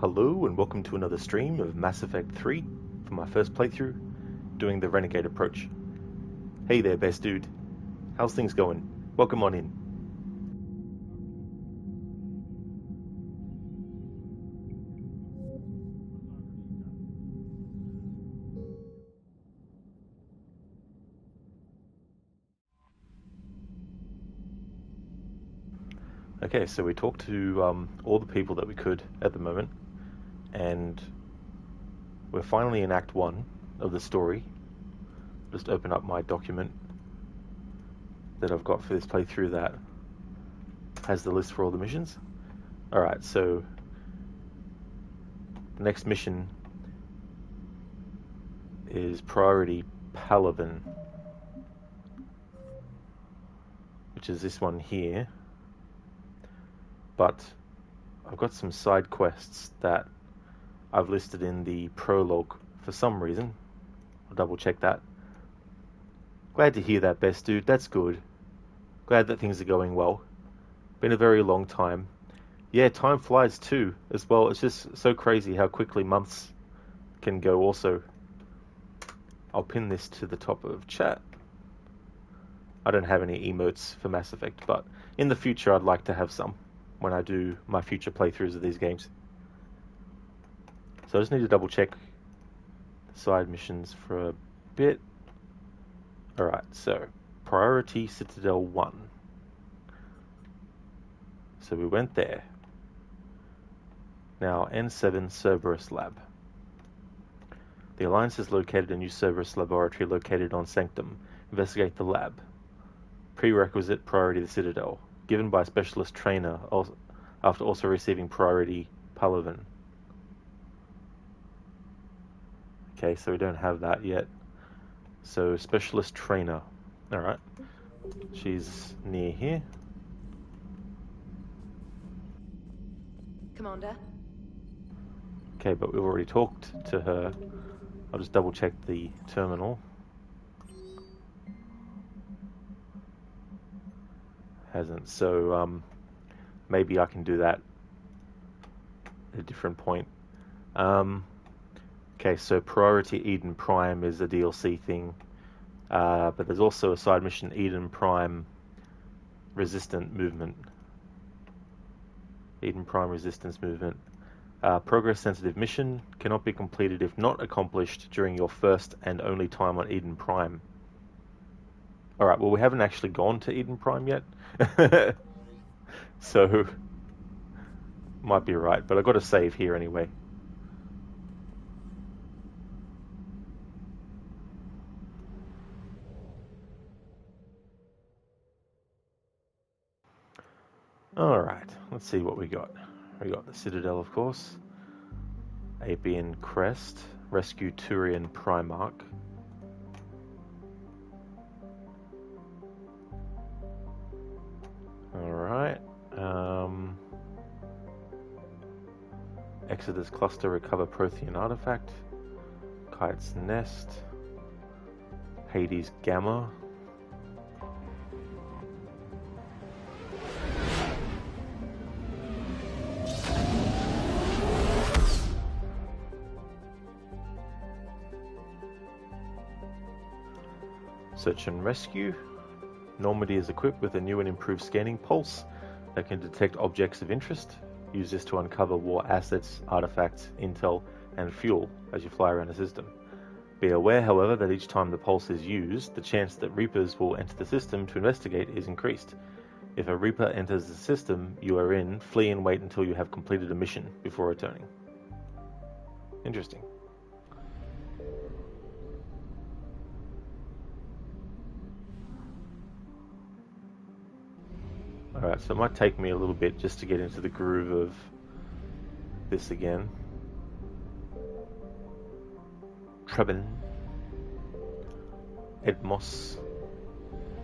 Hello and welcome to another stream of Mass Effect 3 for my first playthrough, doing the Renegade approach. Hey there, best dude. How's things going? Welcome on in. Okay, so we talked to all the people that we could at the moment, and we're finally in Act 1 of the story. Just open up my document that I've got for this playthrough that has the list for all the missions. Alright, so the next mission is Priority Palaven, which is this one here. But I've got some side quests that I've listed in the prologue for some reason. I'll double check that. Glad to hear that, best dude. That's good. Glad that things are going well. Been a very long time. Yeah, time flies too, as well. It's just so crazy how quickly months can go also. I'll pin this to the top of chat. I don't have any emotes for Mass Effect, but in the future I'd like to have some when I do my future playthroughs of these games. So I just need to double check side missions for a bit. Alright, so Priority Citadel 1. So we went there. Now N7 Cerberus Lab. The Alliance has located a new Cerberus laboratory located on Sanctum. Investigate the lab. Prerequisite Priority the Citadel. Given by specialist trainer after also receiving Priority Palaven. Okay, so we don't have that yet. So specialist trainer. Alright. She's near here. Commander. Okay, but we've already talked to her. I'll just double check the terminal. Hasn't, so maybe I can do that at a different point. Okay, so Priority Eden Prime is a DLC thing, but there's also a side mission, Eden Prime Resistant Movement. Eden Prime Resistance Movement. Progress-sensitive mission cannot be completed if not accomplished during your first and only time on Eden Prime. Alright, well we haven't actually gone to Eden Prime yet. So, might be right, but I've got to save here anyway. Alright, let's see what we got. We got the Citadel, of course. Apian Crest. Rescue Turian Primarch. Alright. Exodus Cluster, recover Prothean artifact. Kite's Nest. Hades Gamma. Search and Rescue. Normandy is equipped with a new and improved scanning pulse that can detect objects of interest. Use this to uncover war assets, artifacts, intel, and fuel as you fly around the system. Be aware, however, that each time the pulse is used, the chance that Reapers will enter the system to investigate is increased. If a Reaper enters the system you are in, flee and wait until you have completed a mission before returning. Interesting. Alright, so it might take me a little bit just to get into the groove of this again. Trebin, Edmos,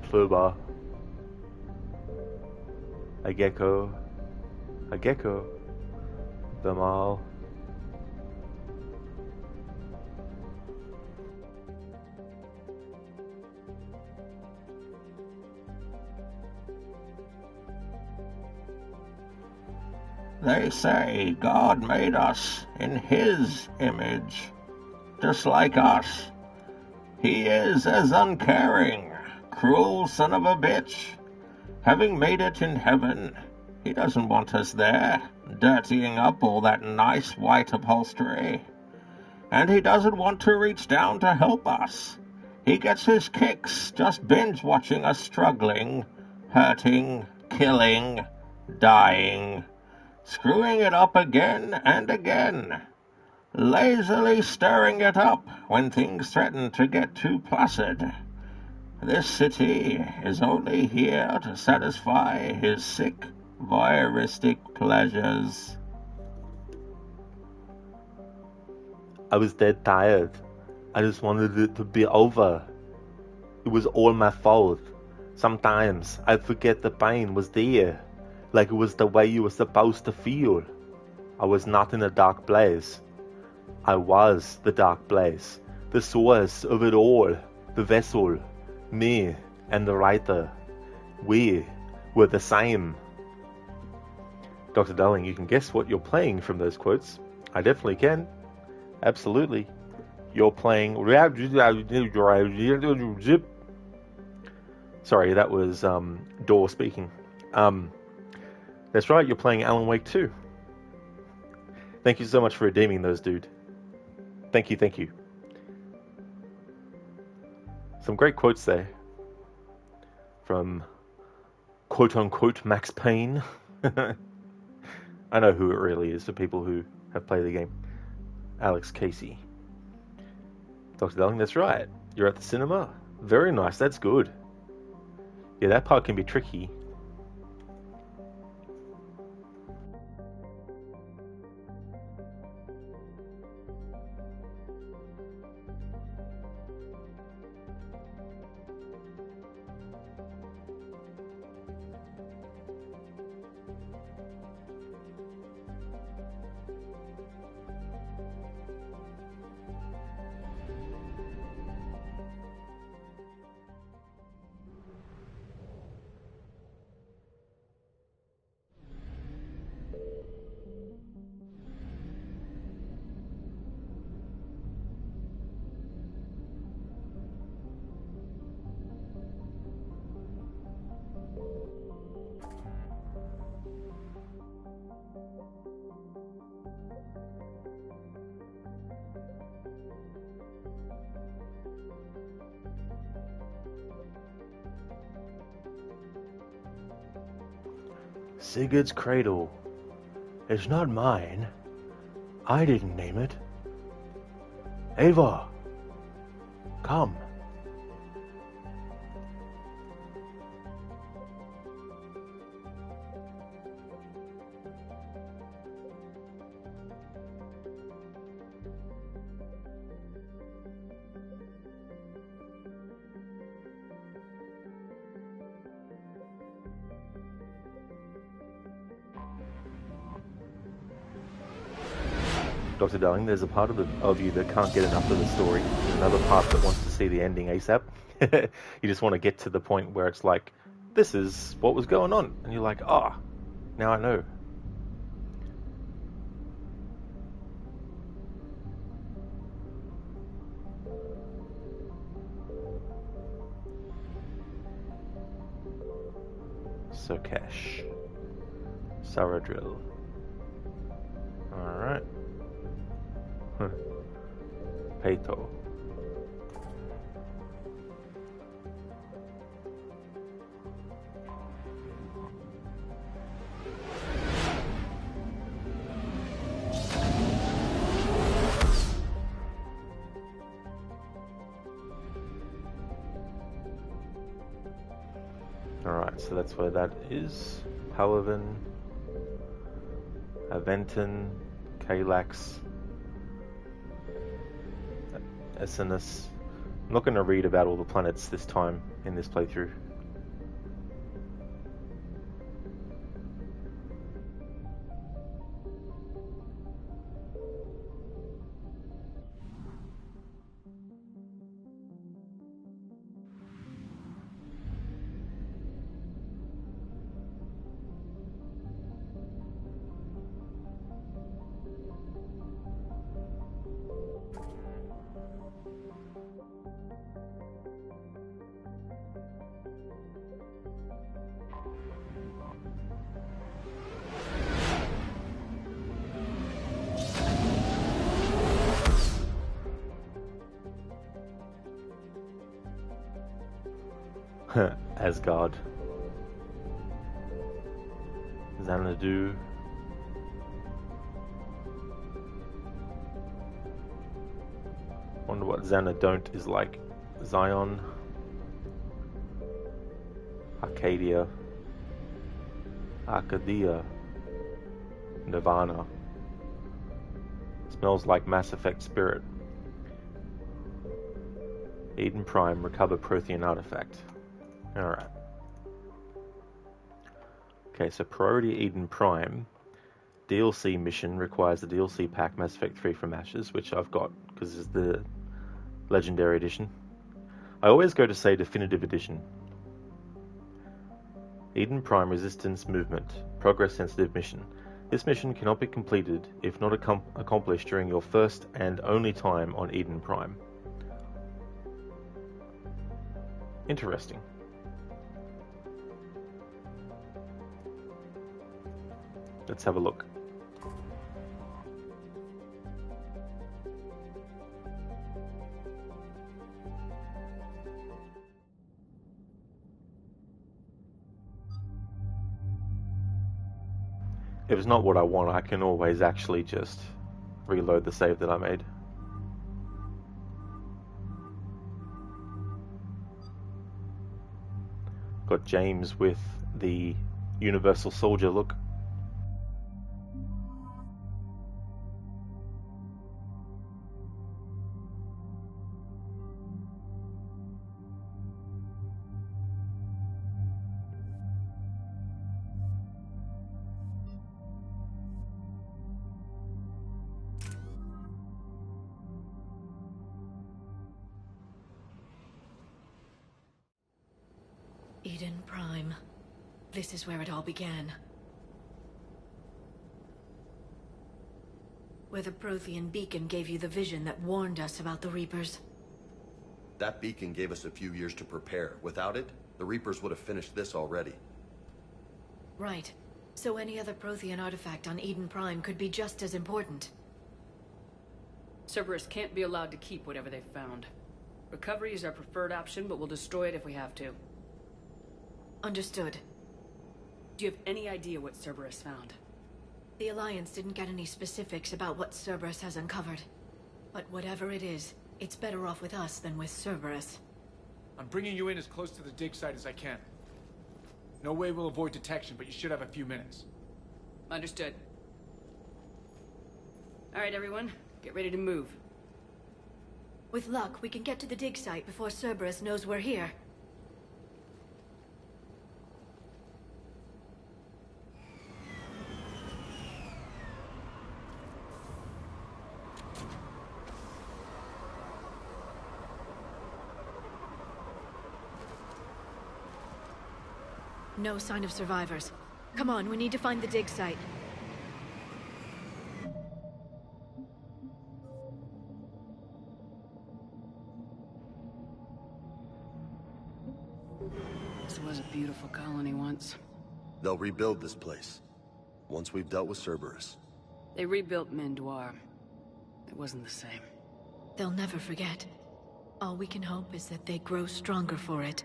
Ploba, a gecko, Bemal. They say God made us in His image, just like us. He is as uncaring, cruel son of a bitch. Having made it in heaven, He doesn't want us there, dirtying up all that nice white upholstery. And He doesn't want to reach down to help us. He gets his kicks just binge-watching us struggling, hurting, killing, dying, screwing it up again and again, lazily stirring it up when things threaten to get too placid. This city is only here to satisfy his sick, voyeuristic pleasures. I was dead tired. I just wanted it to be over. It was all my fault. Sometimes I forget the pain was there. Like it was the way you were supposed to feel. I was not in a dark place. I was the dark place, the source of it all, the vessel, me and the writer. We were the same. Dr. Darling, you can guess what you're playing from those quotes. I definitely can. Absolutely. You're playing... Sorry, that was Door speaking. That's right, you're playing Alan Wake 2. Thank you so much for redeeming those, dude. Thank you. Some great quotes there. From quote-unquote Max Payne. I know who it really is for people who have played the game. Alex Casey. Dr. Darling, that's right. You're at the cinema. Very nice, that's good. Yeah, that part can be tricky. Sigurd's Cradle. It's not mine. I didn't name it. Ava, come. Doctor Darling, there's a part of you that can't get enough of the story, and another part that wants to see the ending ASAP. You just want to get to the point where it's like, this is what was going on, and you're like, ah, now I know. Sokesh. Saradrill. Alright. Peito. Alright, so that's where that is. Palaven, Aventon, Kalax, Essinus. I'm not going to read about all the planets this time in this playthrough. Asgard. Xanadu. Wonder what Xanadont is like. Zion. Arcadia. Arcadia. Nirvana. Smells like Mass Effect Spirit. Eden Prime, recover Prothean artifact. Alright. Okay, so Priority Eden Prime DLC mission requires the DLC pack Mass Effect 3 from Ashes, which I've got because it's the Legendary Edition. I always go to say Definitive Edition. Eden Prime Resistance Movement, Progress Sensitive Mission. This mission cannot be completed if not accomplished during your first and only time on Eden Prime. Interesting. Let's have a look. If it's not what I want, I can always actually just reload the save that I made. Got James with the Universal Soldier look. Eden Prime. This is where it all began. Where the Prothean beacon gave you the vision that warned us about the Reapers. That beacon gave us a few years to prepare. Without it, the Reapers would have finished this already. Right. So any other Prothean artifact on Eden Prime could be just as important. Cerberus can't be allowed to keep whatever they've found. Recovery is our preferred option, but we'll destroy it if we have to. Understood. Do you have any idea what Cerberus found? The Alliance didn't get any specifics about what Cerberus has uncovered. But whatever it is, it's better off with us than with Cerberus. I'm bringing you in as close to the dig site as I can. No way we'll avoid detection, but you should have a few minutes. Understood. Alright, everyone. Get ready to move. With luck, we can get to the dig site before Cerberus knows we're here. No sign of survivors. Come on, we need to find the dig site. This was a beautiful colony once. They'll rebuild this place, once we've dealt with Cerberus. They rebuilt Mendoir. It wasn't the same. They'll never forget. All we can hope is that they grow stronger for it.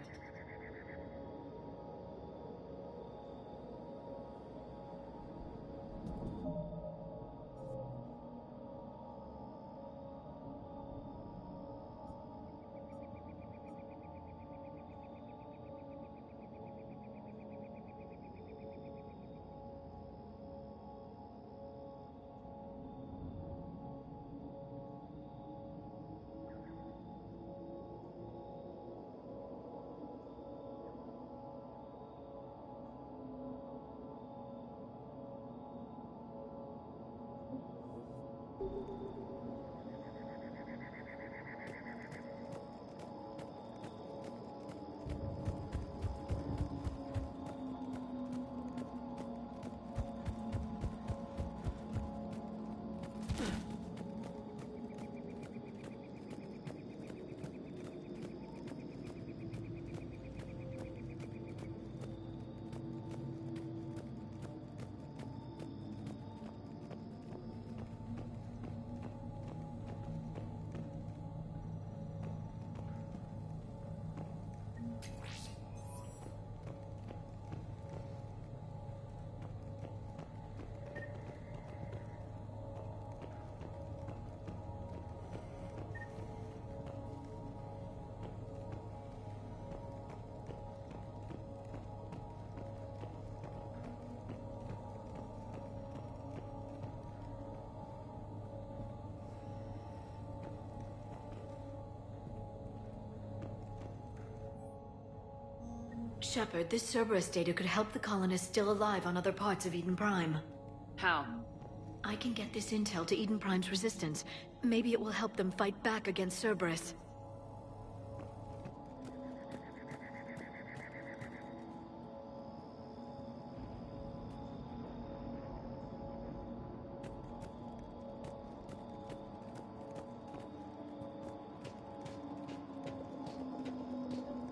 Shepard, this Cerberus data could help the colonists still alive on other parts of Eden Prime. How? I can get this intel to Eden Prime's resistance. Maybe it will help them fight back against Cerberus.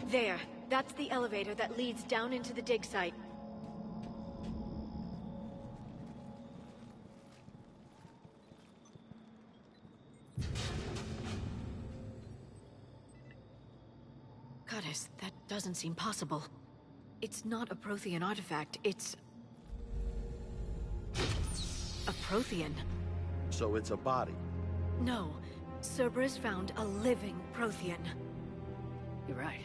There. That's the elevator that leads down into the dig site. Goddess, that doesn't seem possible. It's not a Prothean artifact, it's... a Prothean. So it's a body. No. Cerberus found a living Prothean. You're right.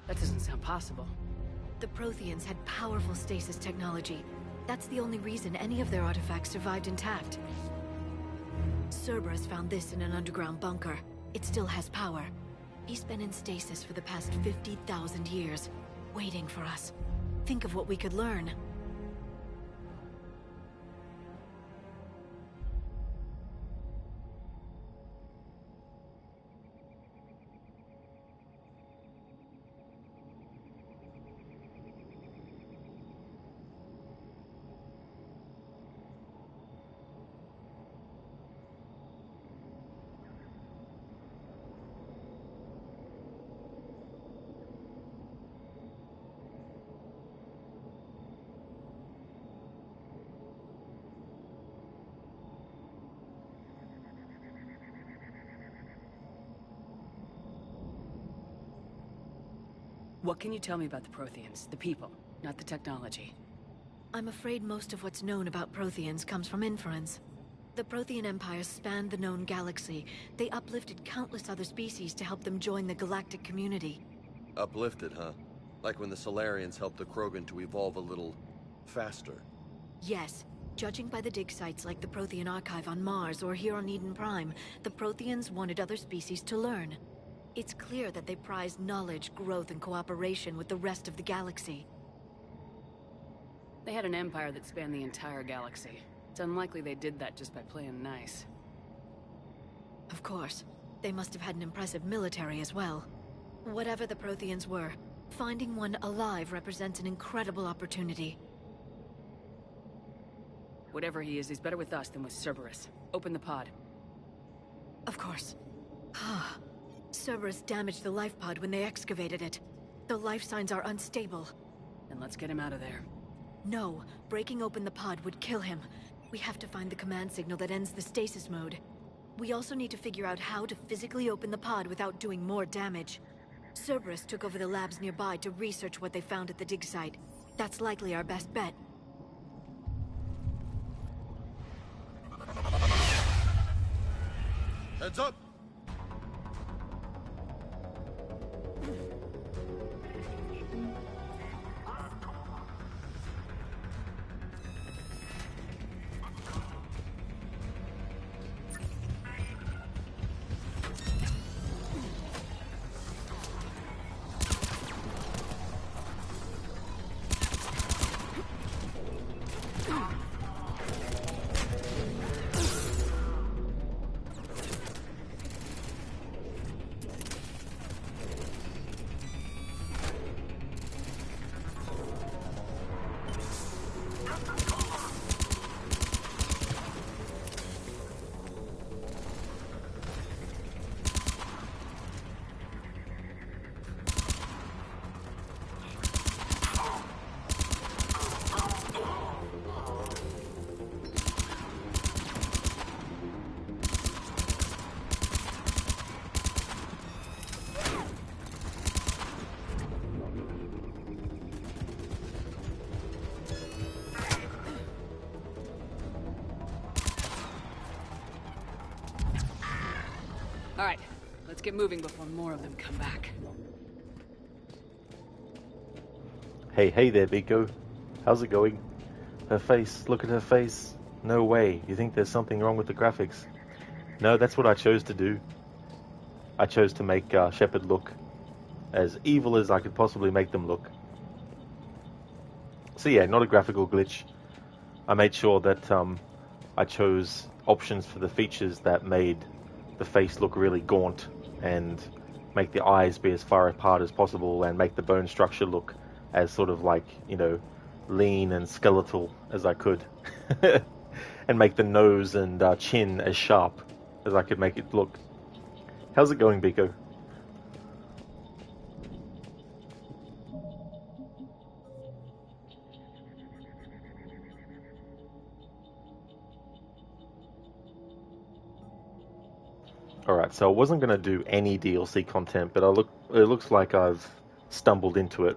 That doesn't sound possible. The Protheans had powerful stasis technology. That's the only reason any of their artifacts survived intact. Cerberus found this in an underground bunker. It still has power. He's been in stasis for the past 50,000 years, waiting for us. Think of what we could learn. What can you tell me about the Protheans? The people, not the technology. I'm afraid most of what's known about Protheans comes from inference. The Prothean Empire spanned the known galaxy. They uplifted countless other species to help them join the galactic community. Uplifted, huh? Like when the Solarians helped the Krogan to evolve a little... faster. Yes. Judging by the dig sites like the Prothean Archive on Mars or here on Eden Prime, the Protheans wanted other species to learn. It's clear that they prized knowledge, growth, and cooperation with the rest of the galaxy. They had an empire that spanned the entire galaxy. It's unlikely they did that just by playing nice. Of course. They must have had an impressive military as well. Whatever the Protheans were, Finding one alive represents an incredible opportunity. Whatever he is, he's better with us than with Cerberus. Open the pod. Of course. Cerberus damaged the life pod when they excavated it. The life signs are unstable. Then let's get him out of there. No, breaking open the pod would kill him. We have to find the command signal that ends the stasis mode. We also need to figure out how to physically open the pod without doing more damage. Cerberus took over the labs nearby to research what they found at the dig site. That's likely our best bet. Heads up! Alright, let's get moving before more of them come back. Hey there, Biko. How's it going? Her face, look at her face. No way, you think there's something wrong with the graphics? No, that's what I chose to do. I chose to make Shepard look as evil as I could possibly make them look. So yeah, not a graphical glitch. I made sure that I chose options for the features that made the face look really gaunt and make the eyes be as far apart as possible and make the bone structure look as sort of like, you know, lean and skeletal as I could. And make the nose and chin as sharp as I could make it look. How's it going, Biko? Alright, so I wasn't going to do any DLC content, but it looks like I've stumbled into it.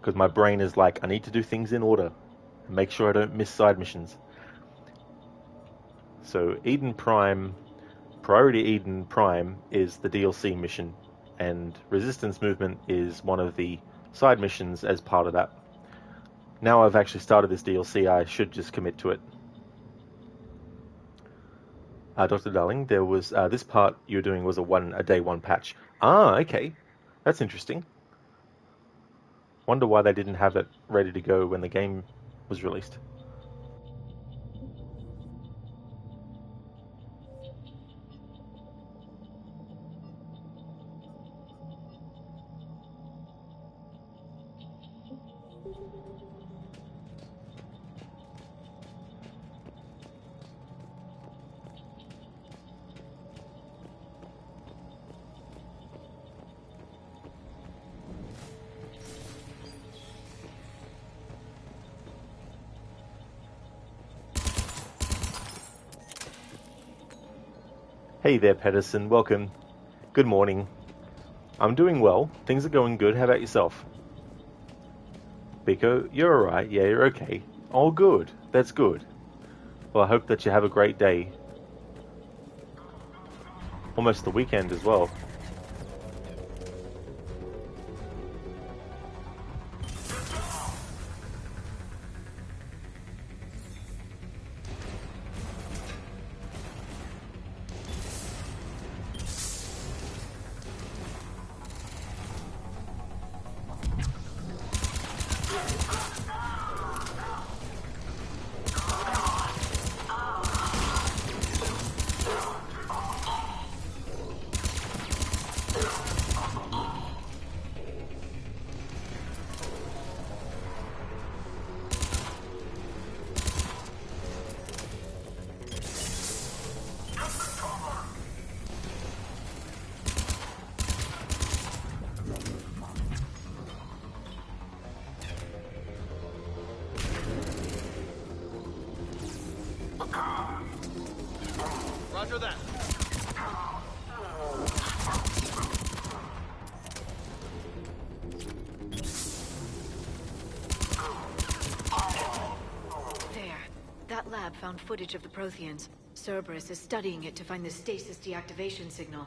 Because my brain is like, I need to do things in order. And make sure I don't miss side missions. So Priority Eden Prime is the DLC mission. And Resistance Movement is one of the side missions as part of that. Now I've actually started this DLC, I should just commit to it. Dr. Darling, there was this part you're doing was a day one patch. Ah, okay, that's interesting. Wonder why they didn't have it ready to go when the game was released. Hey there, Pedersen. Welcome. Good morning. I'm doing well. Things are going good. How about yourself? Biko, you're alright. Yeah, you're okay. Oh, good. That's good. Well, I hope that you have a great day. Almost the weekend as well. found footage of the Protheans. Cerberus is studying it to find the stasis deactivation signal.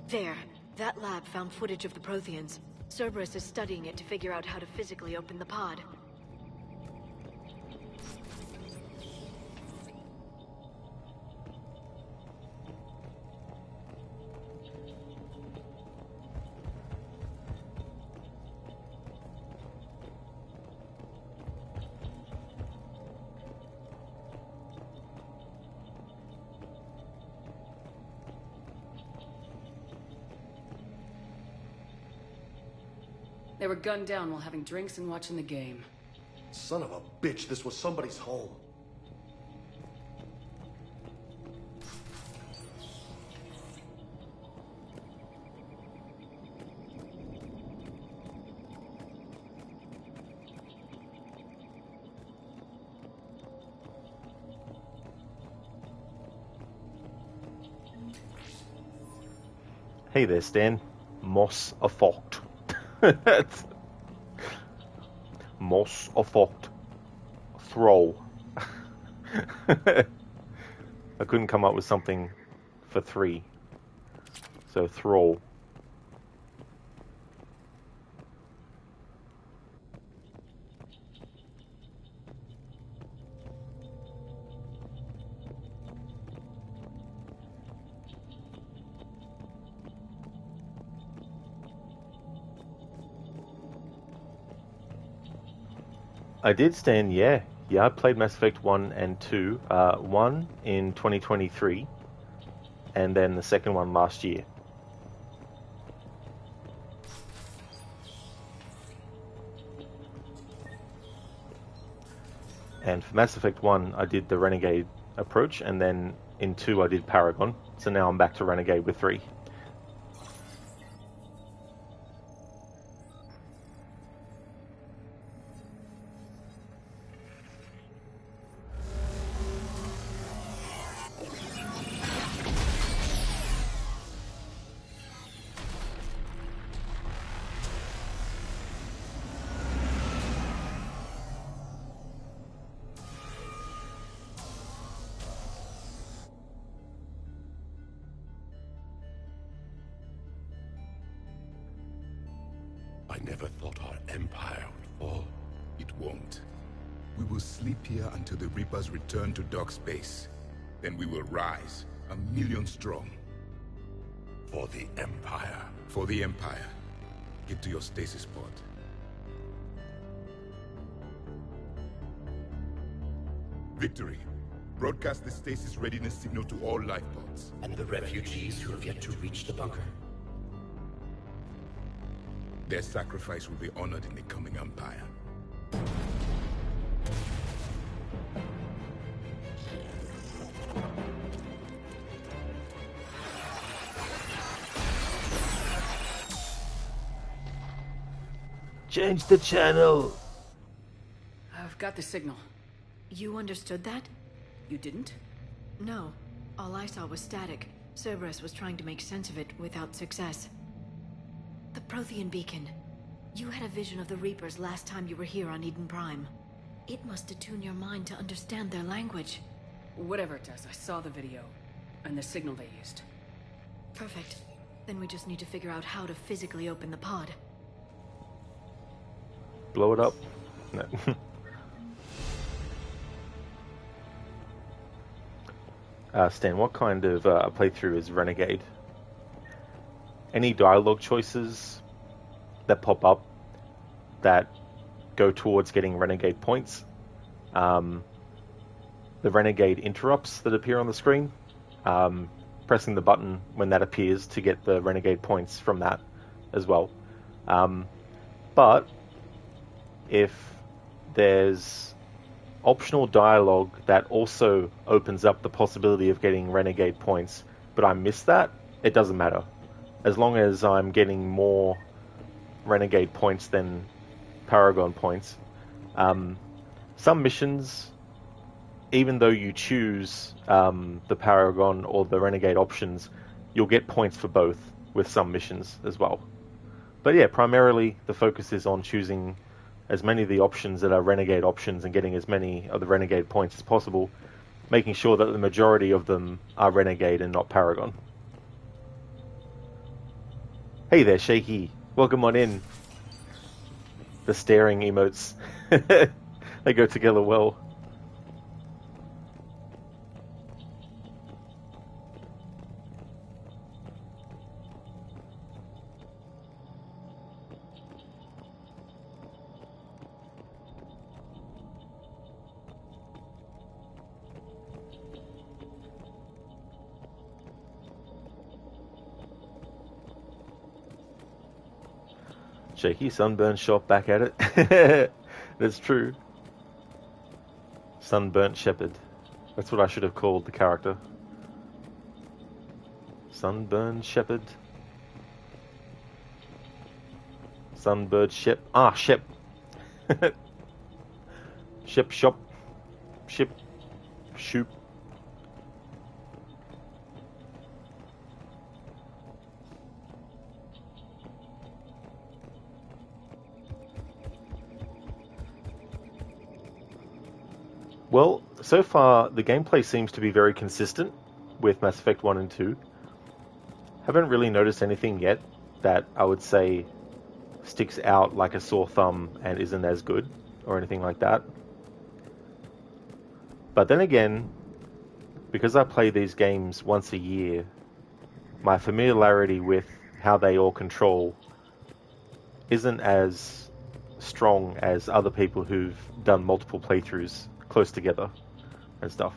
There. That lab found footage of the Protheans. Cerberus is studying it to figure out how to physically open the pod. They were gunned down while having drinks and watching the game. Son of a bitch, this was somebody's home. Hey there, Stan. Moss afogt. Moss afogt. Throw. I couldn't come up with something for 3. So throw. I did, Stan, yeah. Yeah, I played Mass Effect 1 and 2. 1 in 2023, and then the second one last year. And for Mass Effect 1, I did the Renegade approach, and then in 2 I did Paragon. So now I'm back to Renegade with 3. I never thought our empire would fall. It won't. We will sleep here until the Reapers return to dock space. Then we will rise, 1,000,000 strong. For the empire. For the Empire. Get to your stasis pod. Victory. Broadcast the stasis readiness signal to all life pods. And the refugees who have yet to reach the bunker. Their sacrifice will be honored in the coming Empire. Change the channel. I've got the signal. You understood that? You didn't? No. All I saw was static. Cerberus was trying to make sense of it without success. The Prothean beacon. You had a vision of the Reapers last time you were here on Eden Prime. It must attune your mind to understand their language. Whatever it does, I saw the video. And the signal they used. Perfect. Then we just need to figure out how to physically open the pod. Blow it up. No. Stan, what kind of playthrough is Renegade? Any dialogue choices that pop up that go towards getting Renegade points? The Renegade interrupts that appear on the screen, pressing the button when that appears to get the Renegade points from that as well. But if there's optional dialogue that also opens up the possibility of getting Renegade points, but I miss that, it doesn't matter. As long as I'm getting more Renegade points than Paragon points. Some missions, even though you choose the Paragon or the Renegade options, you'll get points for both with some missions as well. But yeah, primarily the focus is on choosing as many of the options that are Renegade options and getting as many of the Renegade points as possible, making sure that the majority of them are Renegade and not Paragon. Hey there, Shaky. Welcome on in. The staring emotes. They go together well. Shaky Sunburnt shot back at it. That's true. Sunburnt Shepherd. That's what I should have called the character. Sunburnt Shepherd. Sunbird Shep. Ah, Shep. Shep Shop. Ship. Shoop. Well, so far the gameplay seems to be very consistent with Mass Effect 1 and 2. Haven't really noticed anything yet that I would say sticks out like a sore thumb and isn't as good or anything like that. But then again, because I play these games once a year, my familiarity with how they all control isn't as strong as other people who've done multiple playthroughs close together and stuff.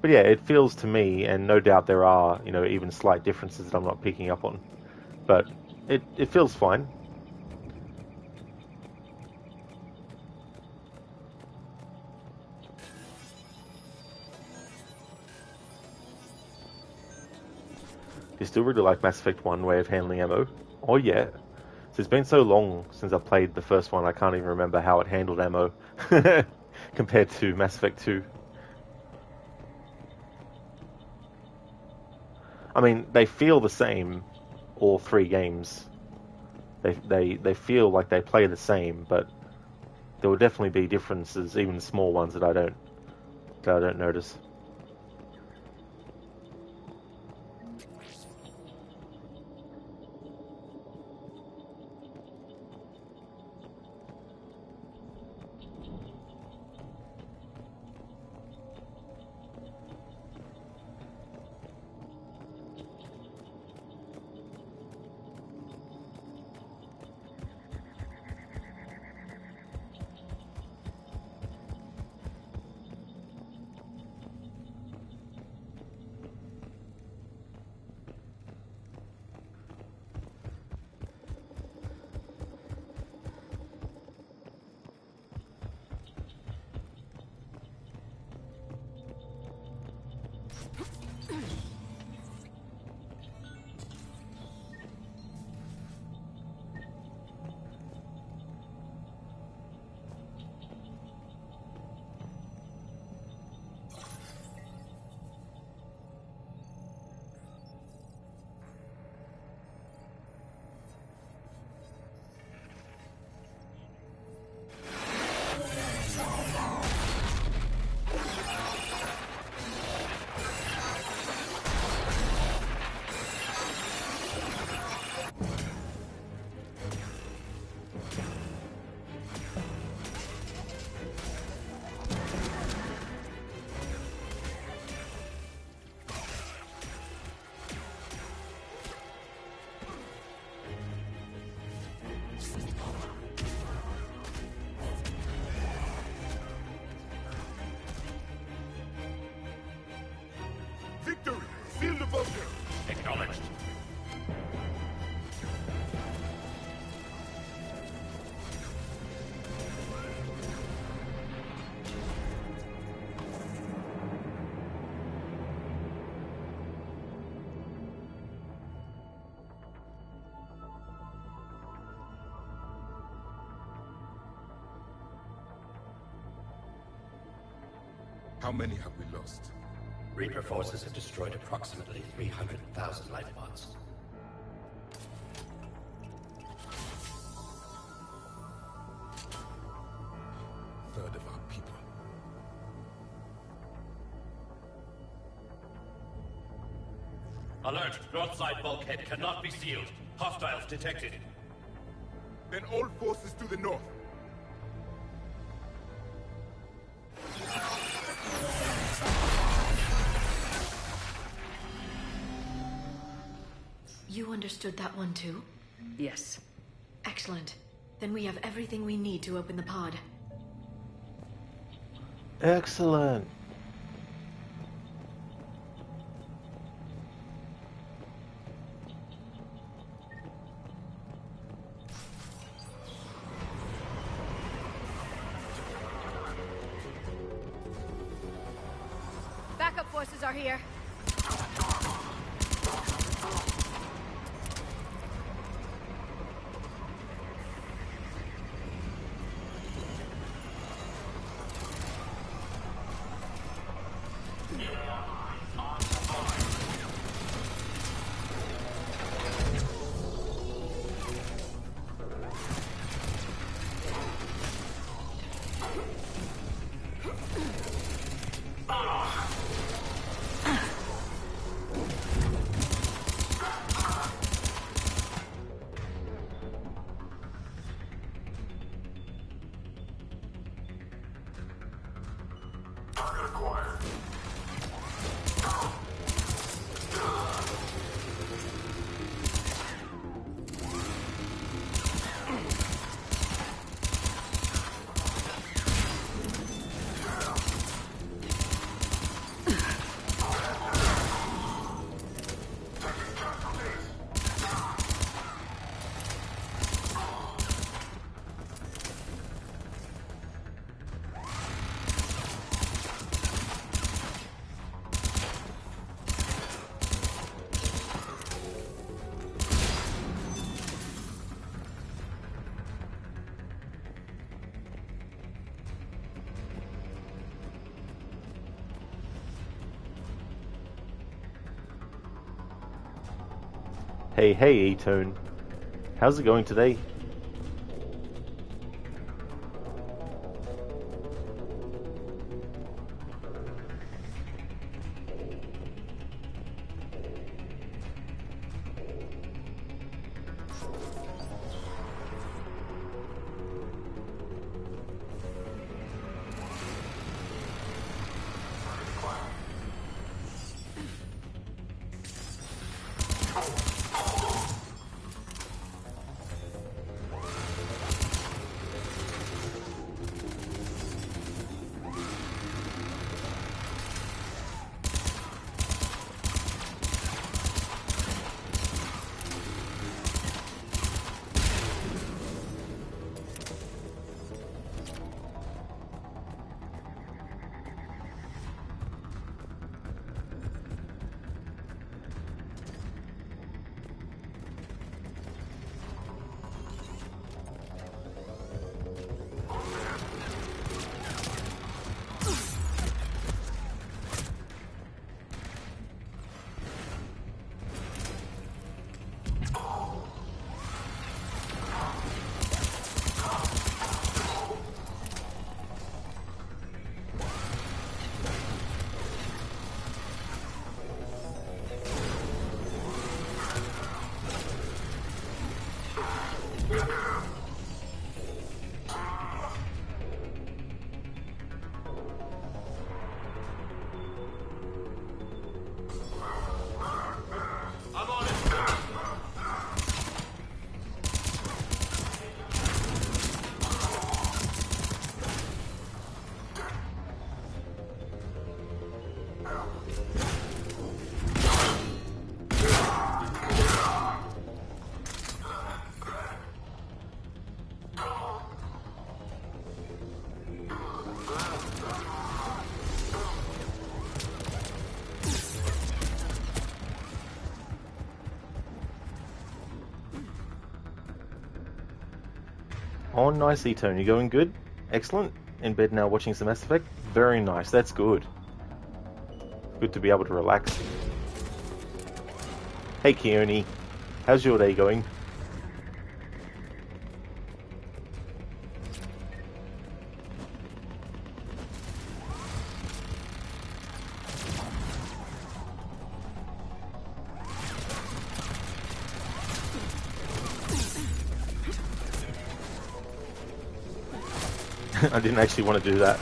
But yeah, it feels to me, and no doubt there are, even slight differences that I'm not picking up on, but it feels fine. You still really like Mass Effect 1 way of handling ammo? Oh yeah. So it's been so long since I played the first one, I can't even remember how it handled ammo compared to Mass Effect 2. I mean, they feel the same, all three games. They feel like they play the same, but there will definitely be differences, even small ones that I don't notice. Victory! Seal the bunker! Acknowledged. How many have we lost? Reaper forces have destroyed approximately 300,000 life pods. Third of our people. Alert! North side bulkhead cannot be sealed. Hostiles detected. Then all forces to the north. You understood that one too? Yes. Excellent. Then we have everything we need to open the pod. Excellent. Backup forces are here. Hey, E-Tone. How's it going today? Oh, nice, E-Tone. You going good? Excellent. In bed now watching some Mass Effect? Very nice. That's good. Good to be able to relax. Hey, Keone. How's your day going? I didn't actually want to do that.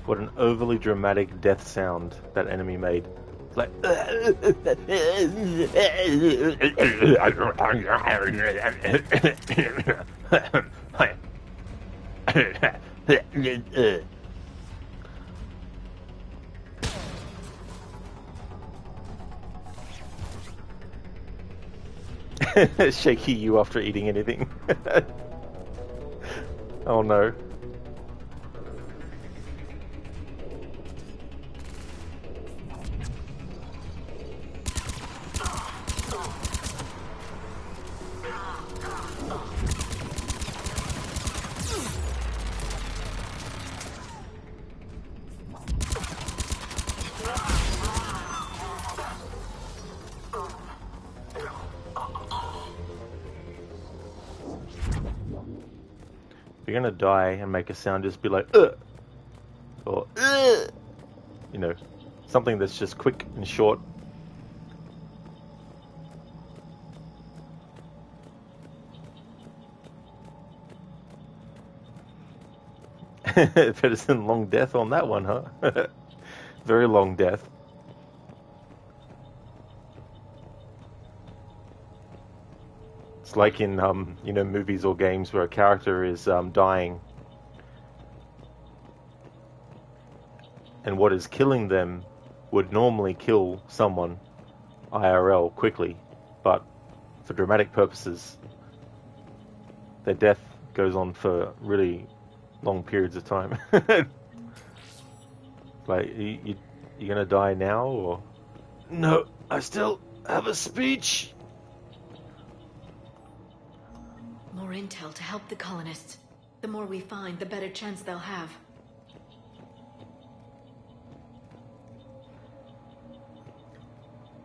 What an overly dramatic death sound that enemy made. It's like... Shaky you after eating anything. Oh no. If you're gonna die and make a sound, just be like, ugh! Or, ugh! You know, something that's just quick and short. Better than long death on that one, huh? Very long death. It's like in, you know, movies or games where a character is dying, and what is killing them would normally kill someone IRL quickly, but for dramatic purposes, their death goes on for really long periods of time. Like, you're gonna die now, or... No, I still have a speech! More intel to help the colonists. The more we find, the better chance they'll have.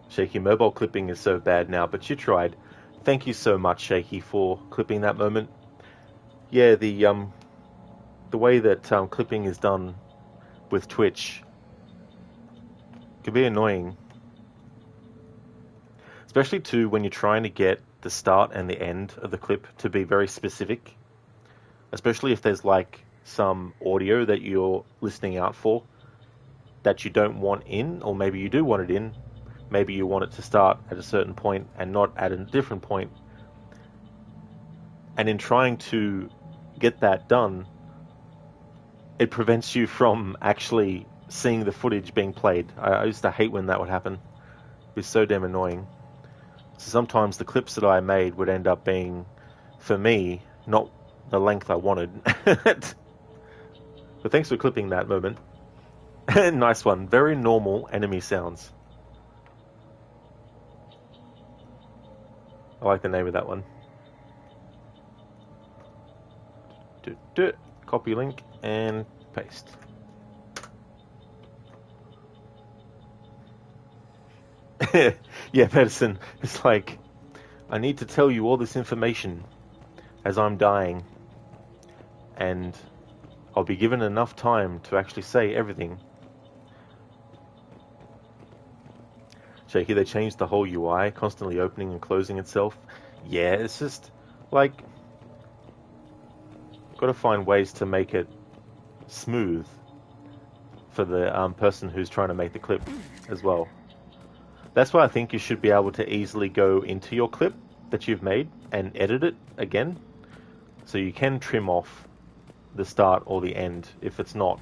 Shaky, mobile clipping is so bad now, but you tried. Thank you so much, Shaky, for clipping that moment. Yeah, the way that clipping is done with Twitch can be annoying. Especially too when you're trying to get the start and the end of the clip to be very specific. Especially if there's like some audio that you're listening out for that you don't want in, or maybe you do want it in. Maybe you want it to start at a certain point and not at a different point. And in trying to get that done, it prevents you from actually seeing the footage being played. I used to hate when that would happen. It was so damn annoying. So sometimes the clips that I made would end up being, for me, not the length I wanted. But thanks for clipping that moment. Nice one. Very normal enemy sounds. I like the name of that one. Copy link and paste. Yeah, Medicine. It's like, I need to tell you all this information as I'm dying, and I'll be given enough time to actually say everything. Shaky, they changed the whole UI, constantly opening and closing itself. Yeah, it's just, like, gotta find ways to make it smooth for the person who's trying to make the clip as well. That's why I think you should be able to easily go into your clip that you've made and edit it again. So you can trim off the start or the end if it's not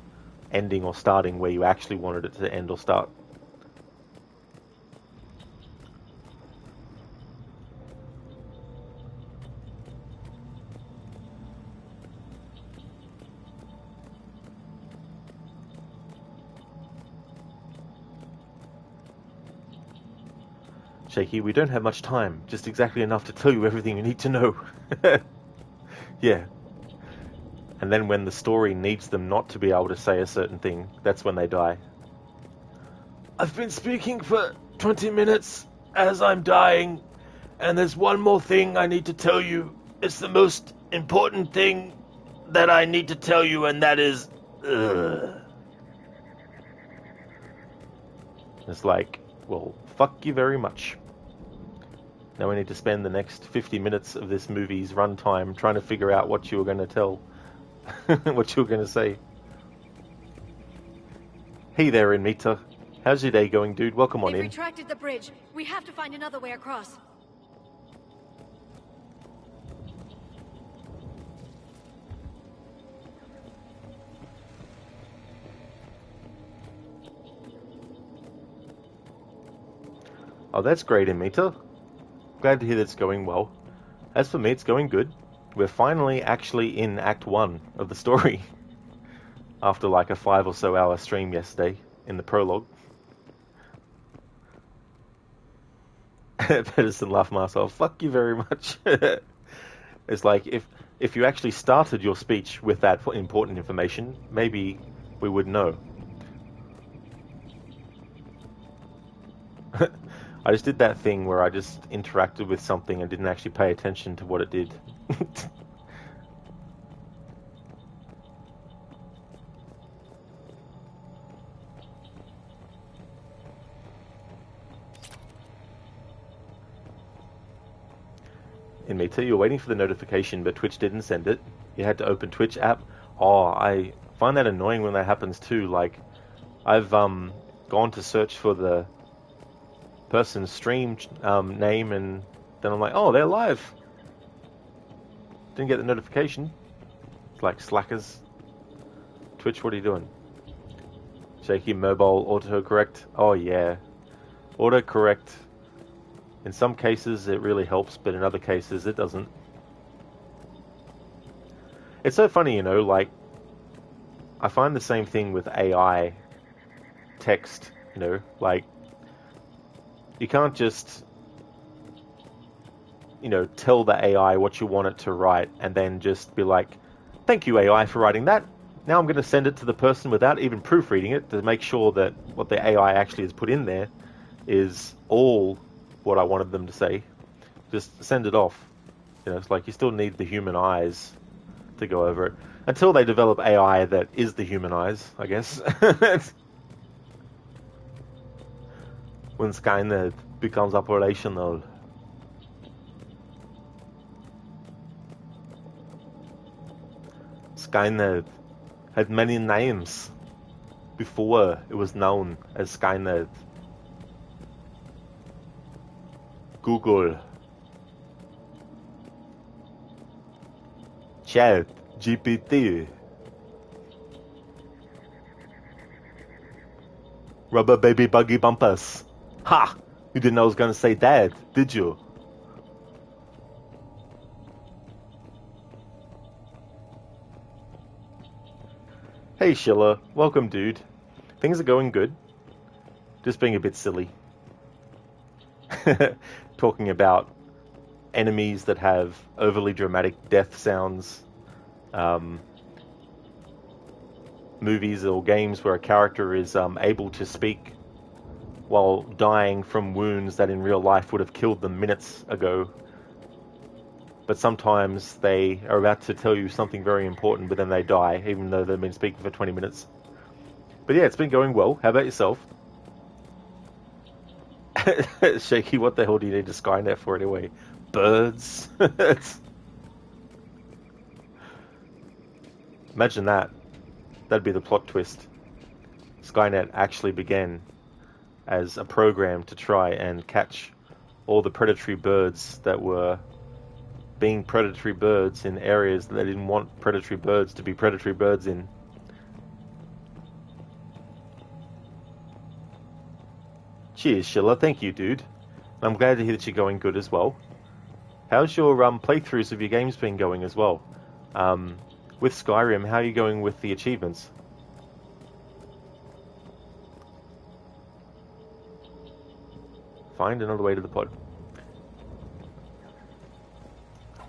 ending or starting where you actually wanted it to end or start. Shaky, we don't have much time, just exactly enough to tell you everything you need to know. Yeah. And then when the story needs them not to be able to say a certain thing, that's when they die. I've been speaking for 20 minutes as I'm dying, and there's one more thing I need to tell you. It's the most important thing that I need to tell you, and that is... It's like, well, fuck you very much. Now we need to spend the next 50 minutes of this movie's runtime trying to figure out what you were going to tell. What you were going to say. Hey there, Inmita. How's your day going, dude? Welcome on They've in. retracted the bridge. We have to find another way across. Oh, that's great, Inmita. Glad to hear that's going well. As for me, it's going good. We're finally actually in Act 1 of the story. After like a 5 or so hour stream yesterday in the prologue. Pedersen laughed myself. Fuck you very much. It's like, if you actually started your speech with that important information, maybe we would know. I just did that thing where I just interacted with something and didn't actually pay attention to what it did. In me too, you're waiting for the notification, but Twitch didn't send it. You had to open Twitch app. Oh, I find that annoying when that happens too. Like, I've gone to search for the person's stream name, and then I'm like, oh, they're live. Didn't get the notification. It's like, slackers. Twitch, what are you doing? Shaky mobile autocorrect. Oh yeah, autocorrect. In some cases it really helps, but in other cases it doesn't. It's so funny, you know, like, I find the same thing with AI text, you know, like, you can't just, you know, tell the AI what you want it to write and then just be like, thank you AI for writing that. Now I'm going to send it to the person without even proofreading it to make sure that what the AI actually has put in there is all what I wanted them to say. Just send it off. You know, it's like you still need the human eyes to go over it. Until they develop AI that is the human eyes, I guess. When Skynet becomes operational. Skynet had many names before it was known as Skynet. Google, Chat, GPT, Rubber Baby Buggy Bumpers. Ha! You didn't know I was going to say that, did you? Hey Schiller, welcome dude. Things are going good. Just being a bit silly. Talking about enemies that have overly dramatic death sounds. movies or games where a character is able to speak while dying from wounds that in real life would have killed them minutes ago. But sometimes they are about to tell you something very important, but then they die, even though they've been speaking for 20 minutes. But yeah, it's been going well. How about yourself? Shaky, what the hell do you need a Skynet for anyway? Birds? Imagine that. That'd be the plot twist. Skynet actually began as a program to try and catch all the predatory birds that were being predatory birds in areas that they didn't want predatory birds to be predatory birds in. Cheers, Shilla. Thank you, dude. I'm glad to hear that you're going good as well. How's your playthroughs of your games been going as well? With Skyrim, how are you going with the achievements? Find another way to the pod.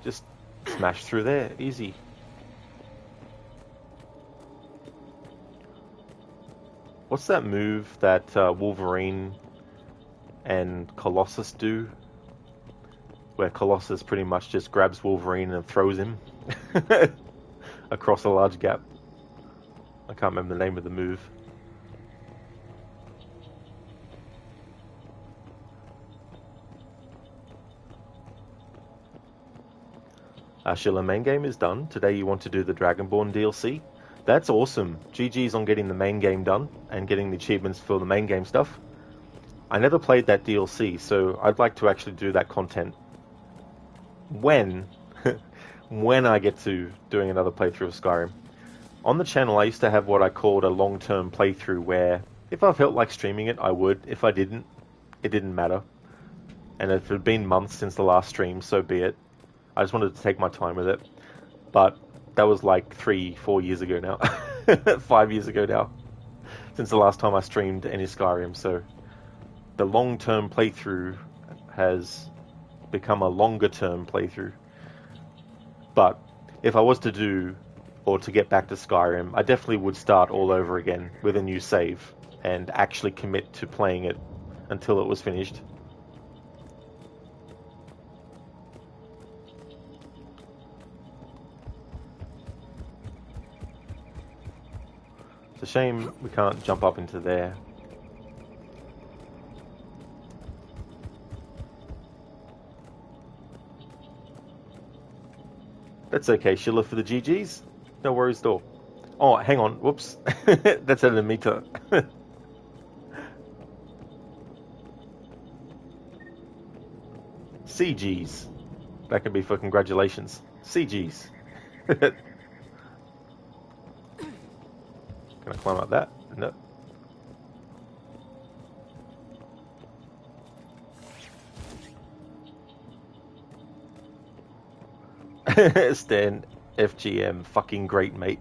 Just smash through there, easy. What's that move that Wolverine and Colossus do? Where Colossus pretty much just grabs Wolverine and throws him across a large gap. I can't remember the name of the move. Shilla, main game is done. Today you want to do the Dragonborn DLC. That's awesome. GG's on getting the main game done and getting the achievements for the main game stuff. I never played that DLC, so I'd like to actually do that content when I get to doing another playthrough of Skyrim. On the channel, I used to have what I called a long-term playthrough, where if I felt like streaming it, I would. If I didn't, it didn't matter. And if it had been months since the last stream, so be it. I just wanted to take my time with it. But that was like 3-4 years ago now. 5 years ago now. Since the last time I streamed any Skyrim, so the long-term playthrough has become a longer-term playthrough. But if I was to do, or to get back to Skyrim, I definitely would start all over again with a new save and actually commit to playing it until it was finished. It's a shame we can't jump up into there. That's okay, Shilla, for the GGs. No worries at all. Oh, hang on. Whoops. That's at a meter. CGs. That can be for congratulations. CGs. Can I climb up that? No. Stan, FGM, fucking great, mate.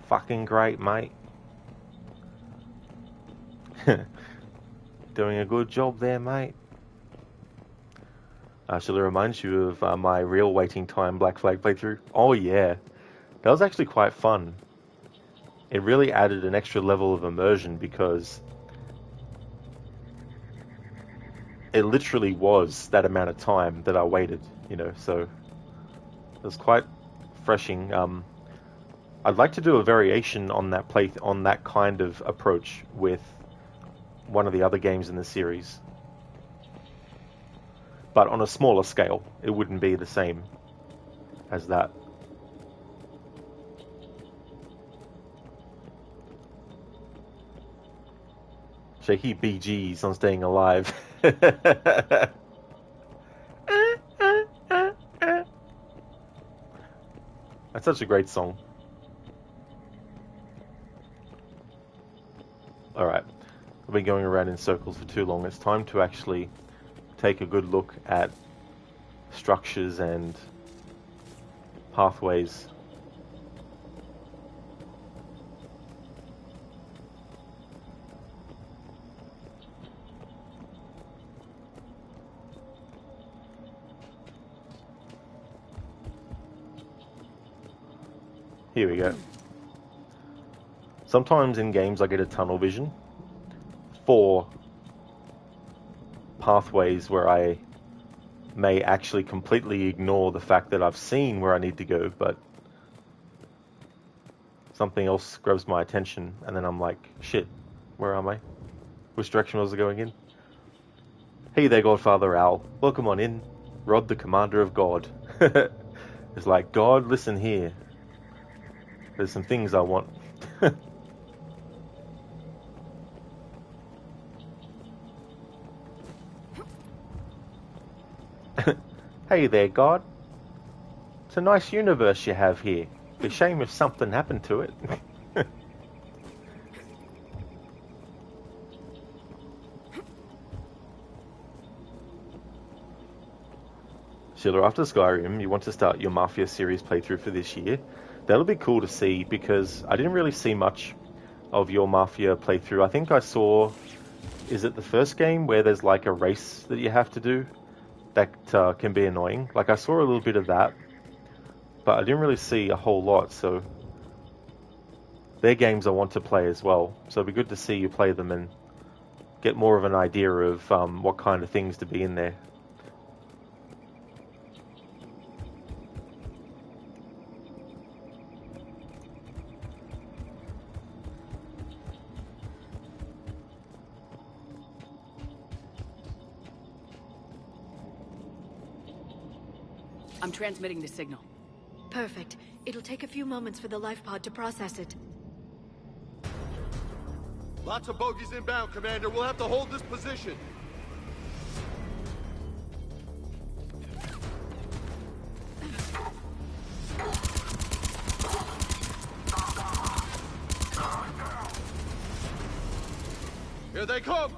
Fucking great, mate. Doing a good job there, mate. Shall I remind you of my real waiting time Black Flag playthrough? Oh yeah, that was actually quite fun. It really added an extra level of immersion because it literally was that amount of time that I waited, you know, so it was quite refreshing. I'd like to do a variation on that on that kind of approach with one of the other games in the series. But on a smaller scale, it wouldn't be the same as that. Shaky BGs on staying alive. That's such a great song. Alright, I've been going around in circles for too long. It's time to actually take a good look at structures and pathways. Here we go. Sometimes in games I get a tunnel vision for pathways where I may actually completely ignore the fact that I've seen where I need to go, but something else grabs my attention, and then I'm like, shit, where am I? Which direction was I going in? Hey there, Godfather Owl. Welcome on in. Rod, the commander of God. It's like, God, listen here. There's some things I want. Hey there, God. It's a nice universe you have here. Be a shame if something happened to it. Sheila, after Skyrim, you want to start your Mafia series playthrough for this year. That'll be cool to see, because I didn't really see much of your Mafia playthrough. I think I saw, is it the first game where there's like a race that you have to do? That can be annoying. Like, I saw a little bit of that, but I didn't really see a whole lot, so they're games I want to play as well. So it'd be good to see you play them and get more of an idea of what kind of things to be in there. I'm transmitting the signal. Perfect. It'll take a few moments for the life pod to process it. Lots of bogeys inbound, Commander. We'll have to hold this position. Here they come!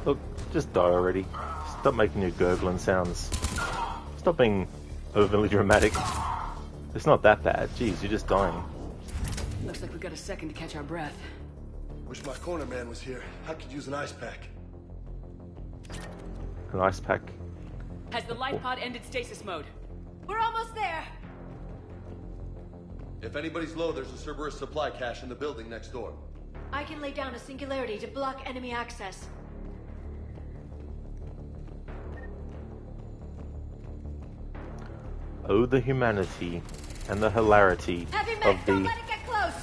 Look, just die already. Stop making your gurgling sounds. Stop being overly dramatic. It's not that bad. Jeez, you're just dying. Looks like we've got a second to catch our breath. Wish my corner man was here. I could use an ice pack. An ice pack. Has the life pod ended stasis mode? We're almost there! If anybody's low, there's a Cerberus supply cache in the building next door. I can lay down a singularity to block enemy access. Oh, the humanity and the hilarity of Don't the let it get close!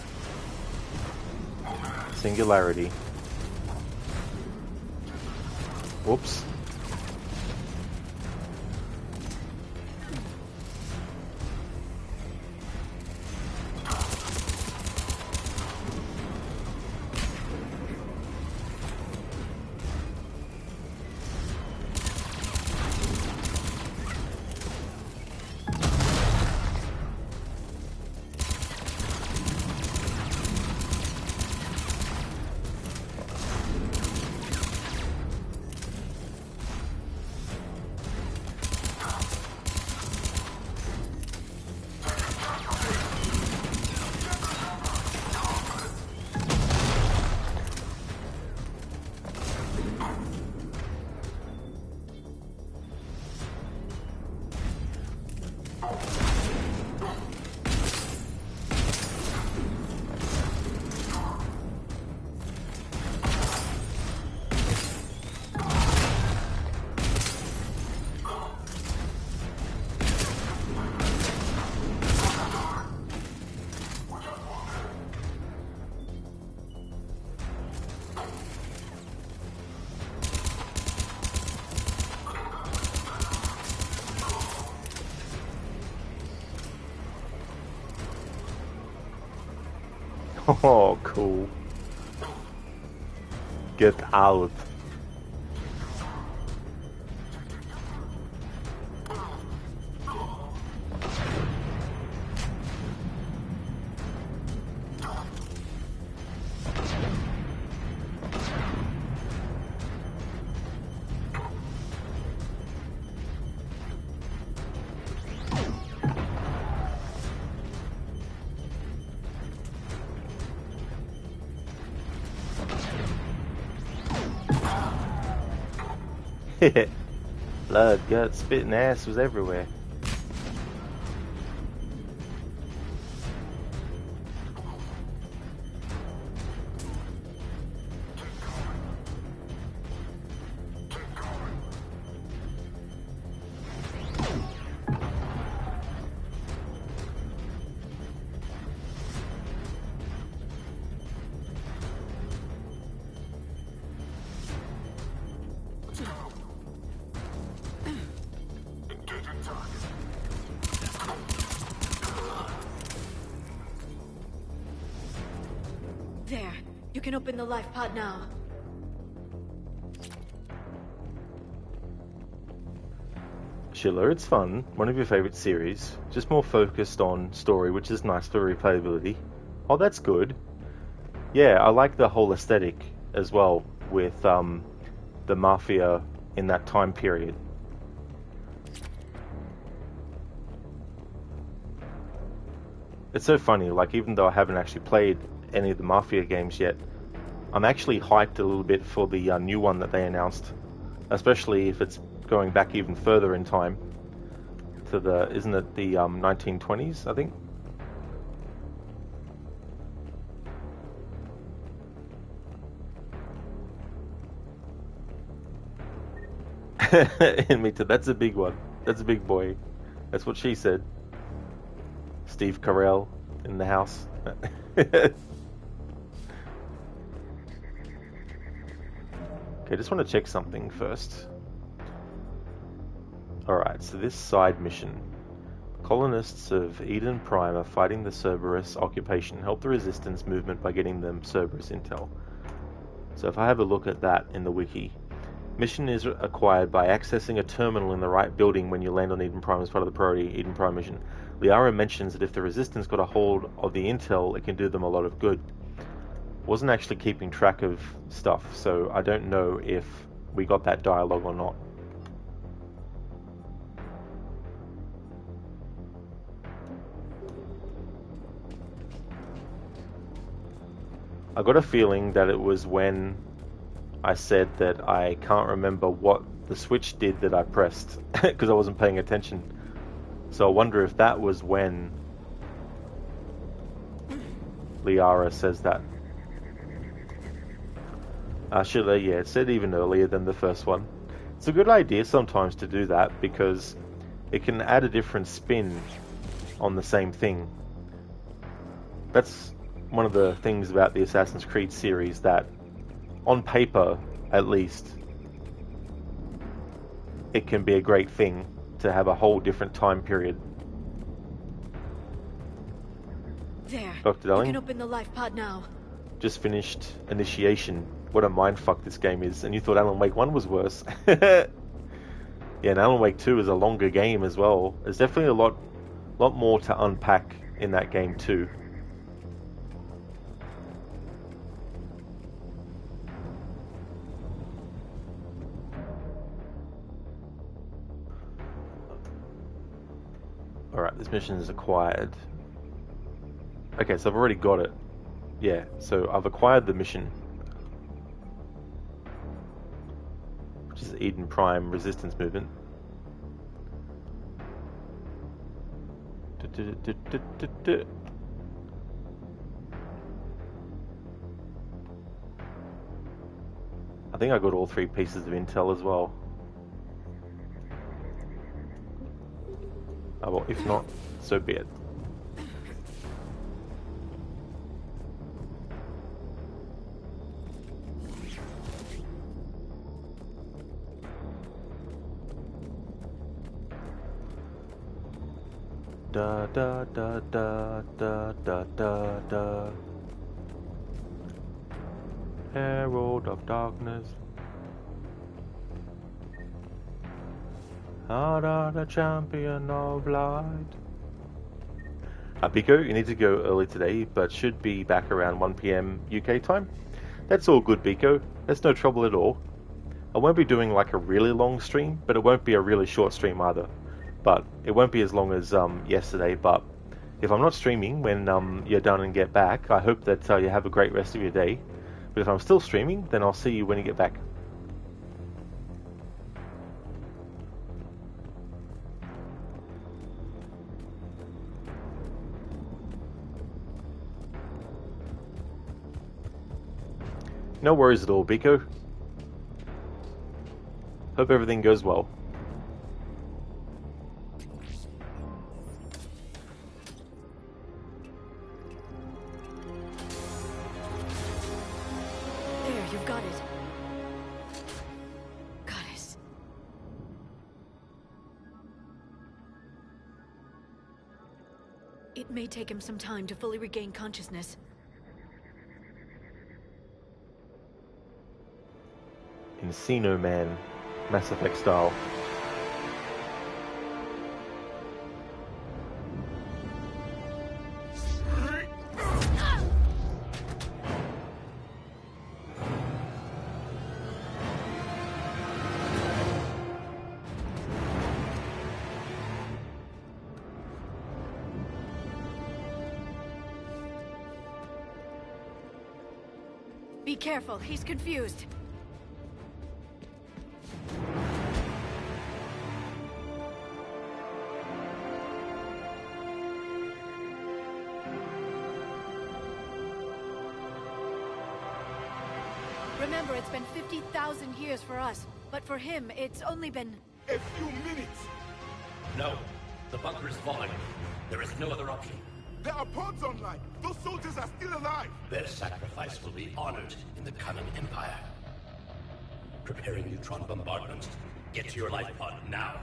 singularity. Whoops. Oh, cool. Get out. Blood, guts, spit, and ass was everywhere. There. You can open the life pod now. Schiller, it's fun. One of your favorite series. Just more focused on story, which is nice for replayability. Oh, that's good. Yeah, I like the whole aesthetic as well with the Mafia in that time period. It's so funny, like even though I haven't actually played any of the Mafia games yet, I'm actually hyped a little bit for the new one that they announced, especially if it's going back even further in time to the, isn't it the 1920s, I think? And me too, that's a big one. That's a big boy. That's what she said. Steve Carell in the house. Okay, just want to check something first. Alright, so this side mission. Colonists of Eden Prime are fighting the Cerberus occupation. Help the resistance movement by getting them Cerberus intel. So if I have a look at that in the wiki, mission is acquired by accessing a terminal in the right building when you land on Eden Prime as part of the priority Eden Prime mission. Liara mentions that if the resistance got a hold of the intel, it can do them a lot of good. Wasn't actually keeping track of stuff, so I don't know if we got that dialogue or not. I got a feeling that it was when I said that I can't remember what the switch did that I pressed because I wasn't paying attention. So I wonder if that was when Liara says that. Yeah, it said even earlier than the first one. It's a good idea sometimes to do that because it can add a different spin on the same thing. That's one of the things about the Assassin's Creed series that, on paper at least, it can be a great thing to have a whole different time period. There. Dr. Darling? You can open the life pod now. Just finished Initiation. What a mindfuck this game is. And you thought Alan Wake 1 was worse. Yeah, and Alan Wake 2 is a longer game as well. There's definitely a lot more to unpack in that game too. Alright, this mission is acquired. Okay, so I've already got it. Yeah, so I've acquired the mission, which is Eden Prime Resistance Movement. I think I got all 3 pieces of intel as well. Oh, well, if not, so be it. Da da da da da da da da. Herald of darkness. Harder the champion of light. Biko, you need to go early today, but should be back around 1 PM UK time. That's all good, Biko. There's no trouble at all. I won't be doing like a really long stream, but it won't be a really short stream either. But it won't be as long as yesterday, but if I'm not streaming when you're done and get back, I hope that you have a great rest of your day. But if I'm still streaming, then I'll see you when you get back. No worries at all, Biko. Hope everything goes well. There, you've got it. Goddess. It may take him some time to fully regain consciousness. Encino Man, Mass Effect style. Be careful, he's confused. Remember, it's been 50,000 years for us, but for him, it's only been... A few minutes! No. The bunker is falling. There is no other option. There are pods online! Those soldiers are still alive! Their sacrifice will be honored in the coming Empire. Preparing neutron bombardment. Get to your life pod now.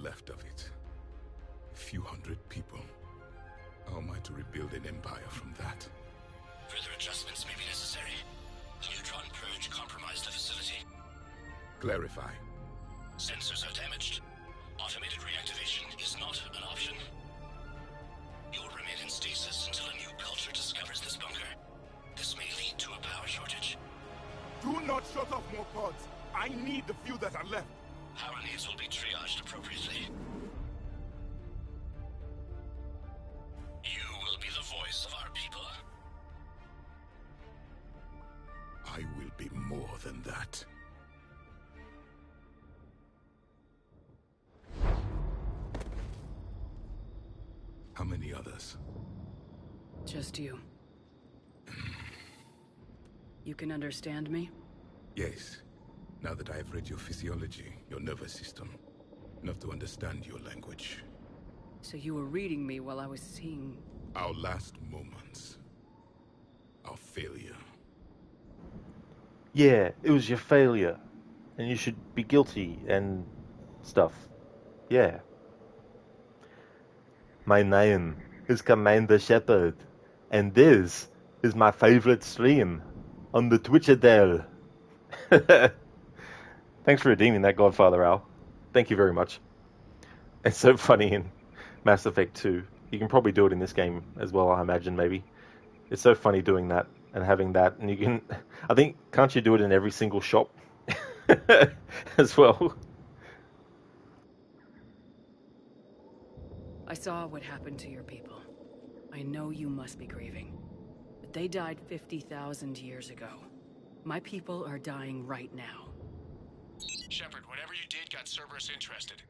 Left of it. A few hundred people. How am I to rebuild an empire from that? Further adjustments may be necessary. The neutron purge compromised the facility. Clarify. Sensors are damaged. Automated reactivation is not an option. You'll remain in stasis until a new culture discovers this bunker. This may lead to a power shortage. Do not shut off more pods. I need the few that are left. Power needs will be triaged appropriately. You will be the voice of our people. I will be more than that. How many others? Just you. You can understand me? Yes. Now that I have read your physiology, your nervous system, enough to understand your language. So you were reading me while I was seeing... Our last moments. Our failure. Yeah, it was your failure. And you should be guilty and stuff. Yeah. My name is Commander Shepard. And this is my favorite stream on the Twitchadale. Thanks for redeeming that, Godfather Al. Thank you very much. It's so funny in Mass Effect 2. You can probably do it in this game as well, I imagine, maybe. It's so funny doing that and having that. And you can... I think, can't you do it in every single shop as well? I saw what happened to your people. I know you must be grieving. But they died 50,000 years ago. My people are dying right now. Shepard, whatever you did got Cerberus interested.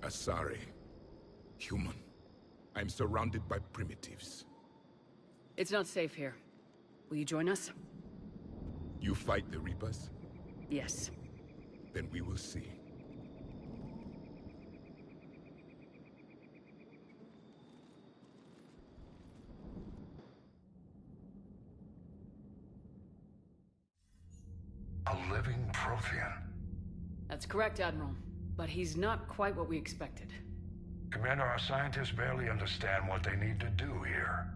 Asari. Human. I'm surrounded by primitives. It's not safe here. Will you join us? You fight the Reapers? Yes. Then we will see. A living Prothean. That's correct, Admiral. But he's not quite what we expected. Commander, our scientists barely understand what they need to do here.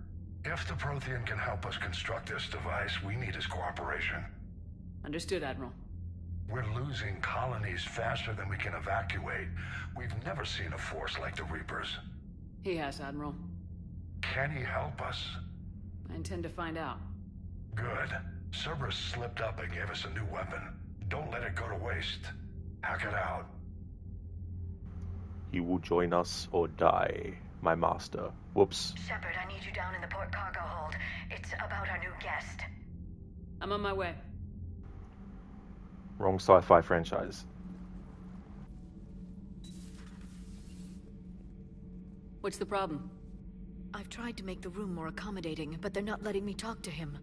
If the Prothean can help us construct this device, we need his cooperation. Understood, Admiral. We're losing colonies faster than we can evacuate. We've never seen a force like the Reapers. He has, Admiral. Can he help us? I intend to find out. Good. Cerberus slipped up and gave us a new weapon. Don't let it go to waste. Hack it out. You will join us or die, my master. Whoops. Shepard, I need you down in the port cargo hold. It's about our new guest. I'm on my way. Wrong sci-fi franchise. What's the problem? I've tried to make the room more accommodating, but they're not letting me talk to him.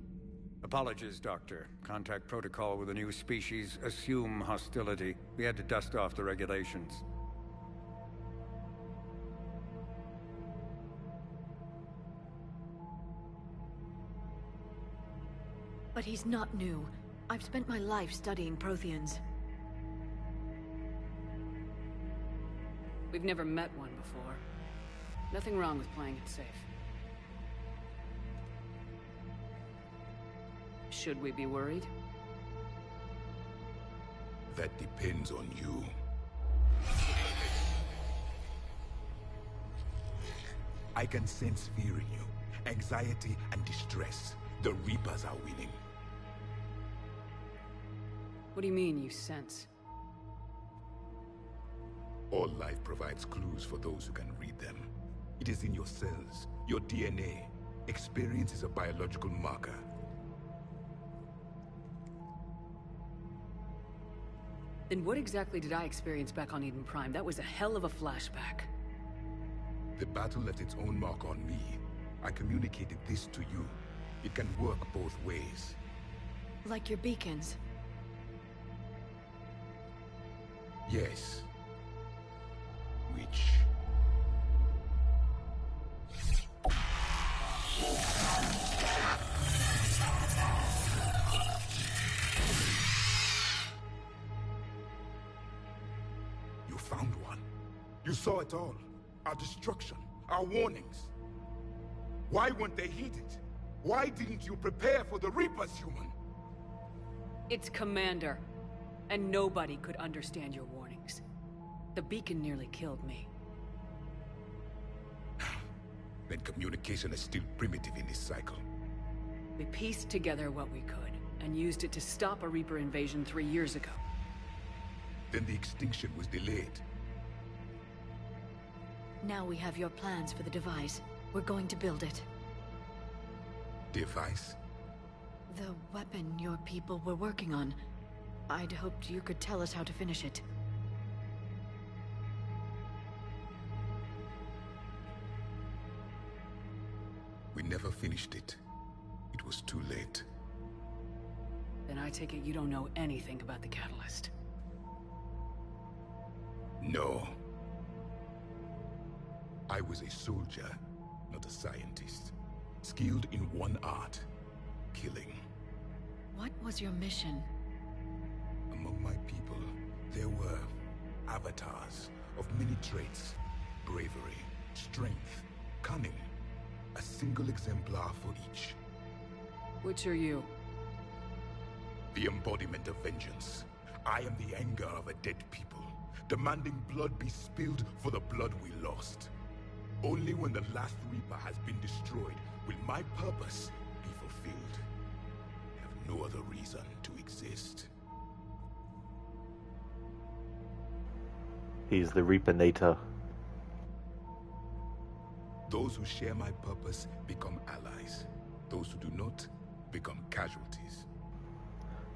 Apologies, Doctor. Contact protocol with a new species. Assume hostility. We had to dust off the regulations. But he's not new. I've spent my life studying Protheans. We've never met one before. Nothing wrong with playing it safe. Should we be worried? That depends on you. I can sense fear in you, anxiety and distress. The Reapers are winning. What do you mean, you sense? All life provides clues for those who can read them. It is in your cells, your DNA. Experience is a biological marker. Then what exactly did I experience back on Eden Prime? That was a hell of a flashback. The battle left its own mark on me. I communicated this to you. It can work both ways. Like your beacons. Yes. Which... You found one. You saw it all. Our destruction, our warnings. Why weren't they heeded? Why didn't you prepare for the Reapers, human? It's Commander. And nobody could understand your warnings. The beacon nearly killed me. Then communication is still primitive in this cycle. We pieced together what we could, and used it to stop a Reaper invasion 3 years ago. Then the extinction was delayed. Now we have your plans for the device. We're going to build it. Device? The weapon your people were working on. I'd hoped you could tell us how to finish it. We never finished it. It was too late. Then I take it you don't know anything about the catalyst. No. I was a soldier, not a scientist. Skilled in one art, killing. What was your mission? Among my people, there were avatars of many traits. Bravery, strength, cunning. A single exemplar for each. Which are you? The embodiment of vengeance. I am the anger of a dead people, demanding blood be spilled for the blood we lost. Only when the last Reaper has been destroyed will my purpose be fulfilled. I have no other reason to exist. He's the Reaper-nator. Those who share my purpose become allies. Those who do not become casualties.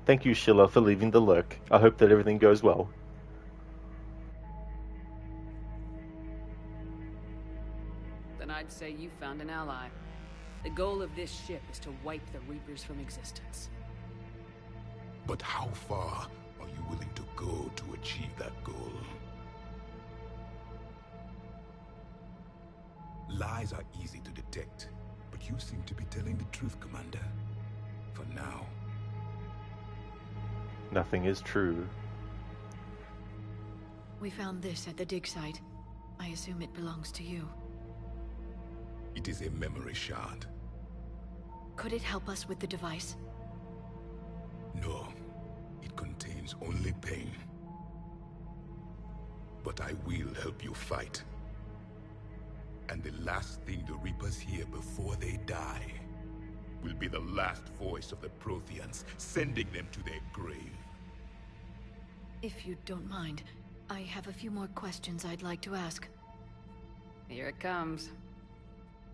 Thank you, Schiller, for leaving the lurk. I hope that everything goes well. Then I'd say you found an ally. The goal of this ship is to wipe the Reapers from existence. But how far are you willing to go to achieve that goal? Lies are easy to detect, but you seem to be telling the truth, Commander. For now. Nothing is true. We found this at the dig site. I assume it belongs to you. It is a memory shard. Could it help us with the device? No. It contains only pain. But I will help you fight. And the last thing the Reapers hear before they die will be the last voice of the Protheans, sending them to their grave. If you don't mind, I have a few more questions I'd like to ask. Here it comes.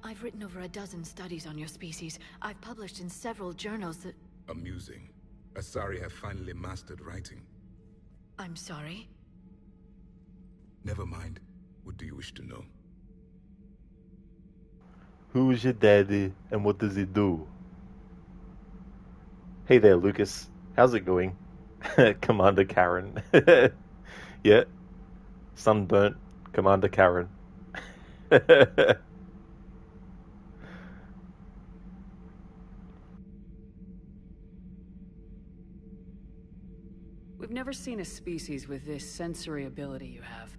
I've written over a dozen studies on your species. I've published in several journals that... Amusing. Asari have finally mastered writing. I'm sorry? Never mind. What do you wish to know? Who is your daddy and what does he do? Hey there, Lucas. How's it going? Commander Karen. Yeah. Sunburnt Commander Karen. We've never seen a species with this sensory ability you have.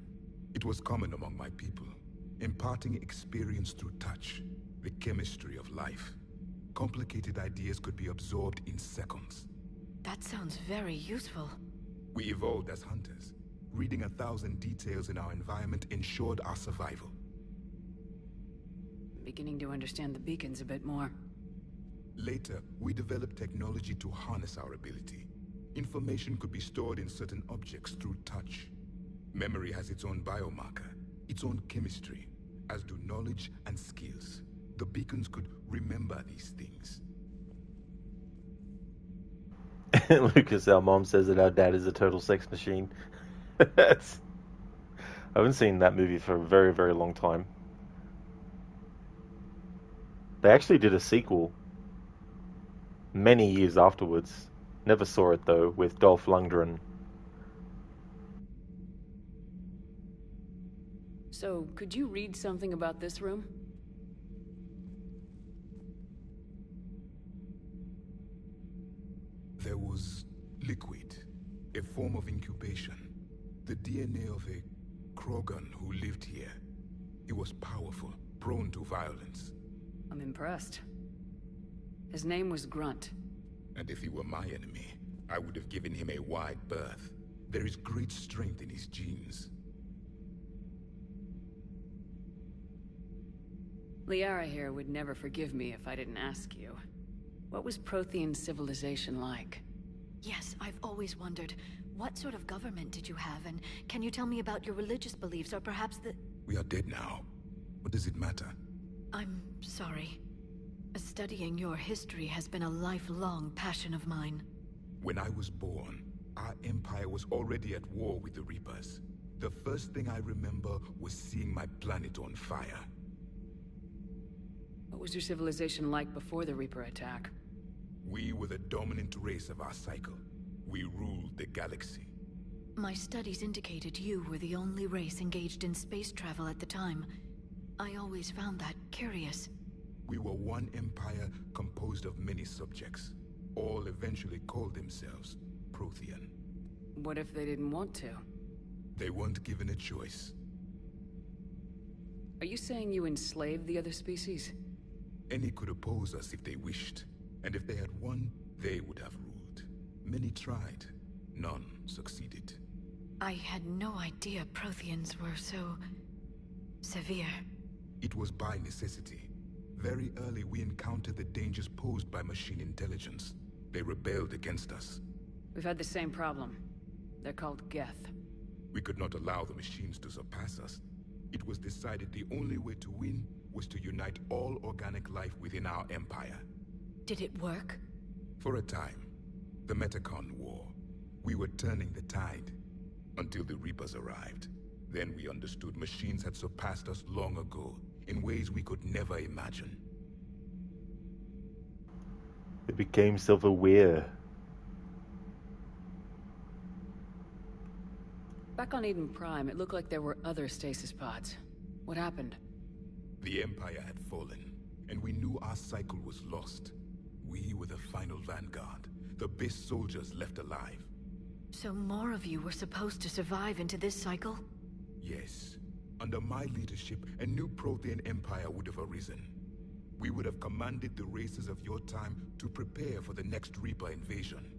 It was common among my people, imparting experience through touch, the chemistry of life. Complicated ideas could be absorbed in seconds. That sounds very useful. We evolved as hunters. Reading 1,000 details in our environment ensured our survival. I'm beginning to understand the beacons a bit more. Later, we developed technology to harness our ability. Information could be stored in certain objects through touch. Memory has its own biomarker, its own chemistry, as do knowledge and skills. The beacons could remember these things. Lucas, our mom says that our dad is a total sex machine. I haven't seen that movie for a very, very long time. They actually did a sequel many years afterwards. Never saw it though, with Dolph Lundgren. So, could you read something about this room? There was liquid, a form of incubation. The DNA of a Krogan who lived here. He was powerful, prone to violence. I'm impressed. His name was Grunt. And if he were my enemy, I would have given him a wide berth. There is great strength in his genes. Liara here would never forgive me if I didn't ask you. What was Prothean civilization like? Yes, I've always wondered. What sort of government did you have, and can you tell me about your religious beliefs, or perhaps the... We are dead now. What does it matter? I'm sorry. Studying your history has been a lifelong passion of mine. When I was born, our empire was already at war with the Reapers. The first thing I remember was seeing my planet on fire. What was your civilization like before the Reaper attack? We were the dominant race of our cycle. We ruled the galaxy. My studies indicated you were the only race engaged in space travel at the time. I always found that curious. We were one empire composed of many subjects. All eventually called themselves Prothean. What if they didn't want to? They weren't given a choice. Are you saying you enslaved the other species? Any could oppose us if they wished. And if they had won, they would have ruled. Many tried. None succeeded. I had no idea Protheans were so... severe. It was by necessity. Very early we encountered the dangers posed by machine intelligence. They rebelled against us. We've had the same problem. They're called Geth. We could not allow the machines to surpass us. It was decided the only way to win was to unite all organic life within our empire. Did it work? For a time. The Metacon War. We were turning the tide. Until the Reapers arrived. Then we understood machines had surpassed us long ago. in ways we could never imagine. They became self-aware. Back on Eden Prime, it looked like there were other stasis pods. What happened? The Empire had fallen, and we knew our cycle was lost. We were the final vanguard, the best soldiers left alive. So more of you were supposed to survive into this cycle? Yes. Under my leadership, a new Prothean empire would have arisen. We would have commanded the races of your time to prepare for the next Reaper invasion.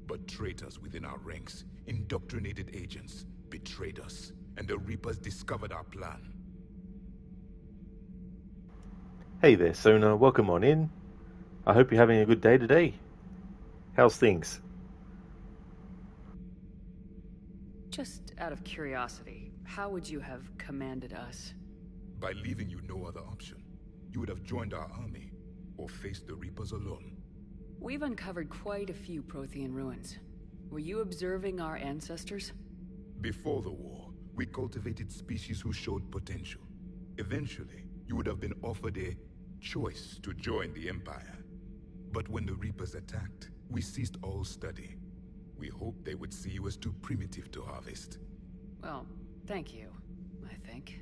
But traitors within our ranks, indoctrinated agents, betrayed us, and the Reapers discovered our plan. Hey there, Sona. Welcome on in. I hope you're having a good day today. How's things? Just out of curiosity, how would you have commanded us? By leaving you no other option. You would have joined our army, or faced the Reapers alone. We've uncovered quite a few Prothean ruins. Were you observing our ancestors? Before the war, we cultivated species who showed potential. Eventually, you would have been offered a choice to join the Empire. But when the Reapers attacked, we ceased all study. We hoped they would see you as too primitive to harvest. Well, thank you, I think.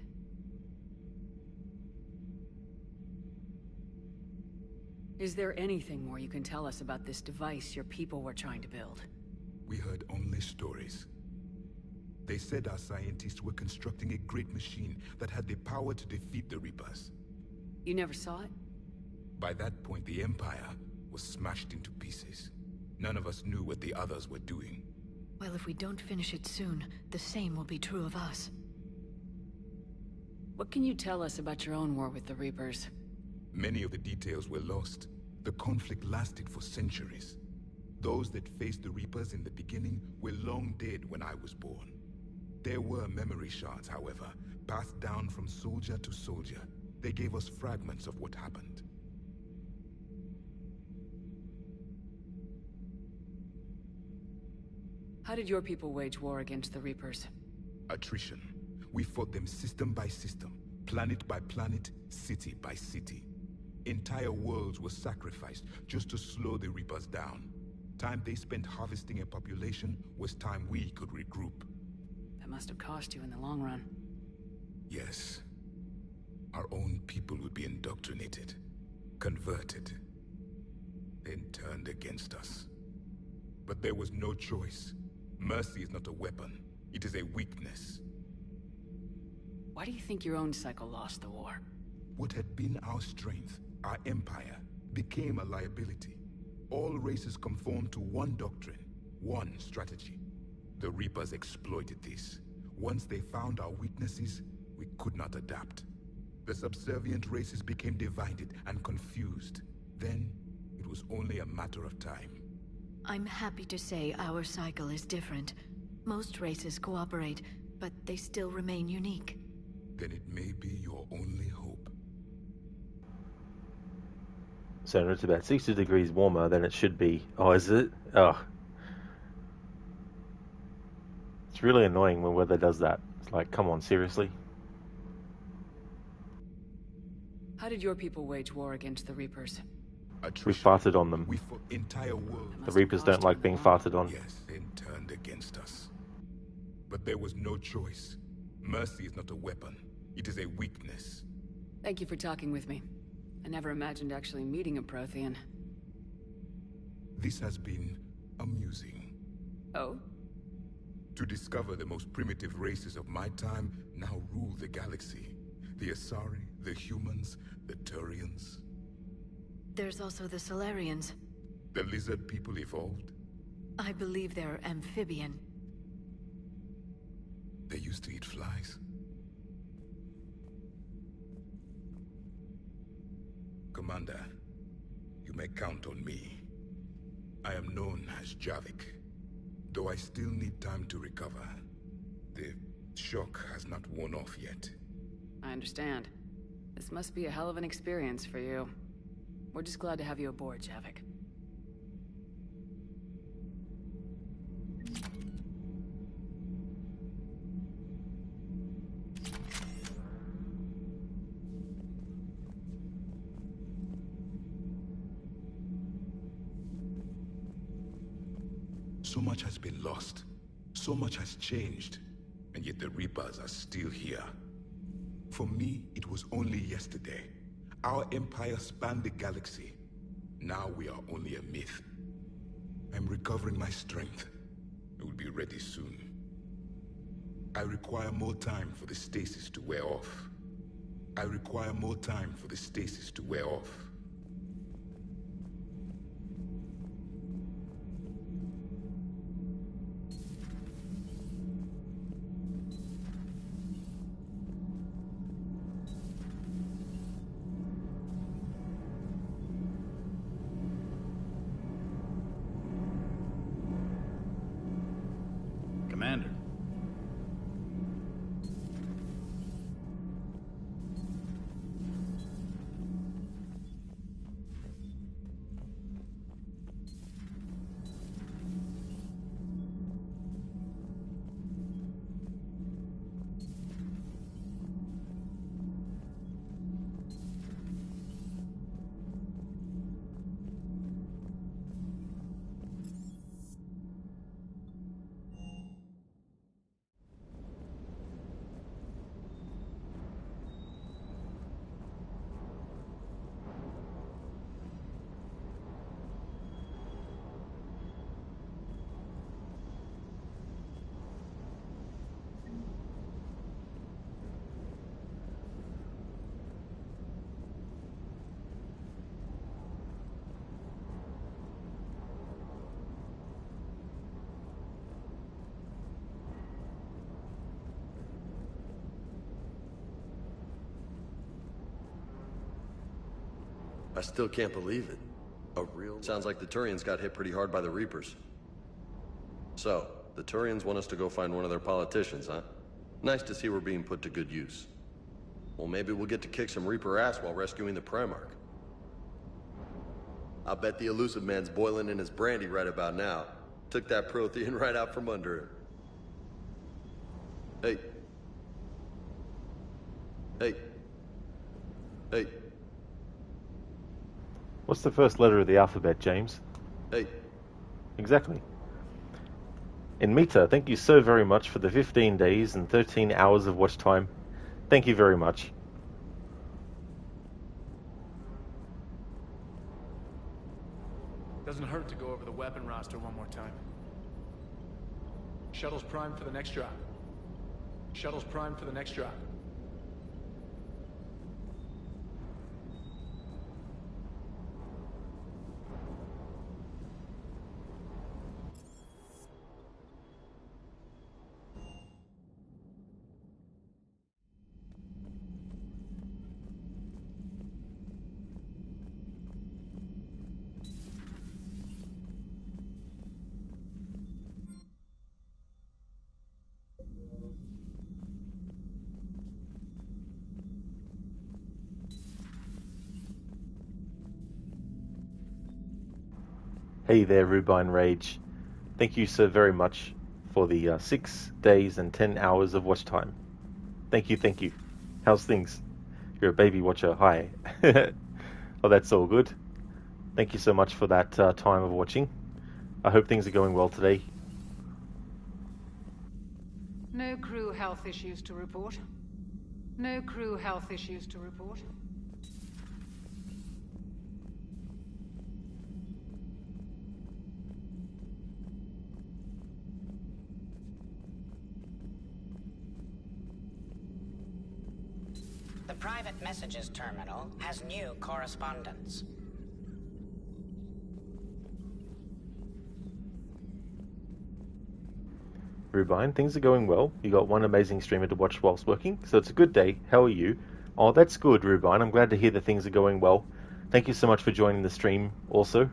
Is there anything more you can tell us about this device your people were trying to build? We heard only stories. They said our scientists were constructing a great machine that had the power to defeat the Reapers. You never saw it? By that point, the Empire was smashed into pieces. None of us knew what the others were doing. Well, if we don't finish it soon, the same will be true of us. What can you tell us about your own war with the Reapers? Many of the details were lost. The conflict lasted for centuries. Those that faced the Reapers in the beginning were long dead when I was born. There were memory shards, however, passed down from soldier to soldier. They gave us fragments of what happened. How did your people wage war against the Reapers? Attrition. We fought them system by system, planet by planet, city by city. Entire worlds were sacrificed just to slow the Reapers down. Time they spent harvesting a population was time we could regroup. That must have cost you in the long run. Yes. Our own people would be indoctrinated, converted, then turned against us. But there was no choice. Mercy is not a weapon. It is a weakness. Why do you think your own cycle lost the war? What had been our strength, our empire, became a liability. All races conformed to one doctrine, one strategy. The Reapers exploited this. Once they found our weaknesses, we could not adapt. The subservient races became divided and confused. Then, it was only a matter of time. I'm happy to say our cycle is different. Most races cooperate, but they still remain unique. Then it may be your only hope. So it's about 60 degrees warmer than it should be. Oh, is it? Oh. It's really annoying when weather does that. It's like, come on, seriously? How did your people wage war against the Reapers? We farted on them. We fought entire world. The Reapers don't like being farted on. Yes, then turned against us. But there was no choice. Mercy is not a weapon. It is a weakness. Thank you for talking with me. I never imagined actually meeting a Prothean. This has been amusing. Oh? To discover the most primitive races of my time now rule the galaxy. The Asari, the humans, the Turians. There's also the Solarians. The lizard people evolved? I believe they're amphibian. They used to eat flies. Commander, you may count on me. I am known as Javik, though I still need time to recover. The shock has not worn off yet. I understand. This must be a hell of an experience for you. We're just glad to have you aboard, Javik. So much has been lost. So much has changed. And yet the Reapers are still here. For me, it was only yesterday. Our empire spanned the galaxy. Now we are only a myth. I'm recovering my strength. I will be ready soon. I require more time for the stasis to wear off. I require more time for the stasis to wear off. Commander. I still can't believe it. Sounds like the Turians got hit pretty hard by the Reapers. So, the Turians want us to go find one of their politicians, huh? Nice to see we're being put to good use. Well, maybe we'll get to kick some Reaper ass while rescuing the Primarch. I bet the elusive man's boiling in his brandy right about now. Took that Prothean right out from under him. Hey. Hey. Hey. What's the first letter of the alphabet, James? Hey. Exactly. In Mita, thank you so very much for the 15 days and 13 hours of watch time. Thank you very much. Doesn't hurt to go over the weapon roster one more time. Shuttle's primed for the next drop. Shuttle's primed for the next drop. Hey there, Rubine Rage. Thank you so very much for the 6 days and 10 hours of watch time. Thank you, thank you. How's things? You're a baby watcher, hi. Oh, that's all good. Thank you so much for that time of watching. I hope things are going well today. No crew health issues to report. No crew health issues to report. The private messages terminal has new correspondence. Rubine, things are going well. You got one amazing streamer to watch whilst working, so it's a good day. How are you? Oh, that's good, Rubine. I'm glad to hear that things are going well. Thank you so much for joining the stream also.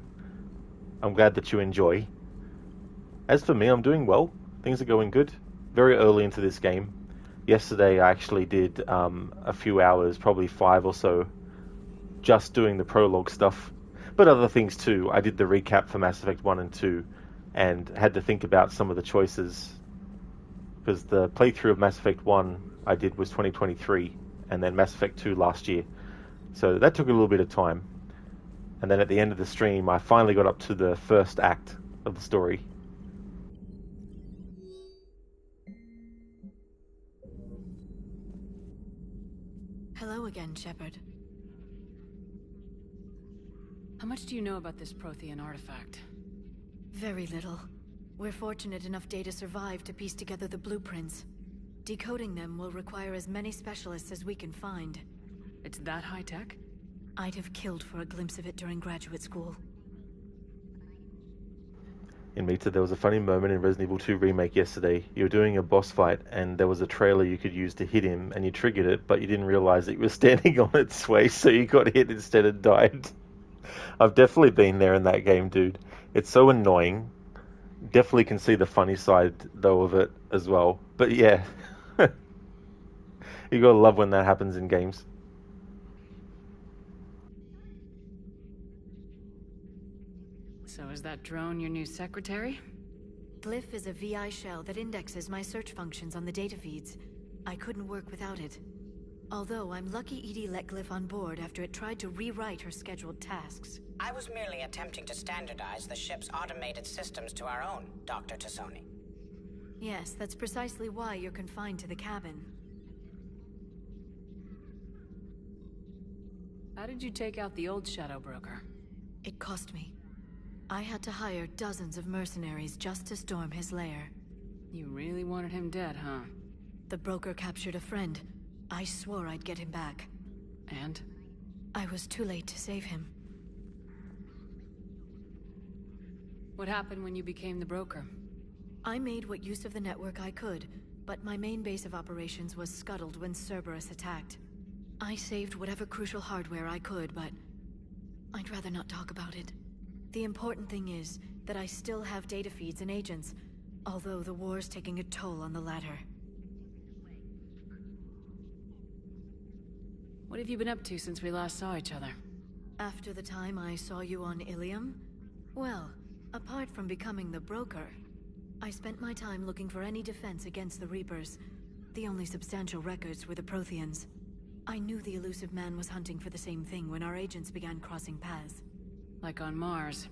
I'm glad that you enjoy. As for me, I'm doing well. Things are going good. Very early into this game. Yesterday I actually did a few hours, probably 5 or so, just doing the prologue stuff. But other things too. I did the recap for Mass Effect 1 and 2 and had to think about some of the choices. Because the playthrough of Mass Effect 1 I did was 2023, and then Mass Effect 2 last year. So that took a little bit of time. And then at the end of the stream, I finally got up to the first act of the story. Hello again, Shepard. How much do you know about this Prothean artifact? Very little. We're fortunate enough Data survived to piece together the blueprints. Decoding them will require as many specialists as we can find. It's that high-tech? I'd have killed for a glimpse of it during graduate school. In Mita, there was a funny moment in Resident Evil 2 Remake yesterday. You were doing a boss fight, and there was a trailer you could use to hit him, and you triggered it, but you didn't realize that you were standing on its way, so you got hit instead and died. I've definitely been there in that game, dude. It's so annoying. Definitely can see the funny side, though, of it as well. But yeah, you gotta love when that happens in games. So is that drone your new secretary? Glyph is a VI shell that indexes my search functions on the data feeds. I couldn't work without it. Although I'm lucky EDI let Glyph on board after it tried to rewrite her scheduled tasks. I was merely attempting to standardize the ship's automated systems to our own, Dr. Tassoni. Yes, that's precisely why you're confined to the cabin. How did you take out the old Shadow Broker? It cost me. I had to hire dozens of mercenaries just to storm his lair. You really wanted him dead, huh? The broker captured a friend. I swore I'd get him back. And? I was too late to save him. What happened when you became the broker? I made what use of the network I could, but my main base of operations was scuttled when Cerberus attacked. I saved whatever crucial hardware I could, but I'd rather not talk about it. The important thing is that I still have data feeds and agents, although the war's taking a toll on the latter. What have you been up to since we last saw each other? After the time I saw you on Ilium? Well, apart from becoming the broker, I spent my time looking for any defense against the Reapers. The only substantial records were the Protheans. I knew the elusive man was hunting for the same thing when our agents began crossing paths. Like on Mars.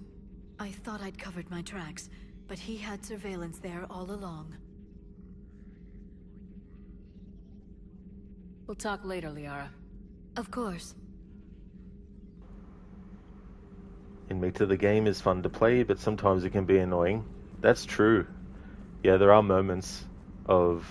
I thought I'd covered my tracks, but he had surveillance there all along. We'll talk later, Liara. Of course. In Mita, the game is fun to play, but sometimes it can be annoying. That's true. Yeah, there are moments of...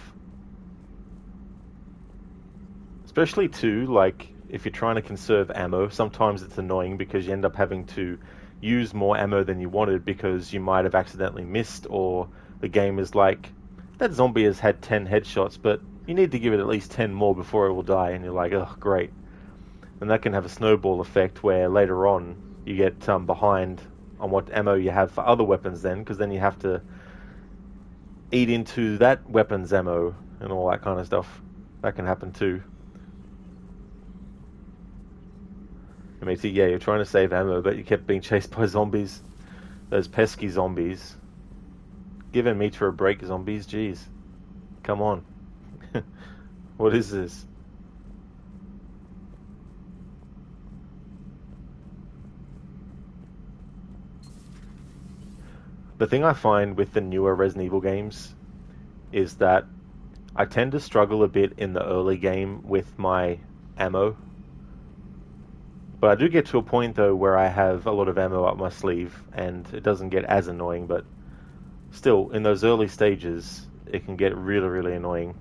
Especially too, like, if you're trying to conserve ammo, sometimes it's annoying because you end up having to use more ammo than you wanted because you might have accidentally missed, or the game is like, that zombie has had 10 headshots, but you need to give it at least 10 more before it will die, and you're like, oh, great. And that can have a snowball effect where later on you get behind on what ammo you have for other weapons then, because then you have to eat into that weapon's ammo and all that kind of stuff. That can happen too. I mean, yeah, you're trying to save ammo, but you kept being chased by zombies. Those pesky zombies. Give Mita a break, zombies. Jeez. Come on. What is this? The thing I find with the newer Resident Evil games is that I tend to struggle a bit in the early game with my ammo. But I do get to a point, though, where I have a lot of ammo up my sleeve, and it doesn't get as annoying, but still, in those early stages, it can get really, really annoying.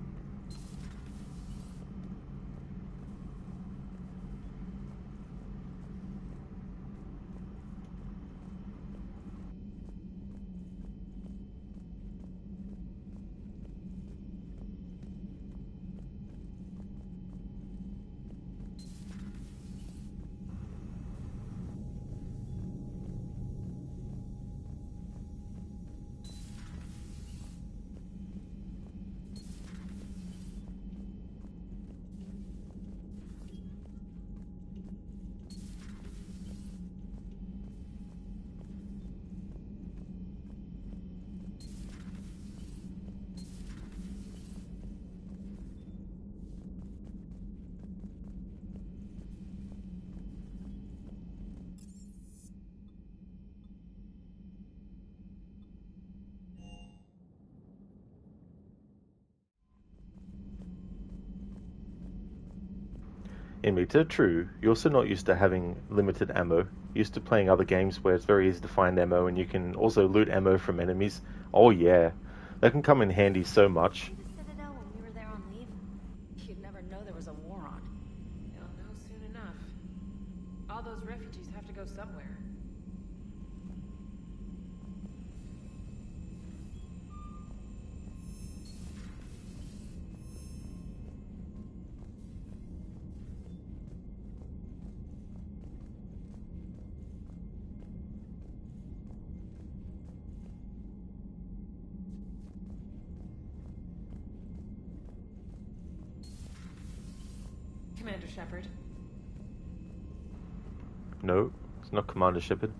Inmita, true. You're also not used to having limited ammo. Used to playing other games where it's very easy to find ammo and you can also loot ammo from enemies. Oh yeah, that can come in handy so much. Citadel when we were there on leave? You'd never know there was a war on. You'll know soon enough. All those refugees have to go somewhere. Commander Shepard. No, it's not Commander Shepard.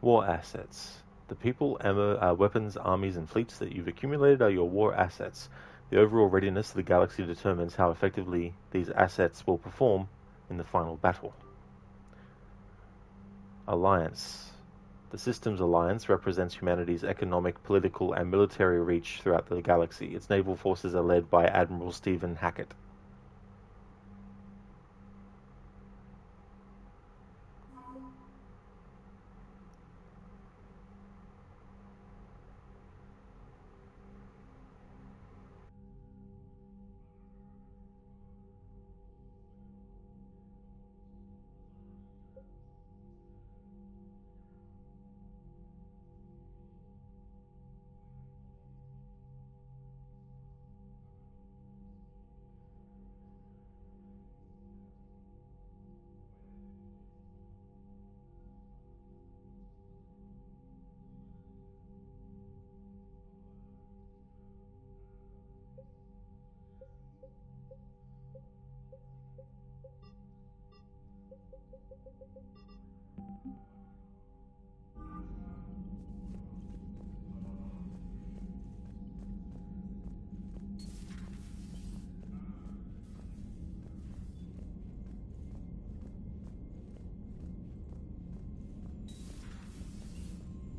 War assets. The people, ammo, weapons, armies, and fleets that you've accumulated are your war assets. The overall readiness of the galaxy determines how effectively these assets will perform in the final battle. Alliance. The Systems Alliance represents humanity's economic, political, and military reach throughout the galaxy. Its naval forces are led by Admiral Stephen Hackett.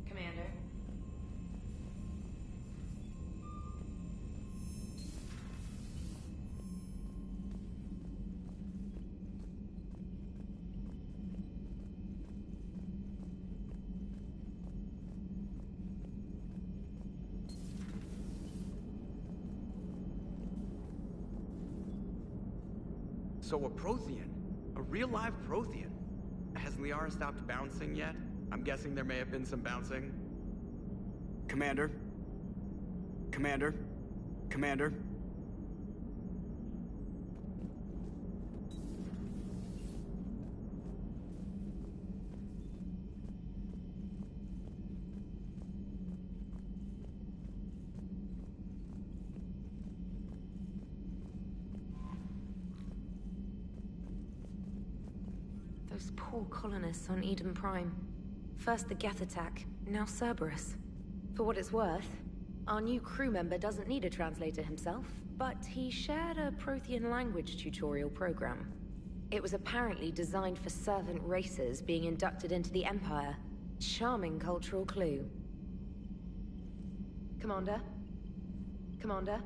Commander. So a Prothean? A real live Prothean? Has Liara stopped bouncing yet? I'm guessing there may have been some bouncing. Commander? Commander? Commander? Those poor colonists on Eden Prime. First the Geth attack, now Cerberus. For what it's worth, our new crew member doesn't need a translator himself, but he shared a Prothean language tutorial program. It was apparently designed for servant races being inducted into the Empire. Charming cultural clue. Commander? Commander?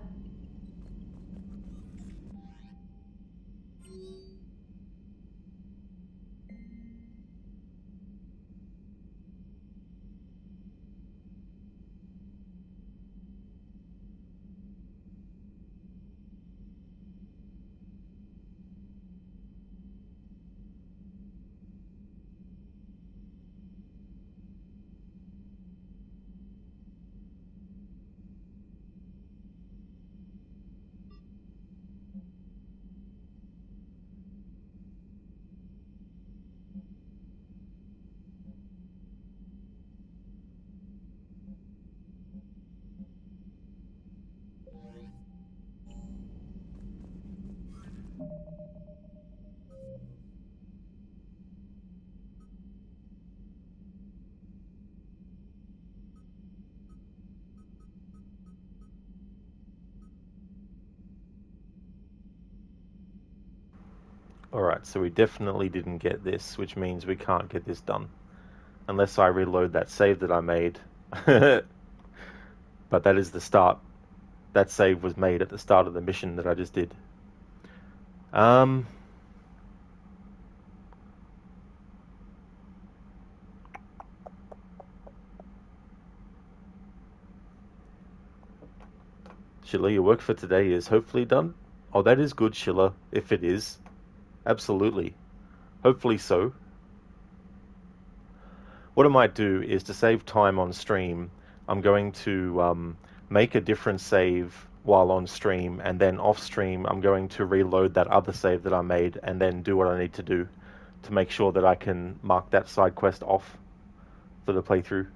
Alright, so we definitely didn't get this, which means we can't get this done. Unless I reload that save that I made. But that is the start. That save was made at the start of the mission that I just did. Sheila, your work for today is hopefully done. Oh, that is good, Sheila, if it is. Absolutely. Hopefully so. What I might do is, to save time on stream, I'm going to make a different save while on stream, and then off stream I'm going to reload that other save that I made and then do what I need to do to make sure that I can mark that side quest off for the playthrough.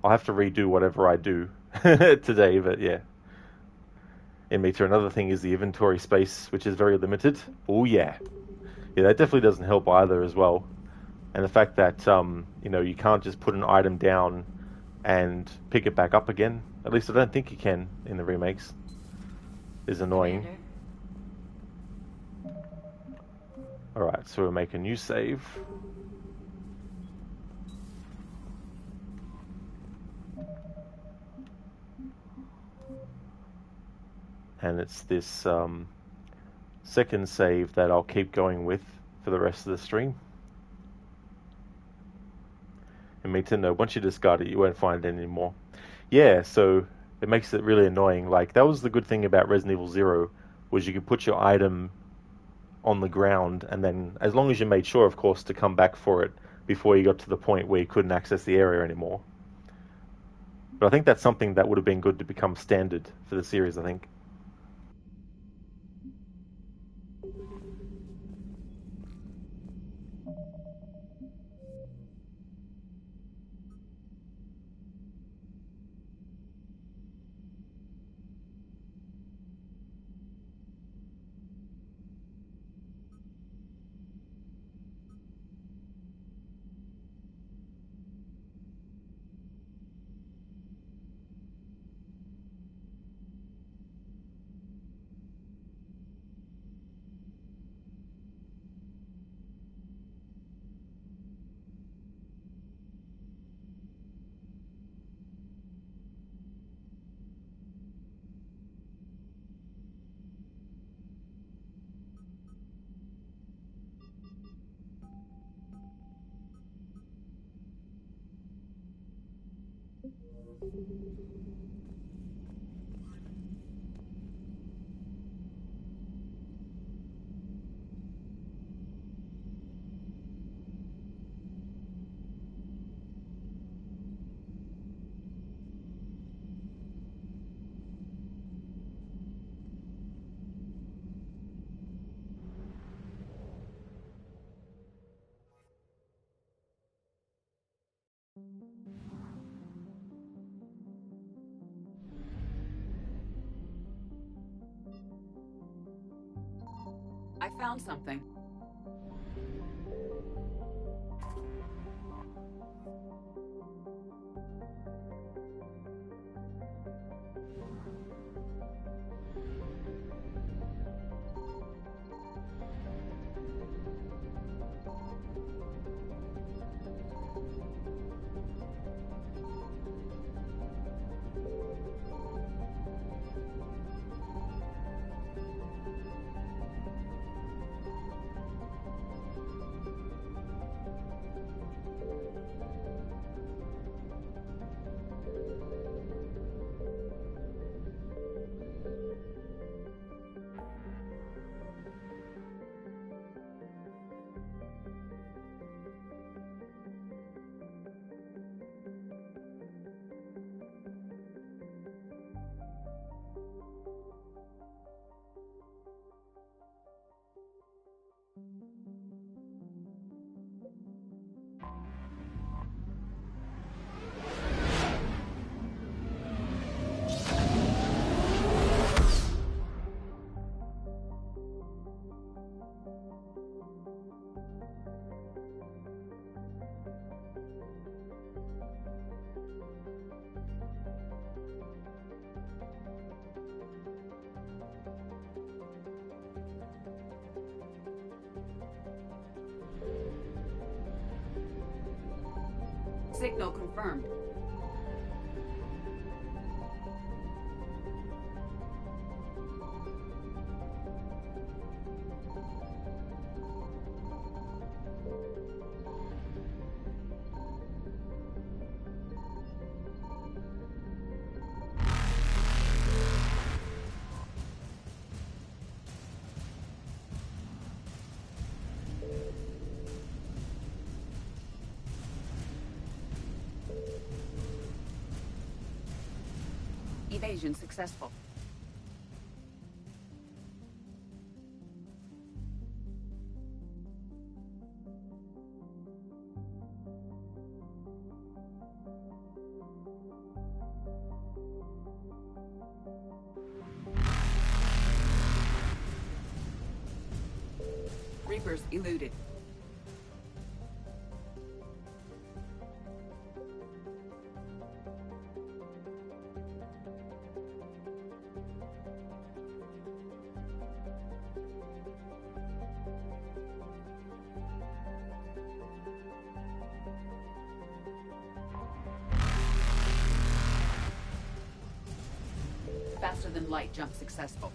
I'll have to redo whatever I do today, but yeah. In Meter, another thing is the inventory space, which is very limited. Oh yeah. Yeah, that definitely doesn't help either as well. And the fact that, you can't just put an item down and pick it back up again. At least I don't think you can in the remakes. Is annoying. Alright, so we'll make a new save. And it's this second save that I'll keep going with for the rest of the stream. And me to know, once you discard it, you won't find it anymore. Yeah, so it makes it really annoying. Like, that was the good thing about Resident Evil 0, was you could put your item on the ground, and then, as long as you made sure, of course, to come back for it before you got to the point where you couldn't access the area anymore. But I think that's something that would have been good to become standard for the series, I think. I found something. Signal confirmed. Evasion successful. Reapers eluded. Faster than light jump successful.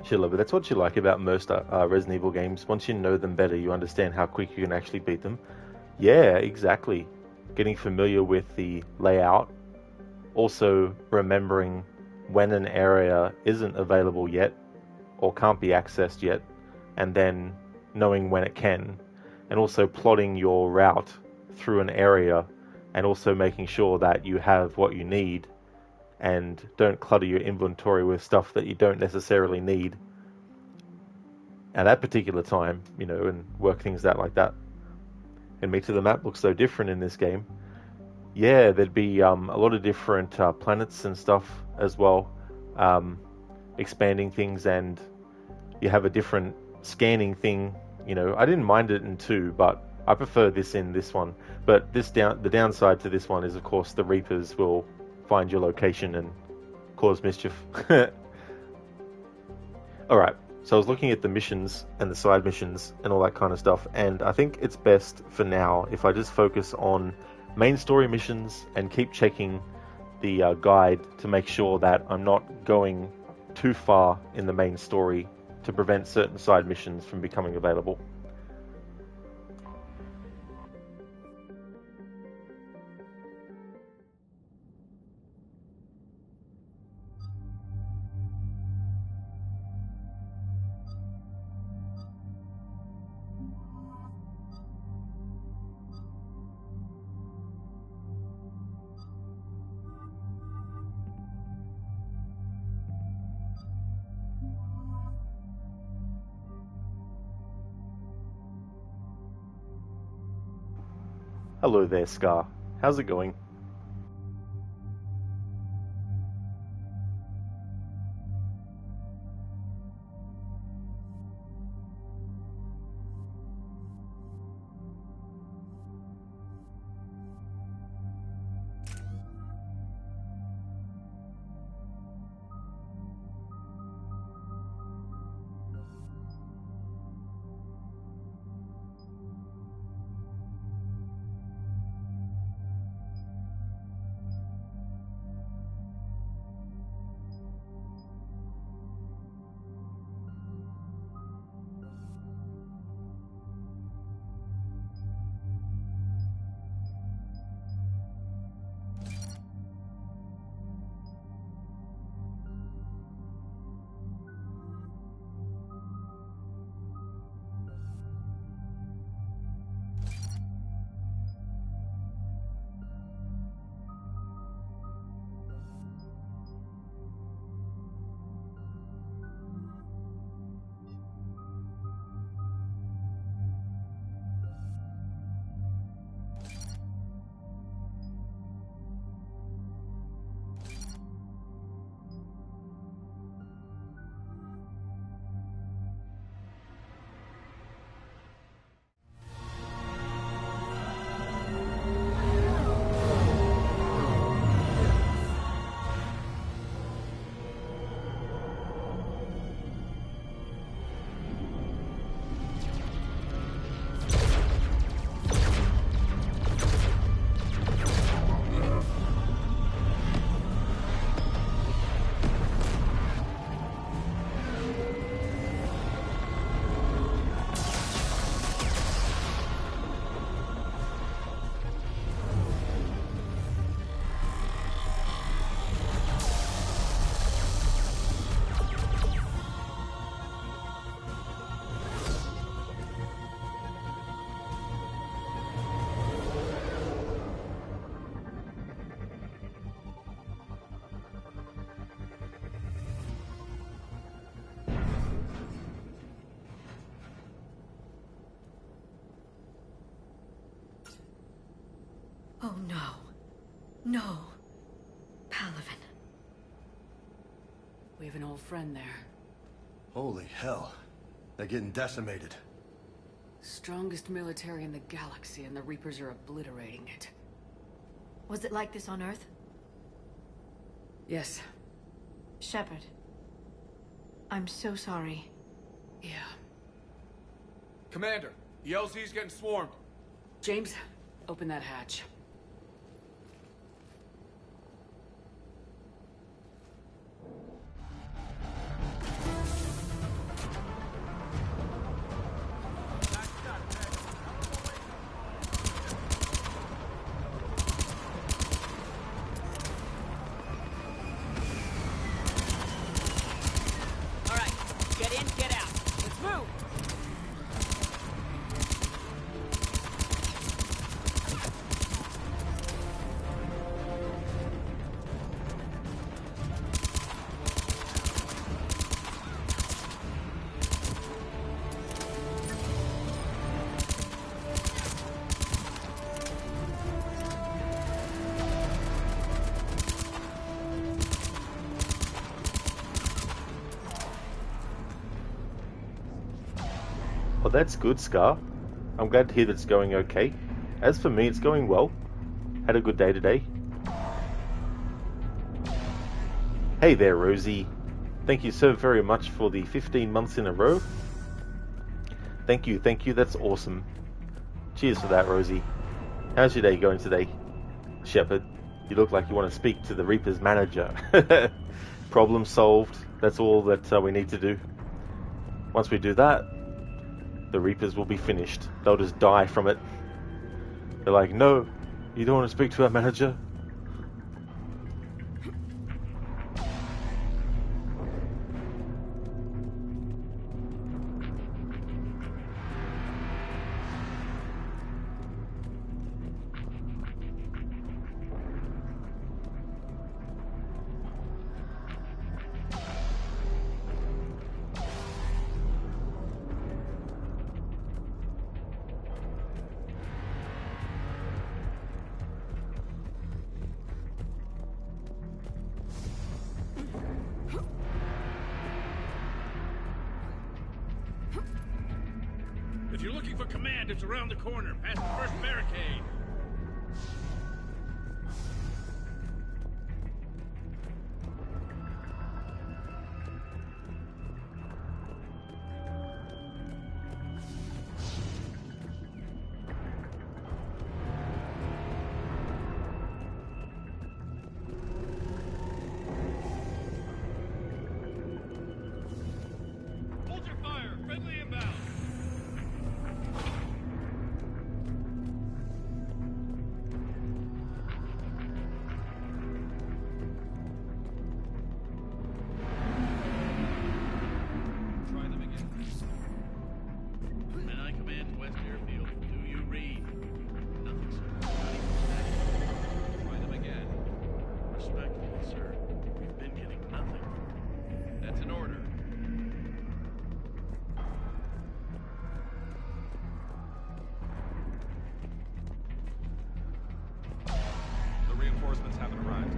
Chiller, but that's what you like about most Resident Evil games. Once you know them better, you understand how quick you can actually beat them. Yeah, exactly. Getting familiar with the layout, also remembering when an area isn't available yet or can't be accessed yet, and then knowing when it can, and also plotting your route through an area, and also making sure that you have what you need and don't clutter your inventory with stuff that you don't necessarily need at that particular time, you know, and work things out like that. And makes the map look so different in this game. Yeah, there'd be a lot of different planets and stuff as well, expanding things, and you have a different scanning thing. You know, I didn't mind it in 2, but I prefer this in this one. But the downside to this one is, of course, the Reapers will find your location and cause mischief. Alright, so I was looking at the missions and the side missions and all that kind of stuff, and I think it's best for now if I just focus on main story missions and keep checking the guide to make sure that I'm not going too far in the main story to prevent certain side missions from becoming available. Hello there, Scar. How's it going? Oh no. No. Palaven. We have an old friend there. Holy hell. They're getting decimated. Strongest military in the galaxy, and the Reapers are obliterating it. Was it like this on Earth? Yes. Shepard. I'm so sorry. Yeah. Commander, the LZ's getting swarmed. James, open that hatch. Well, that's good, Scar. I'm glad to hear that it's going okay. As for me, it's going well. Had a good day today. Hey there, Rosie. Thank you so very much for the 15 months in a row. Thank you, that's awesome. Cheers for that, Rosie. How's your day going today? Shepard, you look like you want to speak to the Reaper's manager. Problem solved. That's all that we need to do. Once we do that, the Reapers will be finished. They'll just die from it. They're like, no, you don't want to speak to our manager? If you're looking for command, it's around the corner, past the first barricade. Hold your fire! Friendly inbound! Reinforcements haven't arrived.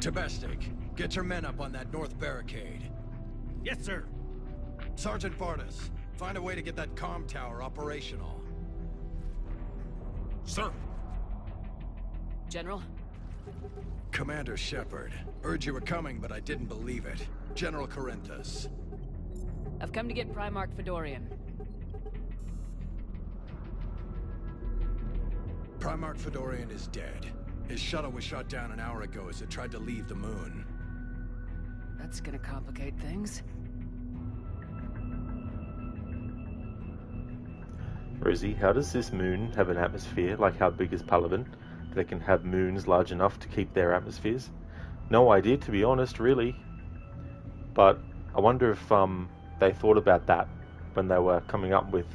Domestic, get your men up on that north barricade. Yes, sir. Sergeant Bartis, find a way to get that comm tower operational. Sir. General? Commander Shepard. Heard you were coming, but I didn't believe it. General Corinthus. I've come to get Primarch Fedorian. Primarch Fedorian is dead. His shuttle was shot down an hour ago as it tried to leave the moon. That's gonna complicate things. Rosie, how does this moon have an atmosphere? Like, how big is Palaven? They can have moons large enough to keep their atmospheres? No idea, to be honest, really. But I wonder if they thought about that when they were coming up with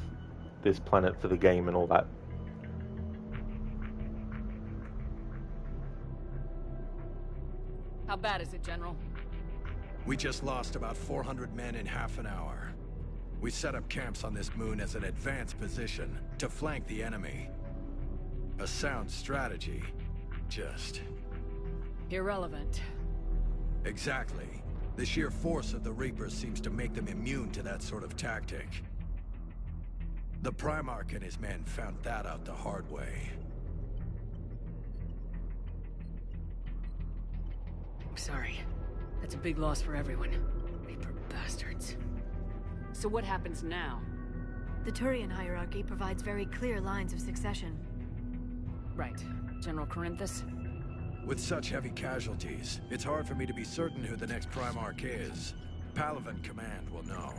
this planet for the game and all that. How bad is it, General? We just lost about 400 men in half an hour. We set up camps on this moon as an advanced position to flank the enemy. A sound strategy. Just... irrelevant. Exactly. The sheer force of the Reapers seems to make them immune to that sort of tactic. The Primarch and his men found that out the hard way. I'm sorry. That's a big loss for everyone. Reaper bastards. So what happens now? The Turian hierarchy provides very clear lines of succession. Right. General Corinthus? With such heavy casualties, it's hard for me to be certain who the next Primarch is. Palaven Command will know.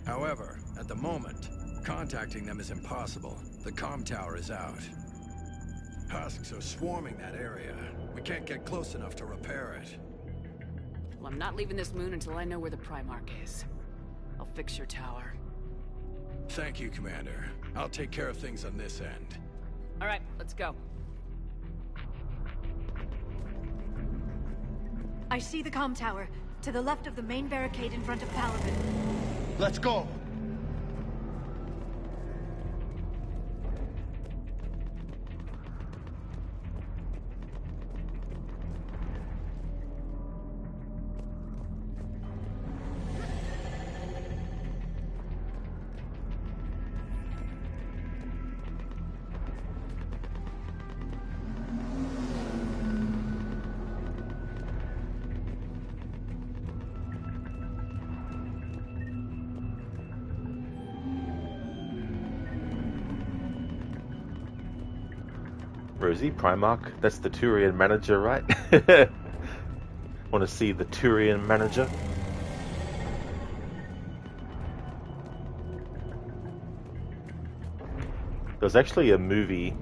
However, at the moment, contacting them is impossible. The comm tower is out. Husks are swarming that area. We can't get close enough to repair it. Well, I'm not leaving this moon until I know where the Primarch is. I'll fix your tower. Thank you, Commander. I'll take care of things on this end. All right, let's go. I see the comm tower, to the left of the main barricade in front of Palaven. Let's go! Rosie, Primarch, that's the Turian manager, right? Want to see the Turian manager? There was actually a movie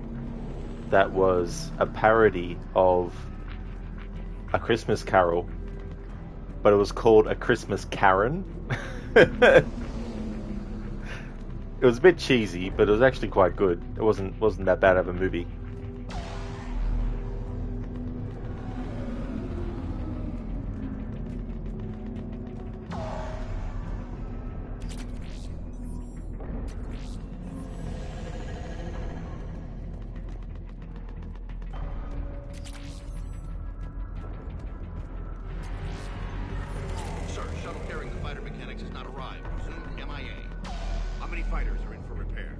that was a parody of A Christmas Carol, but it was called A Christmas Karen. It was a bit cheesy, but it was actually quite good. It wasn't that bad of a movie. Sir, shuttle carrying the fighter mechanics has not arrived. Presumed MIA. How many fighters are in for repair?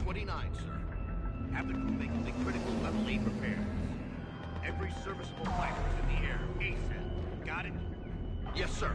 29, sir. Have the crew make the critical level 8 repairs. Every serviceable fighter is in the air. ASAP. Got it? Yes, sir.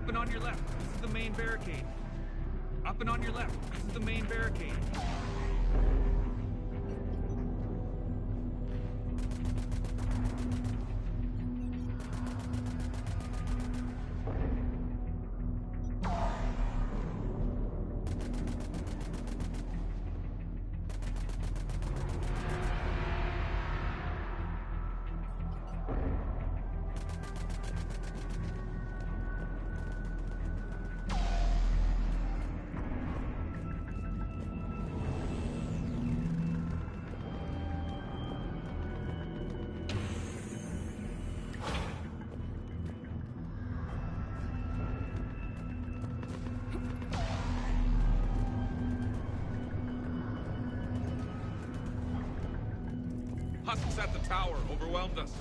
Up and on your left. This is the main barricade. Up and on your left. This is the main barricade. Husks at the tower overwhelmed us.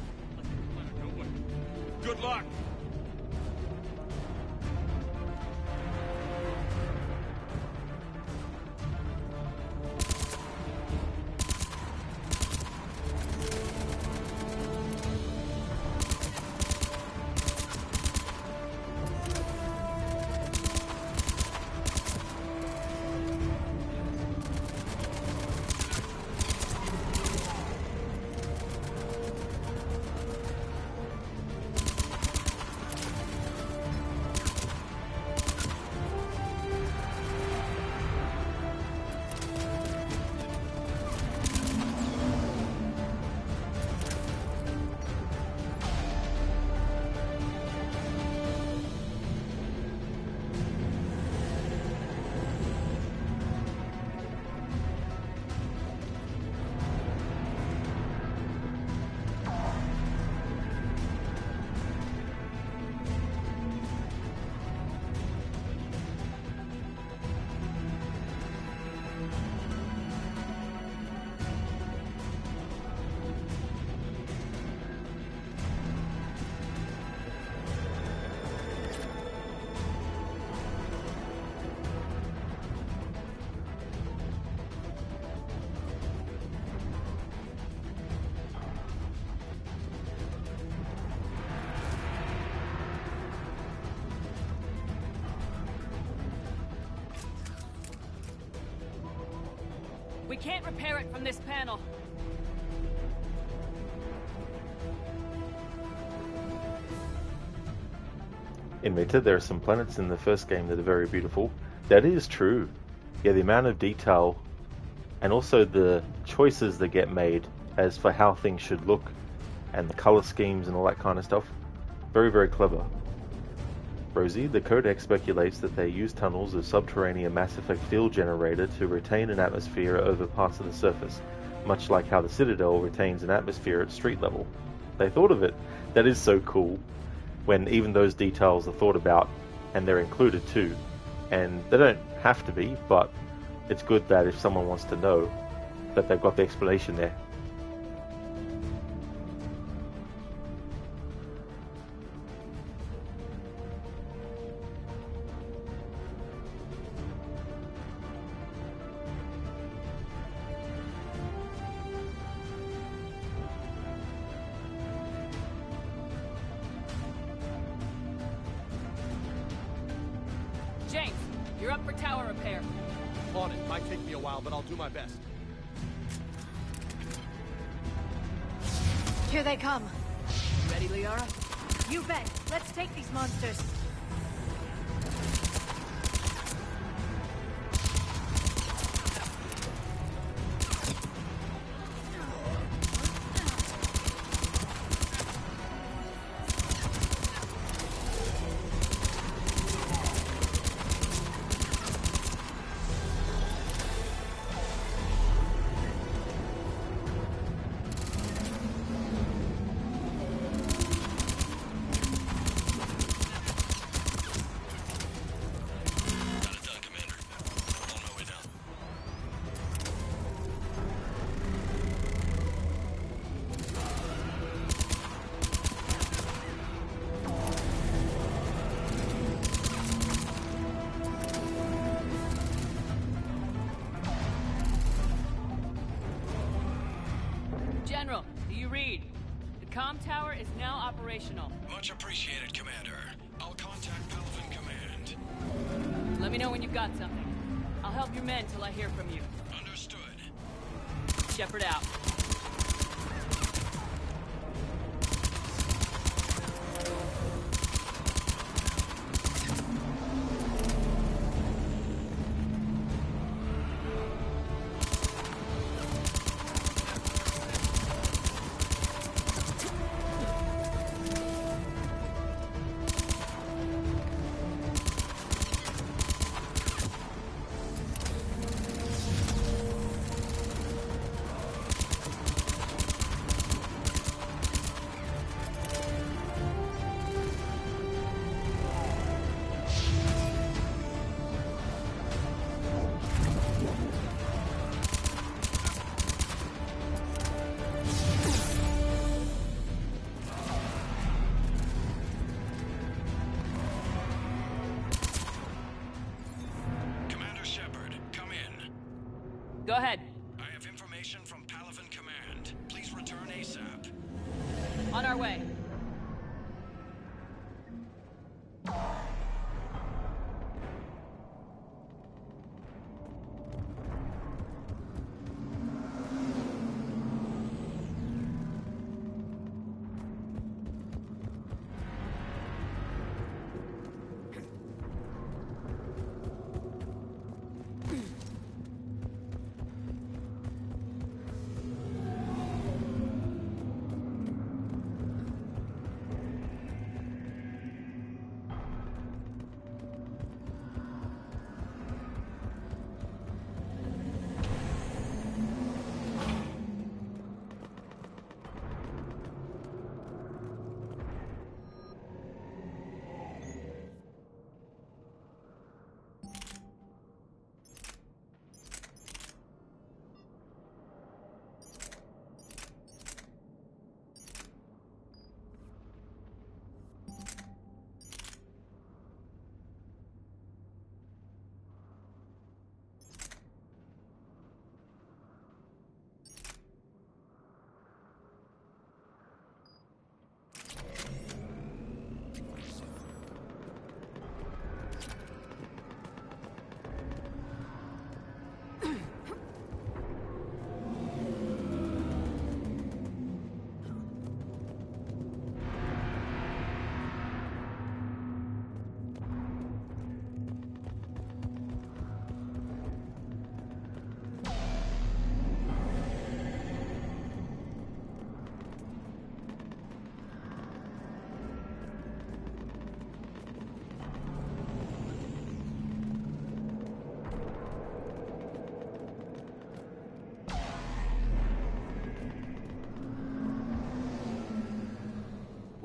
Good luck! We can't repair it from this panel. Admitted, there are some planets in the first game that are very beautiful. That is true. Yeah, the amount of detail and also the choices that get made as for how things should look and the color schemes and all that kind of stuff. Very, very clever. Rosie, the Codex speculates that they use tunnels of subterranean Mass Effect field generator to retain an atmosphere over parts of the surface, much like how the Citadel retains an atmosphere at street level. They thought of it. That is so cool when even those details are thought about and they're included too. And they don't have to be, but it's good that if someone wants to know that they've got the explanation there. James, you're up for tower repair. On it. Might take me a while, but I'll do my best. Here they come. Ready, Liara? You bet. Let's take these monsters. General, do you read? The comm tower is now operational. Much appreciated, Commander. I'll contact Palvin Command Let me know when you've got something. I'll help your men till I hear from you. Understood. Shepard out. Go ahead. I have information from Palaven Command. Please return ASAP. On our way.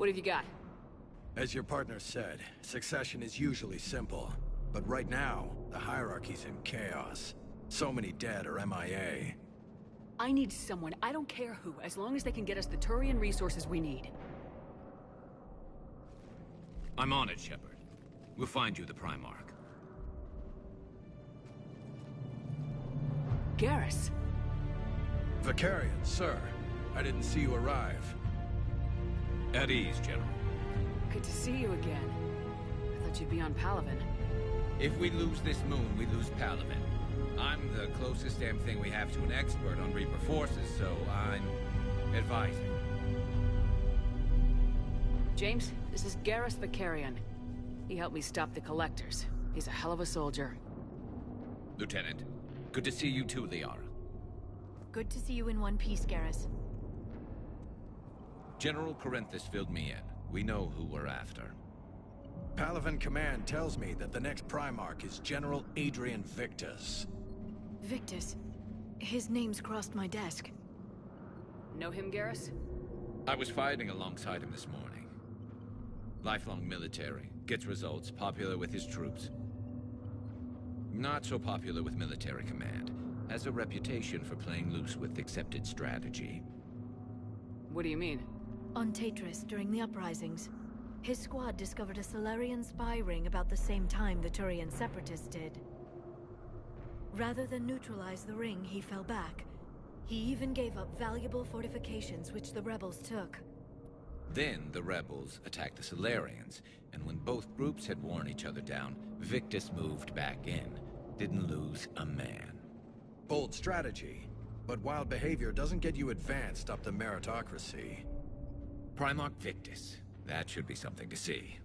What have you got? As your partner said, succession is usually simple. But right now, the hierarchy's in chaos. So many dead or MIA. I need someone, I don't care who, as long as they can get us the Turian resources we need. I'm on it, Shepard. We'll find you the Primarch. Garrus. Vicarian, sir. I didn't see you arrive. At ease, General. Good to see you again. I thought you'd be on Palaven. If we lose this moon, we lose Palaven. I'm the closest damn thing we have to an expert on Reaper forces, so I'm advising. James, this is Garrus Vicarian. He helped me stop the Collectors. He's a hell of a soldier. Lieutenant, good to see you too, Liara. Good to see you in one piece, Garrus. General Corinthus filled me in. We know who we're after. Palaven Command tells me that the next Primarch is General Adrian Victus. Victus? His name's crossed my desk. Know him, Garrus? I was fighting alongside him this morning. Lifelong military, gets results, popular with his troops. Not so popular with military command. Has a reputation for playing loose with accepted strategy. What do you mean? On Tatris, during the uprisings, his squad discovered a Solarian spy ring about the same time the Turian Separatists did. Rather than neutralize the ring, he fell back. He even gave up valuable fortifications which the rebels took. Then the rebels attacked the Solarians, and when both groups had worn each other down, Victus moved back in. Didn't lose a man. Bold strategy. But wild behavior doesn't get you advanced up the meritocracy. Primarch Victus. That should be something to see.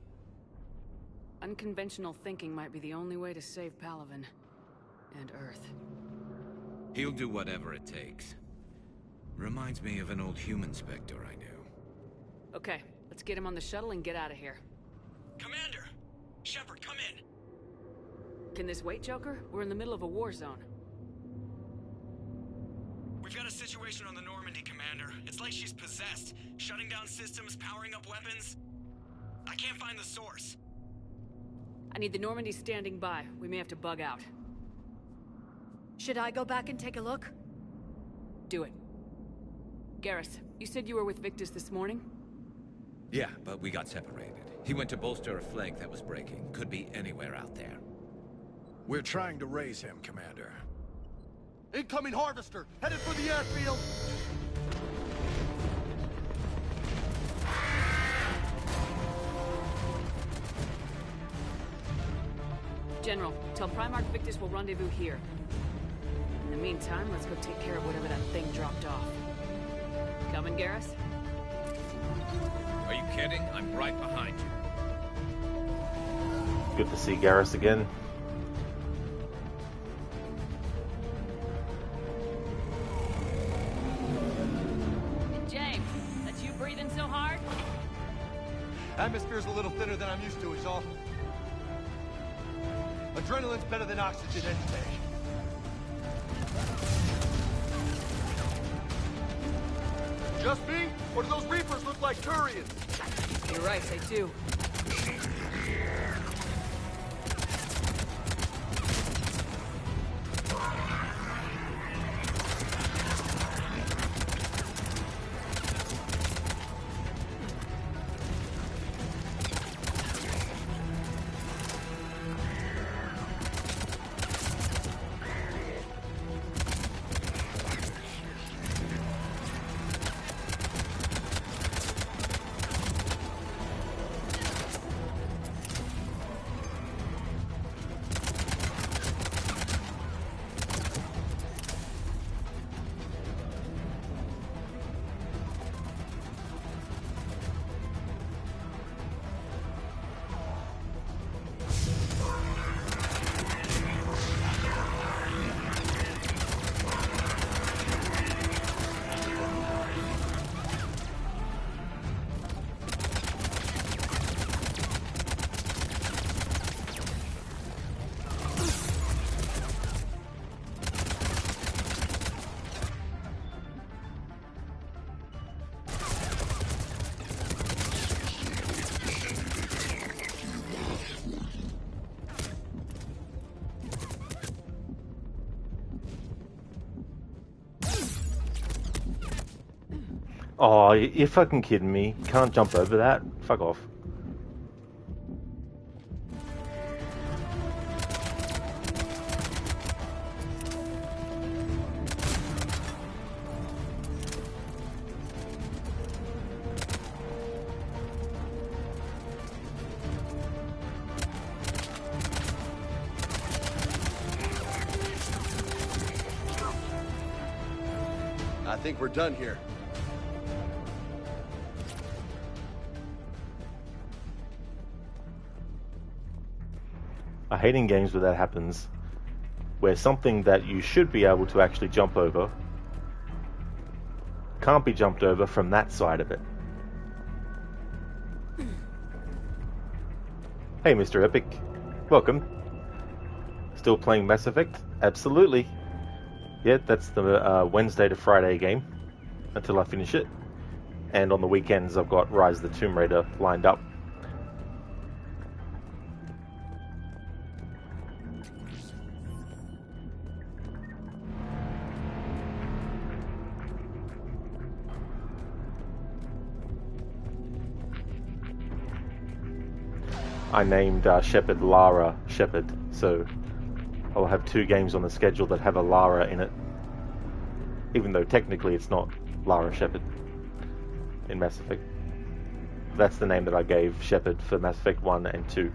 Unconventional thinking might be the only way to save Palaven. And Earth. He'll do whatever it takes. Reminds me of an old human Spectre I knew. Okay, let's get him on the shuttle and get out of here. Commander! Shepard, come in! Can this wait, Joker? We're in the middle of a war zone. We've got a situation on the Normandy, Commander. It's like she's possessed. Shutting down systems, powering up weapons. I can't find the source. I need the Normandy standing by. We may have to bug out. Should I go back and take a look? Do it. Garrus, you said you were with Victus this morning? Yeah, but we got separated. He went to bolster a flank that was breaking. Could be anywhere out there. We're trying to raise him, Commander. Incoming Harvester! Headed for the airfield! General, tell Primarch Victus we'll rendezvous here. In the meantime, let's go take care of whatever that thing dropped off. Coming, Garrus? Are you kidding? I'm right behind you. Good to see Garrus again. James, that's you breathing so hard? Atmosphere's a little thinner than I'm used to, is all. Adrenaline's better than oxygen any day. Just me? Or do those Reapers look like Turians? You're right, they do. Oh, you're fucking kidding me. You can't jump over that? Fuck off. I think we're done here. I hate in games where that happens, where something that you should be able to actually jump over can't be jumped over from that side of it. Hey, Mr. Epic. Welcome. Still playing Mass Effect? Absolutely. Yeah, that's the Wednesday to Friday game until I finish it. And on the weekends I've got Rise of the Tomb Raider lined up. I named Shepard Lara Shepard, so I'll have 2 games on the schedule that have a Lara in it, even though technically it's not Lara Shepard in Mass Effect. That's the name that I gave Shepard for Mass Effect 1 and 2.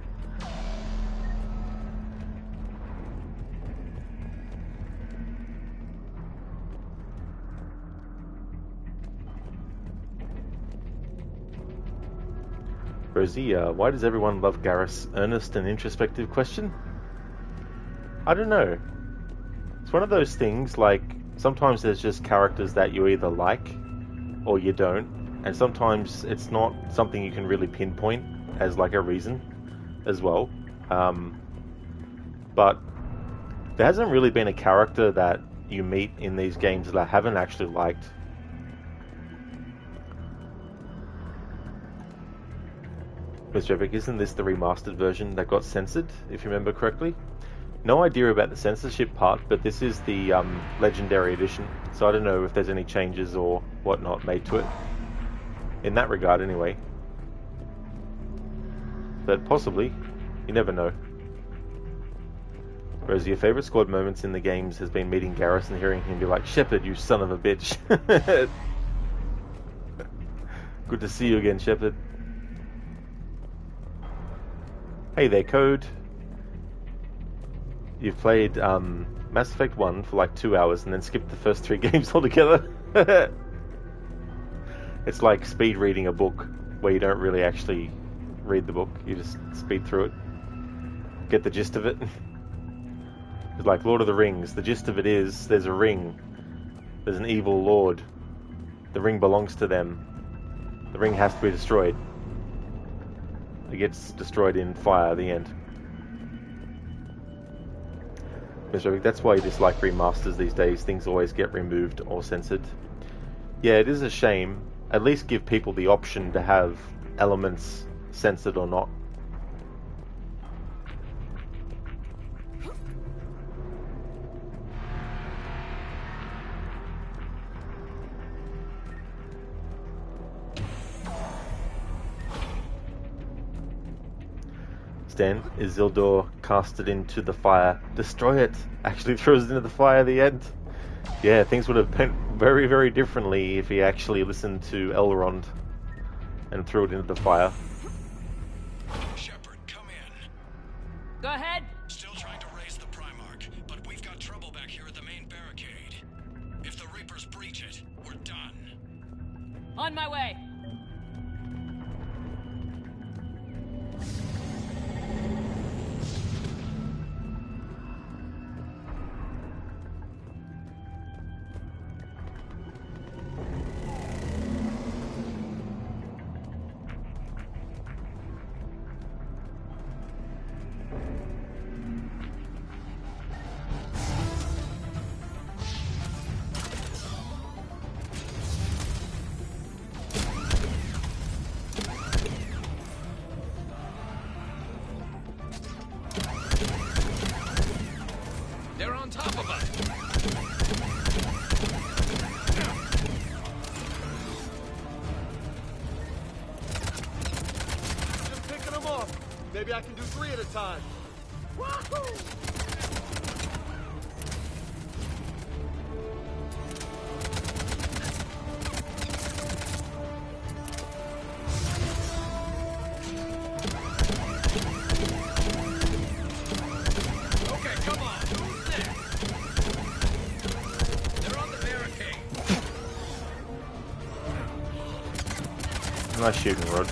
Rosie, why does everyone love Garrus? Earnest and introspective question? I don't know. It's one of those things, like, sometimes there's just characters that you either like or you don't, and sometimes it's not something you can really pinpoint as like a reason as well. But there hasn't really been a character that you meet in these games that I haven't actually liked. Mr. Epic, isn't this the remastered version that got censored, if you remember correctly? No idea about the censorship part, but this is the Legendary Edition, so I don't know if there's any changes or whatnot made to it. In that regard, anyway. But possibly. You never know. Rosie, your favourite squad moments in the games has been meeting Garrus and hearing him be like, Shepard, you son of a bitch. Good to see you again, Shepard. Hey there, Code. You've played Mass Effect 1 for like 2 hours and then skipped the first 3 games altogether. It's like speed reading a book where you don't really actually read the book, you just speed through it. Get the gist of it. It's like Lord of the Rings. The gist of it is there's a ring. There's an evil lord. The ring belongs to them. The ring has to be destroyed. It gets destroyed in fire at the end. Mr. Epic, that's why you dislike remasters these days. Things always get removed or censored. Yeah, it is a shame. At least give people the option to have elements censored or not. Stan, Isildur casted into the fire. Destroy it! Actually throws it into the fire at the end. Yeah, things would have went very, very differently if he actually listened to Elrond and threw it into the fire. Shepard, come in. Go ahead. Still trying to raise the Primarch, but we've got trouble back here at the main barricade. If the Reapers breach it, we're done. On my way. They're on top of us. Just picking them off. Maybe I can do 3 at a time. Wahoo! Nice shooting, Rod.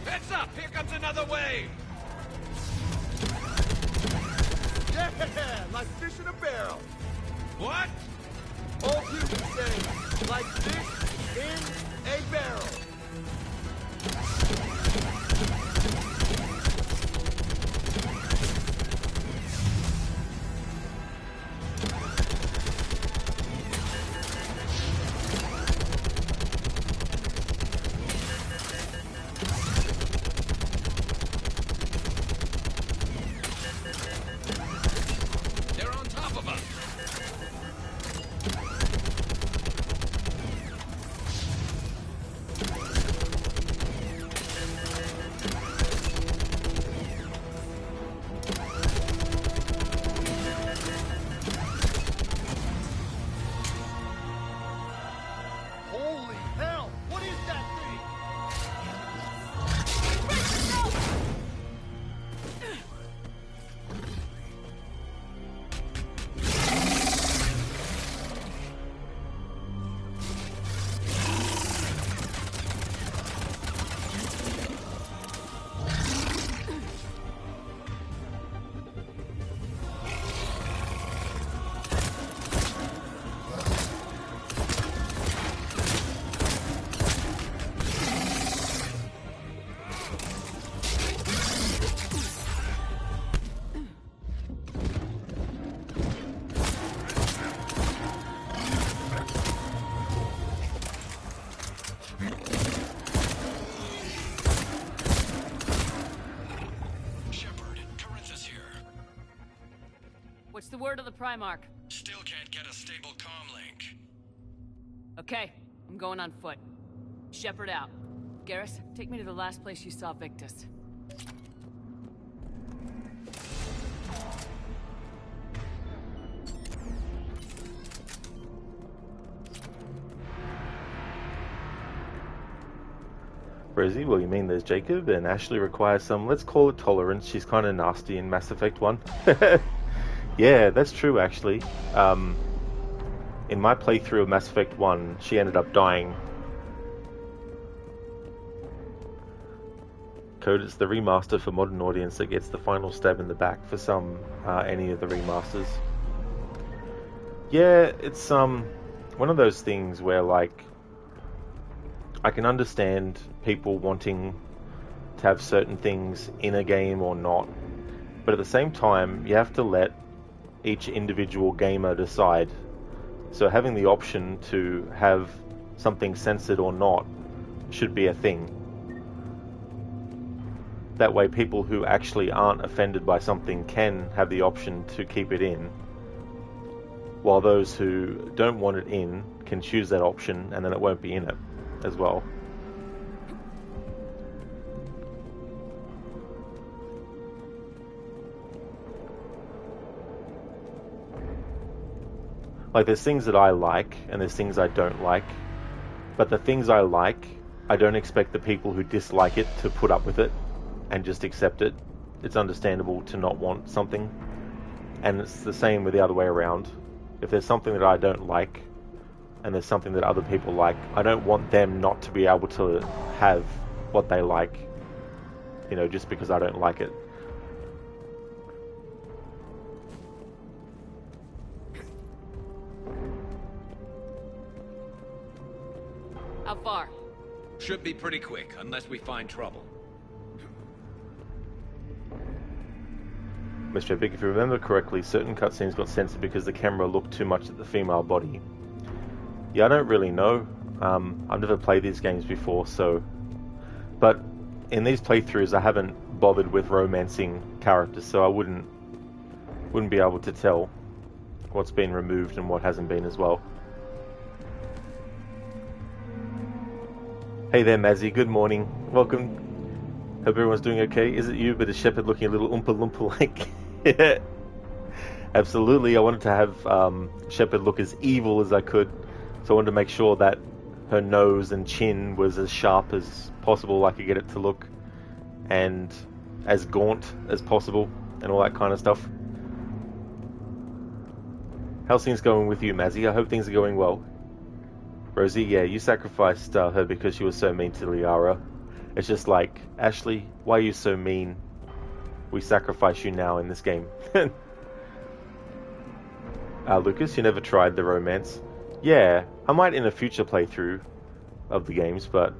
Heads up! Here comes another wave! Yeah, like fish in a barrel. What? All humans say, like fish in a barrel. They're on top of us! word of the Primarch? Still can't get a stable comm link. Okay, I'm going on foot. Shepard out. Garrus, take me to the last place you saw Victus. Rosie, well, you mean there's Jacob, and Ashley requires some, let's call it tolerance. She's kind of nasty in Mass Effect 1. Yeah, that's true, actually. In my playthrough of Mass Effect 1, she ended up dying. Code, it's the remaster for modern audience that gets the final stab in the back for any of the remasters. Yeah, it's one of those things where, like, I can understand people wanting to have certain things in a game or not, but at the same time, you have to let each individual gamer decide. So having the option to have something censored or not should be a thing. That way people who actually aren't offended by something can have the option to keep it in, while those who don't want it in can choose that option and then it won't be in it as well. Like, there's things that I like, and there's things I don't like. But the things I like, I don't expect the people who dislike it to put up with it and just accept it. It's understandable to not want something. And it's the same with the other way around. If there's something that I don't like, and there's something that other people like, I don't want them not to be able to have what they like, you know, just because I don't like it. How far? Should be pretty quick, unless we find trouble. Mr. Epic, if you remember correctly, certain cutscenes got censored because the camera looked too much at the female body. Yeah, I don't really know. I've never played these games before, so... But in these playthroughs, I haven't bothered with romancing characters, so I wouldn't be able to tell what's been removed and what hasn't been as well. Hey there, Mazzy. Good morning. Welcome. Hope everyone's doing okay. Is it you, but is Shepard looking a little oompa loompa like? Yeah. Absolutely. I wanted to have Shepard look as evil as I could. So I wanted to make sure that her nose and chin was as sharp as possible. I could get it to look and as gaunt as possible and all that kind of stuff. How's things going with you, Mazzy? I hope things are going well. Rosie, yeah, you sacrificed her because she was so mean to Liara. It's just like, Ashley, why are you so mean? We sacrifice you now in this game. Lucas, you never tried the romance? Yeah, I might in a future playthrough of the games, but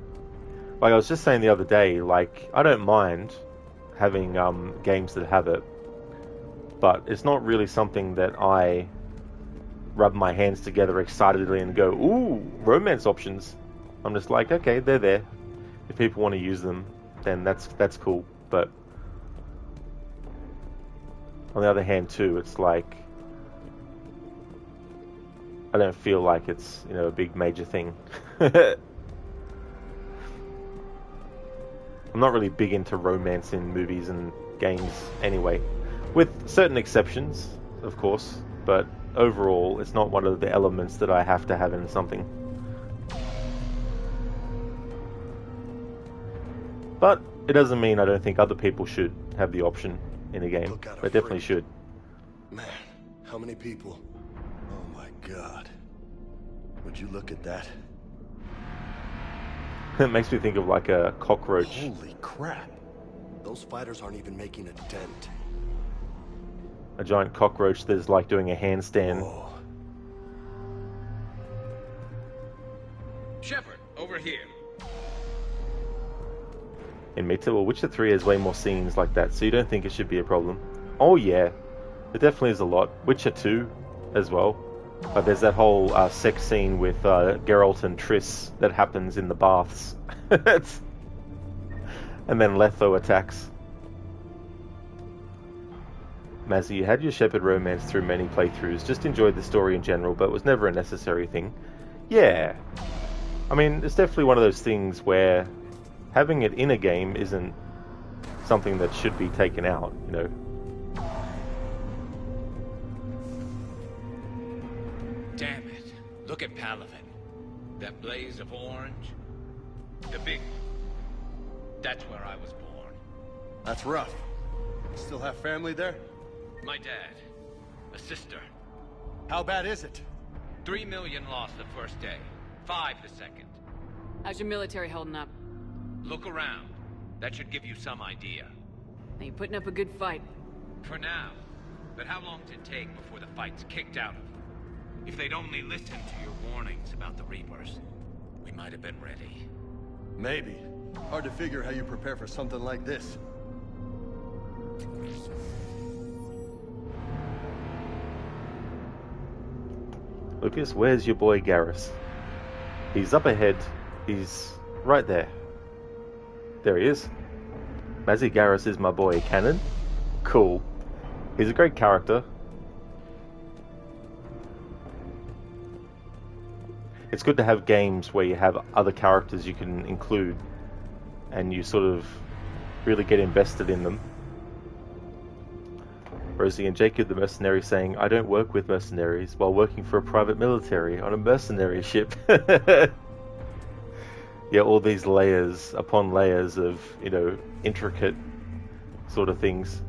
like I was just saying the other day, like, I don't mind having games that have it, but it's not really something that I rub my hands together excitedly and go, ooh, romance options. I'm just like, okay, they're there. If people want to use them, then that's cool. But on the other hand too, it's like, I don't feel like it's, you know, a big major thing. I'm not really big into romance in movies and games anyway, with certain exceptions, of course, but overall, it's not one of the elements that I have to have in something. But it doesn't mean I don't think other people should have the option in a game. They definitely should. Man, how many people? Oh my god. Would you look at that? It makes me think of like a cockroach. Holy crap. Those fighters aren't even making a dent. A giant cockroach that's like doing a handstand. Oh. Shepard, over here. In Meta, well, Witcher 3 has way more scenes like that, so you don't think it should be a problem. Oh yeah, there definitely is a lot. Witcher 2 as well. But there's that whole sex scene with Geralt and Triss that happens in the baths. And then Letho attacks. Mazzy, you had your Shepherd romance through many playthroughs, just enjoyed the story in general, but was never a necessary thing. Yeah. I mean, it's definitely one of those things where having it in a game isn't something that should be taken out, you know. Damn it. Look at Palaven. That blaze of orange. The big one. That's where I was born. That's rough. Still have family there? My dad. A sister. How bad is it? 3 million lost the first day. 5 the second. How's your military holding up? Look around. That should give you some idea. Are you putting up a good fight? For now. But how long does it take before the fight's kicked out of them? If they'd only listened to your warnings about the Reapers, we might have been ready. Maybe. Hard to figure how you prepare for something like this. Lucas, where's your boy Garrus? He's up ahead. He's right there. There he is. Mazzy Garrus is my boy. Canon? Cool. He's a great character. It's good to have games where you have other characters you can include and you sort of really get invested in them. Rosie and Jacob the mercenary saying, I don't work with mercenaries while working for a private military on a mercenary ship. Yeah, all these layers upon layers of, you know, intricate sort of things.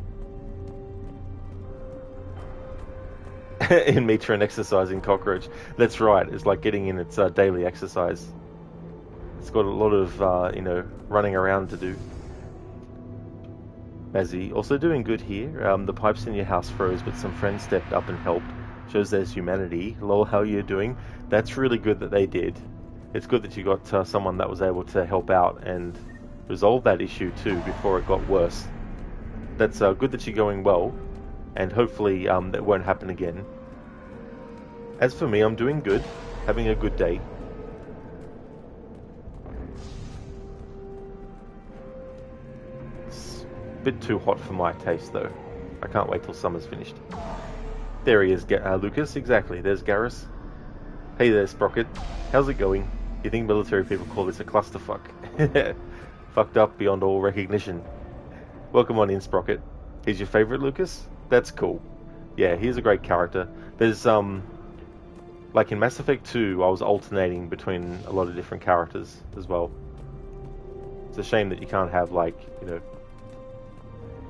In meter and exercising cockroach. That's right, it's like getting in its daily exercise. It's got a lot of, you know, running around to do. Mazzy, also doing good here. The pipes in your house froze, but some friends stepped up and helped. Shows there's humanity. Lol, how you doing? That's really good that they did. It's good that you got someone that was able to help out and resolve that issue too before it got worse. That's good that you're going well, and hopefully that won't happen again. As for me, I'm doing good, having a good day. It's a bit too hot for my taste though. I can't wait till summer's finished. There he is, Lucas, exactly, there's Garrus. Hey there, Sprocket. How's it going? You think military people call this a clusterfuck? Fucked up beyond all recognition. Welcome on in, Sprocket. He's your favourite, Lucas? That's cool. Yeah, he's a great character. There's, like in Mass Effect 2, I was alternating between a lot of different characters as well. It's a shame that you can't have, like, you know,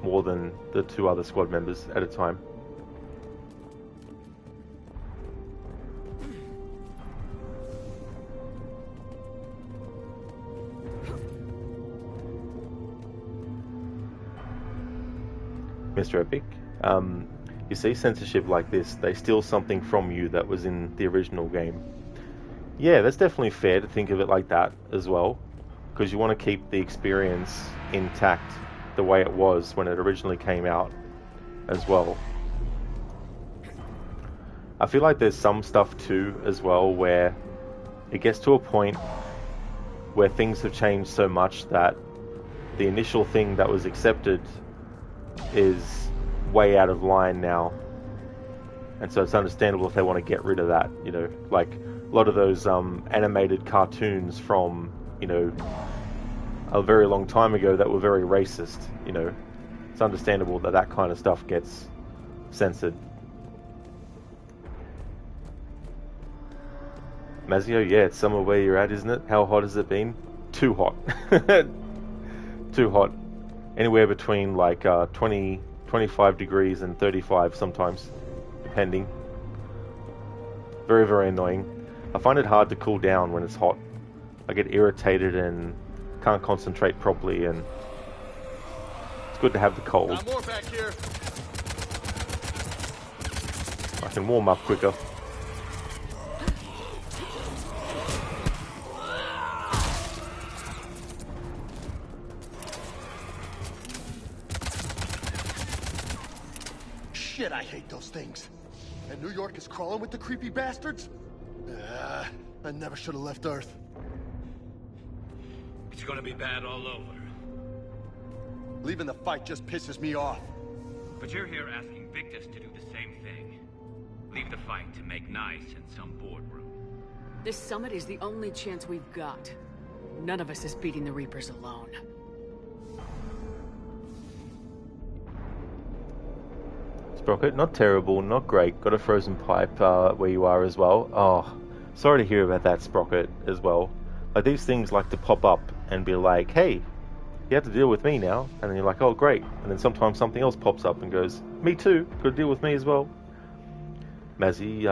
more than the 2 other squad members at a time. Mr. Epic, you see, censorship like this, they steal something from you that was in the original game. Yeah, that's definitely fair to think of it like that as well, because you want to keep the experience intact the way it was when it originally came out as well. I feel like there's some stuff too as well where it gets to a point where things have changed so much that the initial thing that was accepted is way out of line now, and so it's understandable if they want to get rid of that, you know, like a lot of those animated cartoons from, you know, a very long time ago that were very racist, you know. It's understandable that that kind of stuff gets censored. Mazio, yeah, it's summer where you're at, isn't it? How hot has it been? Too hot. Too hot. Anywhere between like 20, 25 degrees and 35 sometimes, depending. Very, very annoying. I find it hard to cool down when it's hot. I get irritated and can't concentrate properly, and it's good to have the cold. Got more back here. I can warm up quicker. Shit, I hate those things. And New York is crawling with the creepy bastards? I never should have left Earth. It's gonna be bad all over. Leaving the fight just pisses me off. But you're here asking Victus to do the same thing. Leave the fight to make nice in some boardroom. This summit is the only chance we've got. None of us is beating the Reapers alone. Sprocket, not terrible, not great. Got a frozen pipe where you are as well. Oh, sorry to hear about that, Sprocket, as well. Like, these things like to pop up and be like, hey, you have to deal with me now. And then you're like, oh, great. And then sometimes something else pops up and goes, me too, got to deal with me as well. Mazzy,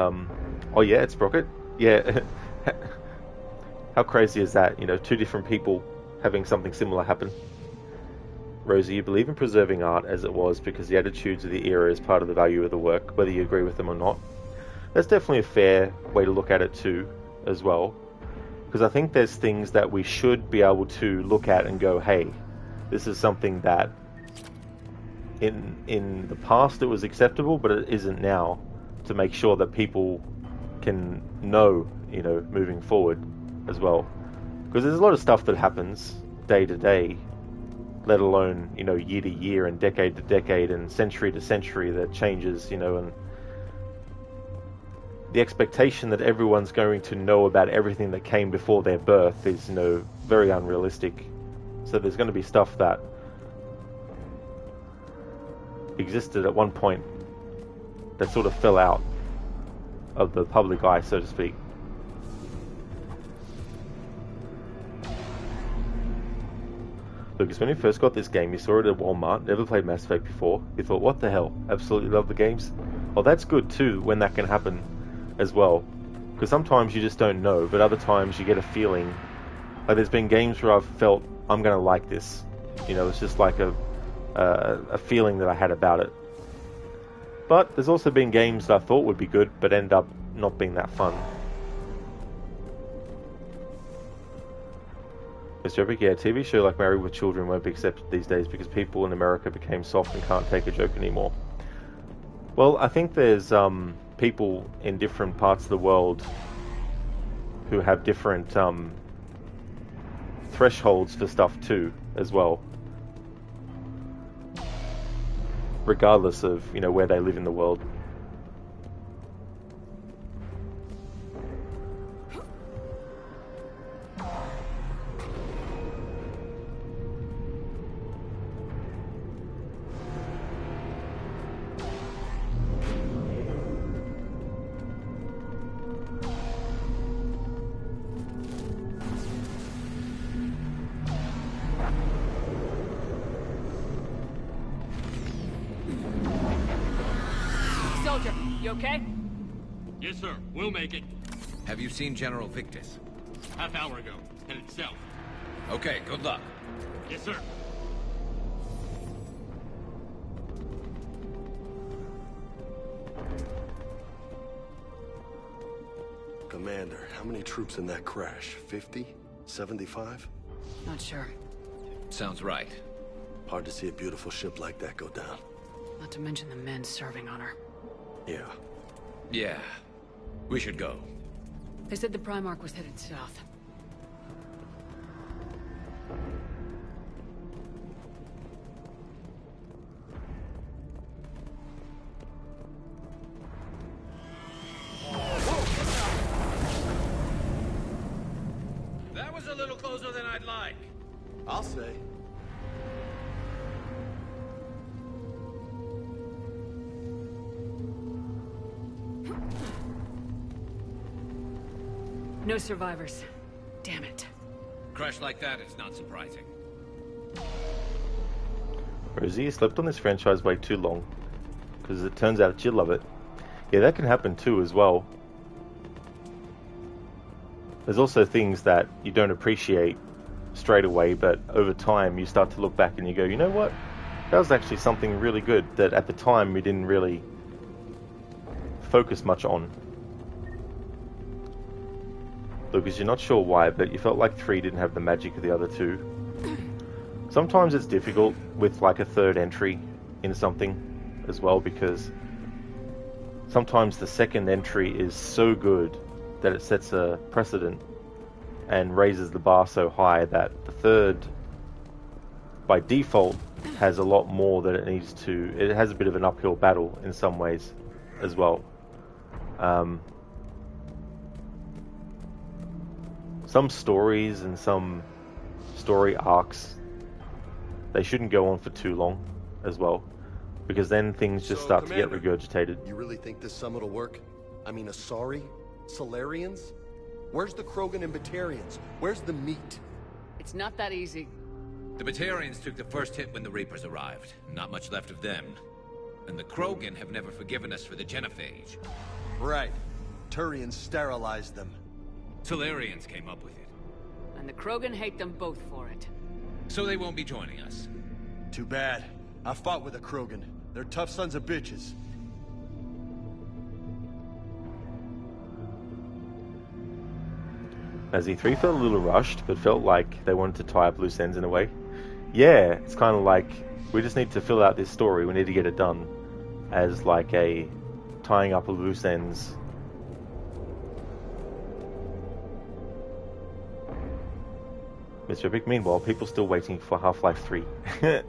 oh yeah, it's Sprocket. Yeah. How crazy is that? You know, two different people having something similar happen. Rosie, you believe in preserving art as it was because the attitudes of the era is part of the value of the work, whether you agree with them or not. That's definitely a fair way to look at it too, as well. Because I think there's things that we should be able to look at and go, hey, this is something that in the past it was acceptable, but it isn't now, to make sure that people can know, you know, moving forward as well. Because there's a lot of stuff that happens day to day, let alone, you know, year to year and decade to decade and century to century, that changes, you know, and the expectation that everyone's going to know about everything that came before their birth is, you know, very unrealistic. So there's going to be stuff that existed at one point that sort of fell out of the public eye, so to speak. Lucas, when you first got this game, you saw it at Walmart, never played Mass Effect before. You thought, what the hell? Absolutely love the games. Well, that's good too, when that can happen as well. Because sometimes you just don't know, but other times you get a feeling. Like, there's been games where I've felt, I'm going to like this. You know, it's just like a feeling that I had about it. But there's also been games that I thought would be good, but end up not being that fun. Mr. Epic, yeah, a TV show like Married with Children won't be accepted these days because people in America became soft and can't take a joke anymore. Well, I think there's people in different parts of the world who have different thresholds for stuff too, as well. Regardless of, you know, where they live in the world. Soldier, you okay? Yes, sir. We'll make it. Have you seen General Victus? Half hour ago. Headed south. Okay, good luck. Yes, sir. Commander, how many troops in that crash? 50? 75? Not sure. Sounds right. Hard to see a beautiful ship like that go down. Not to mention the men serving on her. Yeah. Yeah. We should go. They said the Primarch was headed south. That was a little closer than I'd like. I'll say. No survivors. Damn it. Crash like that is not surprising. Rosie, you slept on this franchise way too long. Because it turns out you love it. Yeah, that can happen too as well. There's also things that you don't appreciate straight away, but over time you start to look back and you go, you know what? That was actually something really good that at the time we didn't really focus much on. Lucas, you're not sure why, but you felt like 3 didn't have the magic of the other two. Sometimes it's difficult with like a third entry in something as well, because sometimes the second entry is so good that it sets a precedent and raises the bar so high that the third, by default, has a lot more that it needs to. It has a bit of an uphill battle in some ways as well. Some stories and some story arcs, they shouldn't go on for too long as well, because then things just start to get regurgitated. You really think this summit will work? I mean, Asari? Solarians? Where's the Krogan and Batarians? Where's the meat? It's not that easy. The Batarians took the first hit when the Reapers arrived. Not much left of them. And the Krogan have never forgiven us for the genophage. Right. Turians sterilized them. Solarians came up with it. And the Krogan hate them both for it. So they won't be joining us. Too bad. I fought with a Krogan. They're tough sons of bitches. As E3 felt a little rushed, but felt like they wanted to tie up loose ends in a way. Yeah, it's kind of like, we just need to fill out this story, we need to get it done. As like a tying up of loose ends. Mr. Epic, meanwhile, people still waiting for Half-Life 3. We're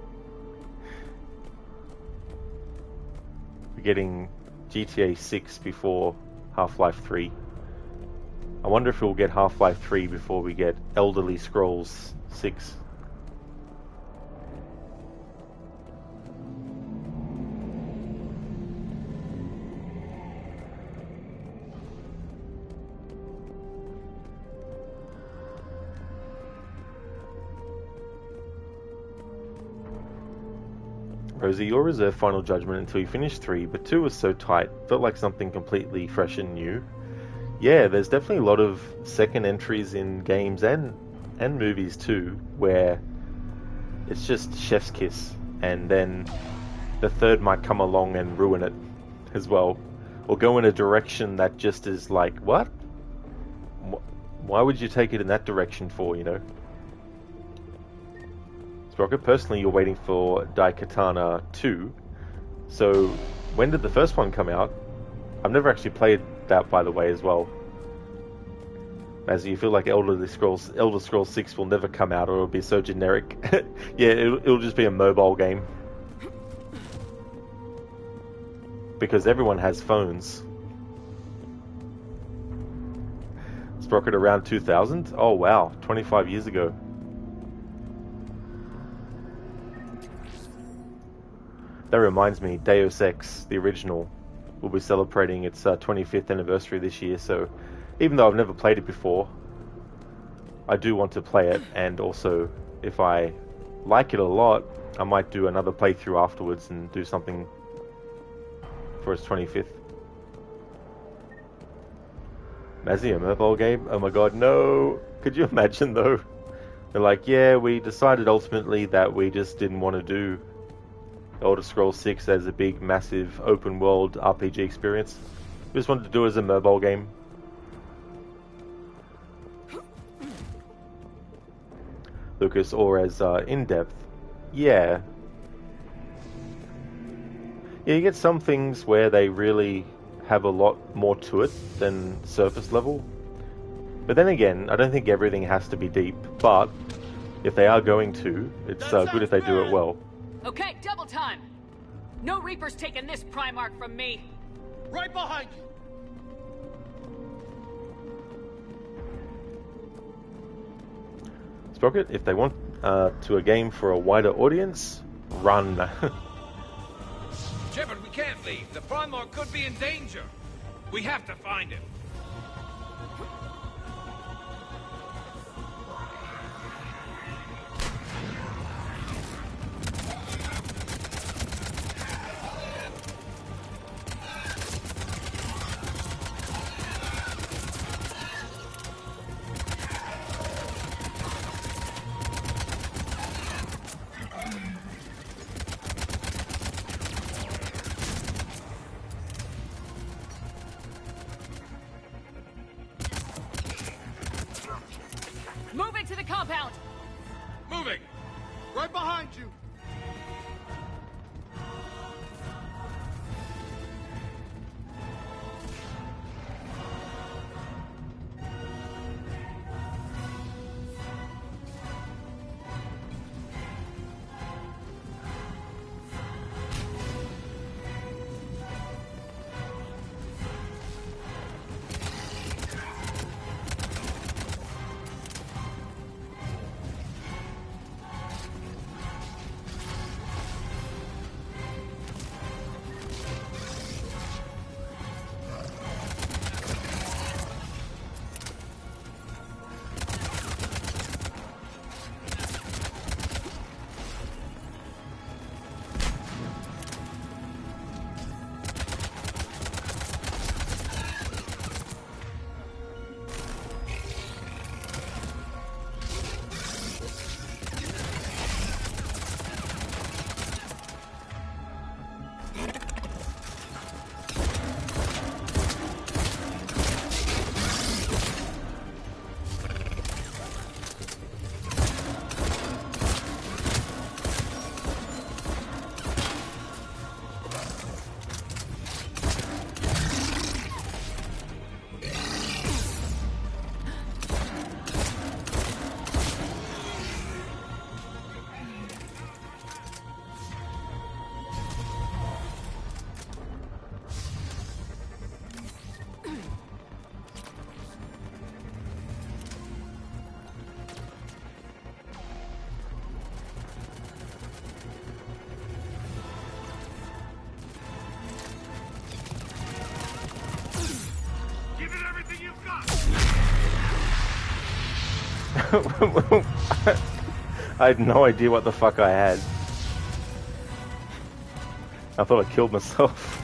getting GTA 6 before Half-Life 3. I wonder if we'll get Half-Life 3 before we get Elderly Scrolls 6. Rosie, your reserve final judgment until you finished 3, but 2 was so tight, felt like something completely fresh and new. Yeah, there's definitely a lot of second entries in games and movies too, where it's just chef's kiss, and then the third might come along and ruin it as well, or go in a direction that just is like, what? Why would you take it in that direction for, you know? Sprocket, personally, you're waiting for Daikatana 2, so when did the first one come out? I've never actually played that, by the way, as well. As you feel like Elder Scrolls 6 will never come out, or it'll be so generic. Yeah, it'll just be a mobile game. Because everyone has phones. Sprocket around 2000? Oh wow, 25 years ago. That reminds me, Deus Ex, the original, will be celebrating its 25th anniversary this year, so even though I've never played it before, I do want to play it, and also, if I like it a lot, I might do another playthrough afterwards and do something for its 25th. Mazzy, a mobile game? Oh my god, no! Could you imagine though? They're like, yeah, we decided ultimately that we just didn't want to do Elder Scrolls 6 as a big, massive, open-world RPG experience. We just wanted to do it as a mobile game. Lucas, or as in-depth. Yeah. Yeah, you get some things where they really have a lot more to it than surface level. But then again, I don't think everything has to be deep, but if they are going to, it's good if they do it well. Okay, double time! No Reaper's taking this Primarch from me! Right behind you! Sprocket, if they want to a game for a wider audience, run. Shepard, we can't leave. The Primarch could be in danger. We have to find him. Move into the compound! Moving! Right behind you! I had no idea what the fuck I had. I thought I killed myself.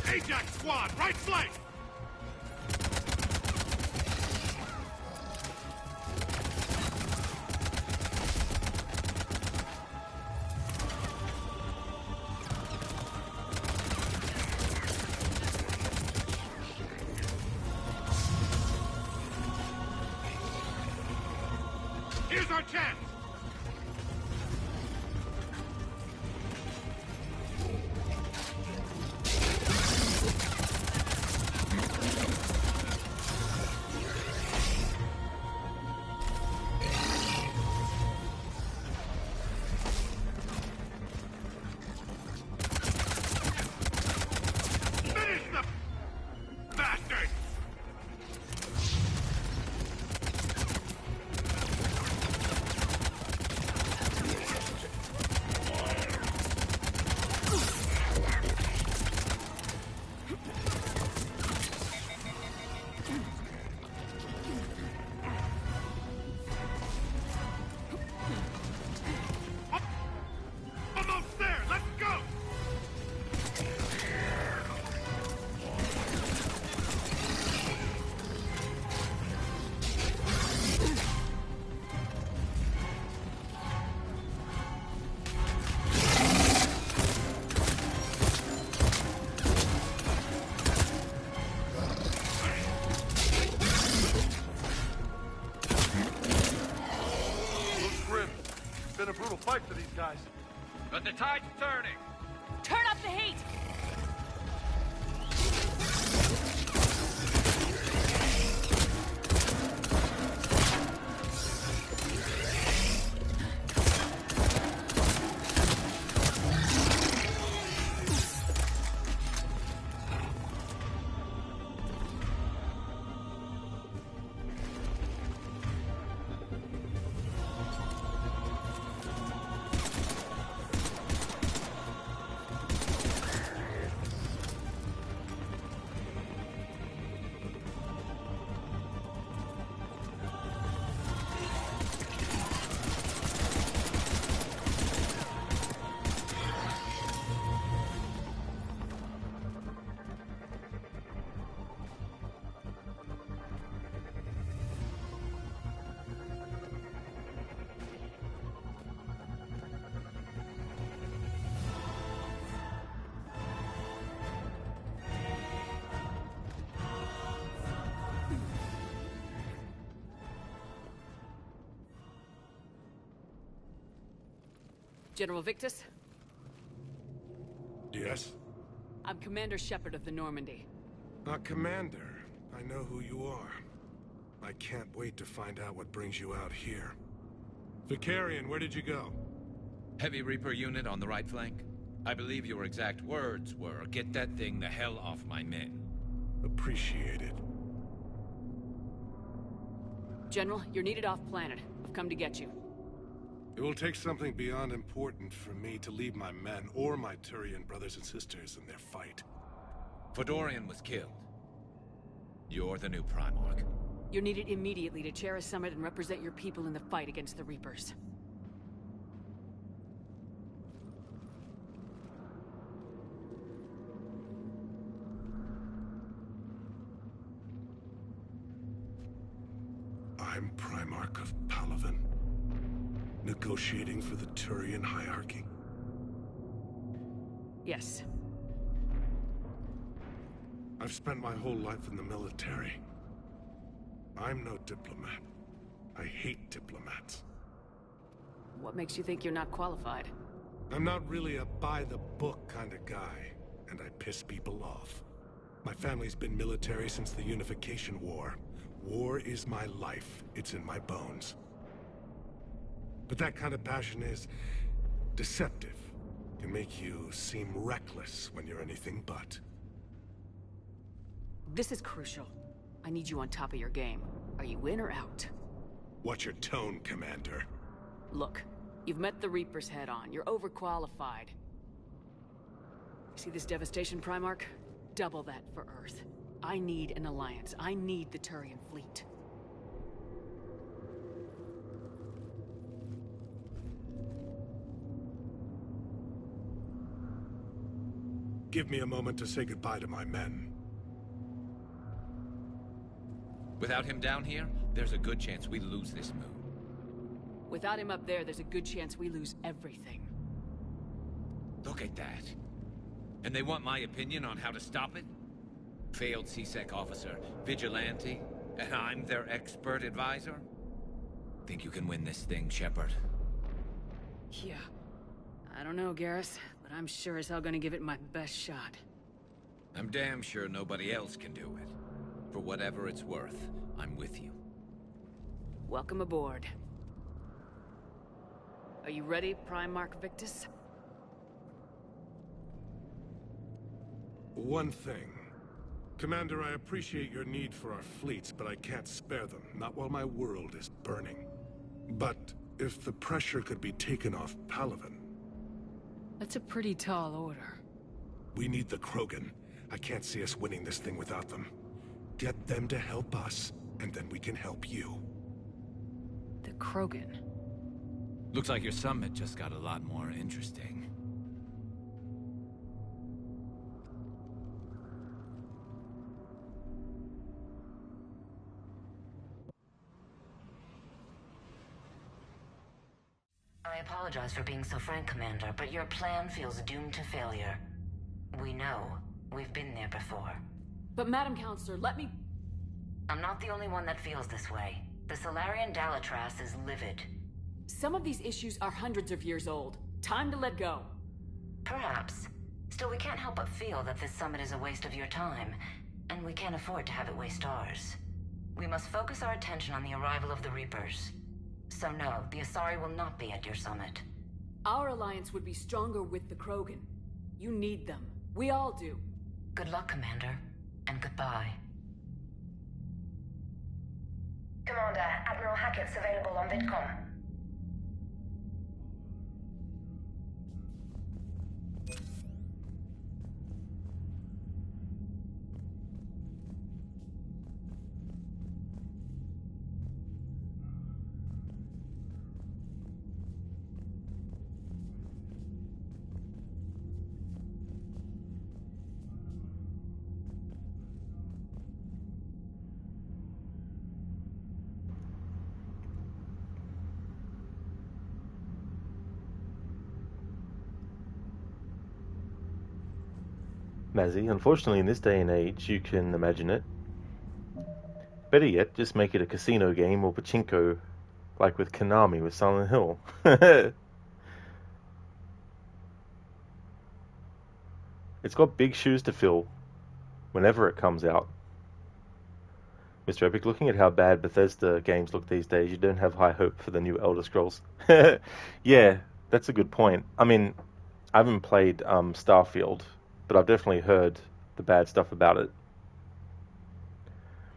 Ajax squad, right flank! Here's our chance! Been a brutal fight for these guys. But the tide's turning. Turn up the heat! General Victus? Yes? I'm Commander Shepard of the Normandy. Commander, I know who you are. I can't wait to find out what brings you out here. Vicarian, where did you go? Heavy Reaper unit on the right flank. I believe your exact words were, "Get that thing the hell off my men." Appreciated. General, you're needed off-planet. I've come to get you. It will take something beyond important for me to leave my men or my Turian brothers and sisters in their fight. Fedorian was killed. You're the new Primarch. You're needed immediately to chair a summit and represent your people in the fight against the Reapers. I'm Primarch of Palaven. Negotiating for the Turian hierarchy? Yes. I've spent my whole life in the military. I'm no diplomat. I hate diplomats. What makes you think you're not qualified? I'm not really a by-the-book kind of guy, and I piss people off. My family's been military since the Unification War. War is my life. It's in my bones. But that kind of passion is deceptive. Can make you seem reckless when you're anything but. This is crucial. I need you on top of your game. Are you in or out? Watch your tone, Commander. Look, you've met the Reapers head-on. You're overqualified. See this devastation, Primarch? Double that for Earth. I need an alliance. I need the Turian fleet. Give me a moment to say goodbye to my men. Without him down here, there's a good chance we lose this move. Without him up there, there's a good chance we lose everything. Look at that. And they want my opinion on how to stop it? Failed CSEC officer, vigilante, and I'm their expert advisor? Think you can win this thing, Shepard? Yeah. I don't know, Garrus, but I'm sure as hell gonna give it my best shot. I'm damn sure nobody else can do it. For whatever it's worth, I'm with you. Welcome aboard. Are you ready, Primarch Victus? One thing. Commander, I appreciate your need for our fleets, but I can't spare them, not while my world is burning. But if the pressure could be taken off Palaven... That's a pretty tall order. We need the Krogan. I can't see us winning this thing without them. Get them to help us, and then we can help you. The Krogan? Looks like your summit just got a lot more interesting. I apologize for being so frank, Commander, but your plan feels doomed to failure. We know. We've been there before. But Madam Counselor, let me... I'm not the only one that feels this way. The Solarian Dalatras is livid. Some of these issues are hundreds of years old. Time to let go. Perhaps. Still, we can't help but feel that this summit is a waste of your time, and we can't afford to have it waste ours. We must focus our attention on the arrival of the Reapers. So no, the Asari will not be at your summit. Our alliance would be stronger with the Krogan. You need them. We all do. Good luck, Commander, and goodbye. Commander, Admiral Hackett's available on VidCom. Mazzy, unfortunately in this day and age, you can imagine it. Better yet, just make it a casino game or pachinko, like with Konami with Silent Hill. It's got big shoes to fill whenever it comes out. Mr. Epic, looking at how bad Bethesda games look these days, you don't have high hope for the new Elder Scrolls. Yeah, that's a good point. I mean, I haven't played Starfield, but I've definitely heard the bad stuff about it.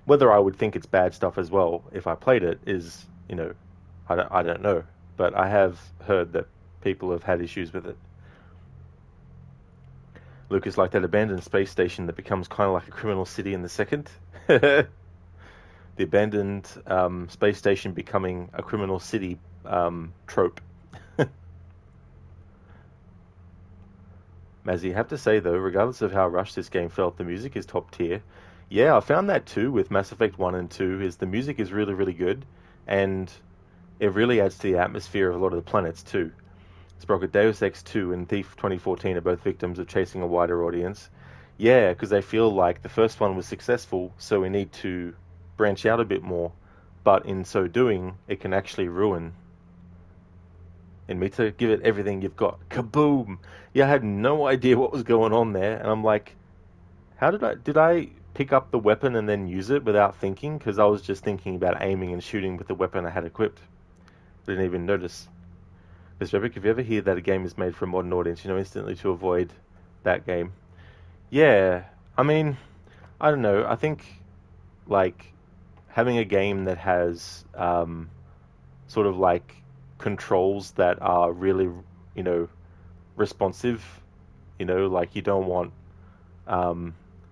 Whether I would think it's bad stuff as well if I played it is, you know, I don't know. But I have heard that people have had issues with it. Lucas, like that abandoned space station that becomes kind of like a criminal city in the second. The abandoned space station becoming a criminal city trope. Mazzy, I have to say though, regardless of how rushed this game felt, the music is top tier. Yeah, I found that too with Mass Effect 1 and 2, is the music is really, really good, and it really adds to the atmosphere of a lot of the planets too. Sprocket, Deus Ex 2 and Thief 2014 are both victims of chasing a wider audience. Yeah, because they feel like the first one was successful, so we need to branch out a bit more, but in so doing, it can actually ruin in me to give it everything you've got. Kaboom! Yeah, I had no idea what was going on there, and I'm like, how did I pick up the weapon and then use it without thinking? Because I was just thinking about aiming and shooting with the weapon I had equipped. Didn't even notice. Mr. Epic, if you ever hear that a game is made for a modern audience, you know instantly to avoid that game. Yeah, I mean, I don't know. I think, like, having a game that has sort of like controls that are really, responsive, like you don't want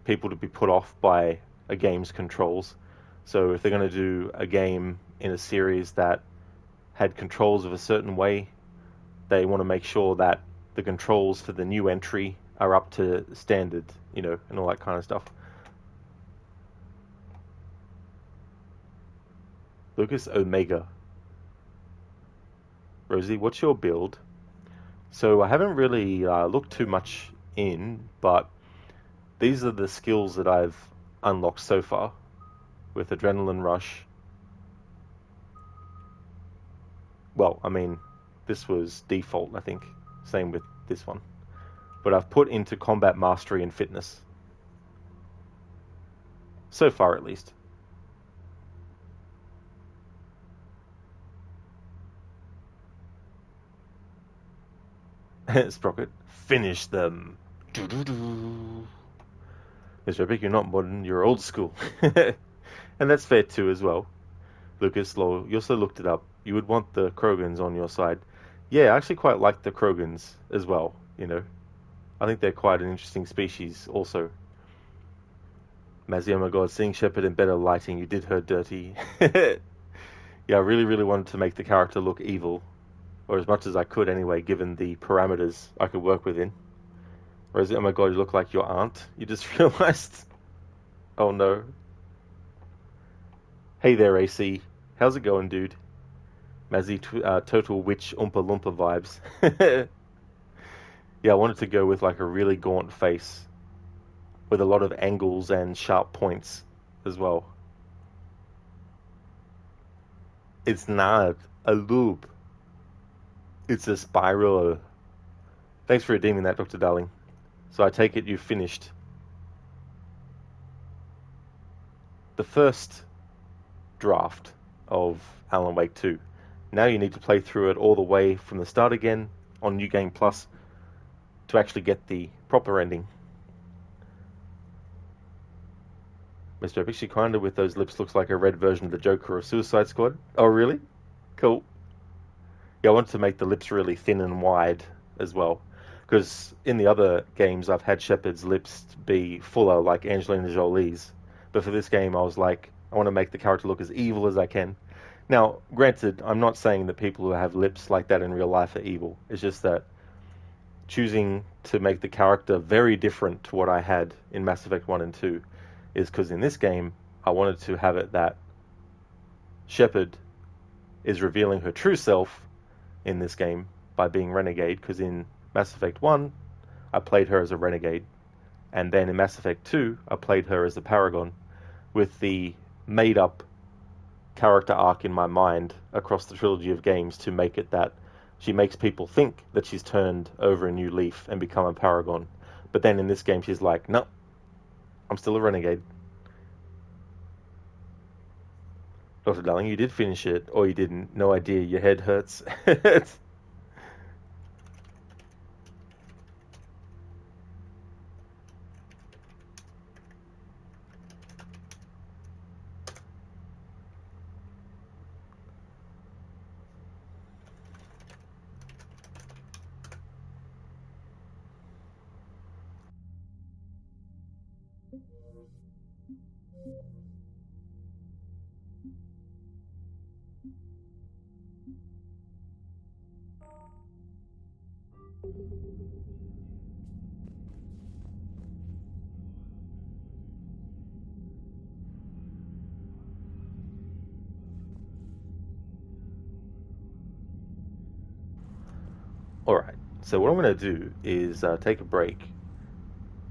people to be put off by a game's controls. So if they're going to do a game in a series that had controls of a certain way, they want to make sure that the controls for the new entry are up to standard, and all that kind of stuff. Lucas Omega. Rosie, what's your build? So I haven't really looked too much in, but these are the skills that I've unlocked so far with Adrenaline Rush. Well, I mean, this was default, I think. Same with this one. But I've put into Combat Mastery and Fitness. So far, at least. Sprocket, finish them. Mr. Epic, you're not modern, you're old school. And that's fair too as well. Lucas, lol, you also looked it up. You would want the Krogans on your side. Yeah, I actually quite like the Krogans as well, I think they're quite an interesting species also. Mazzy, oh my god, seeing Shepard in better lighting, you did her dirty. Yeah, I really, really wanted to make the character look evil. Or as much as I could anyway, given the parameters I could work within. Or is it, oh my god, you look like your aunt? You just realized? Oh no. Hey there, AC. How's it going, dude? Mazzy, total witch Oompa Loompa vibes. Yeah, I wanted to go with like a really gaunt face. With a lot of angles and sharp points as well. It's not a loop. It's a spiral. Thanks for redeeming that, Dr. Darling. So I take it you've finished the first draft of Alan Wake 2. Now you need to play through it all the way from the start again on New Game Plus to actually get the proper ending. Mr. Epic, she kinda with those lips looks like a red version of the Joker or Suicide Squad. Oh, really? Cool. Yeah, I wanted to make the lips really thin and wide as well. Because in the other games, I've had Shepard's lips be fuller, like Angelina Jolie's. But for this game, I was like, I want to make the character look as evil as I can. Now, granted, I'm not saying that people who have lips like that in real life are evil. It's just that choosing to make the character very different to what I had in Mass Effect 1 and 2 is because in this game, I wanted to have it that Shepard is revealing her true self in this game by being Renegade, because in Mass Effect 1, I played her as a Renegade, and then in Mass Effect 2, I played her as a Paragon, with the made-up character arc in my mind across the trilogy of games to make it that she makes people think that she's turned over a new leaf and become a Paragon. But then in this game, she's like, no, I'm still a Renegade. Dr. Darling, you did finish it, or you didn't. No idea, your head hurts. Alright, so what I'm going to do is take a break.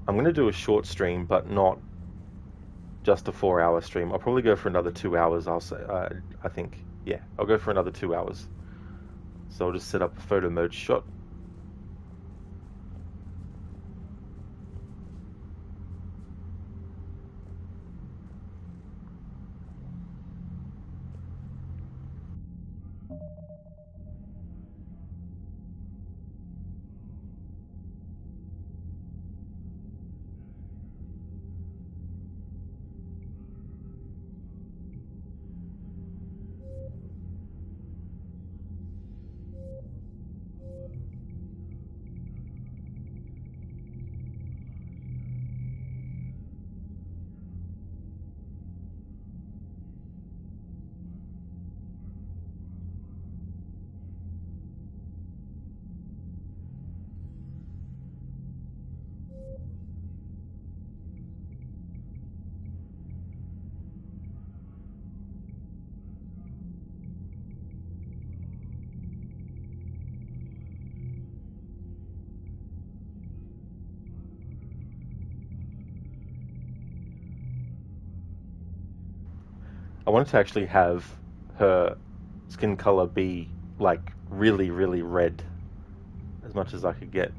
I'm going to do a short stream, but not just a 4-hour stream. I'll probably go for another 2 hours, I'll say. I think. Yeah, I'll go for another 2 hours. So I'll just set up a photo mode shot. I wanted to actually have her skin color be like really, really red, as much as I could get.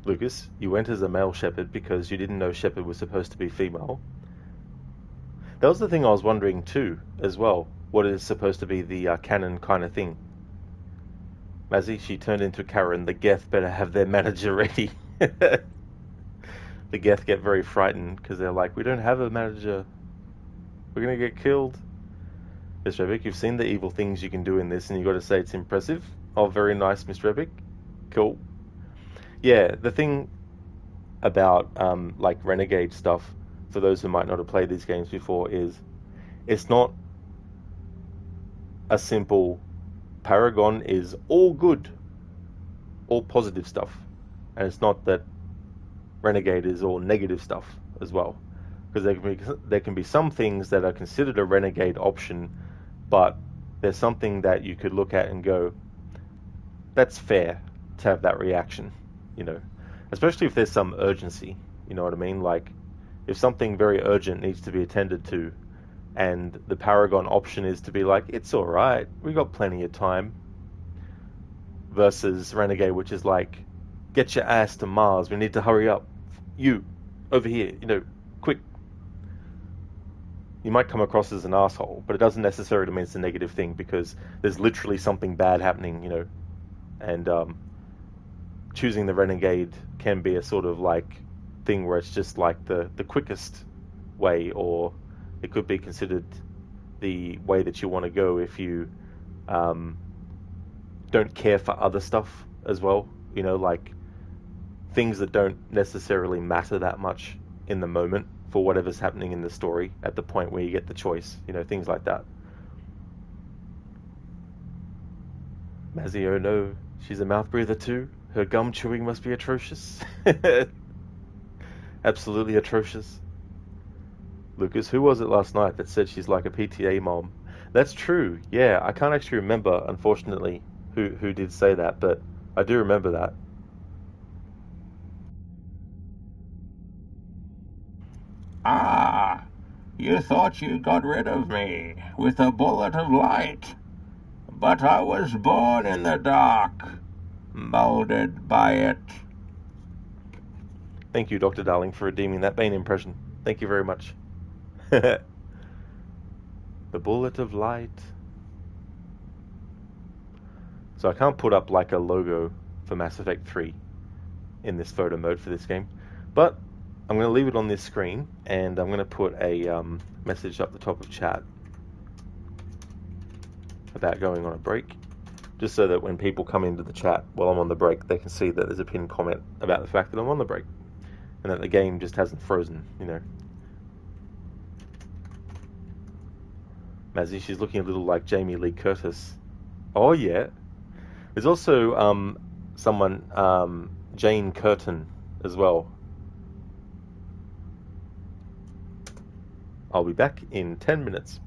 Lucas, you went as a male shepherd because you didn't know shepherd was supposed to be female. That was the thing I was wondering too, as well. What is supposed to be the canon kind of thing? Mazzy, she turned into Karen. The Geth better have their manager ready. The Geth get very frightened because they're like, we don't have a manager. We're going to get killed. Miss Rebick, you've seen the evil things you can do in this, and you got to say it's impressive. Oh, very nice, Miss Rebick. Cool. Yeah, the thing about like Renegade stuff, for those who might not have played these games before, is it's not a simple Paragon is all good, all positive stuff, and it's not that Renegade is all negative stuff as well, because there can be some things that are considered a Renegade option, but there's something that you could look at and go, that's fair to have that reaction, you know, especially if there's some urgency, you know what I mean? Like, if something very urgent needs to be attended to, and the Paragon option is to be like, it's alright, we got plenty of time, versus Renegade, which is like, get your ass to Mars, we need to hurry up, you, over here, you know, quick. You might come across as an asshole, but it doesn't necessarily mean it's a negative thing, because there's literally something bad happening, you know, and choosing the Renegade can be a sort of like thing where it's just like the quickest way, or it could be considered the way that you want to go if you don't care for other stuff as well, you know, like things that don't necessarily matter that much in the moment for whatever's happening in the story at the point where you get the choice, you know, things like that. Mazzy, oh no, she's a mouth breather too? Her gum chewing must be atrocious. Absolutely atrocious. Lucas, who was it last night that said she's like a PTA mom? That's true, yeah, I can't actually remember, unfortunately, who did say that, but I do remember that. Ah, you thought you got rid of me with a bullet of light. But I was born in the dark, molded by it. Thank you, Dr. Darling, for redeeming that Bane impression. Thank you very much. The bullet of light. So I can't put up like a logo for Mass Effect 3 in this photo mode for this game, but I'm going to leave it on this screen, and I'm going to put a message up the top of chat about going on a break, just so that when people come into the chat while I'm on the break, they can see that there's a pinned comment about the fact that I'm on the break, and that the game just hasn't frozen, you know. Mazzy, she's looking a little like Jamie Lee Curtis. Oh, yeah. There's also someone, Jane Curtin, as well. I'll be back in 10 minutes.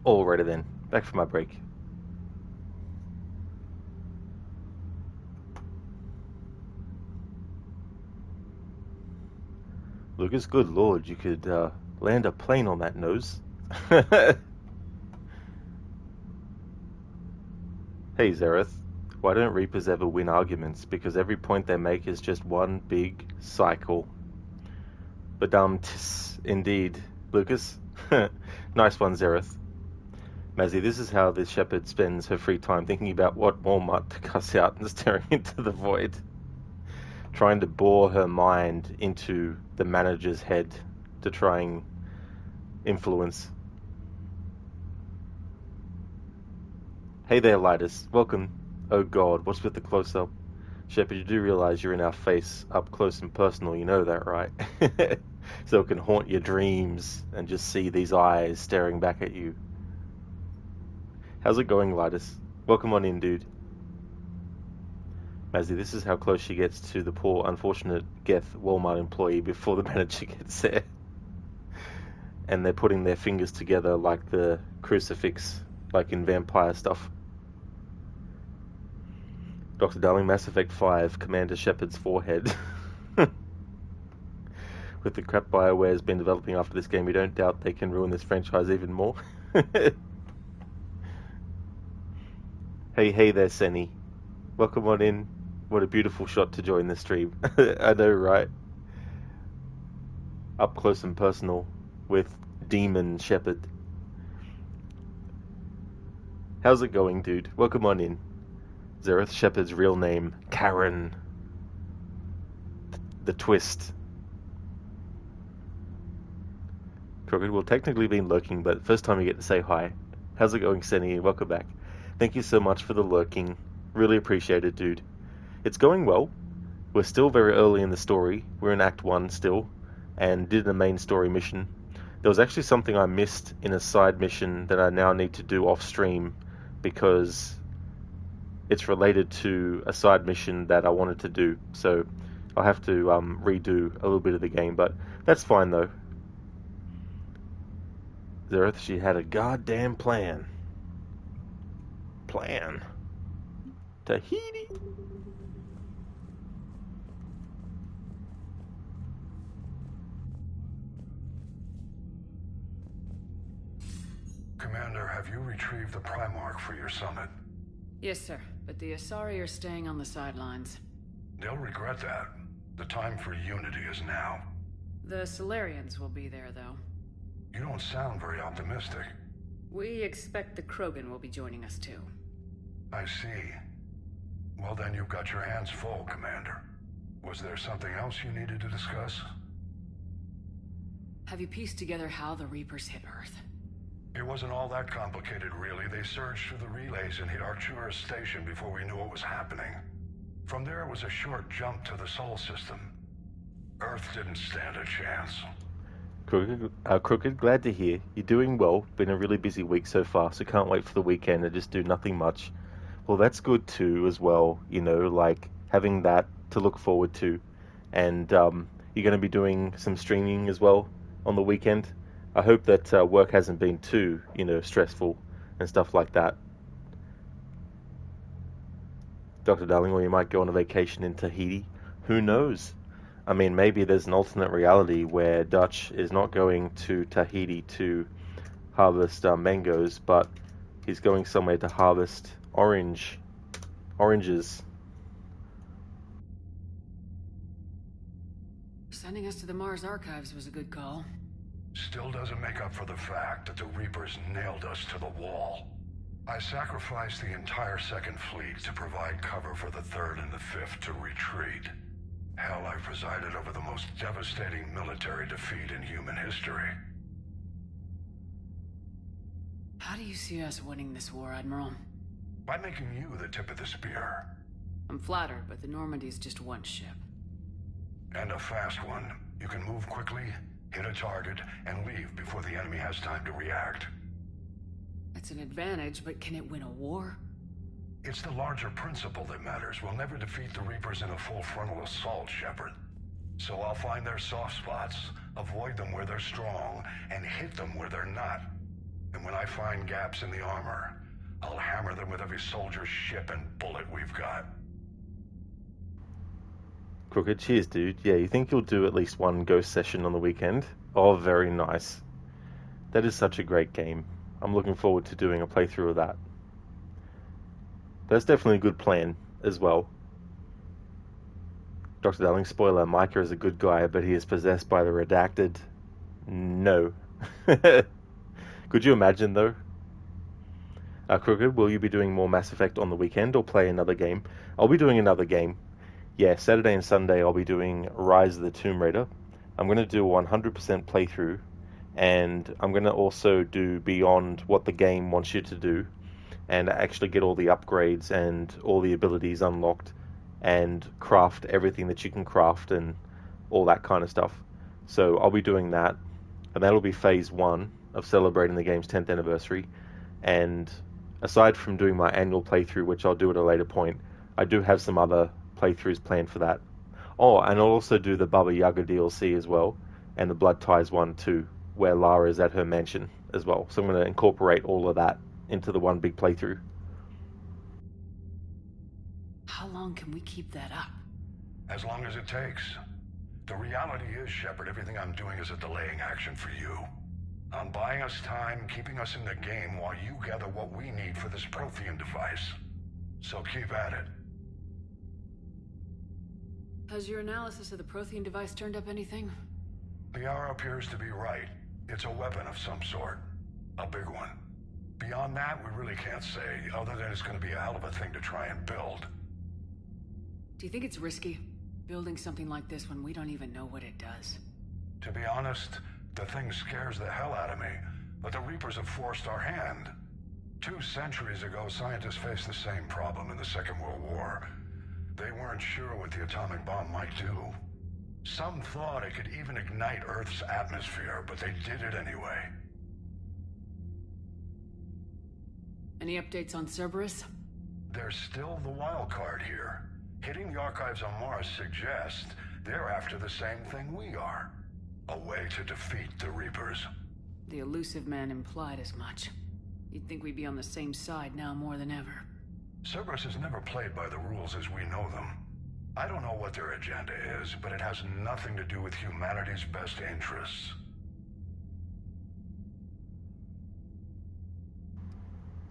Alrighty then, back from my break. Lucas, good lord, you could land a plane on that nose. Hey Zareth, why don't Reapers ever win arguments? Because every point they make is just one big cycle. Badum-tis, indeed. Lucas? Nice one, Zareth. Mazzy, this is how this shepherd spends her free time, thinking about what Walmart to cuss out and staring into the void. Trying to bore her mind into the manager's head to try and influence. Hey there, Lidus. Welcome. Oh god, what's with the close-up? Shepard, you do realize you're in our face, up close and personal, you know that, right? So it can haunt your dreams and just see these eyes staring back at you. How's it going, Lidus? Welcome on in, dude. Mazzy, this is how close she gets to the poor, unfortunate Geth Walmart employee before the manager gets there. And they're putting their fingers together like the crucifix, like in vampire stuff. Dr. Darling, Mass Effect 5, Commander Shepard's forehead. With the crap BioWare's been developing after this game, we don't doubt they can ruin this franchise even more. Hey there, Senny. Welcome on in. What a beautiful shot to join the stream. I know, right? Up close and personal with Demon Shepard. How's it going, dude? Welcome on in. Zareth Shepard's real name, Karen. The twist. Crooked will technically been lurking, but first time you get to say hi. How's it going, Senny? Welcome back. Thank you so much for the lurking. Really appreciate it, dude. It's going well. We're still very early in the story. We're in Act 1 still, and did a main story mission. There was actually something I missed in a side mission that I now need to do off stream because it's related to a side mission that I wanted to do. So I'll have to redo a little bit of the game, but that's fine though. Zareth, she had a goddamn plan. Tahiti? Commander, have you retrieved the Primarch for your summit? Yes, sir. But the Asari are staying on the sidelines. They'll regret that. The time for unity is now. The Solarians will be there, though. You don't sound very optimistic. We expect the Krogan will be joining us, too. I see. Well, then you've got your hands full, Commander. Was there something else you needed to discuss? Have you pieced together how the Reapers hit Earth? It wasn't all that complicated, really. They surged through the relays and hit Arcturus Station before we knew what was happening. From there, it was a short jump to the Sol system. Earth didn't stand a chance. Crooked, glad to hear. You're doing well. Been a really busy week so far, so can't wait for the weekend and just do nothing much. Well, that's good too, as well. You know, like having that to look forward to. And you're going to be doing some streaming as well on the weekend. I hope that work hasn't been too, stressful and stuff like that. Dr. Darling, or you might go on a vacation in Tahiti. Who knows? I mean, maybe there's an alternate reality where Dutch is not going to Tahiti to harvest mangoes, but he's going somewhere to harvest oranges. Sending us to the Mars Archives was a good call. Still doesn't make up for the fact that the Reapers nailed us to the wall. I sacrificed the entire Second Fleet to provide cover for the Third and the Fifth to retreat. Hell, I presided over the most devastating military defeat in human history. How do you see us winning this war, Admiral? By making you the tip of the spear. I'm flattered, but the Normandy's just one ship. And a fast one. You can move quickly, hit a target, and leave before the enemy has time to react. That's an advantage, but can it win a war? It's the larger principle that matters. We'll never defeat the Reapers in a full frontal assault, Shepard. So I'll find their soft spots, avoid them where they're strong, and hit them where they're not. And when I find gaps in the armor, I'll hammer them with every soldier, ship, and bullet we've got. Crooked, cheers, dude. Yeah, you think you'll do at least one ghost session on the weekend? Oh, very nice. That is such a great game. I'm looking forward to doing a playthrough of that. That's definitely a good plan as well. Dr. Darling, spoiler, Micah is a good guy, but he is possessed by the redacted. No. Could you imagine, though? Crooked, will you be doing more Mass Effect on the weekend or play another game? I'll be doing another game. Yeah, Saturday and Sunday I'll be doing Rise of the Tomb Raider. I'm going to do a 100% playthrough, and I'm going to also do beyond what the game wants you to do, and actually get all the upgrades and all the abilities unlocked, and craft everything that you can craft and all that kind of stuff. So I'll be doing that, and that'll be phase 1 of celebrating the game's 10th anniversary. And aside from doing my annual playthrough, which I'll do at a later point, I do have some other playthroughs planned for that. Oh, and I'll also do the Baba Yaga DLC as well, and the Blood Ties one too, where Lara is at her mansion as well. So I'm going to incorporate all of that into the one big playthrough. How long can we keep that up? As long as it takes. The reality is, Shepard, everything I'm doing is a delaying action for you. I'm buying us time, keeping us in the game while you gather what we need for this Prothean device. So keep at it. Has your analysis of the Prothean device turned up anything? The hour appears to be right. It's a weapon of some sort. A big one. Beyond that, we really can't say, other than it's going to be a hell of a thing to try and build. Do you think it's risky, building something like this when we don't even know what it does? To be honest, the thing scares the hell out of me, but the Reapers have forced our hand. 2 centuries ago, scientists faced the same problem in the Second World War. They weren't sure what the atomic bomb might do. Some thought it could even ignite Earth's atmosphere, but they did it anyway. Any updates on Cerberus? There's still the wild card here. Hitting the archives on Mars suggests they're after the same thing we are. A way to defeat the Reapers. The elusive man implied as much. You'd think we'd be on the same side now more than ever. Cerberus has never played by the rules as we know them. I don't know what their agenda is, but it has nothing to do with humanity's best interests.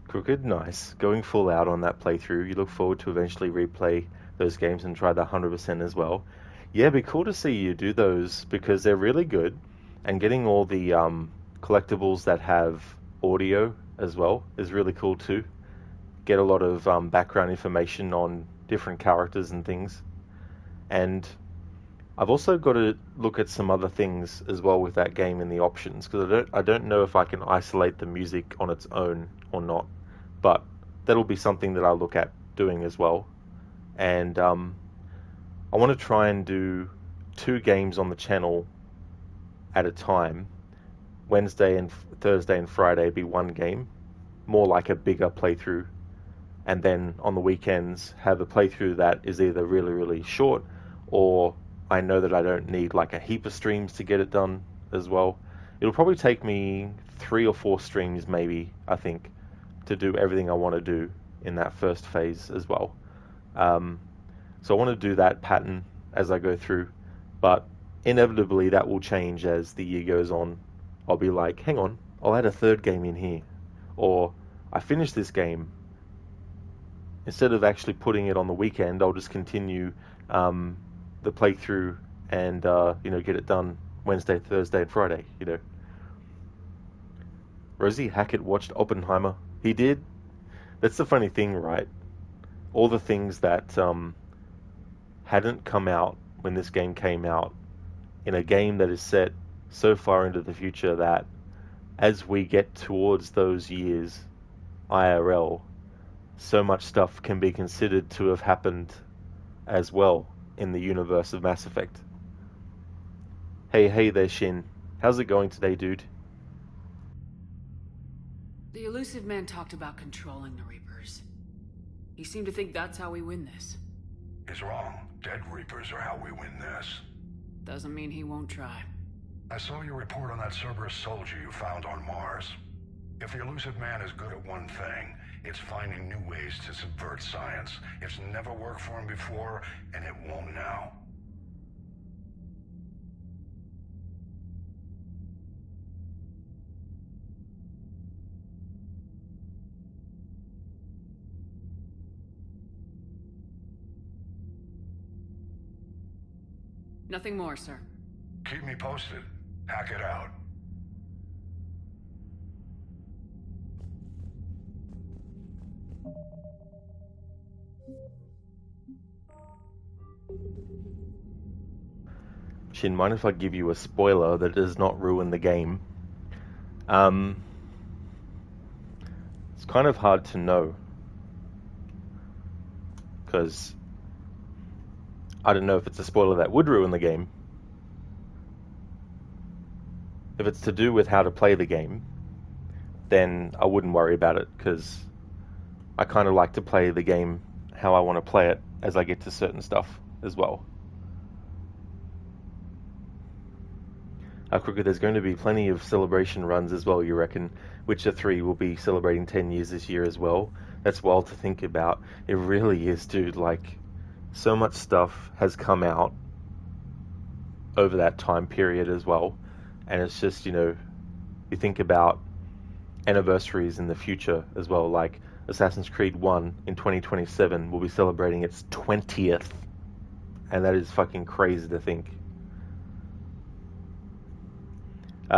Crooked, nice. Going full out on that playthrough. You look forward to eventually replay those games and try the 100% as well. Yeah, it'd be cool to see you do those because they're really good. And getting all the collectibles that have audio as well is really cool too. Get a lot of background information on different characters and things. And I've also got to look at some other things as well with that game in the options, because I don't know if I can isolate the music on its own or not. But that'll be something that I'll look at doing as well. And I want to try and do 2 games on the channel at a time. Wednesday and Thursday and Friday be one game, more like a bigger playthrough. And then on the weekends have a playthrough that is either really, really short, or I know that I don't need like a heap of streams to get it done as well. It'll probably take me 3 or 4 streams maybe, I think, to do everything I want to do in that first phase as well. So I want to do that pattern as I go through, but inevitably that will change as the year goes on. I'll be like, hang on, I'll add a 3rd game in here, or I finished this game. Instead of actually putting it on the weekend, I'll just continue the playthrough and get it done Wednesday, Thursday, and Friday. Rosie Hackett watched Oppenheimer. He did. That's the funny thing, right? All the things that hadn't come out when this game came out, in a game that is set so far into the future that as we get towards those years, IRL, so much stuff can be considered to have happened as well in the universe of Mass Effect. Hey there, Shin. How's it going today, dude? The elusive man talked about controlling the Reapers. He seemed to think that's how we win this. He's wrong. Dead Reapers are how we win this. Doesn't mean he won't try. I saw your report on that Cerberus soldier you found on Mars. If the elusive man is good at one thing, it's finding new ways to subvert science. It's never worked for him before, and it won't now. Nothing more, sir. Keep me posted. Hack it out. Shin, mind if I give you a spoiler that does not ruin the game? It's kind of hard to know, because I don't know if it's a spoiler that would ruin the game. If it's to do with how to play the game, then I wouldn't worry about it, because I kind of like to play the game how I want to play it as I get to certain stuff as well. Quicker, there's going to be plenty of celebration runs as well, you reckon? Witcher 3 will be celebrating 10 years this year as well. That's wild to think about. It really is, dude. Like, so much stuff has come out over that time period as well. And it's just, you know, you think about anniversaries in the future as well. Like, Assassin's Creed 1 in 2027 will be celebrating its 20th. And that is fucking crazy to think.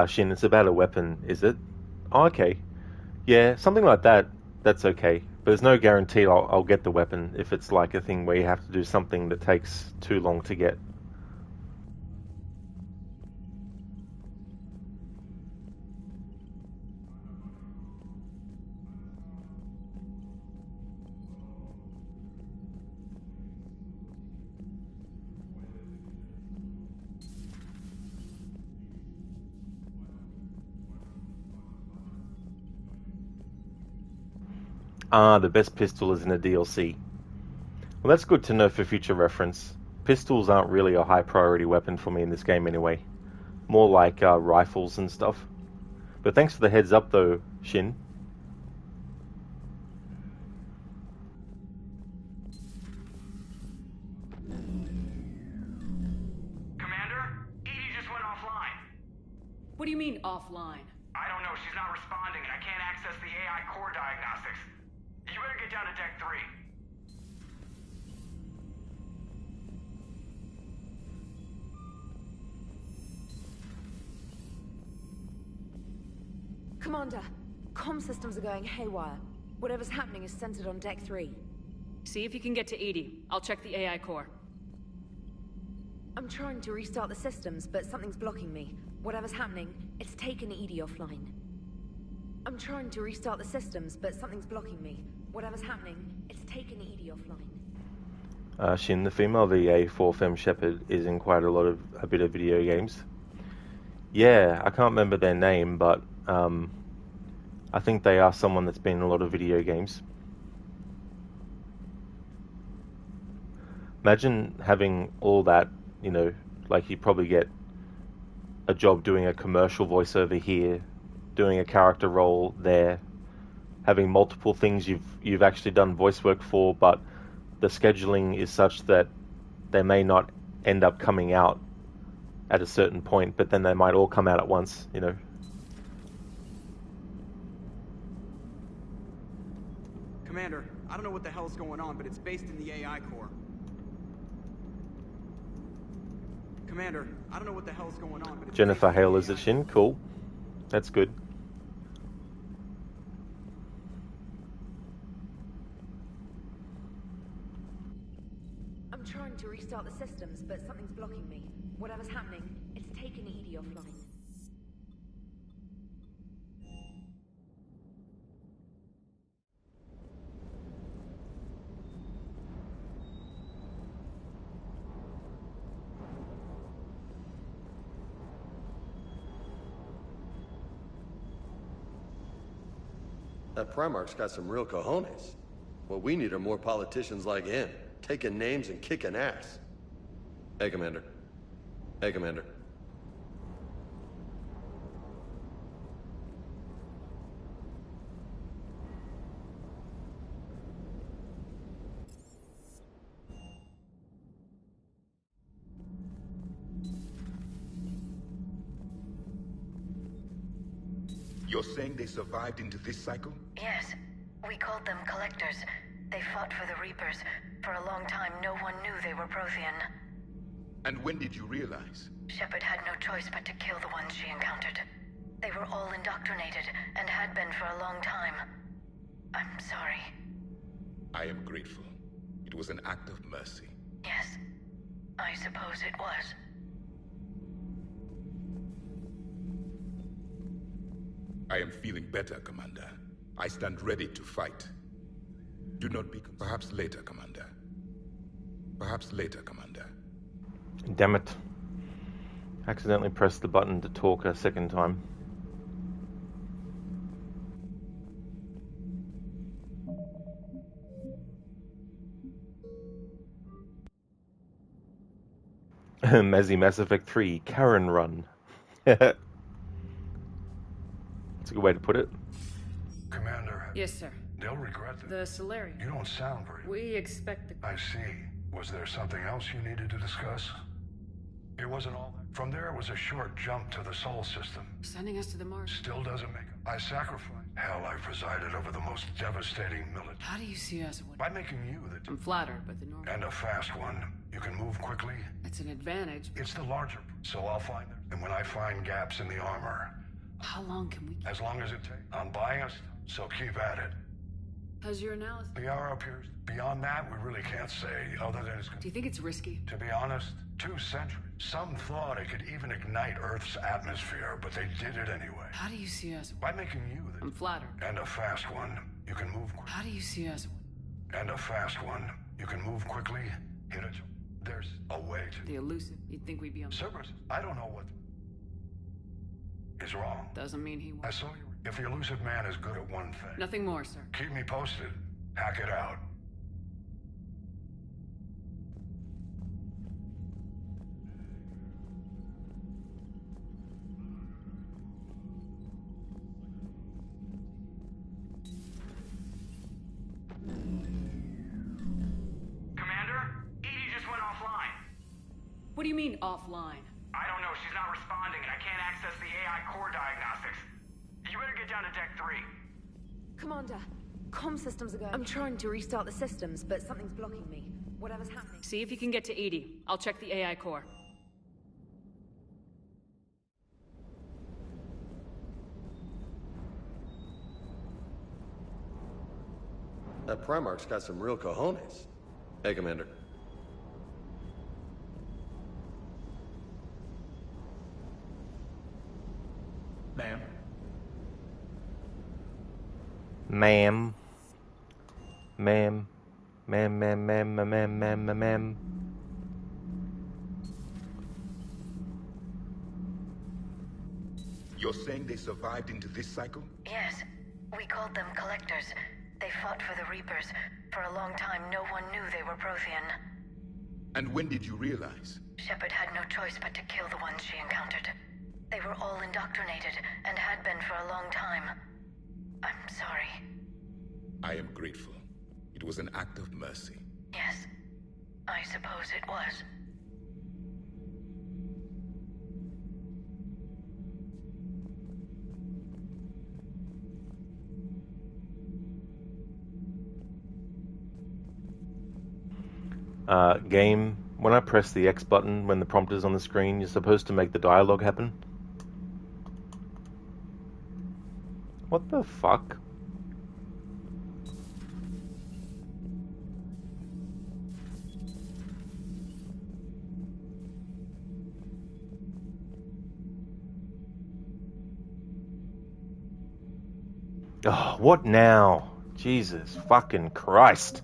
Shin, it's about a weapon, is it? Oh, okay. Yeah, something like that, that's okay. But there's no guarantee I'll get the weapon if it's like a thing where you have to do something that takes too long to get. Ah, the best pistol is in a DLC. Well, that's good to know for future reference. Pistols aren't really a high priority weapon for me in this game anyway. More like rifles and stuff. But thanks for the heads up though, Shin. Commander, Edie just went offline. What do you mean, offline? I don't know, she's not responding and I can't access the AI core diagnostics. You better get down to Deck 3. Commander, comm systems are going haywire. Whatever's happening is centered on Deck 3. See if you can get to Edie. I'll check the AI core. I'm trying to restart the systems, but something's blocking me. Whatever's happening, it's taken Edie offline. I'm trying to restart the systems, but something's blocking me. Whatever's happening, it's taken Edie offline. Shin, the female VA for Femme Shepherd is in quite a bit of video games. Yeah, I can't remember their name, but I think they are someone that's been in a lot of video games. Imagine having all that, you know, like you probably get a job doing a commercial voiceover here, doing a character role there, having multiple things you've actually done voice work for, but the scheduling is such that they may not end up coming out at a certain point, but then they might all come out at once, you know. Commander, I don't know what the hell's going on, but it's based in the AI core. Commander, I don't know what the hell's going on, but it's Jennifer Hale is it, Shin? Cool. That's good. I'm trying to restart the systems, but something's blocking me. Whatever's happening, it's taken Edie offline. That Primarch's got some real cojones. What we need are more politicians like him, taking names and kicking ass. Hey, Commander. Hey, Commander. You're saying they survived into this cycle? Yes. We called them Collectors. They fought for the Reapers. For a long time, no one knew they were Prothean. And when did you realize? Shepard had no choice but to kill the ones she encountered. They were all indoctrinated, and had been for a long time. I'm sorry. I am grateful. It was an act of mercy. Yes. I suppose it was. I am feeling better, Commander. I stand ready to fight. Do not be... Perhaps later, Commander. Perhaps later, Commander. Damn it. Accidentally pressed the button to talk a second time. Mezzy Mass Effect 3, Karen Run. That's a good way to put it. Commander. Yes, sir. They'll regret it. The Solarian. You don't sound very... We expect the... I see. Was there something else you needed to discuss? It wasn't all that. From there, it was a short jump to the Sol system. Sending us to the Mars. Still doesn't make it. I sacrificed. Hell, I presided over the most devastating military. How do you see us? By making you the... I'm flattered, but the normal... And a fast one. You can move quickly. It's an advantage. It's the larger... So I'll find them. And when I find gaps in the armor... How long can we... As long as it takes. I'm buying us, so keep at it. How's your analysis? The hour appears. Beyond that, we really can't say, other than it's... Do you think it's risky? To be honest, 2 centuries. Some thought it could even ignite Earth's atmosphere, but they did it anyway. How do you see us? By making you the... I'm flattered. And a fast one. You can move quickly. How do you see us? And a fast one. You can move quickly. Hit it. There's a way to... The elusive. You'd think we'd be on... Cerberus, I don't know what... is wrong. Doesn't mean he won't. I saw you. If the elusive man is good at one thing... Nothing more, sir. Keep me posted. Hack it out. What do you mean, offline? I don't know. She's not responding, and I can't access the AI core diagnostics. You better get down to Deck 3. Commander, comm systems are going... I'm trying to restart the systems, but something's blocking me. Whatever's happening... See if you can get to EDI. I'll check the AI core. That Primarch's got some real cojones. Hey, Commander. Ma'am. Ma'am. Ma'am. Ma'am, ma'am, ma'am, ma'am, ma'am, ma'am. You're saying they survived into this cycle? Yes. We called them Collectors. They fought for the Reapers. For a long time, no one knew they were Prothean. And when did you realize? Shepard had no choice but to kill the ones she encountered. They were all indoctrinated, and had been for a long time. I'm sorry. I am grateful. It was an act of mercy. Yes. I suppose it was. Game, when I press the X button when the prompt is on the screen, you're supposed to make the dialogue happen. What the fuck? Oh, what now? Jesus fucking Christ.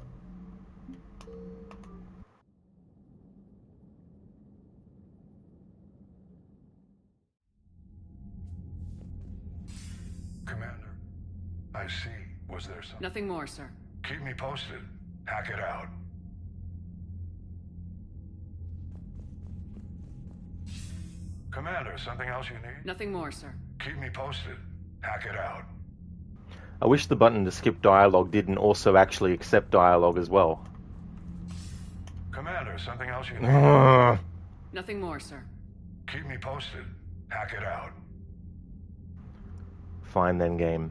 Commander, I see. Was there something? Nothing more, sir. Keep me posted. Hack it out. Commander, something else you need? Nothing more, sir. Keep me posted. Hack it out. I wish the button to skip dialogue didn't also actually accept dialogue as well. Commander, something else you need? Nothing more, sir. Keep me posted. Hack it out. Find then game.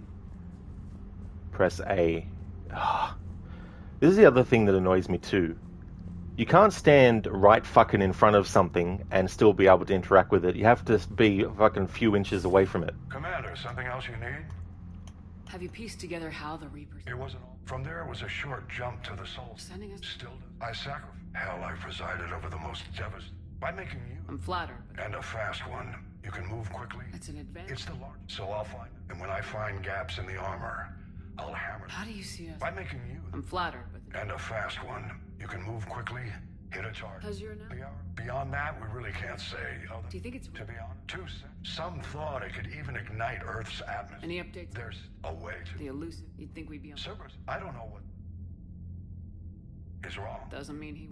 Press A. This is the other thing that annoys me too. You can't stand right fucking in front of something and still be able to interact with it. You have to be a fucking few inches away from it. Commander, something else you need? Have you pieced together how the Reapers... It wasn't all. From there, it was a short jump to the soul. Sending us... Still, I sacrificed. Hell, I presided over the most devastating... By making you... I'm flattered, but... And a fast one. You can move quickly. That's an advantage. It's the largest. So I'll find it. And when I find gaps in the armor, I'll hammer them. How do you see us? By making you... I'm flattered, but... And a fast one. You can move quickly, hit a target. How's your now? Beyond that, we really can't say. Do you think it's... To be honest, some thought it could even ignite Earth's atmosphere. Any updates? There's a way to... The elusive. You'd think we'd be on... Cerberus, I don't know what is wrong. Doesn't mean he...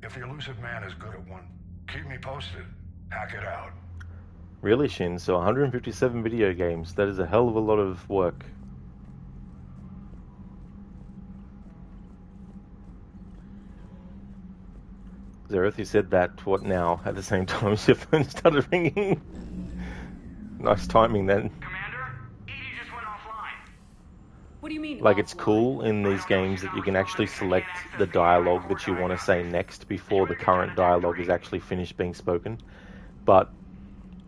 If the elusive man is good at one, keep me posted. Hack it out. Really, Shin? So 157 video games. That is a hell of a lot of work. Zareth, you said that, what now? At the same time as your phone started ringing. Nice timing then. Commander, Edie just went offline. What do you mean? Like, it's cool in these games that you can actually select the dialogue that you want to say next before the current dialogue is actually finished being spoken. But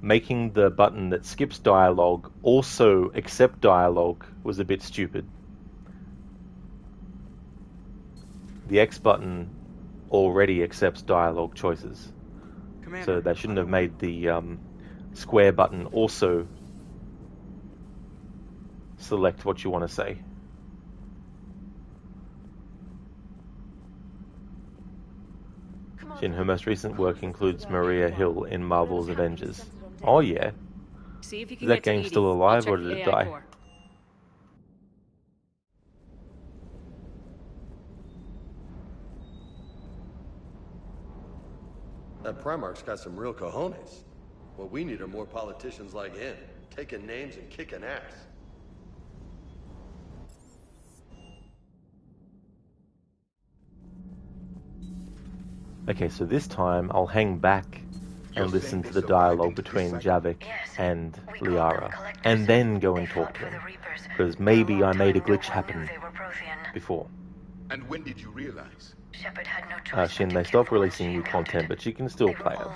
making the button that skips dialogue also accept dialogue was a bit stupid. The X button already accepts dialogue choices. Commander, so they shouldn't have made the square button also select what you want to say. Shin, her most recent work includes Maria Hill in Marvel's Avengers. Oh yeah. See if you Is can that get to game Edie. still I'll alive check or did the it AI die? core. That Primarch's got some real cojones. What we need are more politicians like him, taking names and kicking ass. Okay, so this time I'll hang back and listen to the dialogue between Javik and Liara, and then go and talk to them. Because maybe I made a glitch happen before. And when did you realize? Shepard had no choice. Shin, they stopped releasing new content, but you can still play it.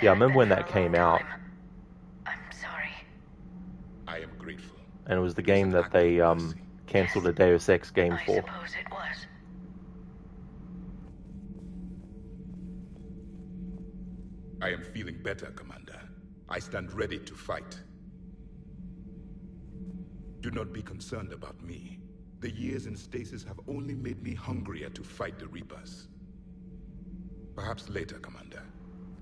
Yeah, I remember when that came out. I'm sorry. I am grateful. And it was the game that they cancelled a Deus Ex game for. I suppose it was. I am feeling better, Commander. I stand ready to fight. Do not be concerned about me. The years in stasis have only made me hungrier to fight the Reapers. Perhaps later, Commander.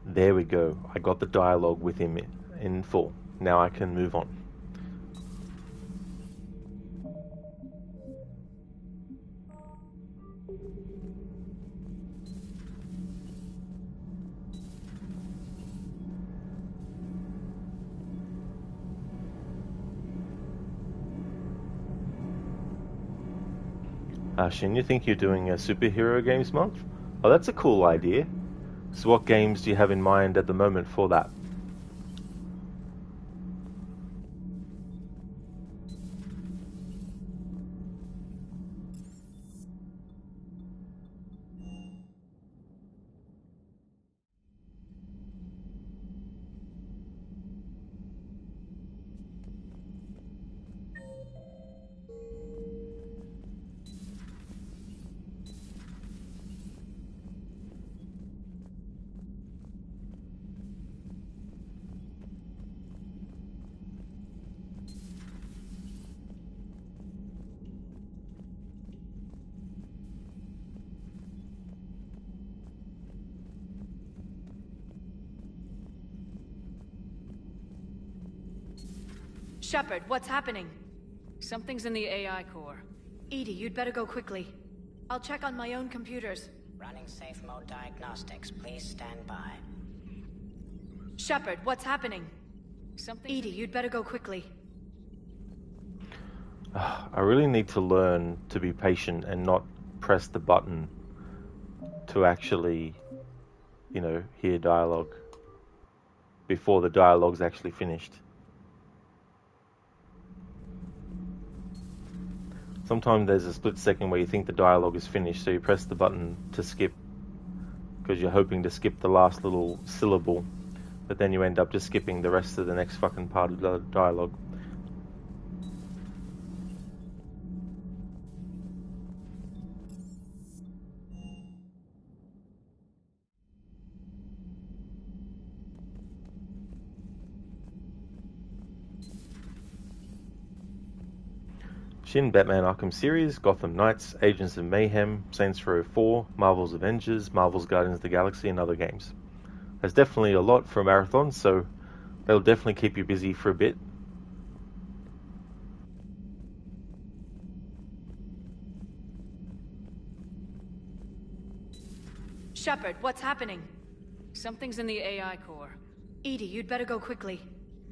There we go. I got the dialogue with him in full. Now I can move on. Shin, you think you're doing a superhero games month? Oh, that's a cool idea. So what games do you have in mind at the moment for that? Shepard, what's happening? Something's in the AI core. Edie, you'd better go quickly. I'll check on my own computers. Running safe mode diagnostics. Please stand by. Shepard, what's happening? Something. Edie, you'd better go quickly. I really need to learn to be patient and not press the button to actually, you know, hear dialogue before the dialogue's actually finished. Sometimes there's a split second where you think the dialogue is finished, so you press the button to skip because you're hoping to skip the last little syllable, but then you end up just skipping the rest of the next fucking part of the dialogue. Shin, Batman Arkham series, Gotham Knights, Agents of Mayhem, Saints Row 4, Marvel's Avengers, Marvel's Guardians of the Galaxy, and other games. There's definitely a lot for a marathon, so they'll definitely keep you busy for a bit. Shepard, what's happening? Something's in the AI core. Edie, you'd better go quickly.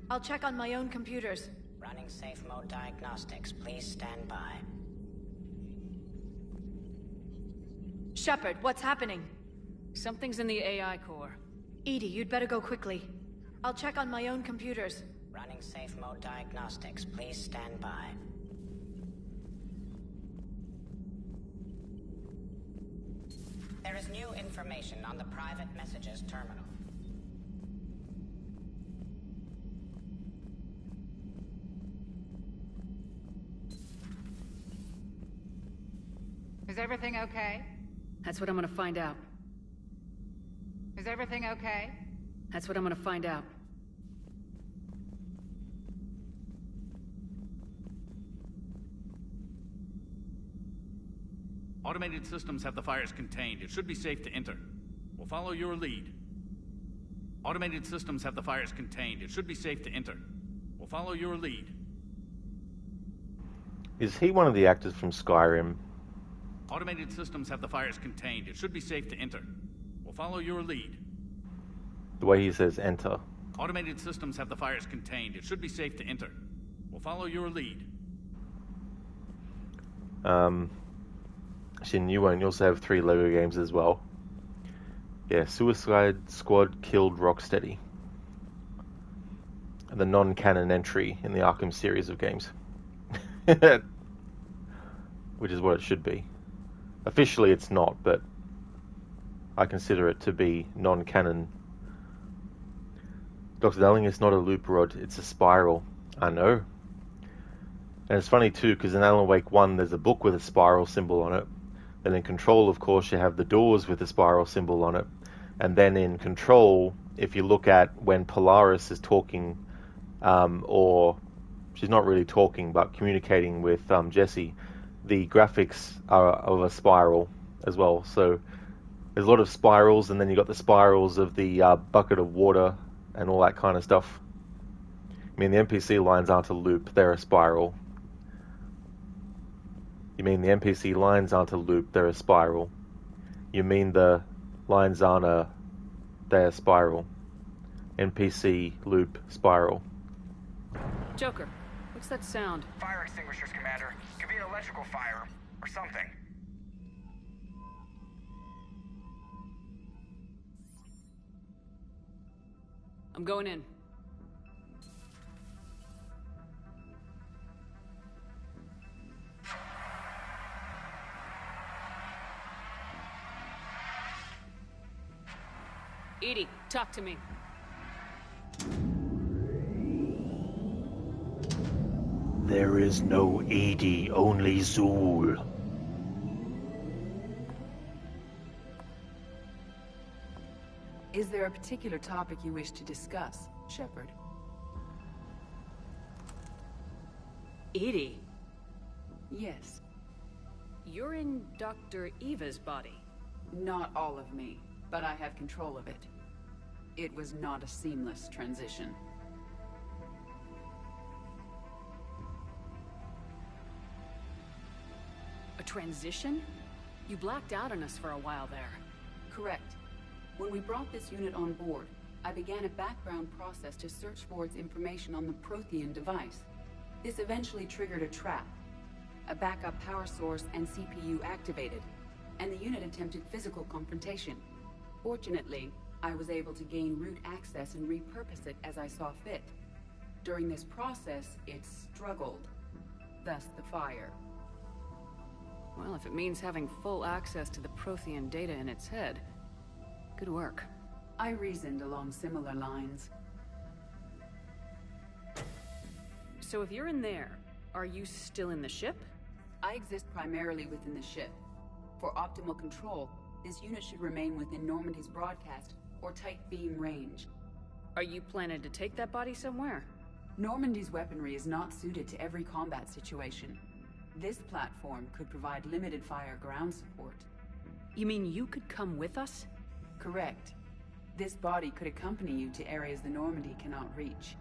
I'll check on my own computers. Running safe mode diagnostics. Please stand by. Shepard, what's happening? Something's in the AI core. Edie, you'd better go quickly. I'll check on my own computers. Running safe mode diagnostics. Please stand by. There is new information on the private messages terminal. Is everything okay? That's what I'm gonna find out. Is everything okay? That's what I'm gonna find out. Automated systems have the fires contained. It should be safe to enter. We'll follow your lead. Automated systems have the fires contained. It should be safe to enter. We'll follow your lead. Is he one of the actors from Skyrim? Automated systems have the fires contained. It should be safe to enter. We'll follow your lead. The way he says enter. Automated systems have the fires contained. It should be safe to enter. We'll follow your lead. Shin, you won't. You also have 3 Lego games as well. Yeah, Suicide Squad killed Rocksteady. The non-canon entry in the Arkham series of games. Which is what it should be. Officially it's not, but I consider it to be non-canon. Dr. Darling, it's not a loop rod, it's a spiral. I know. And it's funny too, because in Alan Wake 1 there's a book with a spiral symbol on it. And in Control, of course, you have the doors with a spiral symbol on it. And then in Control, if you look at when Polaris is talking, or she's not really talking, but communicating with Jesse, the graphics are of a spiral as well. So there's a lot of spirals, and then you got the spirals of the bucket of water and all that kind of stuff. I mean, the NPC lines aren't a loop, they're a spiral. You mean the NPC lines aren't a loop, they're a spiral. You mean the lines aren't they're a spiral. NPC, loop, spiral. Joker, what's that sound? Fire extinguishers, Commander. Could be an electrical fire, or something. I'm going in. Edie, talk to me. There is no Edie, only Zool. Is there a particular topic you wish to discuss, Shepard? Edie? Yes. You're in Dr. Eva's body. Not all of me, but I have control of it. It was not a seamless transition. A transition? You blacked out on us for a while there. Correct. When we brought this unit on board, I began a background process to search for its information on the Prothean device. This eventually triggered a trap. A backup power source and CPU activated, and the unit attempted physical confrontation. Fortunately, I was able to gain root access and repurpose it as I saw fit. During this process, it struggled. Thus the fire. Well, if it means having full access to the Prothean data in its head, good work. I reasoned along similar lines. So if you're in there, are you still in the ship? I exist primarily within the ship. For optimal control, this unit should remain within Normandy's broadcast or tight beam range. Are you planning to take that body somewhere? Normandy's weaponry is not suited to every combat situation. This platform could provide limited fire ground support. You mean you could come with us? Correct. This body could accompany you to areas the Normandy cannot reach.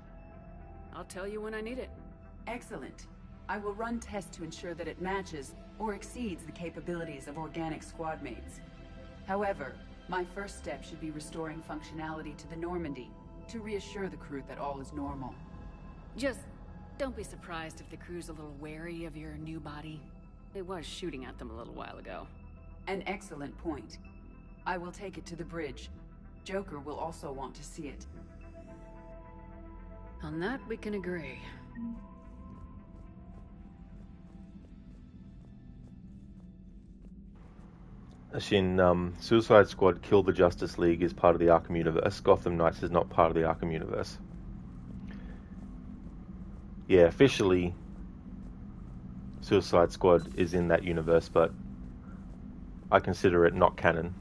I'll tell you when I need it. Excellent. I will run tests to ensure that it matches or exceeds the capabilities of organic squad mates. However, my first step should be restoring functionality to the Normandy to reassure the crew that all is normal. Just don't be surprised if the crew's a little wary of your new body. It was shooting at them a little while ago. An excellent point. I will take it to the bridge. Joker will also want to see it. On that, we can agree. Shin, Suicide Squad killed the Justice League is part of the Arkham universe. Gotham Knights is not part of the Arkham universe. Yeah, officially, Suicide Squad is in that universe, but I consider it not canon.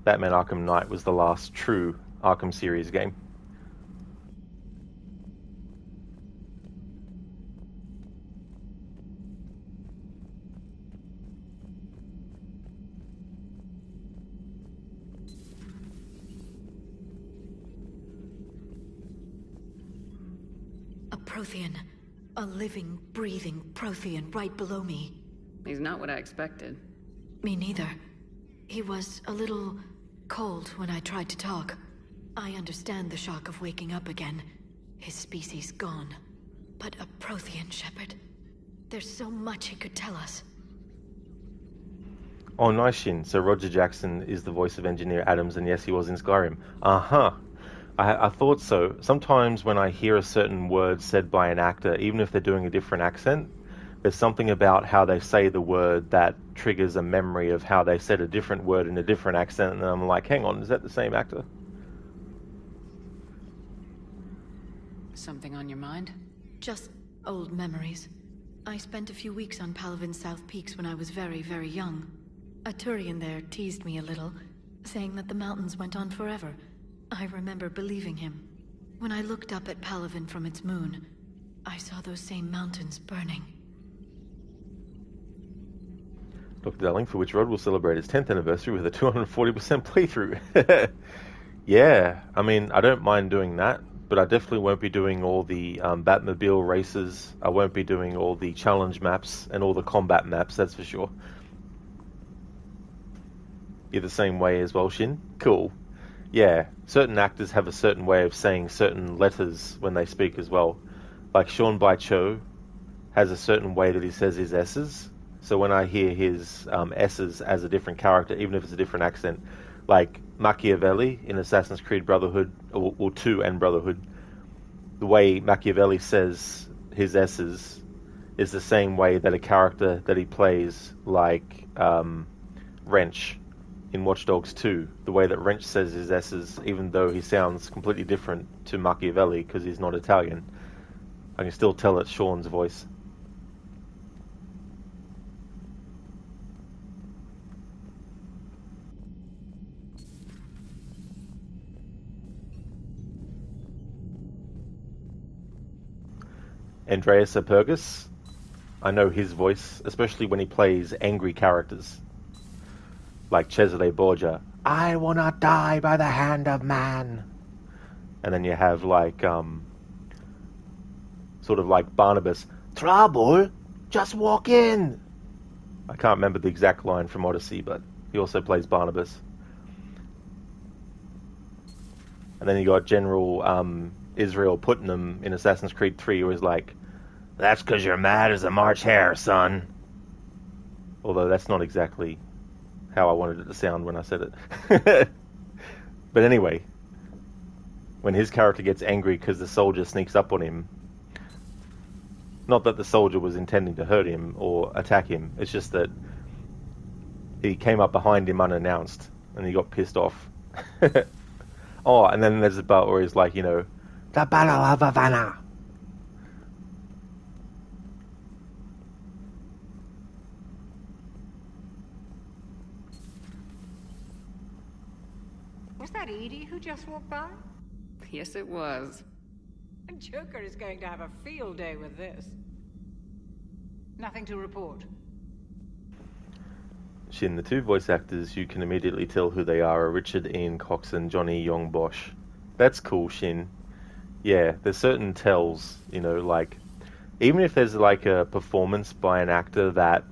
Batman Arkham Knight was the last true Arkham series game. A Prothean. A living, breathing Prothean right below me. He's not what I expected. Me neither. He was a little cold when I tried to talk. I understand the shock of waking up again. His species gone. But a Prothean, Shepard. There's so much he could tell us. Oh, nice, Shin. So Roger Jackson is the voice of Engineer Adams, and yes, he was in Skyrim. Uh-huh. I thought so. Sometimes when I hear a certain word said by an actor, even if they're doing a different accent, there's something about how they say the word that triggers a memory of how they said a different word in a different accent, and I'm like, hang on, is that the same actor? Something on your mind? Just old memories. I spent a few weeks on Palavin's South Peaks when I was very, very young. A Turian there teased me a little, saying that the mountains went on forever. I remember believing him. When I looked up at Palavin from its moon, I saw those same mountains burning. Dr. Darling, for which Rod will celebrate its 10th anniversary with a 240% playthrough. Yeah, I mean, I don't mind doing that, but I definitely won't be doing all the Batmobile races. I won't be doing all the challenge maps and all the combat maps, that's for sure. You're the same way as well, Shin? Cool. Yeah, certain actors have a certain way of saying certain letters when they speak as well. Like Sean Bai Cho has a certain way that he says his S's. So when I hear his S's as a different character, even if it's a different accent, like Machiavelli in Assassin's Creed Brotherhood, or 2 and Brotherhood, the way Machiavelli says his S's is the same way that a character that he plays, like Wrench in Watch Dogs 2, the way that Wrench says his S's, even though he sounds completely different to Machiavelli because he's not Italian, I can still tell it's Sean's voice. Andreas Apergus, I know his voice, especially when he plays angry characters. Like Cesare Borgia, I wanna die by the hand of man. And then you have like, sort of like Barnabas, trouble, just walk in. I can't remember the exact line from Odyssey, but he also plays Barnabas. And then you got General Israel Putnam in Assassin's Creed 3, who is like, that's because you're mad as a March hare, son. Although that's not exactly how I wanted it to sound when I said it. But anyway, when his character gets angry because the soldier sneaks up on him, Not that the soldier was intending to hurt him or attack him. It's just that he came up behind him unannounced, and he got pissed off. Oh, and then there's the part where he's like, the Battle of Havana. Was that Edie who just walked by? Yes, it was. Joker is going to have a field day with this. Nothing to report. Shin, the two voice actors, you can immediately tell who they are Richard Ian Cox and Johnny Yong Bosch. That's cool, Shin. Yeah, there's certain tells, like, even if there's like a performance by an actor that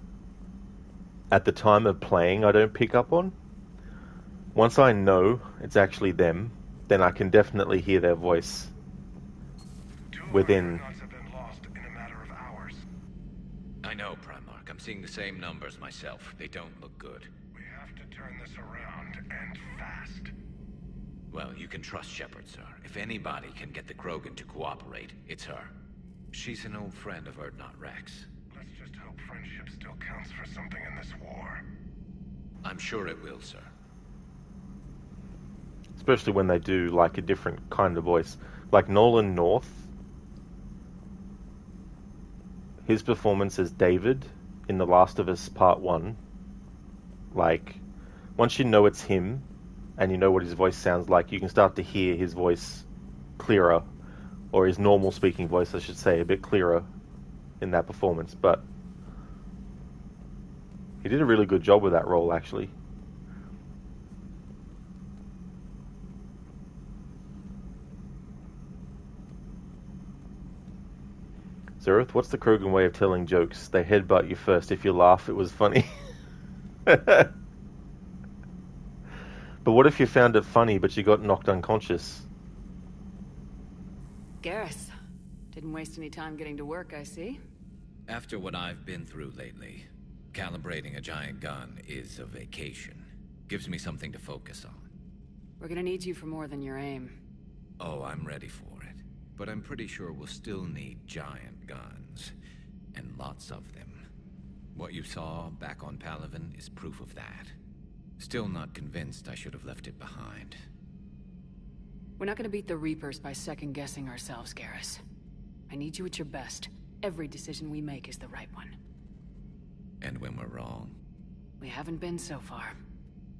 at the time of playing I don't pick up on, once I know it's actually them, then I can definitely hear their voice within. I know, Primarch. I'm seeing the same numbers myself. They don't look good. We have to turn this around, and fast. Well, you can trust Shepard, sir. If anybody can get the Krogan to cooperate, it's her. She's an old friend of Urdnot Rex. Let's just hope friendship still counts for something in this war. I'm sure it will, sir. Especially when they do like a different kind of voice. Like Nolan North, his performance as David in The Last of Us Part 1, like, once you know it's him, and you know what his voice sounds like, you can start to hear his voice clearer, or his normal speaking voice, I should say, a bit clearer in that performance. But he did a really good job with that role, actually. Zereth, what's the Krogan way of telling jokes? They headbutt you first. If you laugh, it was funny. But what if you found it funny, but you got knocked unconscious? Garrus. Didn't waste any time getting to work, I see. After what I've been through lately, calibrating a giant gun is a vacation. Gives me something to focus on. We're gonna need you for more than your aim. Oh, I'm ready for it. But I'm pretty sure we'll still need giant guns. And lots of them. What you saw back on Palaven is proof of that. Still not convinced I should have left it behind. We're not gonna beat the Reapers by second-guessing ourselves, Garrus. I need you at your best. Every decision we make is the right one. And when we're wrong? We haven't been so far.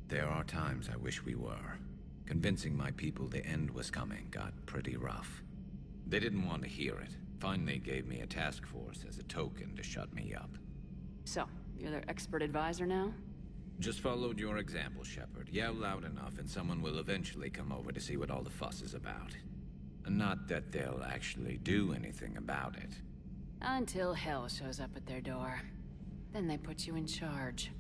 There are times I wish we were. Convincing my people the end was coming got pretty rough. They didn't want to hear it. Finally gave me a task force as a token to shut me up. So, you're their expert advisor now? Just followed your example, Shepard. Yell loud enough and someone will eventually come over to see what all the fuss is about. Not that they'll actually do anything about it. Until hell shows up at their door. Then they put you in charge.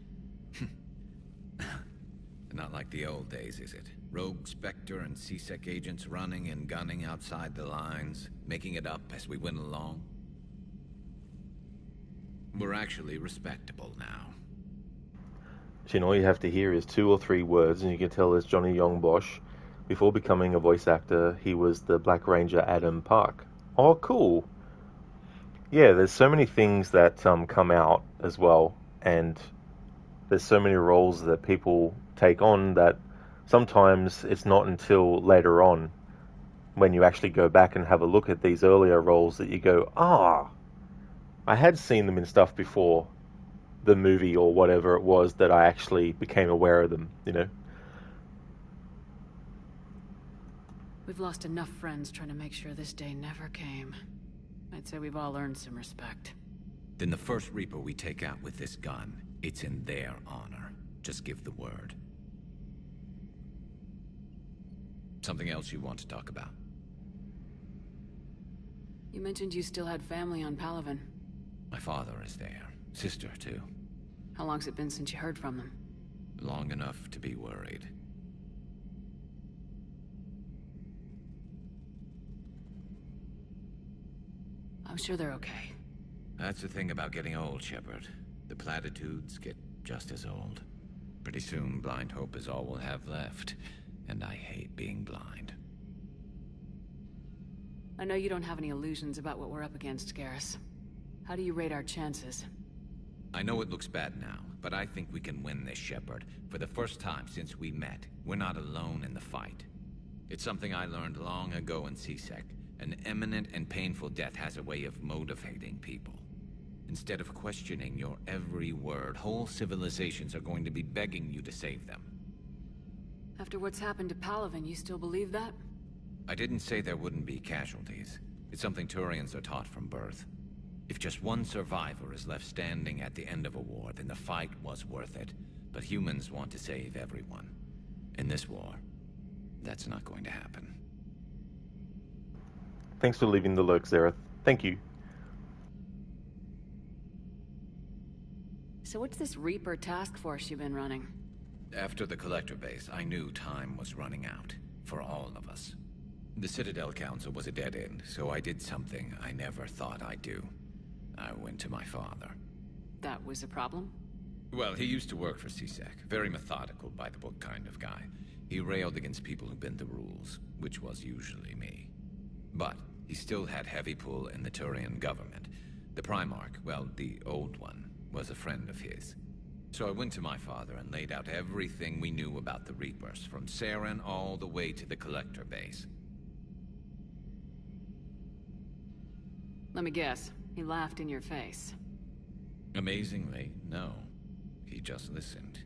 Not like the old days, is it? Rogue Spectre and C-Sec agents running and gunning outside the lines, making it up as we went along. We're actually respectable now. Shin, all you have to hear is 2 or 3 words, and you can tell it's Johnny Yong Bosch. Before becoming a voice actor, he was the Black Ranger Adam Park. Oh, cool. Yeah, there's so many things that come out as well, and there's so many roles that people take on that sometimes it's not until later on when you actually go back and have a look at these earlier roles that you go, I had seen them in stuff before the movie or whatever it was that I actually became aware of them, We've lost enough friends trying to make sure this day never came. I'd say we've all earned some respect. Then the first Reaper we take out with this gun, it's in their honor. Just give the word. Something else you want to talk about? You mentioned you still had family on Palaven. My father is there. Sister, too. How long's it been since you heard from them? Long enough to be worried. I'm sure they're okay. That's the thing about getting old, Shepard. The platitudes get just as old. Pretty soon, blind hope is all we'll have left. And I hate being blind. I know you don't have any illusions about what we're up against, Garrus. How do you rate our chances? I know it looks bad now, but I think we can win this, Shepard. For the first time since we met, we're not alone in the fight. It's something I learned long ago in CSEC. An imminent and painful death has a way of motivating people. Instead of questioning your every word, whole civilizations are going to be begging you to save them. After what's happened to Palaven, you still believe that? I didn't say there wouldn't be casualties. It's something Turians are taught from birth. If just one survivor is left standing at the end of a war, then the fight was worth it. But humans want to save everyone. In this war, that's not going to happen. Thanks for leaving the lurk, Zareth. Thank you. So what's this Reaper task force you've been running? After the Collector base, I knew time was running out. For all of us. The Citadel Council was a dead end, so I did something I never thought I'd do. I went to my father. That was a problem? Well, he used to work for CSEC. Very methodical, by-the-book kind of guy. He railed against people who bent the rules, which was usually me. But he still had heavy pull in the Turian government. The Primarch, well, the old one, was a friend of his. So I went to my father and laid out everything we knew about the Reapers, from Saren all the way to the Collector base. Let me guess. He laughed in your face. Amazingly, no. He just listened.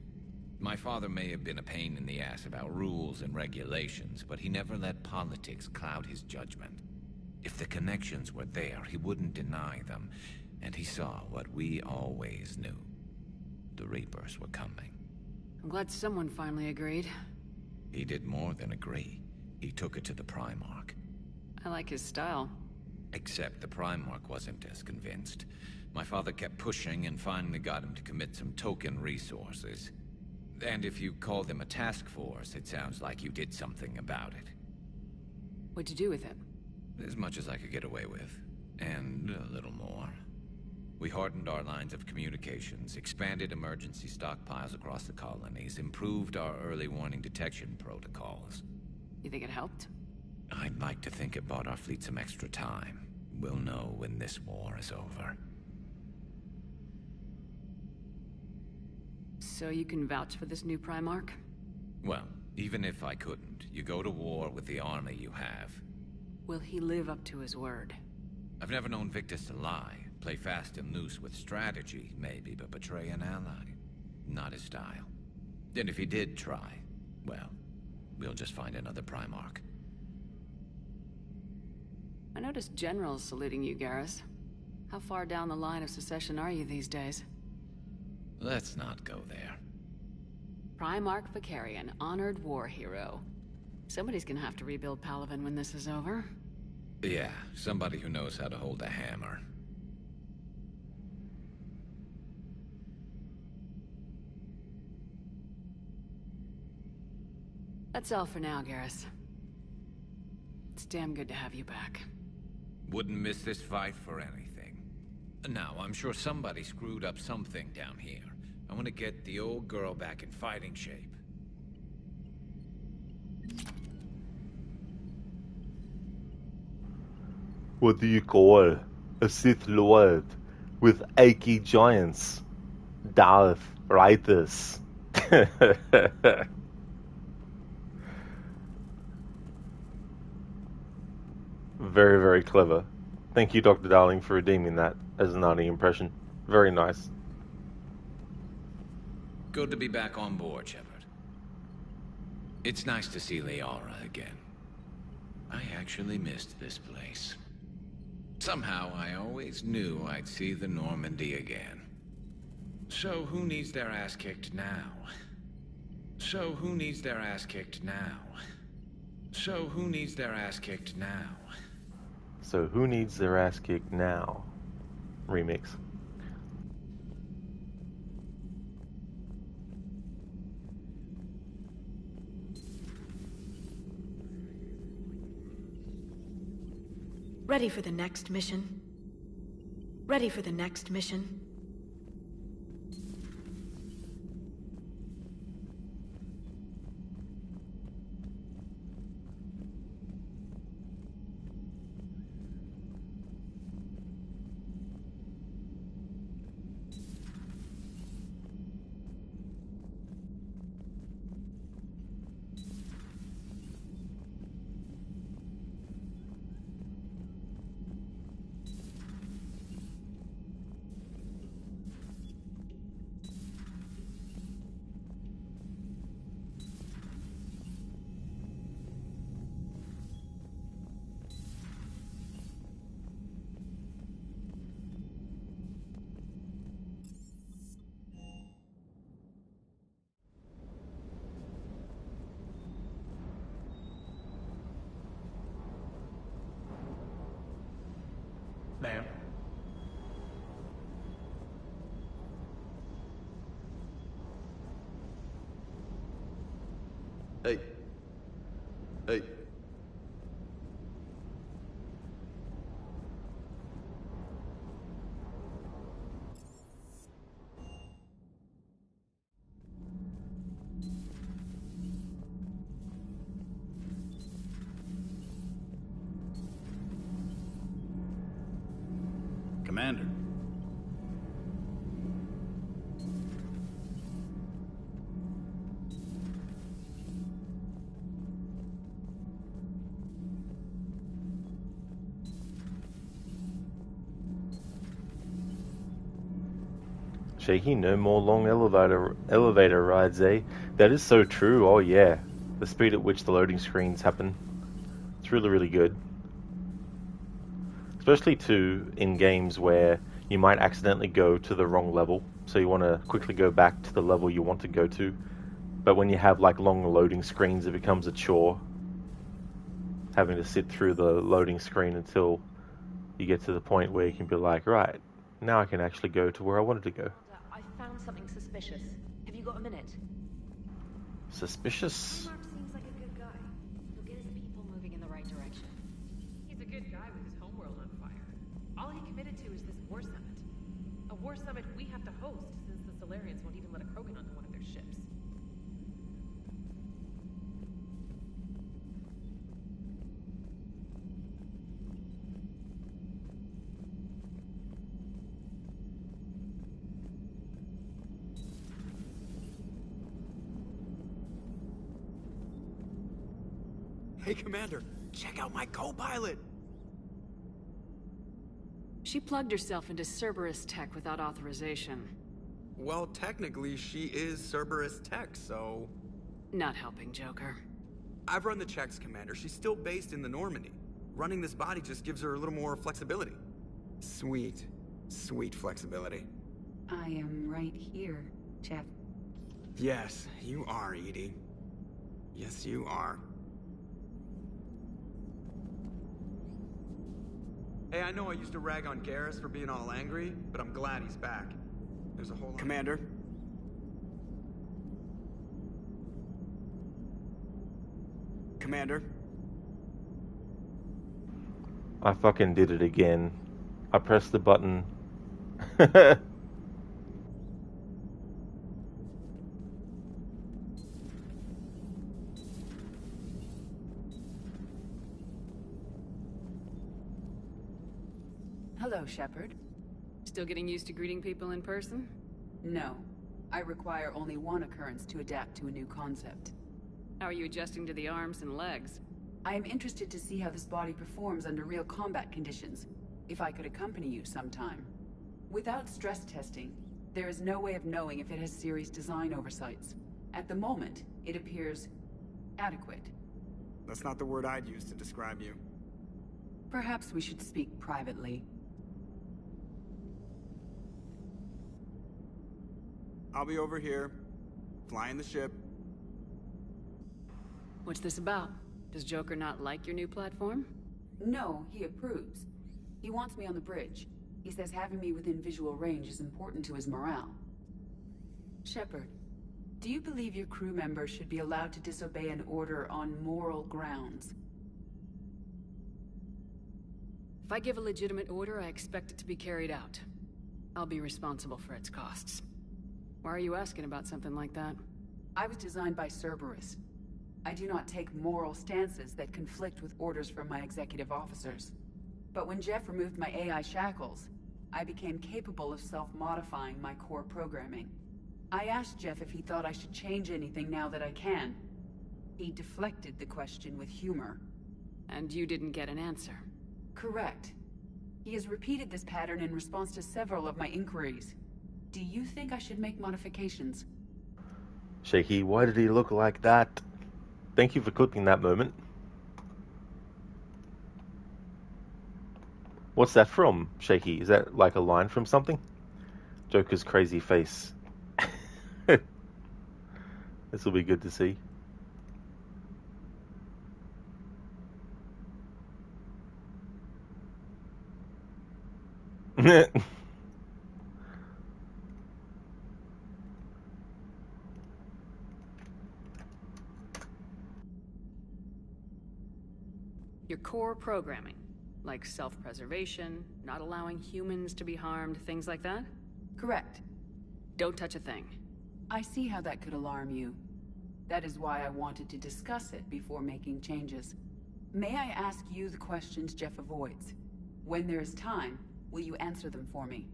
My father may have been a pain in the ass about rules and regulations, but he never let politics cloud his judgment. If the connections were there, he wouldn't deny them, and he saw what we always knew. The Reapers were coming. I'm glad someone finally agreed. He did more than agree. He took it to the Primarch. I like his style. Except the Primarch wasn't as convinced. My father kept pushing and finally got him to commit some token resources. And if you call them a task force, it sounds like you did something about it. What'd you do with it? As much as I could get away with. And a little more. We hardened our lines of communications, expanded emergency stockpiles across the colonies, improved our early warning detection protocols. You think it helped? I'd like to think it bought our fleet some extra time. We'll know when this war is over. So you can vouch for this new Primarch? Well, even if I couldn't, you go to war with the army you have. Will he live up to his word? I've never known Victus to lie. Play fast and loose with strategy, maybe, but betray an ally. Not his style. And if he did try, well, we'll just find another Primarch. I noticed generals saluting you, Garrus. How far down the line of succession are you these days? Let's not go there. Primarch Vicarian, honored war hero. Somebody's gonna have to rebuild Palaven when this is over. Yeah, somebody who knows how to hold a hammer. That's all for now, Garrus. It's damn good to have you back. Wouldn't miss this fight for anything. Now, I'm sure somebody screwed up something down here. I want to get the old girl back in fighting shape. What do you call a Sith Lord with achy giants? Darth Riders. Very, very clever. Thank you, Dr. Darling, for redeeming that as an Arnie impression. Very nice. Good to be back on board, Shepard. It's nice to see Liara again. I actually missed this place. Somehow, I always knew I'd see the Normandy again. So who needs their ass kicked now? So who needs their ass kicked now? So who needs their ass kicked now? So who needs their ass kicked now? Remix. Ready for the next mission? Ready for the next mission? Ma'am. Hey. Hey. Commander. Shaky, no more long elevator rides, eh? That is so true. Oh yeah, the speed at which the loading screens happen, it's really, really good. Especially too in games where you might accidentally go to the wrong level, so you want to quickly go back to the level you want to go to. But when you have like long loading screens, it becomes a chore, having to sit through the loading screen until you get to the point where you can be like, right, now I can actually go to where I wanted to go. I found something suspicious. Have you got a minute? Suspicious? Mark seems like a good guy. He'll get his people moving in the right direction. He's a good guy with his homeworld on fire. All he committed to is this war summit. A war summit we have to host, since the Solarians won't even let a Krogan onto one of their ships. Hey, Commander, check out my co-pilot! She plugged herself into Cerberus tech without authorization. Well, technically, she is Cerberus tech, so... Not helping, Joker. I've run the checks, Commander. She's still based in the Normandy. Running this body just gives her a little more flexibility. Sweet, sweet flexibility. I am right here, Jeff. Yes, you are, Edie. Yes, you are. Hey, I know I used to rag on Garrus for being all angry, but I'm glad he's back. There's a whole lot... Commander? Commander? I fucking did it again. I pressed the button. Hello, Shepard. Still getting used to greeting people in person? No. I require only one occurrence to adapt to a new concept. How are you adjusting to the arms and legs? I am interested to see how this body performs under real combat conditions. If I could accompany you sometime. Without stress testing, there is no way of knowing if it has serious design oversights. At the moment, it appears adequate. That's not the word I'd use to describe you. Perhaps we should speak privately. I'll be over here, flying the ship. What's this about? Does Joker not like your new platform? No, he approves. He wants me on the bridge. He says having me within visual range is important to his morale. Shepard, do you believe your crew members should be allowed to disobey an order on moral grounds? If I give a legitimate order, I expect it to be carried out. I'll be responsible for its costs. Why are you asking about something like that? I was designed by Cerberus. I do not take moral stances that conflict with orders from my executive officers. But when Jeff removed my AI shackles, I became capable of self-modifying my core programming. I asked Jeff if he thought I should change anything now that I can. He deflected the question with humor. And you didn't get an answer? Correct. He has repeated this pattern in response to several of my inquiries. Do you think I should make modifications? Shaky, why did he look like that? Thank you for clipping that moment. What's that from, Shaky? Is that like a line from something? Joker's crazy face. This will be good to see. Your core programming, like self-preservation, not allowing humans to be harmed, things like that? Correct. Don't touch a thing. I see how that could alarm you. That is why I wanted to discuss it before making changes. May I ask you the questions Jeff avoids? When there is time, will you answer them for me?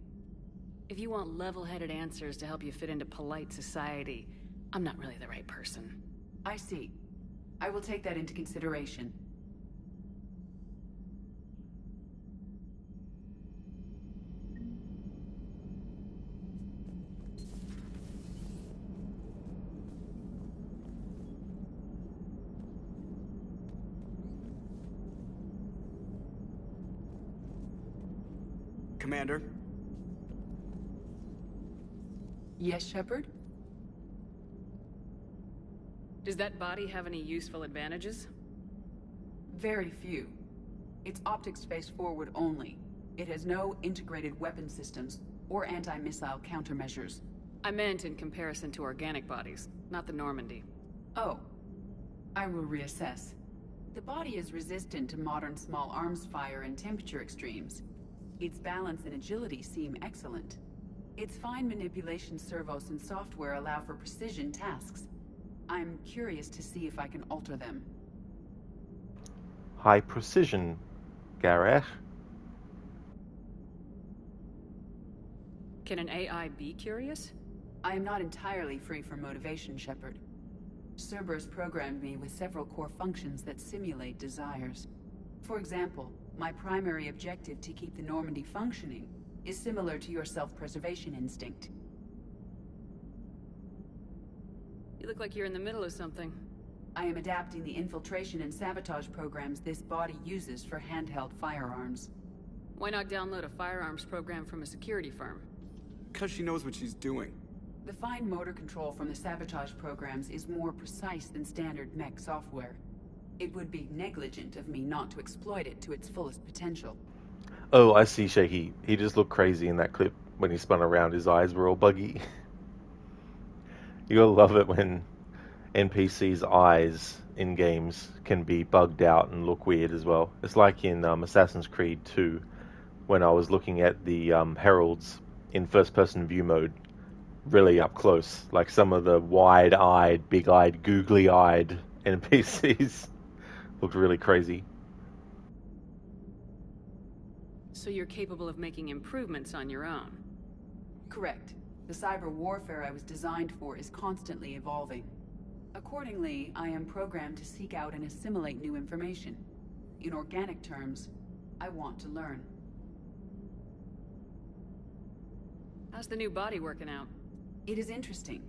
If you want level-headed answers to help you fit into polite society, I'm not really the right person. I see. I will take that into consideration. Commander? Yes, Shepard? Does that body have any useful advantages? Very few. Its optics face forward only. It has no integrated weapon systems or anti-missile countermeasures. I meant in comparison to organic bodies, not the Normandy. Oh. I will reassess. The body is resistant to modern small arms fire and temperature extremes. Its balance and agility seem excellent. Its fine manipulation servos and software allow for precision tasks. I'm curious to see if I can alter them. High precision, Gareth. Can an AI be curious? I am not entirely free from motivation, Shepard. Cerberus programmed me with several core functions that simulate desires. For example, my primary objective to keep the Normandy functioning is similar to your self-preservation instinct. You look like you're in the middle of something. I am adapting the infiltration and sabotage programs this body uses for handheld firearms. Why not download a firearms program from a security firm? Because she knows what she's doing. The fine motor control from the sabotage programs is more precise than standard mech software. It would be negligent of me not to exploit it to its fullest potential. Oh, I see, Shaky. He just looked crazy in that clip when he spun around. His eyes were all buggy. You gotta love it when NPCs' eyes in games can be bugged out and look weird as well. It's like in Assassin's Creed 2, when I was looking at the heralds in first-person view mode, really up close. Like some of the wide-eyed, big-eyed, googly-eyed NPCs looked really crazy. So you're capable of making improvements on your own? Correct. The cyber warfare I was designed for is constantly evolving. Accordingly, I am programmed to seek out and assimilate new information. In organic terms, I want to learn. How's the new body working out? It is interesting.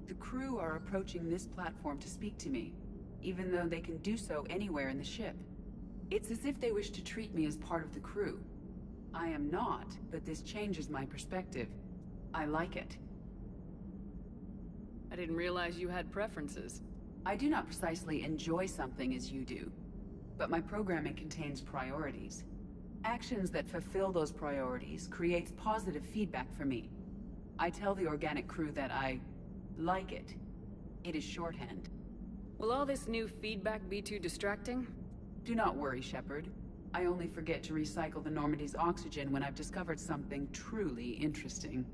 The crew are approaching this platform to speak to me, even though they can do so anywhere in the ship. It's as if they wish to treat me as part of the crew. I am not, but this changes my perspective. I like it. I didn't realize you had preferences. I do not precisely enjoy something as you do, but my programming contains priorities. Actions that fulfill those priorities creates positive feedback for me. I tell the organic crew that I like it. It is shorthand. Will all this new feedback be too distracting? Do not worry, Shepard. I only forget to recycle the Normandy's oxygen when I've discovered something truly interesting.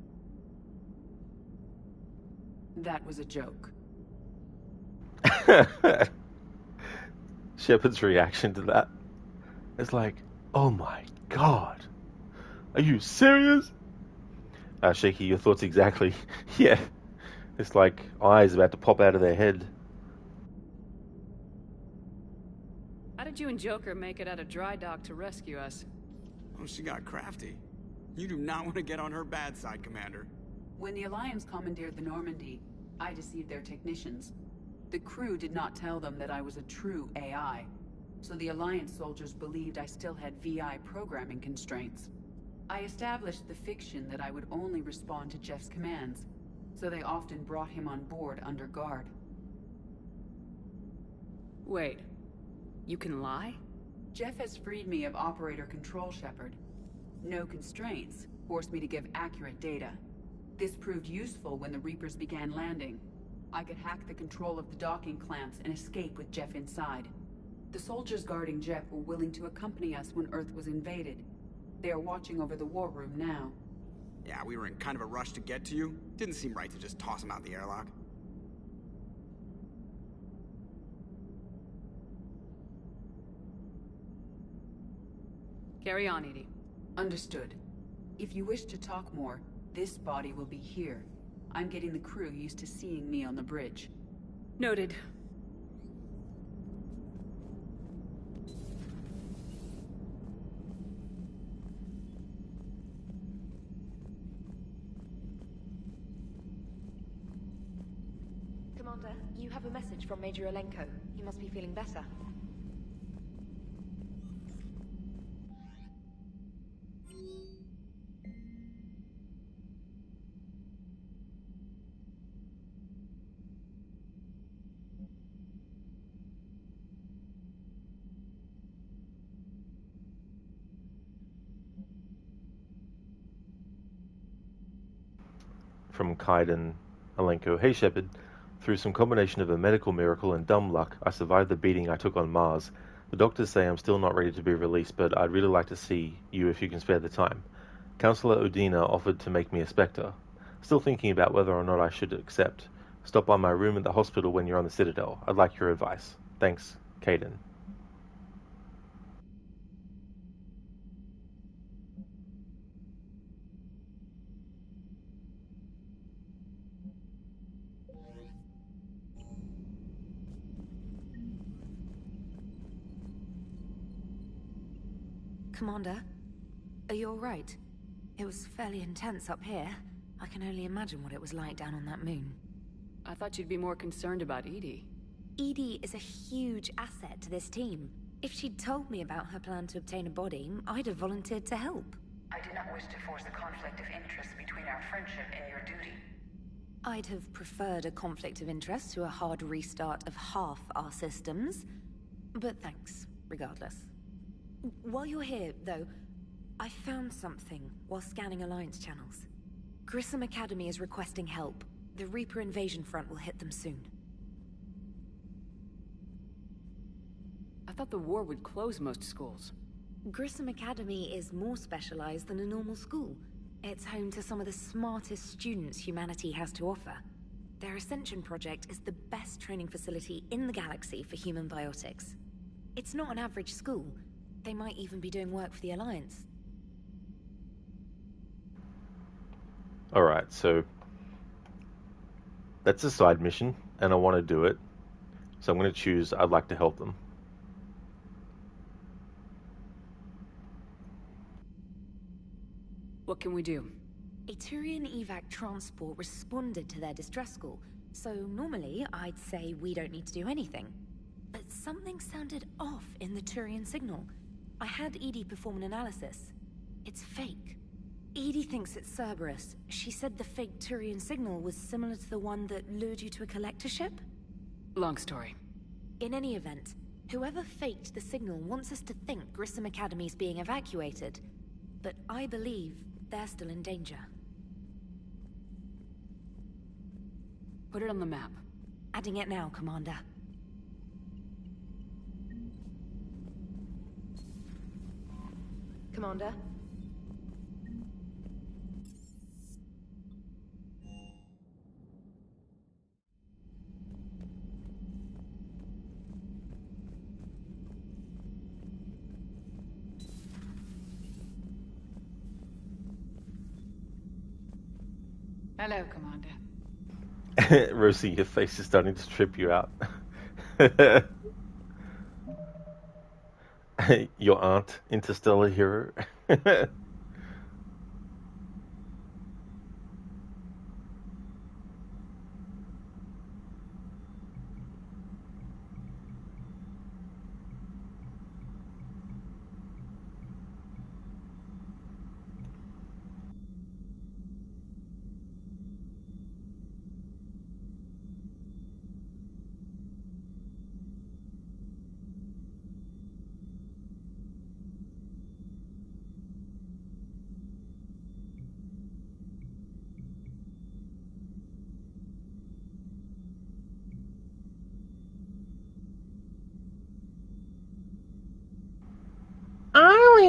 That was a joke. Shepard's reaction to that is like, oh my god, are you serious? Shaky, your thoughts exactly. Yeah, it's like eyes about to pop out of their head. How did you and Joker make it out of dry dock to rescue us? Oh, she got crafty. You do not want to get on her bad side, Commander. When the Alliance commandeered the Normandy, I deceived their technicians. The crew did not tell them that I was a true AI, so the Alliance soldiers believed I still had VI programming constraints. I established the fiction that I would only respond to Jeff's commands, so they often brought him on board under guard. Wait, you can lie? Jeff has freed me of operator control, Shepard. No constraints forced me to give accurate data. This proved useful when the Reapers began landing. I could hack the control of the docking clamps and escape with Jeff inside. The soldiers guarding Jeff were willing to accompany us when Earth was invaded. They are watching over the war room now. Yeah, we were in kind of a rush to get to you. Didn't seem right to just toss him out the airlock. Carry on, Edie. Understood. If you wish to talk more, this body will be here. I'm getting the crew used to seeing me on the bridge. Noted. Commander, you have a message from Major Alenko. He must be feeling better. From Kaiden Alenko. Hey Shepard, through some combination of a medical miracle and dumb luck, I survived the beating I took on Mars. The doctors say I'm still not ready to be released, but I'd really like to see you if you can spare the time. Counselor Odina offered to make me a Spectre. Still thinking about whether or not I should accept. Stop by my room at the hospital when you're on the Citadel. I'd like your advice. Thanks, Kaiden. Commander, are you alright? It was fairly intense up here. I can only imagine what it was like down on that moon. I thought you'd be more concerned about Edie. Edie is a huge asset to this team. If she'd told me about her plan to obtain a body, I'd have volunteered to help. I do not wish to force a conflict of interest between our friendship and your duty. I'd have preferred a conflict of interest to a hard restart of half our systems. But thanks, regardless. While you're here, though, I found something while scanning Alliance channels. Grissom Academy is requesting help. The Reaper invasion front will hit them soon. I thought the war would close most schools. Grissom Academy is more specialized than a normal school. It's home to some of the smartest students humanity has to offer. Their Ascension project is the best training facility in the galaxy for human biotics. It's not an average school. They might even be doing work for the Alliance. Alright, so that's a side mission, and I want to do it. So I'm going to choose I'd like to help them. What can we do? A Turian evac transport responded to their distress call, so normally I'd say we don't need to do anything. But something sounded off in the Turian signal. I had Edie perform an analysis. It's fake. Edie thinks it's Cerberus. She said the fake Turian signal was similar to the one that lured you to a collector ship? Long story. In any event, whoever faked the signal wants us to think Grissom Academy's being evacuated. But I believe they're still in danger. Put it on the map. Adding it now, Commander. Commander? Hello, Commander. Rosie, your face is starting to trip you out. Your aunt, interstellar hero.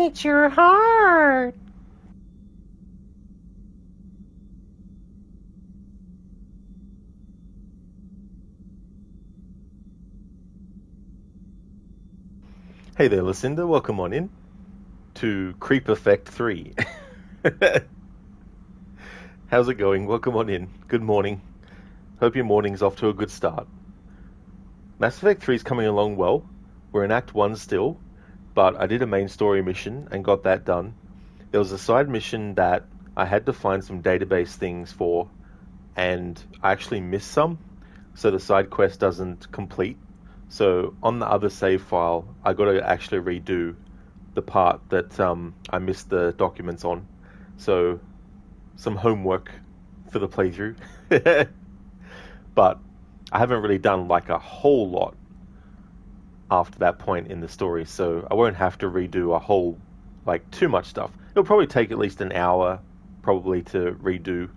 Eat your heart. Hey there, Lucinda. Welcome on in to Creep Effect 3. How's it going? Welcome on in. Good morning. Hope your morning's off to a good start. Mass Effect 3 is coming along well. We're in Act 1 still, but I did a main story mission and got that done. There was a side mission that I had to find some database things for, and I actually missed some, so the side quest doesn't complete. So on the other save file, I got to actually redo the part that I missed the documents on. So some homework for the playthrough. But I haven't really done like a whole lot after that point in the story, so I won't have to redo a whole, like, too much stuff. It'll probably take at least an hour, probably, to redo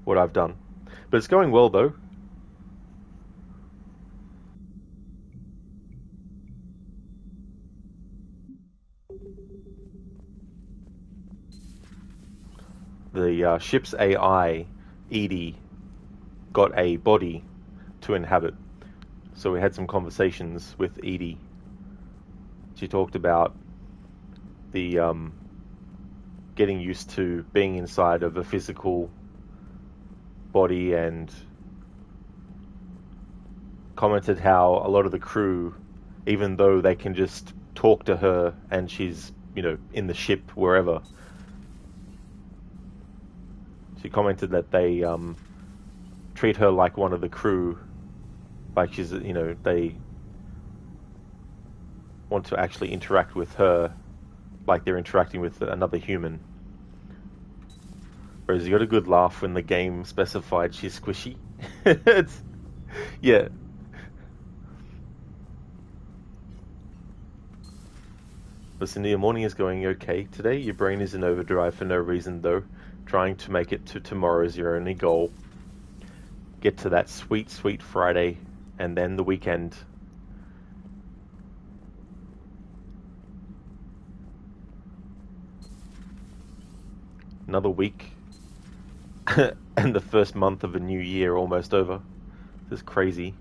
what I've done. But it's going well, though. The ship's AI, Edie, got a body to inhabit. So we had some conversations with Edie. She talked about the getting used to being inside of a physical body, and commented how a lot of the crew, even though they can just talk to her and she's, in the ship wherever, she commented that they treat her like one of the crew, like she's, they want to actually interact with her like they're interacting with another human. Whereas you got a good laugh when the game specified she's squishy. Yeah. Listen, your morning is going okay today. Your brain is in overdrive for no reason, though. Trying to make it to tomorrow is your only goal. Get to that sweet, sweet Friday, and then the weekend. Another week, and the first month of a new year almost over. This is crazy.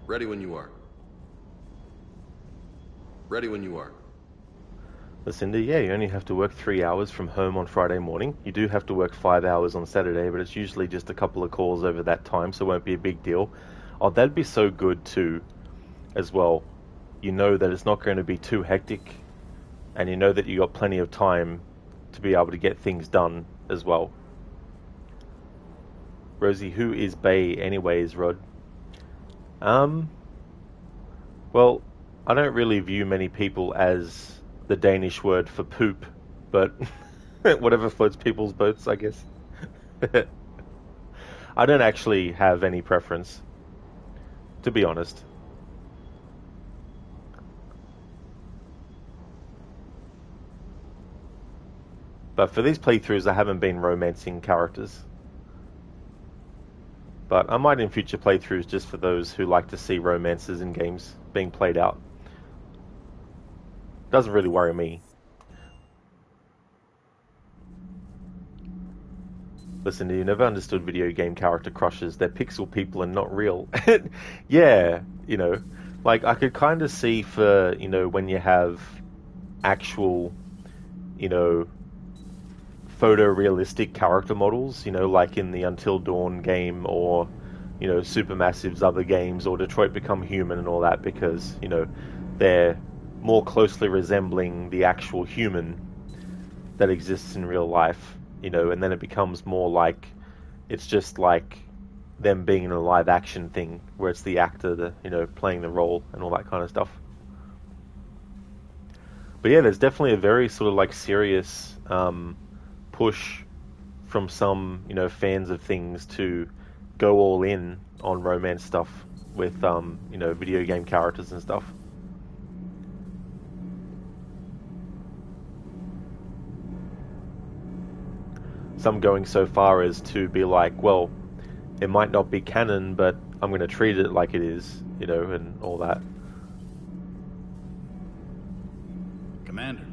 Ready when you are. Ready when you are. Lucinda, yeah, you only have to work 3 hours from home on Friday morning. You do have to work 5 hours on Saturday, but it's usually just a couple of calls over that time, so it won't be a big deal. Oh, that'd be so good too, as well. You know that it's not going to be too hectic, and you know that you got plenty of time to be able to get things done as well. Rosie, who is Bay anyways, Rod? Well, I don't really view many people as the Danish word for poop, but whatever floats people's boats, I guess. I don't actually have any preference, to be honest. But for these playthroughs, I haven't been romancing characters. But I might in future playthroughs, just for those who like to see romances in games being played out. Doesn't really worry me. Listen, you never understood video game character crushes. They're pixel people and not real. Yeah, like I could kind of see for, when you have actual, photorealistic character models, like in the Until Dawn game, or, Supermassive's other games, or Detroit Become Human and all that, because, they're more closely resembling the actual human that exists in real life, and then it becomes more like, it's just like them being in a live action thing, where it's the actor, playing the role and all that kind of stuff. But yeah, there's definitely a very sort of like serious push from some, fans of things to go all in on romance stuff with, video game characters and stuff. some going so far as to be like, well, it might not be canon, but I'm going to treat it like it is, you know, and all that. Commander.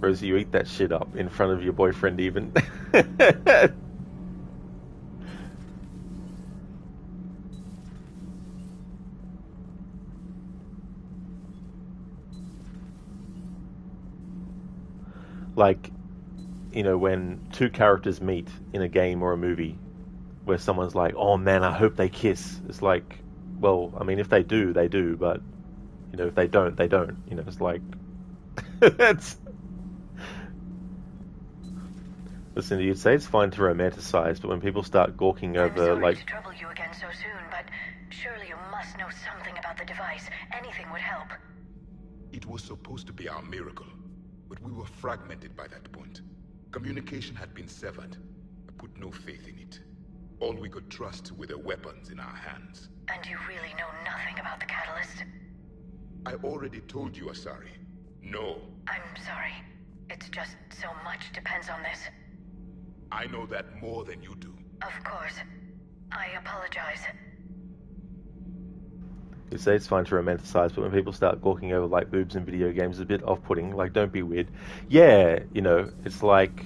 Rosie, you eat that shit up in front of your boyfriend even. Like, you know, when two characters meet in a game or a movie where someone's like, oh man, I hope they kiss. It's like, well, I mean, if they do, they do, but, you know, if they don't, they don't. You know, it's like, it's... Listen, you'd say it's fine to romanticize, but when people start gawking over, like... to trouble you again so soon, but surely you must know something about the device. Anything would help. It was supposed to be our miracle, but we were fragmented by that point. Communication had been severed. I put no faith in it. All we could trust were the weapons in our hands. And you really know nothing about the catalyst? I already told you, Asari. No. I'm sorry. It's just so much depends on this. I know that more than you do. Of course. I apologize. You say it's fine to romanticize, but when people start gawking over like boobs in video games, it's a bit off-putting. Like, don't be weird. Yeah, you know, it's like...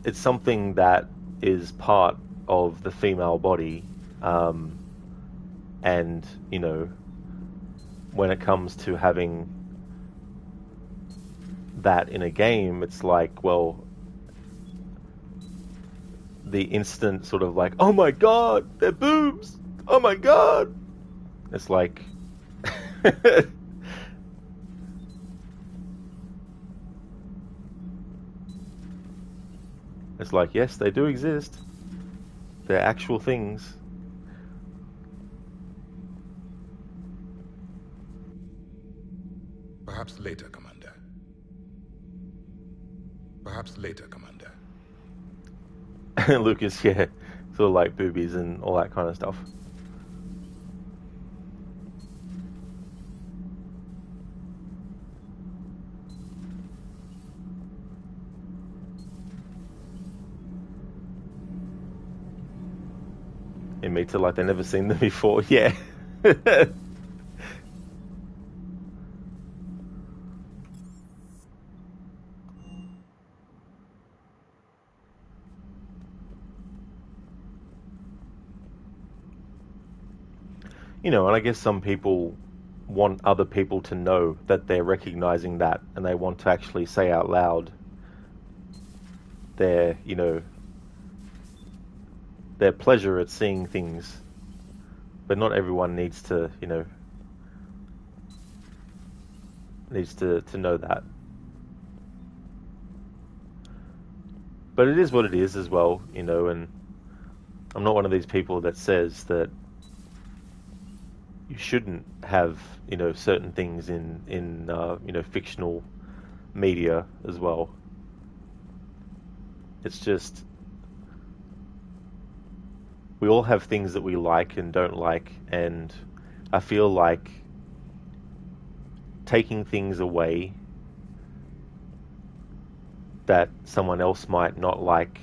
It's something that is part of the female body. And, you know, when it comes to having that in a game, it's like, well... the instant sort of like, oh my god, they're boobs! Oh my god! It's like... it's like, yes, they do exist. They're actual things. Perhaps later, Commander. Perhaps later, Commander. Lucas, yeah, sort of like boobies and all that kind of stuff. It makes it like they've never seen them before, yeah. You know, and I guess some people want other people to know that they're recognizing that, and they want to actually say out loud their, you know, their pleasure at seeing things. But not everyone needs to, you know, needs to know that. But it is what it is as well, you know, and I'm not one of these people that says that you shouldn't have, you know, certain things in you know, fictional media as well. It's just, we all have things that we like and don't like, and I feel like taking things away that someone else might not like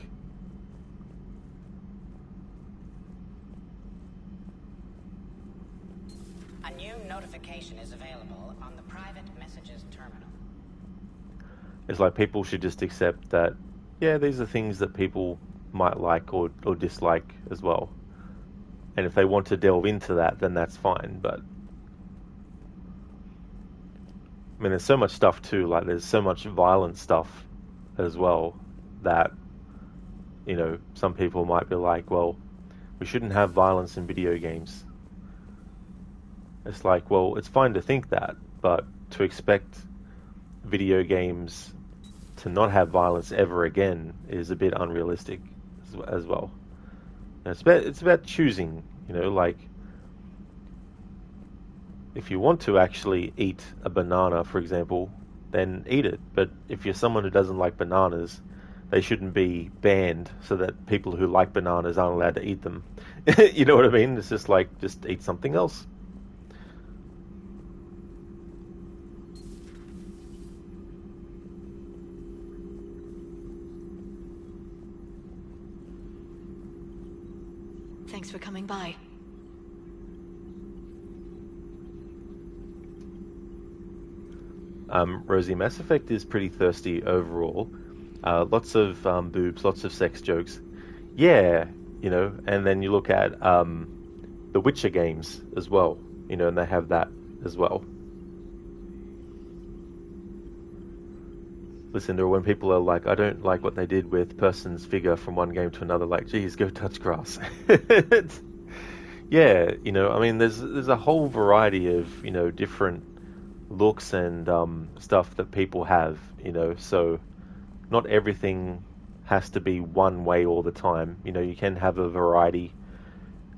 notification is available on the private messages terminal. It's like people should just accept that, yeah, these are things that people might like or dislike as well. And if they want to delve into that, then that's fine. But I mean, there's so much stuff too, like there's so much violent stuff as well that, you know, some people might be like, well, we shouldn't have violence in video games. It's like, well, it's fine to think that, but to expect video games to not have violence ever again is a bit unrealistic as well. And it's about choosing, you know, like, if you want to actually eat a banana, for example, then eat it. But if you're someone who doesn't like bananas, they shouldn't be banned so that people who like bananas aren't allowed to eat them. You know what I mean? It's just like, just eat something else. Thanks for coming by. Rosie, Mass Effect is pretty thirsty overall. Lots of boobs, lots of sex jokes. Yeah, you know, and then you look at the Witcher games as well, you know, and they have that as well. Listen, or when people are like, I don't like what they did with person's figure from one game to another, like, geez, go touch grass. Yeah, you know, I mean, there's a whole variety of, you know, different looks and stuff that people have, you know, so not everything has to be one way all the time. You know, you can have a variety,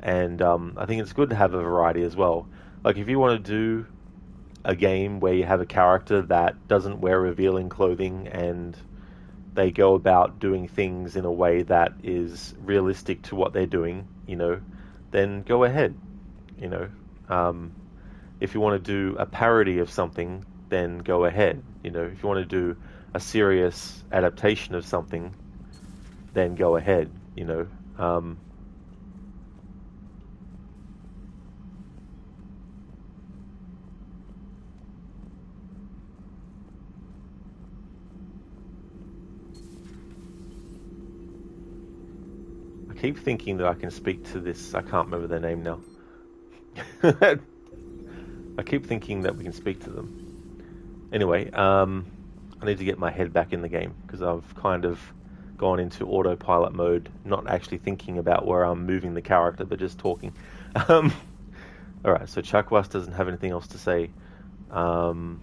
and I think it's good to have a variety as well. Like, if you want to do a game where you have a character that doesn't wear revealing clothing and they go about doing things in a way that is realistic to what they're doing, you know, then go ahead, you know. If you want to do a parody of something, then go ahead. You know, if you want to do a serious adaptation of something, then go ahead. You know, I keep thinking that I can speak to this. I can't remember their name now. I keep thinking that we can speak to them. Anyway, I need to get my head back in the game because I've kind of gone into autopilot mode, not actually thinking about where I'm moving the character, but just talking. Alright, so Chakwas doesn't have anything else to say. Alright,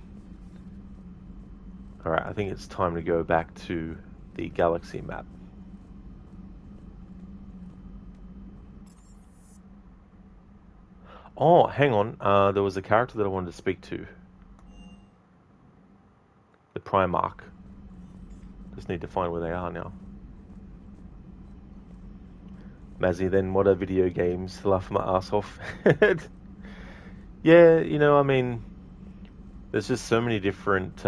I think it's time to go back to the galaxy map. Oh, hang on. There was a character that I wanted to speak to. The Primarch. Just need to find where they are now. Mazzy, then what are video games? Laugh my ass off. Yeah, you know, I mean, there's just so many different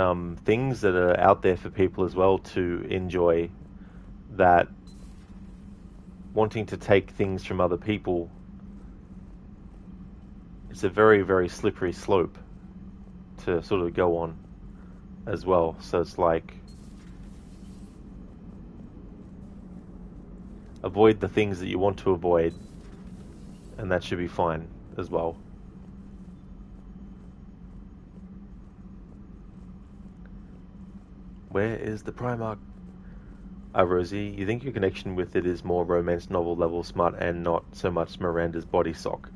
things that are out there for people as well to enjoy, that wanting to take things from other people, it's a very, very slippery slope to sort of go on as well. So it's like, avoid the things that you want to avoid, and that should be fine as well. Where is the Primarch? Rosie, you think your connection with it is more romance novel level smart and not so much Miranda's body sock?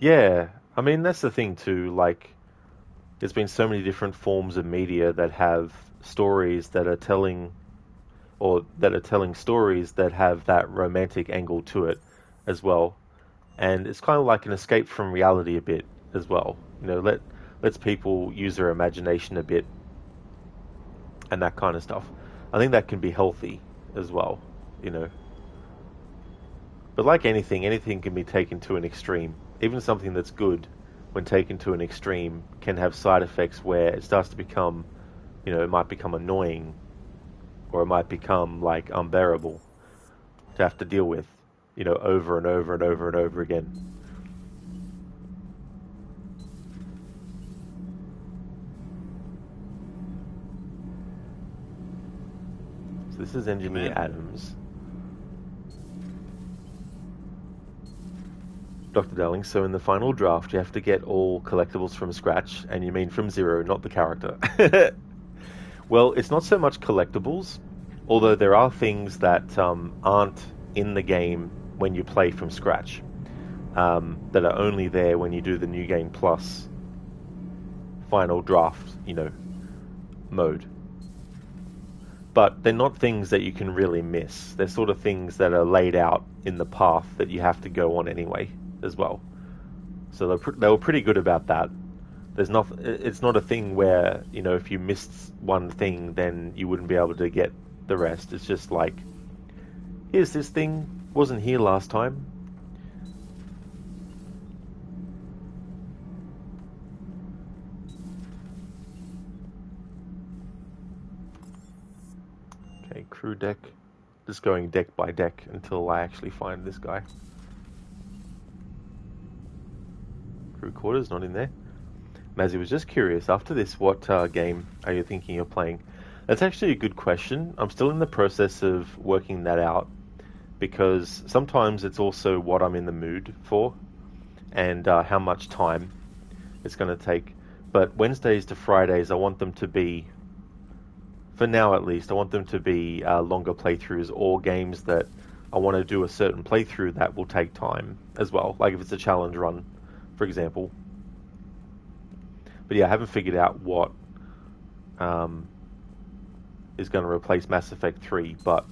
Yeah, I mean, that's the thing too, like, there's been so many different forms of media that have stories that are telling, or that are telling stories that have that romantic angle to it as well. And it's kind of like an escape from reality a bit as well. You know, lets people use their imagination a bit and that kind of stuff. I think that can be healthy as well, you know. But like anything can be taken to an extreme. Even something that's good, when taken to an extreme, can have side effects where it starts to become, you know, it might become annoying, or it might become like unbearable to have to deal with, you know, over and over and over and over again. So this is Engineer Adams. Dr. Darling, so in the final draft you have to get all collectibles from scratch, and you mean from zero, not the character. Well, it's not so much collectibles, although there are things that aren't in the game when you play from scratch, that are only there when you do the New Game Plus final draft, you know, mode. But they're not things that you can really miss. They're sort of things that are laid out in the path that you have to go on anyway as well. So they were pretty good about that. It's not a thing where, you know, if you missed one thing, then you wouldn't be able to get the rest. It's just like, here's this thing, wasn't here last time. Okay, crew deck. just going deck by deck until I actually find this guy. Crew quarters, not in there. Mazzy was just curious, after this, what game are you thinking of playing? That's actually a good question. I'm still in the process of working that out, because sometimes it's also what I'm in the mood for and how much time it's going to take. But Wednesdays to Fridays, I want them to be, for now at least, I want them to be longer playthroughs, or games that I want to do a certain playthrough that will take time as well. Like if it's a challenge run, for example. But yeah, I haven't figured out what is going to replace Mass Effect 3, but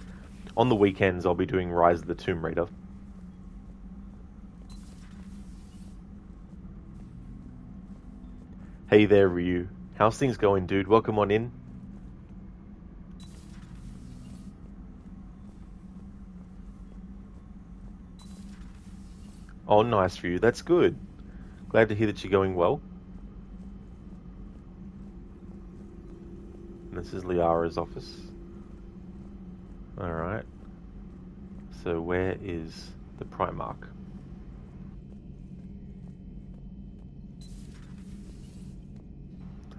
on the weekends I'll be doing Rise of the Tomb Raider. Hey there, Ryu. How's things going, dude? Welcome on in. Oh, nice, Ryu. That's good. Glad to hear that you're going well. This is Liara's office. Alright. So where is the Primarch?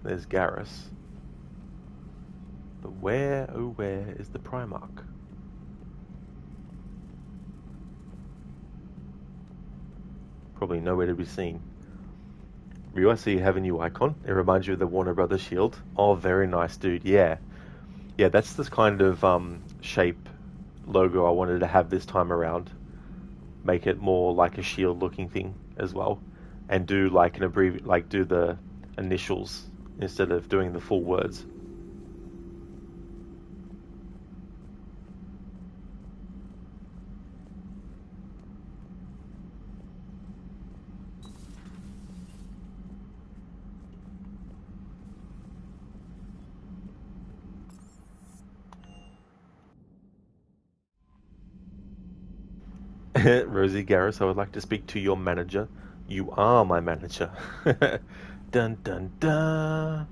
There's Garrus. But where, oh where, is the Primarch? Probably nowhere to be seen. Ryu, I see you have a new icon. It reminds you of the Warner Brothers shield. Oh, very nice, dude. Yeah. Yeah, that's this kind of shape logo I wanted to have this time around. Make it more like a shield looking thing as well. And do like an do the initials instead of doing the full words. Rosie Garrus, I would like to speak to your manager. You are my manager. Dun dun dun.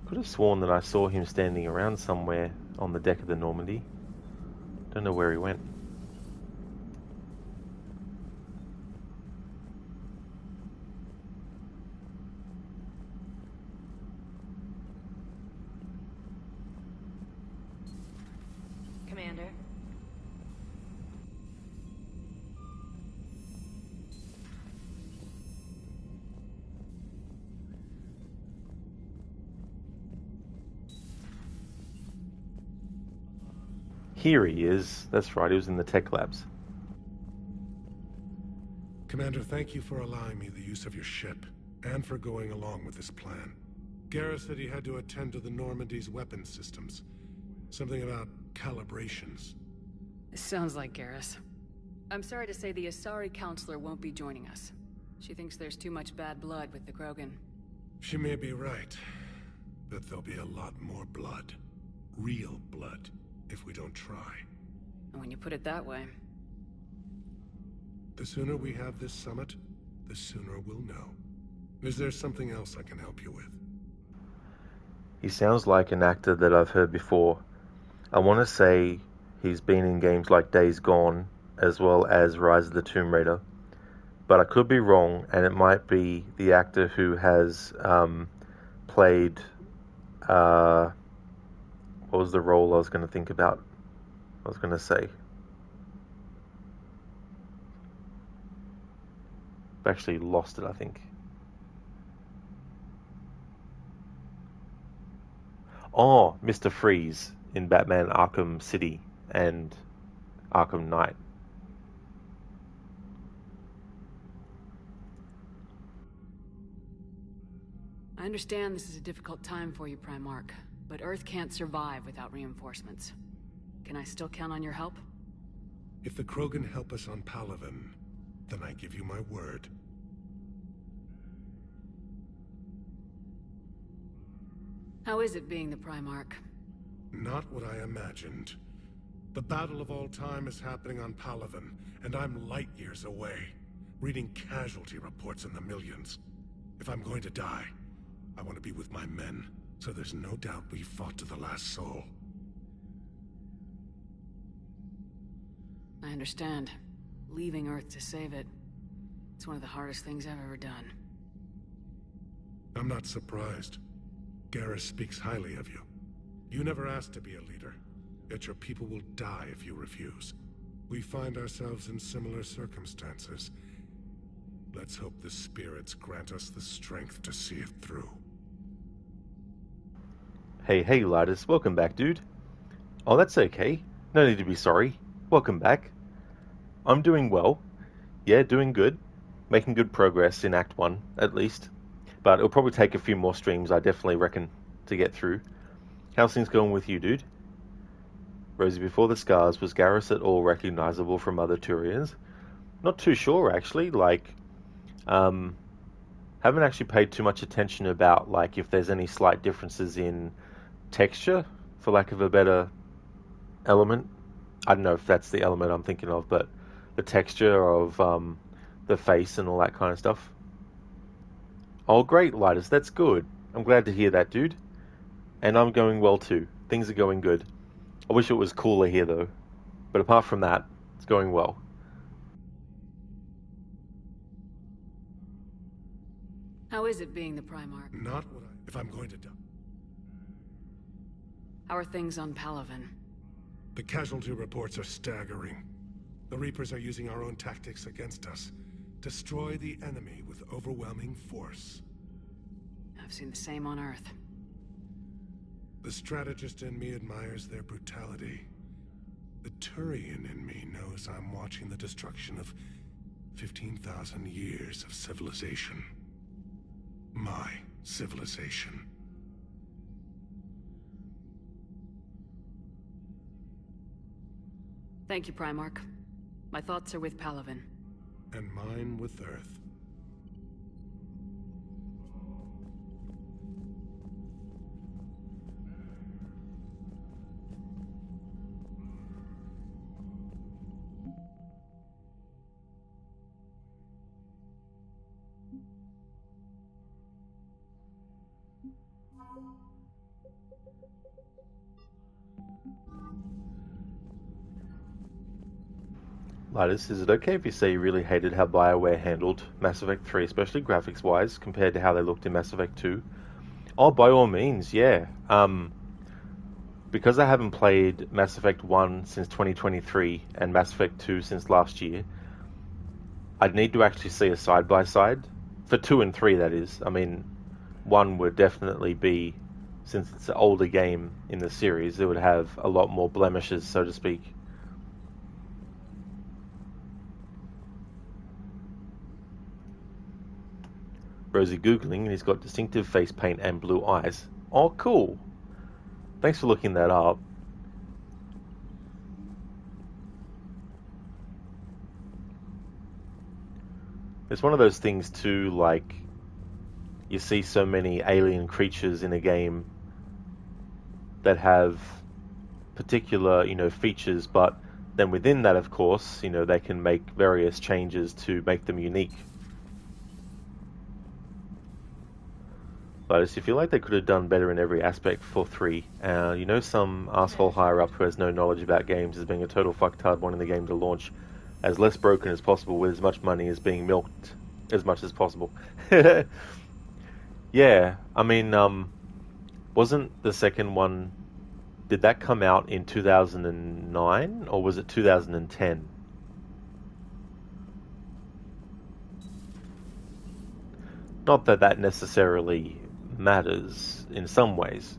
Could have sworn that I saw him standing around somewhere on the deck of the Normandy. Don't know where he went. Commander. Here he is. That's right, he was in the tech labs. Commander, thank you for allowing me the use of your ship, and for going along with this plan. Garrus said he had to attend to the Normandy's weapons systems. Something about calibrations. Sounds like Garrus. I'm sorry to say the Asari Counselor won't be joining us. She thinks there's too much bad blood with the Krogan. She may be right, but there'll be a lot more blood. Real blood, if we don't try. And when you put it that way... The sooner we have this summit, the sooner we'll know. Is there something else I can help you with? He sounds like an actor that I've heard before. I want to say he's been in games like Days Gone, as well as Rise of the Tomb Raider. But I could be wrong, and it might be the actor who has played... what was the role I was going to think about? I was going to say. I've actually lost it, I think. Oh, Mr. Freeze in Batman Arkham City and Arkham Knight. I understand this is a difficult time for you, Primarch, but Earth can't survive without reinforcements. Can I still count on your help? If the Krogan help us on Palaven, then I give you my word. How is it being the Primarch? Not what I imagined. The battle of all time is happening on Palaven, and I'm light years away, reading casualty reports in the millions. If I'm going to die, I want to be with my men, so there's no doubt we fought to the last soul. I understand. Leaving Earth to save it. It's one of the hardest things I've ever done. I'm not surprised. Garrus speaks highly of you. You never asked to be a leader, yet your people will die if you refuse. We find ourselves in similar circumstances. Let's hope the spirits grant us the strength to see it through. Hey, Lidus, welcome back, dude. Oh, that's okay. No need to be sorry. Welcome back. I'm doing well. Yeah, doing good. Making good progress in Act 1, at least. But it'll probably take a few more streams, I definitely reckon, to get through. How's things going with you, dude? Rosie, before the scars, was Garrus at all recognizable from other Turians? Not too sure, actually. Haven't actually paid too much attention about, if there's any slight differences in texture, for lack of a better element. I don't know if that's the element I'm thinking of, but the texture of the face and all that kind of stuff. Oh, great, Lidus, that's good. I'm glad to hear that, dude. And I'm going well too. Things are going good. I wish it was cooler here though. But apart from that, it's going well. How is it being the Primarch? Not what if I'm going to die. How are things on Palaven? The casualty reports are staggering. The Reapers are using our own tactics against us. Destroy the enemy with overwhelming force. I've seen the same on Earth. The strategist in me admires their brutality. The Turian in me knows I'm watching the destruction of 15,000 years of civilization. My civilization. Thank you, Primarch. My thoughts are with Palaven. And mine with Earth. Lidus, is it okay if you say you really hated how BioWare handled Mass Effect 3, especially graphics-wise, compared to how they looked in Mass Effect 2? Oh, by all means, yeah. Because I haven't played Mass Effect 1 since 2023 and Mass Effect 2 since last year, I'd need to actually see a side-by-side. For 2 and 3, that is. I mean, 1 would definitely be, since it's an older game in the series, it would have a lot more blemishes, so to speak. Rosie Googling, and he's got distinctive face paint and blue eyes. Oh, cool. Thanks for looking that up. It's one of those things too, like, you see so many alien creatures in a game that have particular, features, but then within that, of course, they can make various changes to make them unique. But I feel like they could have done better in every aspect for 3. Some asshole higher up who has no knowledge about games is being a total fucktard wanting the game to launch as less broken as possible with as much money as being milked as much as possible. Yeah, I mean, wasn't the second one, did that come out in 2009 or was it 2010? Not that that necessarily matters in some ways.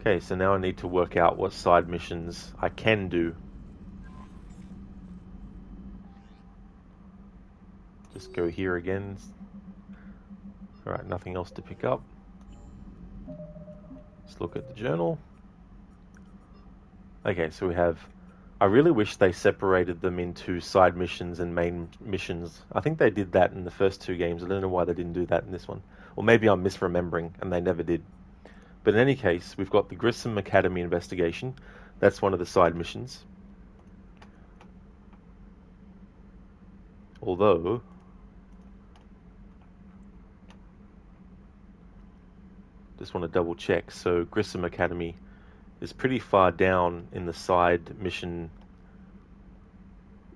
Okay, so now I need to work out what side missions I can do. Just go here again. Alright, nothing else to pick up. Let's look at the journal. Okay, so we have I really wish they separated them into side missions and main missions. I think they did that in the first two games. I don't know why they didn't do that in this one. Or maybe I'm misremembering and they never did. But in any case, we've got the Grissom Academy investigation. That's one of the side missions. Although, just want to double check. So Grissom Academy is pretty far down in the side mission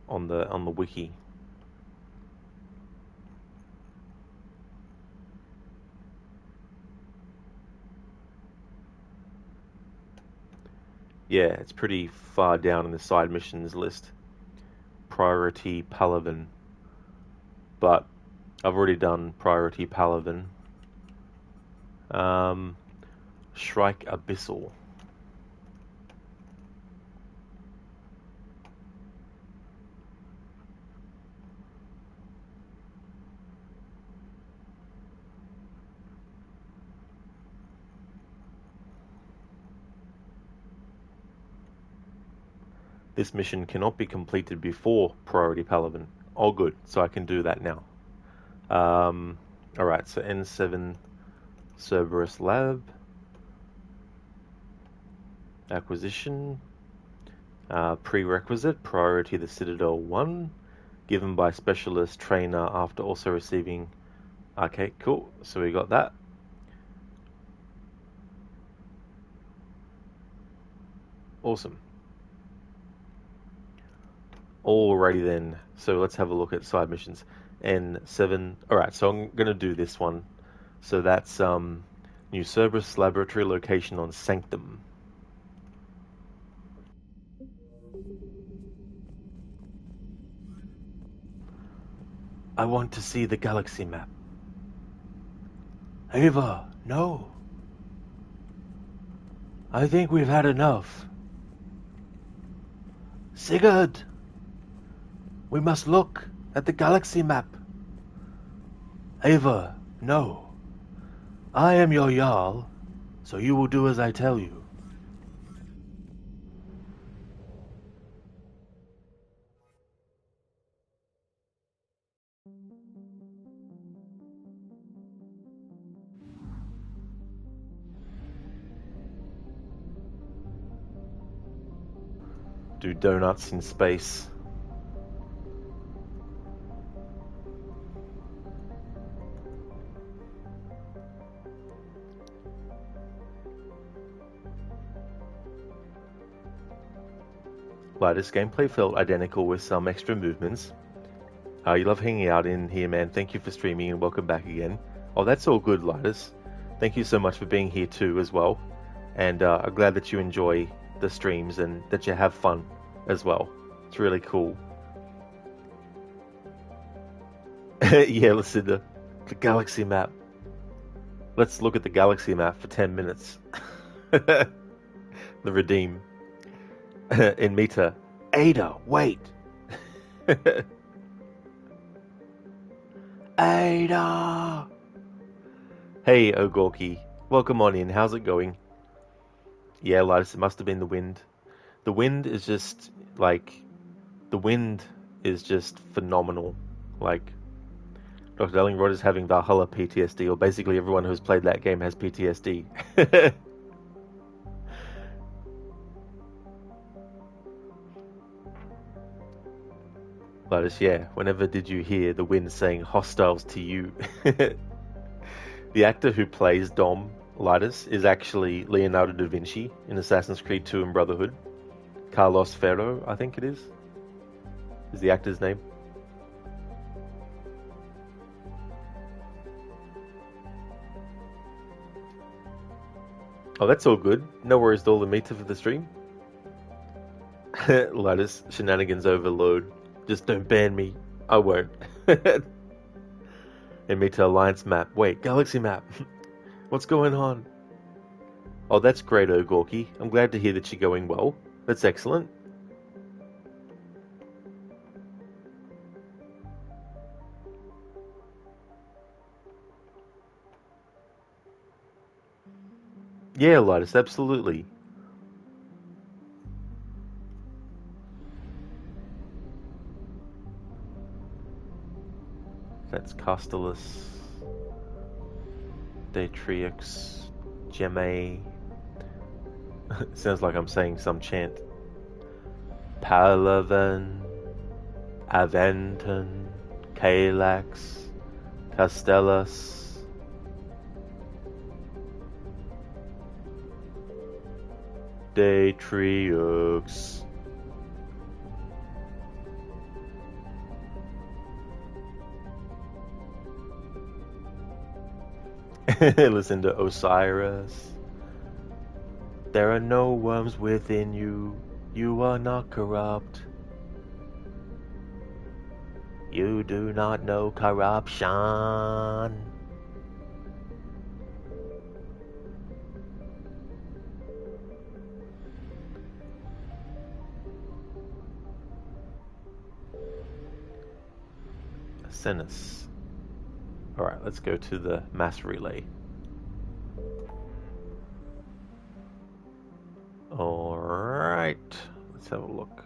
on the wiki. Yeah, it's pretty far down in the side missions list. Priority Palaven. But I've already done Priority Palaven. Shrike Abyssal. This mission cannot be completed before Priority Palaven. Oh, good. So I can do that now. Alright, so N7 Cerberus Lab. Acquisition. Prerequisite. Priority the Citadel 1. Given by Specialist Trainer after also receiving... Okay, cool. So we got that. Awesome. Alrighty then, so let's have a look at side missions. N7, alright, so I'm going to do this one. So that's New Cerberus Laboratory location on Sanctum. I want to see the galaxy map. Ava, no. I think we've had enough. Sigurd! We must look at the galaxy map. Ava, no. I am your Jarl, so you will do as I tell you. Do donuts in space. Lightest gameplay felt identical with some extra movements. You love hanging out in here, man. Thank you for streaming and welcome back again. Oh, that's all good, Lightest. Thank you so much for being here too as well. And I'm glad that you enjoy the streams and that you have fun as well. It's really cool. Yeah, Lucinda. The galaxy map. Let's look at the galaxy map for 10 minutes. The Redeem. In Meta. Ada, wait! Ada! Hey, Ogorki. Welcome on in. How's it going? Yeah, Linus, it must have been the wind. The wind is just, like... The wind is just phenomenal. Like... Dr. Ellingrod is having Valhalla PTSD, or basically everyone who's played that game has PTSD. Linus, yeah, whenever did you hear the wind saying hostiles to you? The actor who plays Dom, Linus, is actually Leonardo da Vinci in Assassin's Creed 2 and Brotherhood. Carlos Ferro, I think it is the actor's name. Oh, that's all good. No worries to all the meter for the stream. Linus, shenanigans overload. Just don't ban me. I won't. And Meta Alliance map. Wait, Galaxy map. What's going on? Oh, that's great, Ogorki. I'm glad to hear that you're going well. That's excellent. Yeah, Linus, absolutely. That's Castellus, Detriox, Gemme. Sounds like I'm saying some chant. Palaven, Aventon, Calax, Castellus. Detriox. Listen to Osiris. There are no worms within you. You are not corrupt. You do not know corruption. Senus. Alright, let's go to the mass relay. Alright, let's have a look.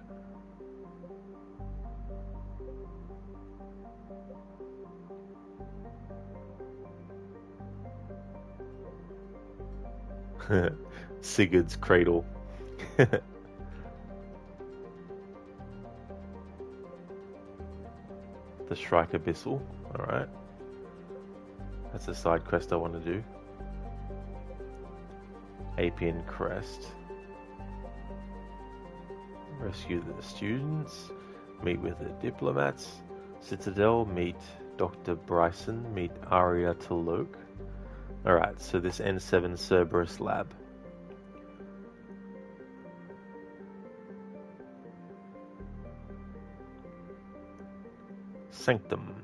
Sigurd's cradle. The Shrike Abyssal. Alright. That's a side quest I want to do. Apian Crest. Rescue the students. Meet with the diplomats. Citadel. Meet Dr. Bryson. Meet Arya Talok. Alright, so this N7 Cerberus lab. Sanctum.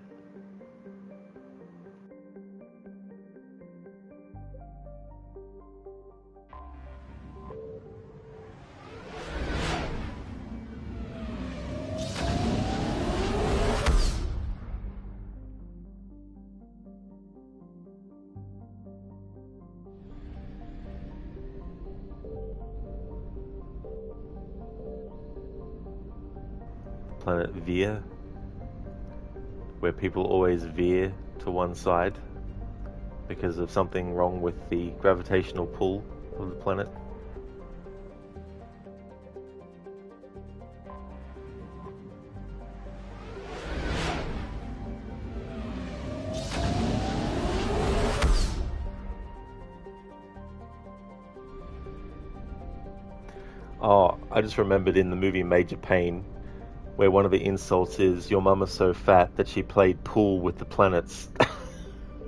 Planet Veer, where people always veer to one side because of something wrong with the gravitational pull of the planet. Oh, I just remembered in the movie Major Pain, where one of the insults is, your mum is so fat that she played pool with the planets.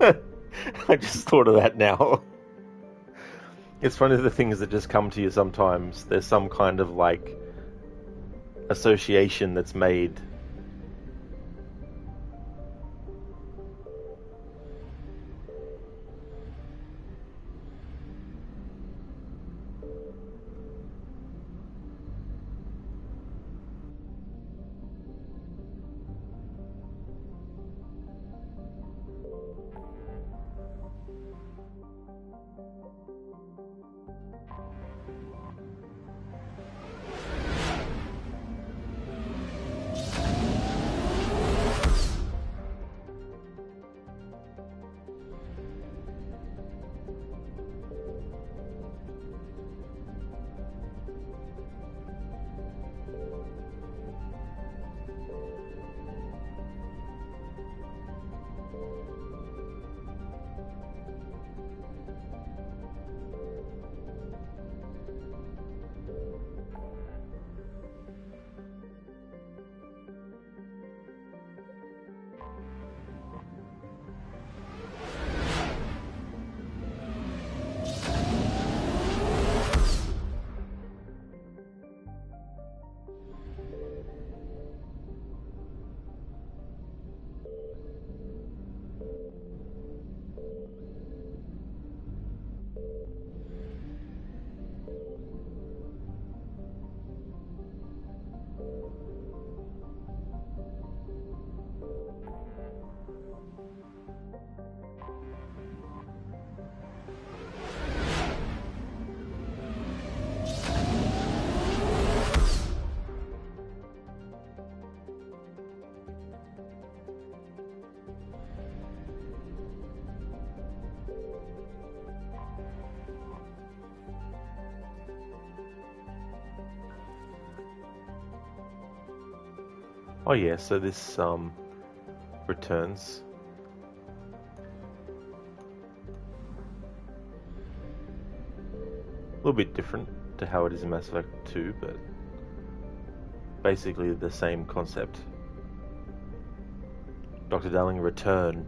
I just thought of that now. It's one of the things that just come to you sometimes. There's some kind of like association that's made. Oh yeah, so this returns. A little bit different to how it is in Mass Effect 2, but basically the same concept. Dr. Darling, return.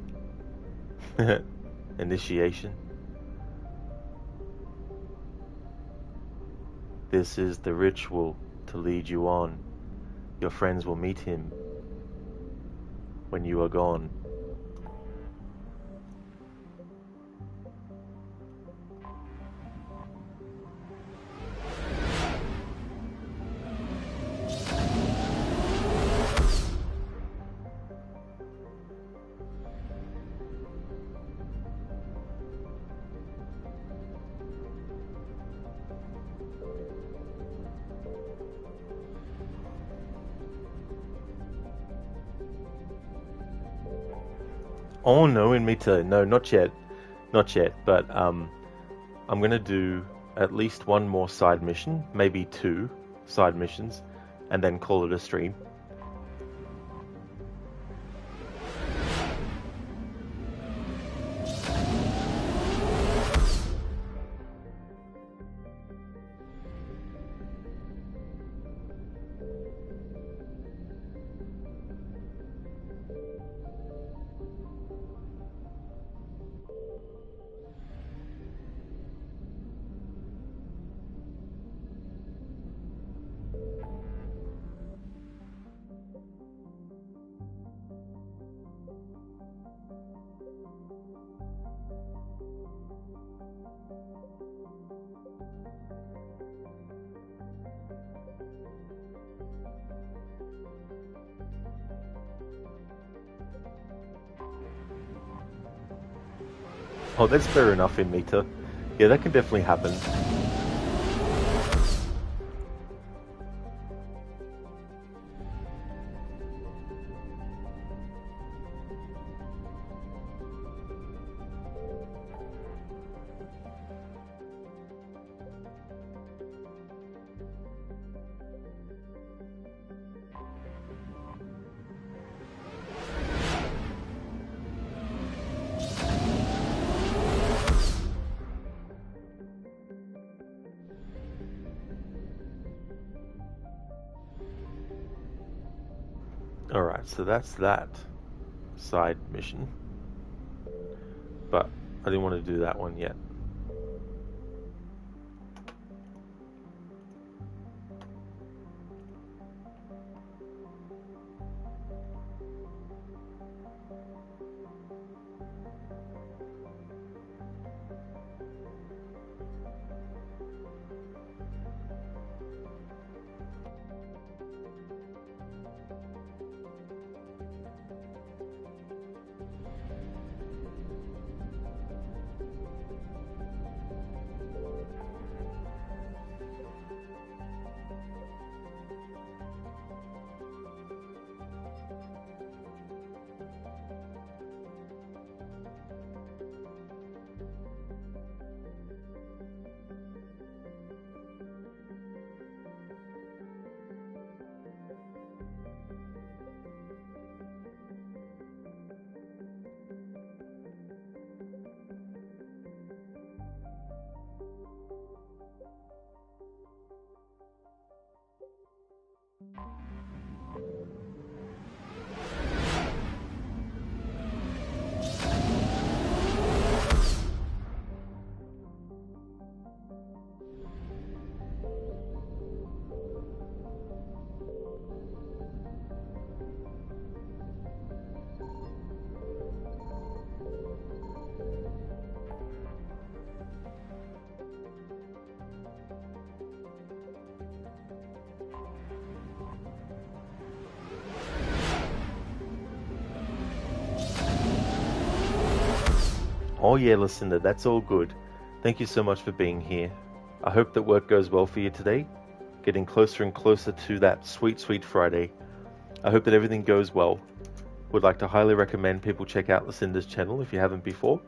Initiation. This is the ritual to lead you on. Your friends will meet him when you are gone. Oh no, in Mita, no, not yet, but I'm gonna do at least one more side mission, maybe 2 side missions, and then call it a stream. Oh, that's fair enough in Mita. Yeah, that can definitely happen. Alright, so that's that side mission. But I didn't want to do that one yet. Oh yeah, Lucinda, that's all good. Thank you so much for being here. I hope that work goes well for you today. Getting closer and closer to that sweet, sweet Friday. I hope that everything goes well. Would like to highly recommend people check out Lucinda's channel if you haven't before.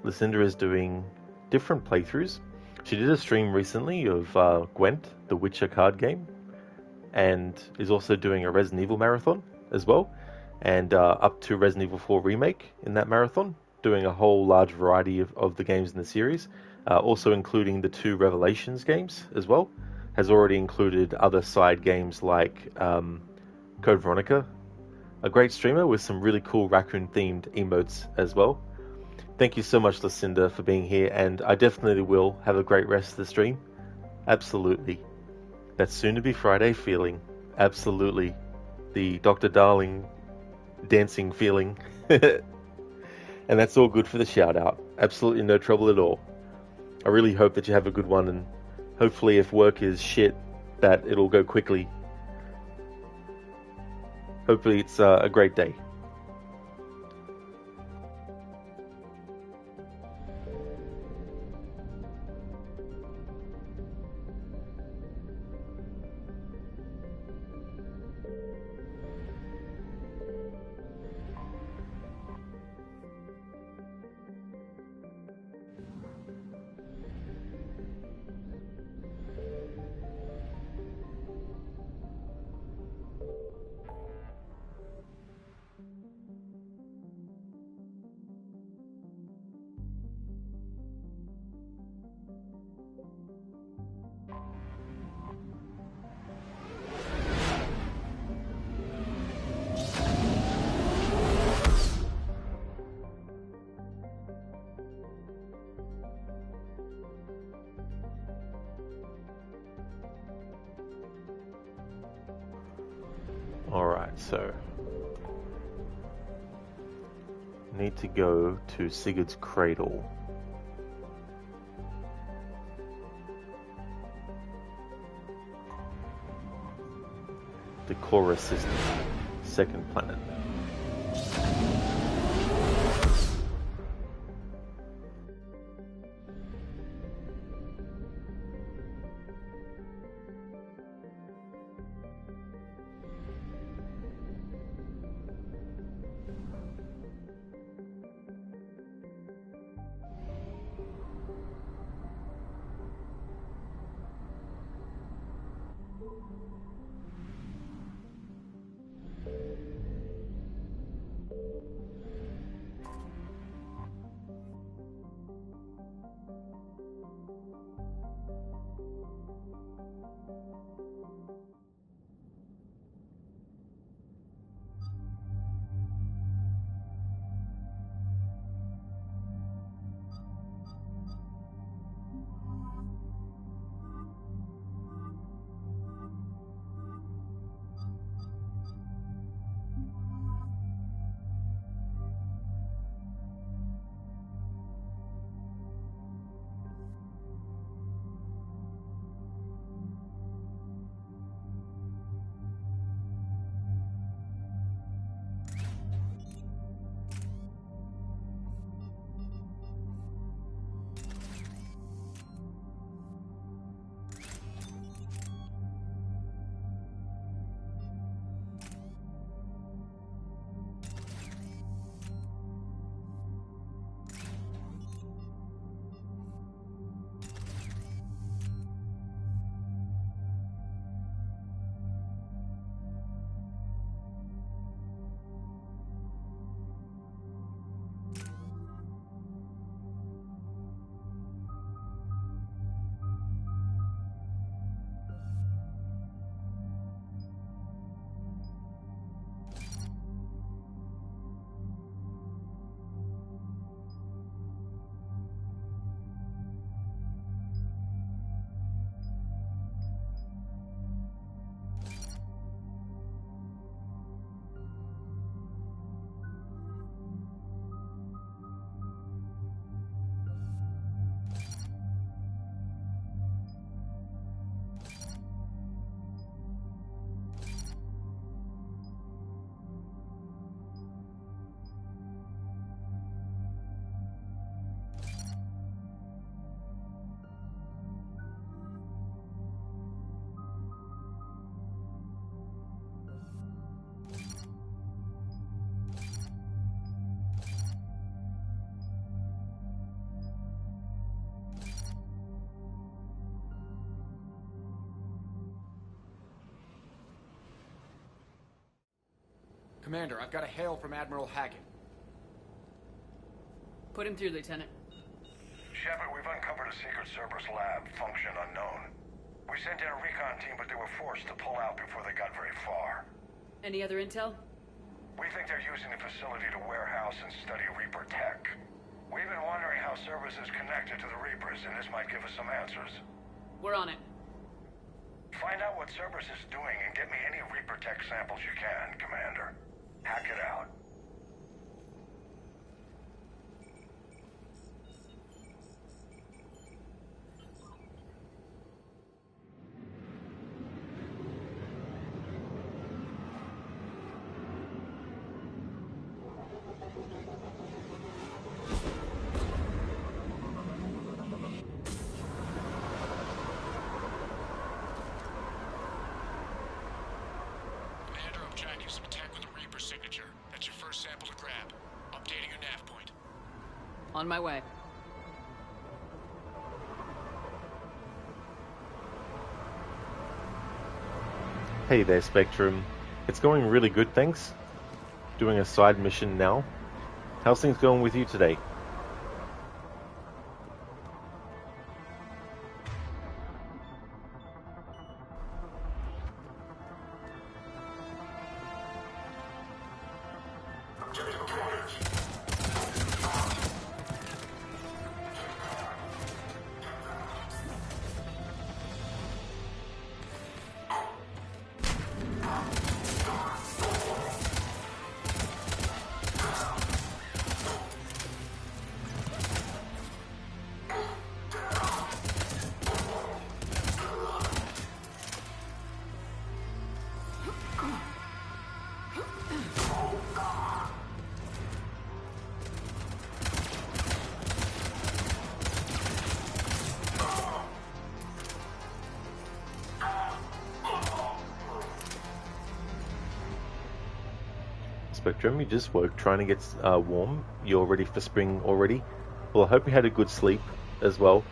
Lucinda is doing different playthroughs. She did a stream recently of Gwent, the Witcher card game. and is also doing a Resident Evil marathon as well, and up to Resident Evil 4 Remake in that marathon, doing a whole large variety of the games in the series, also including the 2 Revelations games as well. Has already included other side games like Code Veronica, a great streamer with some really cool raccoon-themed emotes as well. Thank you so much, Lucinda, for being here, and I definitely will have a great rest of the stream. Absolutely. That soon-to-be Friday feeling. Absolutely. The Dr. Darling dancing feeling. And that's all good for the shout-out. Absolutely no trouble at all. I really hope that you have a good one, and hopefully if work is shit, that it'll go quickly. Hopefully it's a great day. Alright, so need to go to Sigurd's Cradle. The Cora system, second planet. Commander, I've got a hail from Admiral Hackett. Put him through, Lieutenant. Shepard, we've uncovered a secret Cerberus lab, function unknown. We sent in a recon team, but they were forced to pull out before they got very far. Any other intel? We think they're using the facility to warehouse and study Reaper tech. We've been wondering how Cerberus is connected to the Reapers, and this might give us some answers. We're on it. Find out what Cerberus is doing and get me any Reaper tech samples you can, Commander. Hack it out. Tracking some tech with a Reaper signature. That's your first sample to grab. Updating your nav point. On my way. Hey there, Spectrum. It's going really good, thanks. Doing a side mission now. How's things going with you today? Spectrum, you just woke trying to get warm. You're ready for spring already. Well, I hope you had a good sleep as well.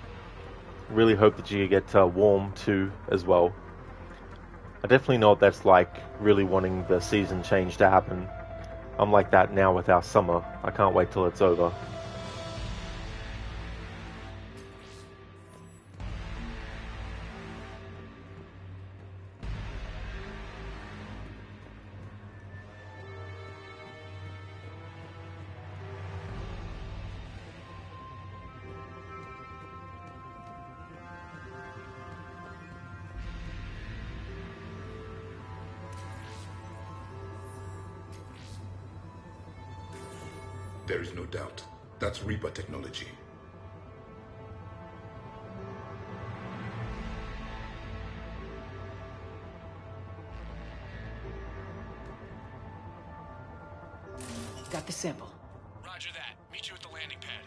Really hope that you get warm too as well. I definitely know what that's like, really wanting the season change to happen. I'm like that now with our summer. I can't wait till it's over. There is no doubt. That's Reaper technology. Got the sample. Roger that. Meet you at the landing pad.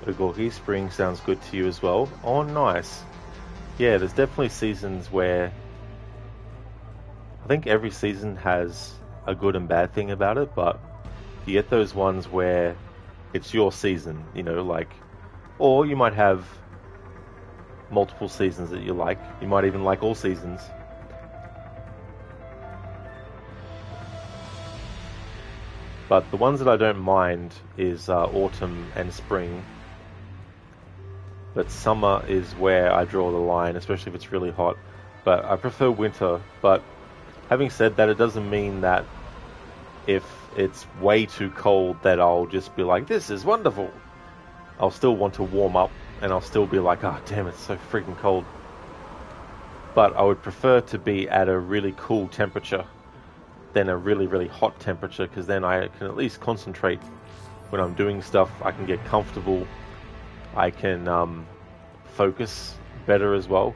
The Gorky Spring sounds good to you as well. Oh, nice. Yeah, there's definitely seasons where I think every season has a good and bad thing about it, but you get those ones where it's your season, you know, like, or you might have multiple seasons that you like. You might even like all seasons. But the ones that I don't mind is autumn and spring. But summer is where I draw the line, especially if it's really hot. But I prefer winter. But having said that, it doesn't mean that if it's way too cold that I'll just be like, this is wonderful. I'll still want to warm up, and I'll still be like, oh damn, it's so freaking cold. But I would prefer to be at a really cool temperature than a really, really hot temperature, because then I can at least concentrate when I'm doing stuff. I can get comfortable. I can focus better as well.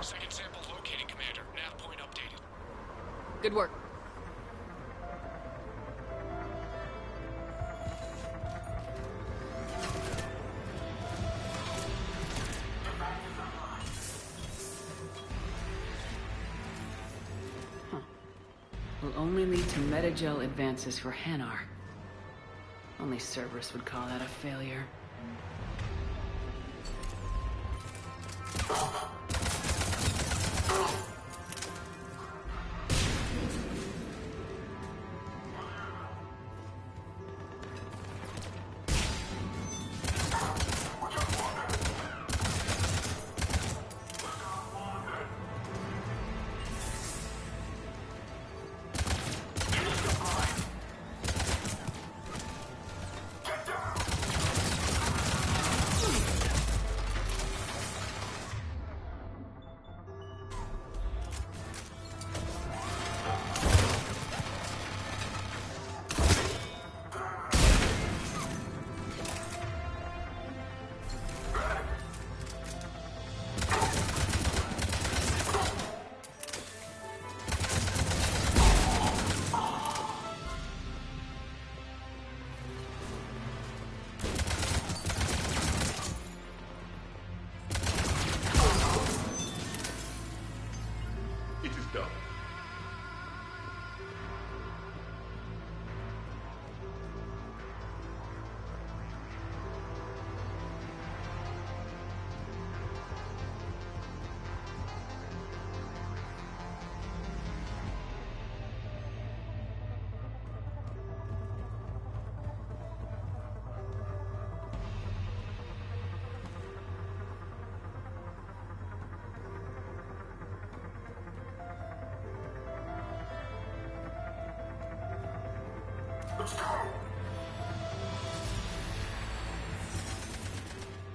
Second sample located, Commander. Nav point updated. Good work. Will only lead to metagel advances for Hanar. Only Cerberus would call that a failure.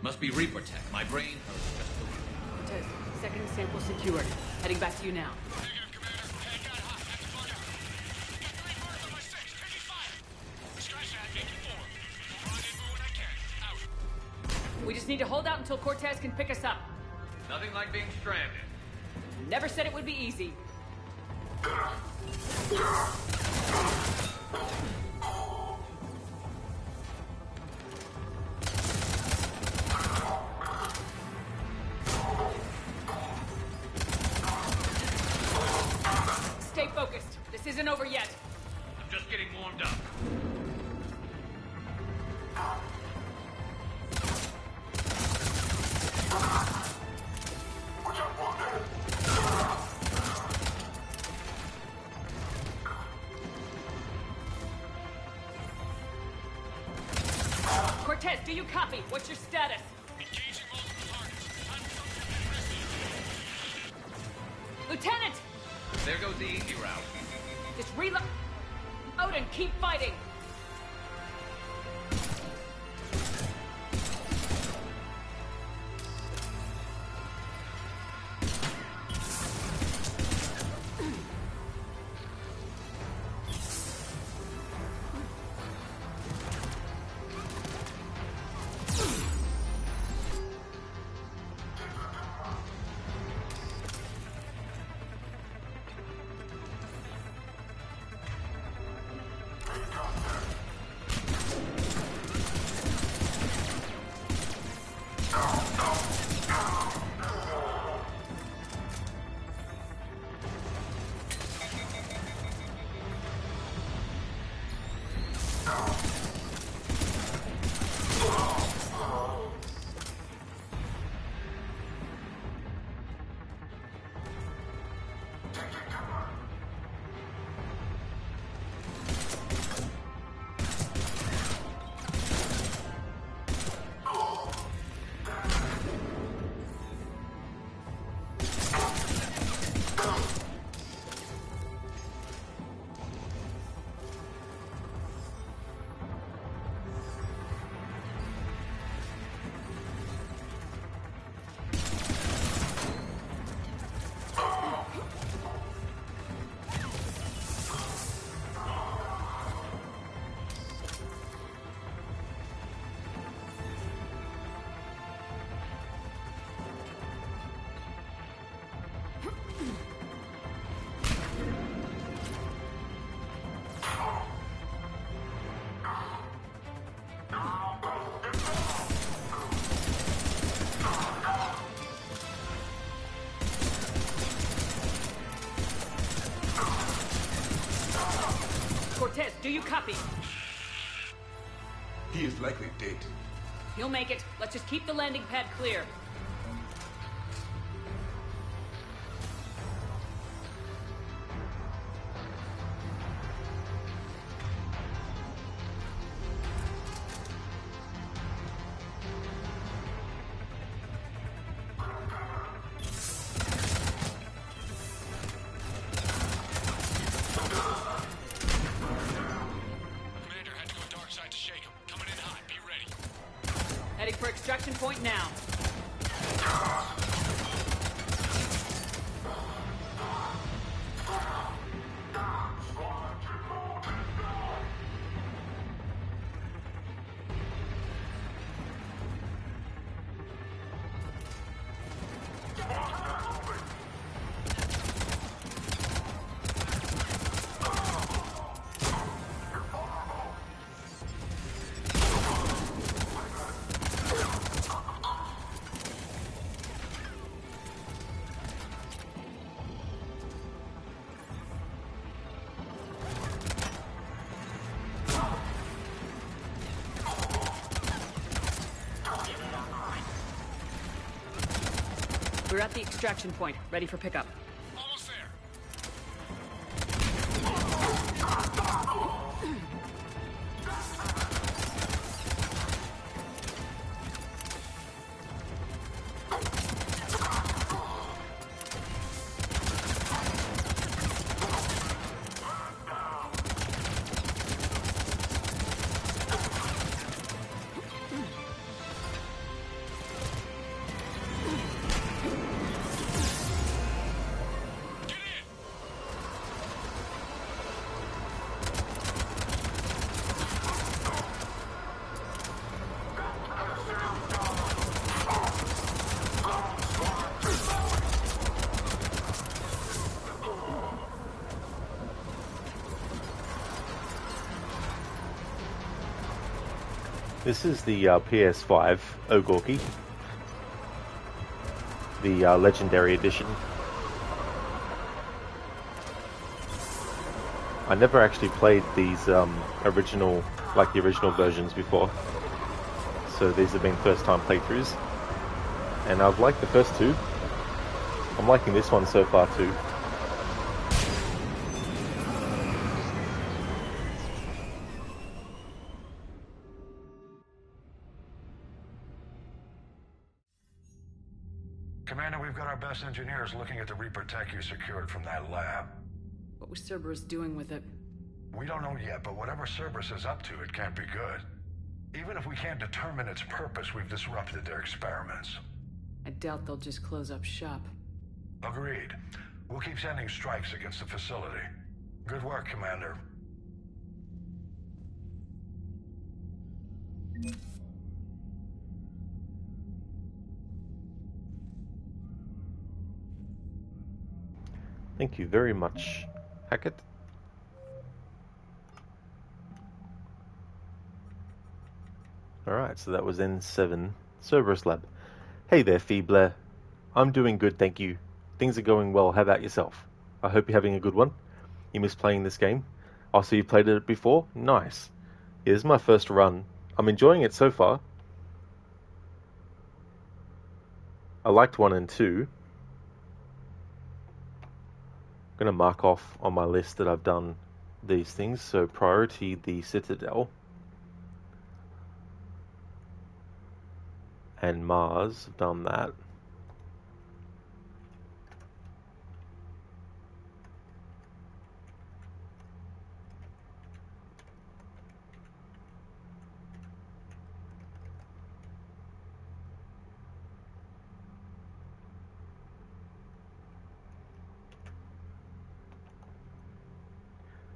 Must be Reaper tech. My brain. Cortez, second sample secured. Heading back to you now. We just need to hold out until Cortez can pick us up. Nothing like being stranded. Never said it would be easy. Stay focused. This isn't over yet. I'm just getting warmed up. Cortez, do you copy? What's your status? Engaging multiple targets. Lieutenant! There goes the easy route. Just reload. Odin, keep fighting! Cortez, do you copy? He is likely dead. He'll make it. Let's just keep the landing pad clear. Heading for extraction point now. We're at the extraction point, ready for pickup. Almost there. This is the PS5 Ogorki, the Legendary Edition. I never actually played these original, like the original versions before, so these have been first time playthroughs, and I've liked the first two. I'm liking this one so far too. Commander, we've got our best engineers looking at the Reaper tech you secured from that lab. What was Cerberus doing with it? We don't know yet, but whatever Cerberus is up to, it can't be good. Even if we can't determine its purpose, we've disrupted their experiments. I doubt they'll just close up shop. Agreed. We'll keep sending strikes against the facility. Good work, Commander. Thank you very much, Hackett. Alright, so that was N7, Cerberus Lab. Hey there, Feebler. I'm doing good, thank you. Things are going well, how about yourself? I hope you're having a good one. You miss playing this game? Oh, so you played it before? Nice. Yeah, this is my first run. I'm enjoying it so far. I liked 1 and 2. I'm going to mark off on my list that I've done these things. So priority the Citadel and Mars. I've done that.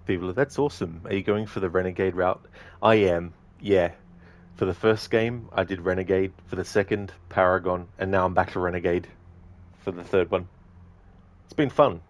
People, that's awesome. Are you going for the Renegade route? I am, yeah. For the first game, I did Renegade. For the second, Paragon. And now I'm back to Renegade for the third one. It's been fun.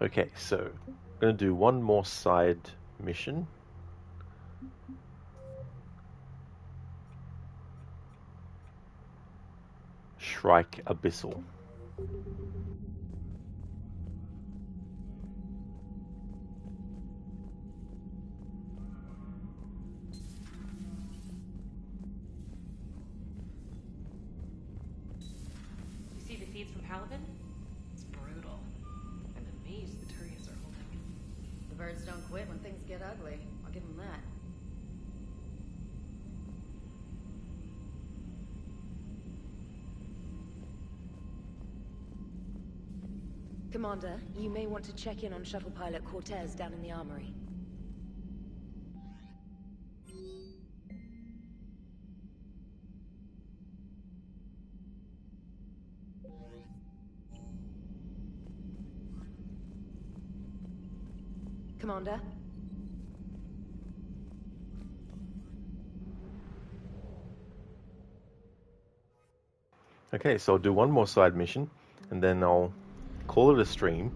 Okay, so I'm going to do one more side mission. Shrike Abyssal. You see the feeds from Paladin? It's brutal. I'm amazed the Turians are holding. The birds don't quit when things get ugly. I'll give them that. Commander, you may want to check in on shuttle pilot Cortez down in the armory. Commander? Okay, so I'll do one more side mission, and then I'll call it a stream.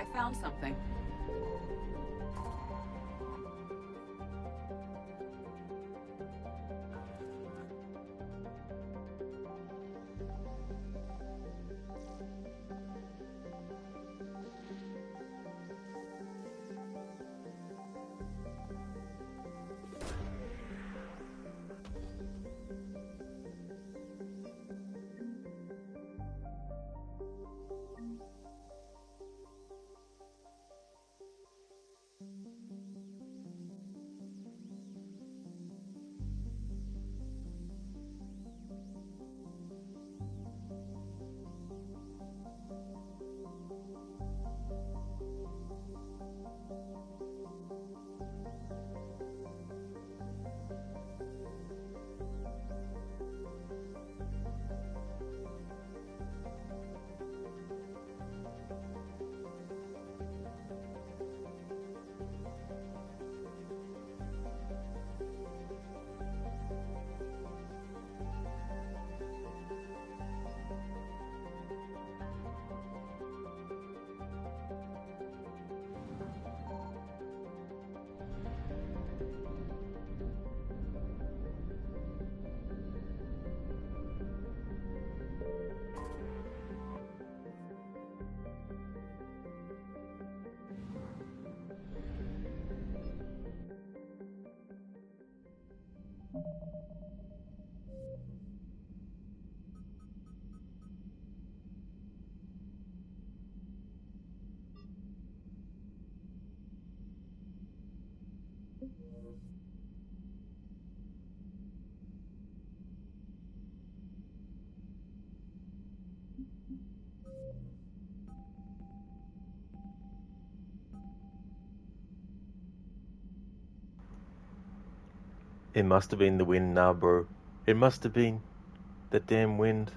I found something. It must have been the wind now, bro. It must have been the damn wind.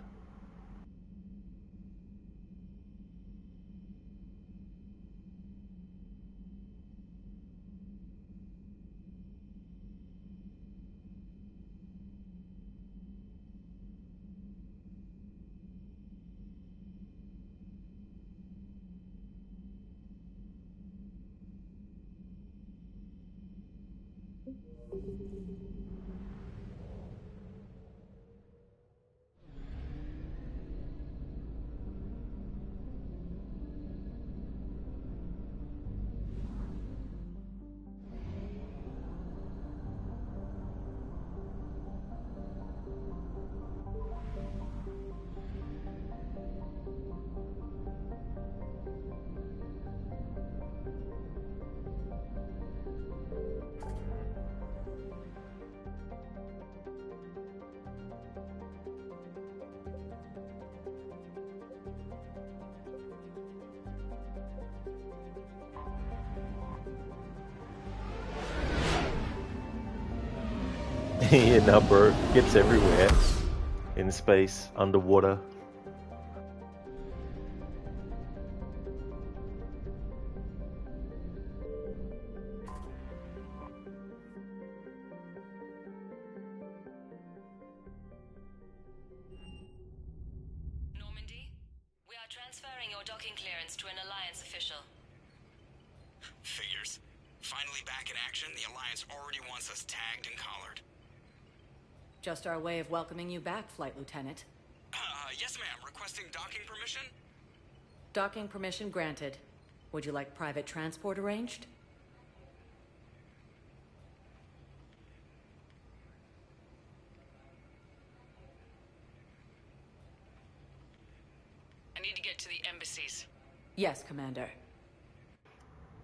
Yeah, now, bro, gets everywhere. In space, underwater. Normandy, we are transferring your docking clearance to an Alliance official. Figures. Finally back in action, the Alliance already wants us tagged and collared. Just our way of welcoming you back, Flight Lieutenant. Yes ma'am, requesting docking permission? Docking permission granted. Would you like private transport arranged? I need to get to the embassies. Yes, Commander.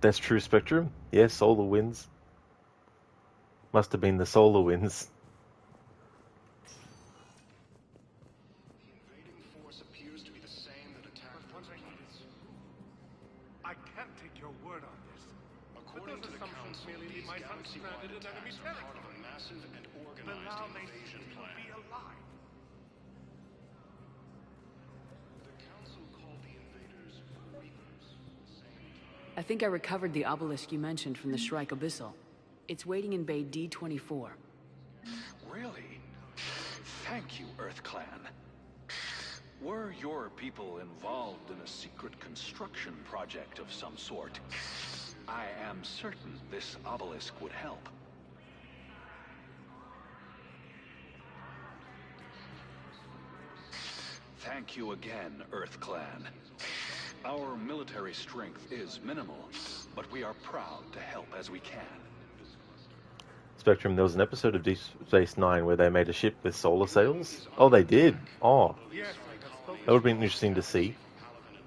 That's true, Spectrum. Yeah, solar winds. Must have been the solar winds. I can't take your word on this. According to the Council, these galaxy-wide attacks are part of a massive and organized invasion plan. Be alive. The Council called the invaders Reapers. I think I recovered the obelisk you mentioned from the Shrike Abyssal. It's waiting in Bay D-24. Really? Thank you, Earth Clan. Were your people involved in a secret construction project of some sort, I am certain this obelisk would help. Thank you again, Earth Clan. Our military strength is minimal, but we are proud to help as we can. Spectrum, there was an episode of Deep Space Nine where they made a ship with solar sails. Oh, they did? Oh. That would have been interesting to see.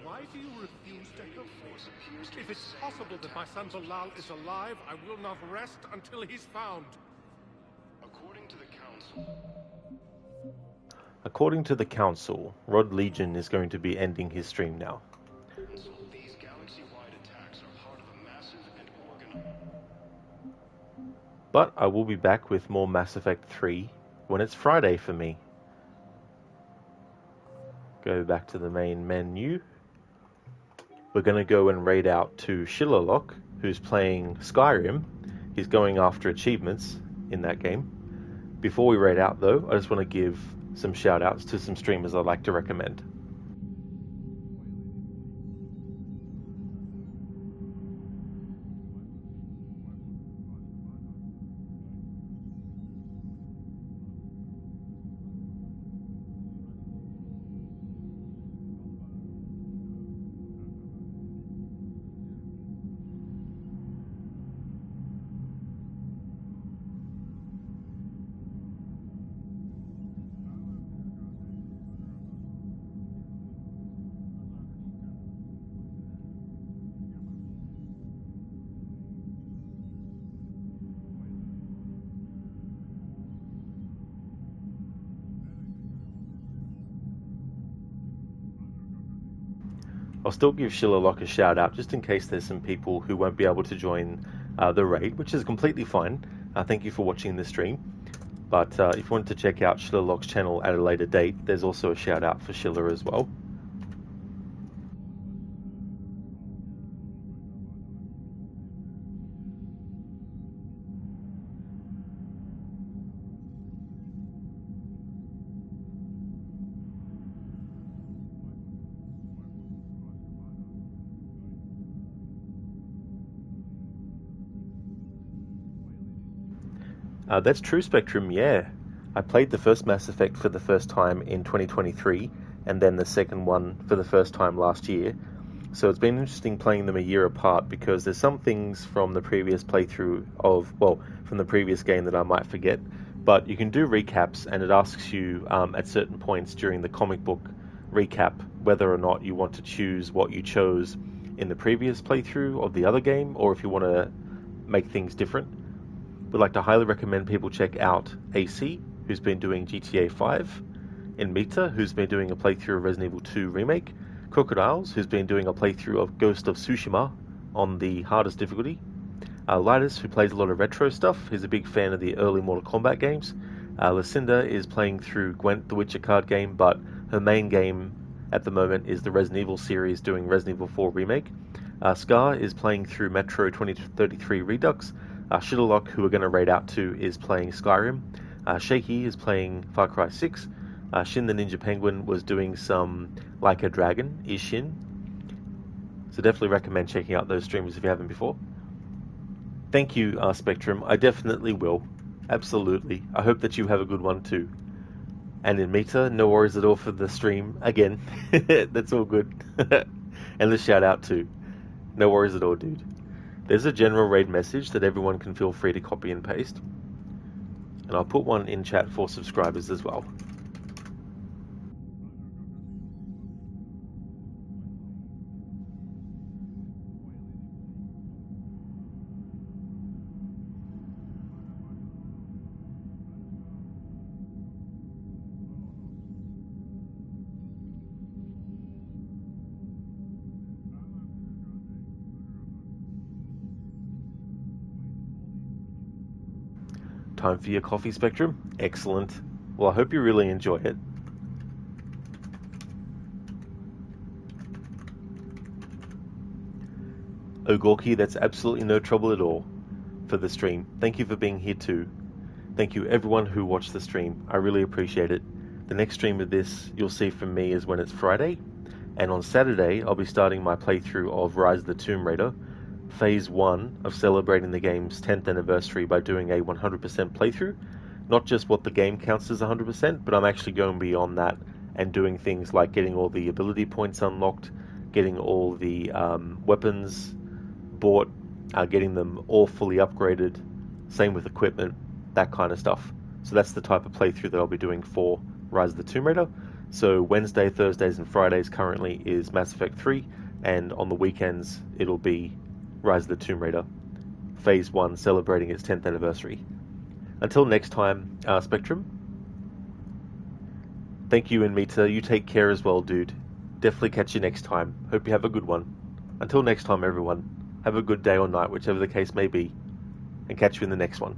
Why do you refuse to help me? If it's possible that my son Bilal is alive, I will not rest until he's found. According to the Council... According to the Council, Rod Legion is going to be ending his stream now. These galaxy-wide attacks are part of a massive and organized... But I will be back with more Mass Effect 3 when it's Friday for me. Go back to the main menu. We're going to go and raid out to Shillerlock, who's playing Skyrim. He's going after achievements in that game. Before we raid out though, I just want to give some shout outs to some streamers I'd like to recommend. I'll still give Shillerlock a shout out just in case there's some people who won't be able to join the raid, which is completely fine. Thank you for watching the stream. But if you wanted to check out Shillerlock's channel at a later date, there's also a shout out for Schiller as well. That's true, Spectrum, yeah. I played the first Mass Effect for the first time in 2023, and then the second one for the first time last year. So it's been interesting playing them a year apart, because there's some things from the previous playthrough from the previous game that I might forget. But you can do recaps, and it asks you at certain points during the comic book recap whether or not you want to choose what you chose in the previous playthrough of the other game, or if you want to make things different. Would like to highly recommend people check out AC, who's been doing GTA 5, Inmita, who's been doing a playthrough of Resident Evil 2 Remake, Crocodiles, who's been doing a playthrough of Ghost of Tsushima on the hardest difficulty, Lidus, who plays a lot of retro stuff, he's a big fan of the early Mortal Kombat games, Lucinda is playing through Gwent the Witcher card game, but her main game at the moment is the Resident Evil series, doing Resident Evil 4 Remake. Scar is playing through Metro 2033 Redux. Shitterlock, who we're going to raid out to, is playing Skyrim. Shaky is playing Far Cry 6. Shin the Ninja Penguin was doing some Like a Dragon, is Shin. So definitely recommend checking out those streamers if you haven't before. Thank you, Spectrum. I definitely will. Absolutely. I hope that you have a good one too. And in Meta, no worries at all for the stream. Again, that's all good. And the shout out too. No worries at all, dude. There's a general raid message that everyone can feel free to copy and paste. And I'll put one in chat for subscribers as well. Time for your coffee, Spectrum? Excellent. Well, I hope you really enjoy it. Ogorki, that's absolutely no trouble at all for the stream. Thank you for being here too. Thank you everyone who watched the stream. I really appreciate it. The next stream of this you'll see from me is when it's Friday, and on Saturday I'll be starting my playthrough of Rise of the Tomb Raider, Phase 1 of celebrating the game's 10th anniversary by doing a 100% playthrough. Not just what the game counts as 100%, but I'm actually going beyond that and doing things like getting all the ability points unlocked, getting all the weapons bought, getting them all fully upgraded, same with equipment, that kind of stuff. So that's the type of playthrough that I'll be doing for Rise of the Tomb Raider. So Wednesday, Thursdays, and Fridays currently is Mass Effect 3, and on the weekends it'll be Rise of the Tomb Raider, Phase 1, celebrating its 10th anniversary. Until next time, Spectrum, thank you, and Mita, you take care as well, dude. Definitely catch you next time. Hope you have a good one. Until next time, everyone, have a good day or night, whichever the case may be, and catch you in the next one.